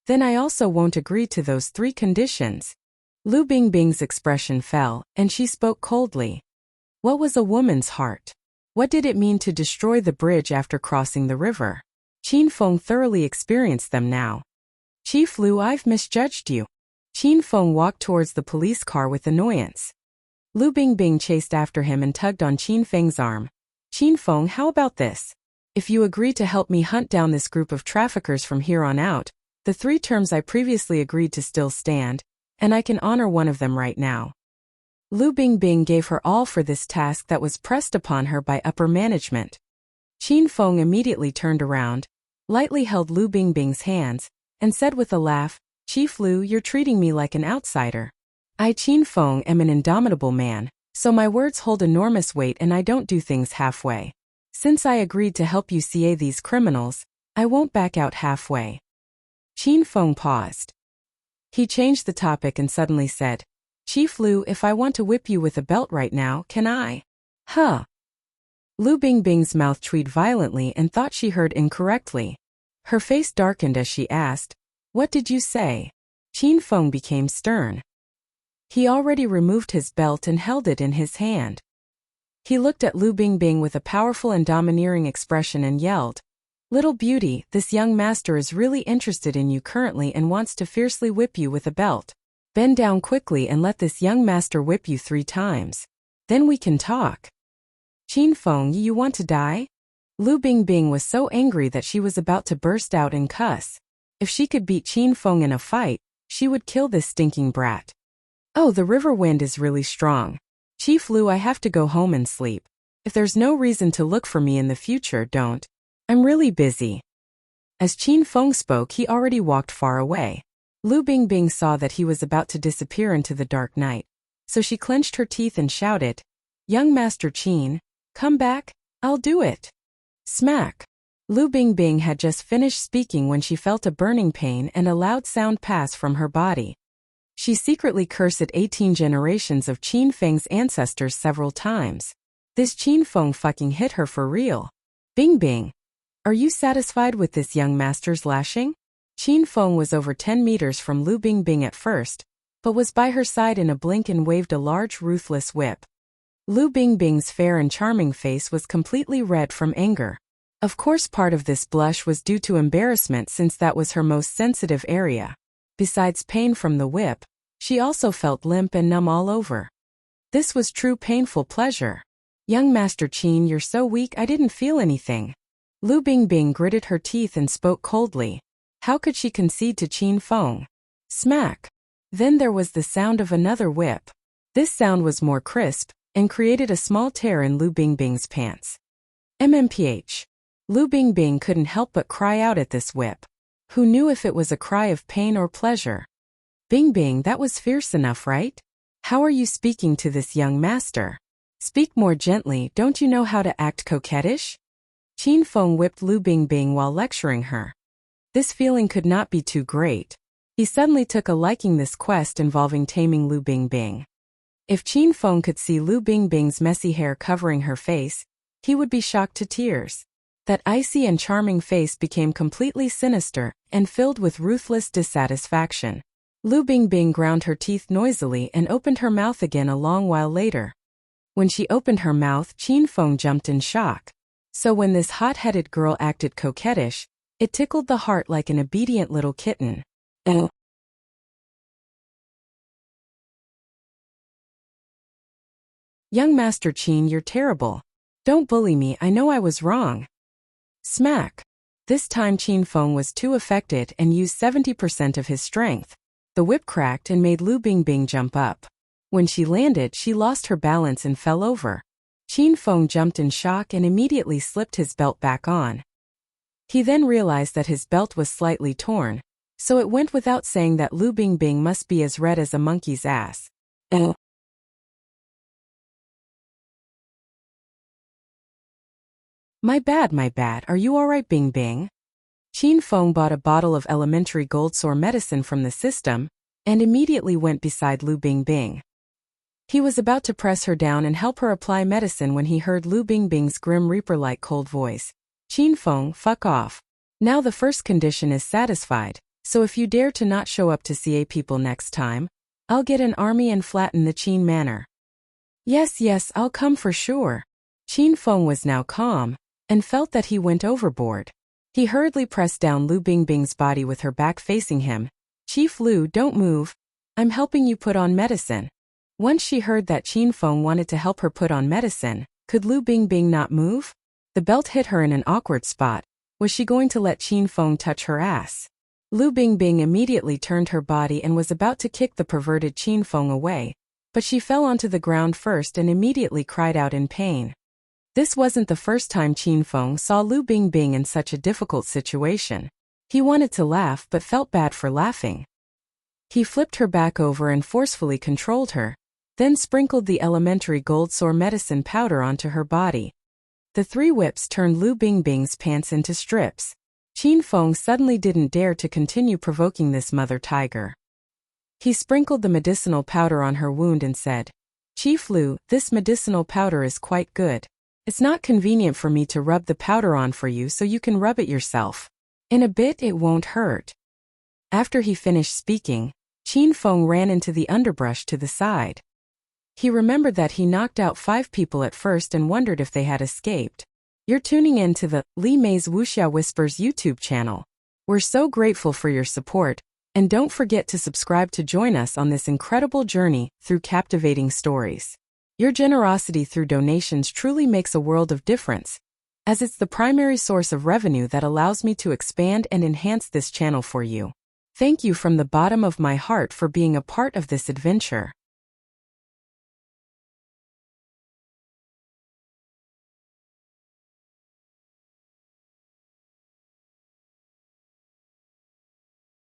[SPEAKER 1] "Then I also won't agree to those 3 conditions." Lu Bingbing's expression fell, and she spoke coldly. What was a woman's heart? What did it mean to destroy the bridge after crossing the river? Qin Feng thoroughly experienced them now. "Chief Lu, I've misjudged you." Qin Feng walked towards the police car with annoyance. Lu Bingbing chased after him and tugged on Qin Feng's arm. "Qin Feng, how about this? If you agree to help me hunt down this group of traffickers from here on out, the 3 terms I previously agreed to still stand, and I can honor one of them right now." Lu Bingbing gave her all for this task that was pressed upon her by upper management. Qin Feng immediately turned around, lightly held Lu Bingbing's hands, and said with a laugh, "Chief Lu, you're treating me like an outsider. I, Qin Feng, am an indomitable man, so my words hold enormous weight and I don't do things halfway. Since I agreed to help you CA these criminals, I won't back out halfway." Qin Feng paused. He changed the topic and suddenly said, "Chief Lu, if I want to whip you with a belt right now, can I?" "Huh?" Lu Bingbing's mouth tweaked violently and thought she heard incorrectly. Her face darkened as she asked, "What did you say?" Qin Feng became stern. He already removed his belt and held it in his hand. He looked at Lu Bingbing with a powerful and domineering expression and yelled, "Little beauty, this young master is really interested in you currently and wants to fiercely whip you with a belt. Bend down quickly and let this young master whip you 3 times. Then we can talk." "Qin Feng, you want to die?" Lu Bingbing was so angry that she was about to burst out and cuss. If she could beat Qin Feng in a fight, she would kill this stinking brat. "Oh, the river wind is really strong. Chief Lu, I have to go home and sleep. If there's no reason to look for me in the future, don't. I'm really busy." As Qin Feng spoke, he already walked far away. Lu Bingbing saw that he was about to disappear into the dark night, so she clenched her teeth and shouted, "Young Master Qin, come back, I'll do it." Smack! Lu Bingbing had just finished speaking when she felt a burning pain and a loud sound pass from her body. She secretly cursed 18 generations of Qin Feng's ancestors several times. This Qin Feng fucking hit her for real. "Bingbing, are you satisfied with this young master's lashing?" Qin Feng was over 10 meters from Lu Bingbing at first, but was by her side in a blink and waved a large ruthless whip. Lu Bingbing's fair and charming face was completely red from anger. Of course, part of this blush was due to embarrassment since that was her most sensitive area. Besides pain from the whip, she also felt limp and numb all over. This was true painful pleasure. "Young Master Qin, you're so weak I didn't feel anything." Lu Bingbing gritted her teeth and spoke coldly. How could she concede to Qin Feng? Smack! Then there was the sound of another whip. This sound was more crisp, and created a small tear in Lu Bingbing's pants. MMPH. Lu Bingbing couldn't help but cry out at this whip. Who knew if it was a cry of pain or pleasure? Bingbing, that was fierce enough, right? How are you speaking to this young master? Speak more gently, don't you know how to act coquettish? Qin Feng whipped Lu Bingbing while lecturing her. This feeling could not be too great. He suddenly took a liking this quest involving taming Lu Bingbing. If Qin Feng could see Lu Bingbing's messy hair covering her face, he would be shocked to tears. That icy and charming face became completely sinister and filled with ruthless dissatisfaction. Lu Bingbing ground her teeth noisily and opened her mouth again a long while later. When she opened her mouth, Qin Feng jumped in shock. So when this hot-headed girl acted coquettish, it tickled the heart like an obedient little kitten. Young Master Qin, you're terrible. Don't bully me, I know I was wrong. Smack! This time Qin Feng was too affected and used 70% of his strength. The whip cracked and made Lu Bingbing jump up. When she landed, she lost her balance and fell over. Qin Feng jumped in shock and immediately slipped his belt back on. He then realized that his belt was slightly torn, so it went without saying that Lu Bingbing must be as red as a monkey's ass. My bad, are you alright, Bingbing? Qin Feng bought a bottle of elementary gold sore medicine from the system, and immediately went beside Lu Bingbing. He was about to press her down and help her apply medicine when he heard Lu Bingbing's grim reaper-like cold voice. Qin Feng, fuck off. Now the first condition is satisfied, so if you dare to not show up to CA people next time, I'll get an army and flatten the Qin manor. Yes, I'll come for sure. Qin Feng was now calm, and felt that he went overboard. He hurriedly pressed down Lu Bingbing's body with her back facing him. Chief Lu, don't move. I'm helping you put on medicine. Once she heard that Qin Feng wanted to help her put on medicine, could Lu Bingbing not move? The belt hit her in an awkward spot. Was she going to let Qin Feng touch her ass? Lu Bingbing immediately turned her body and was about to kick the perverted Qin Feng away, but she fell onto the ground first and immediately cried out in pain. This wasn't the first time Qin Feng saw Lu Bingbing in such a difficult situation. He wanted to laugh but felt bad for laughing. He flipped her back over and forcefully controlled her, then sprinkled the elementary gold sore medicine powder onto her body. The 3 whips turned Lu Bingbing's pants into strips. Qin Feng suddenly didn't dare to continue provoking this mother tiger. He sprinkled the medicinal powder on her wound and said, Chief Lu, this medicinal powder is quite good. It's not convenient for me to rub the powder on for you so you can rub it yourself. In a bit it won't hurt. After he finished speaking, Qin Feng ran into the underbrush to the side. He remembered that he knocked out 5 people at first and wondered if they had escaped. You're tuning in to the Li Mei's Wuxia Whispers YouTube channel. We're so grateful for your support, and don't forget to subscribe to join us on this incredible journey through captivating stories. Your generosity through donations truly makes a world of difference, as it's the primary source of revenue that allows me to expand and enhance this channel for you. Thank you from the bottom of my heart for being a part of this adventure.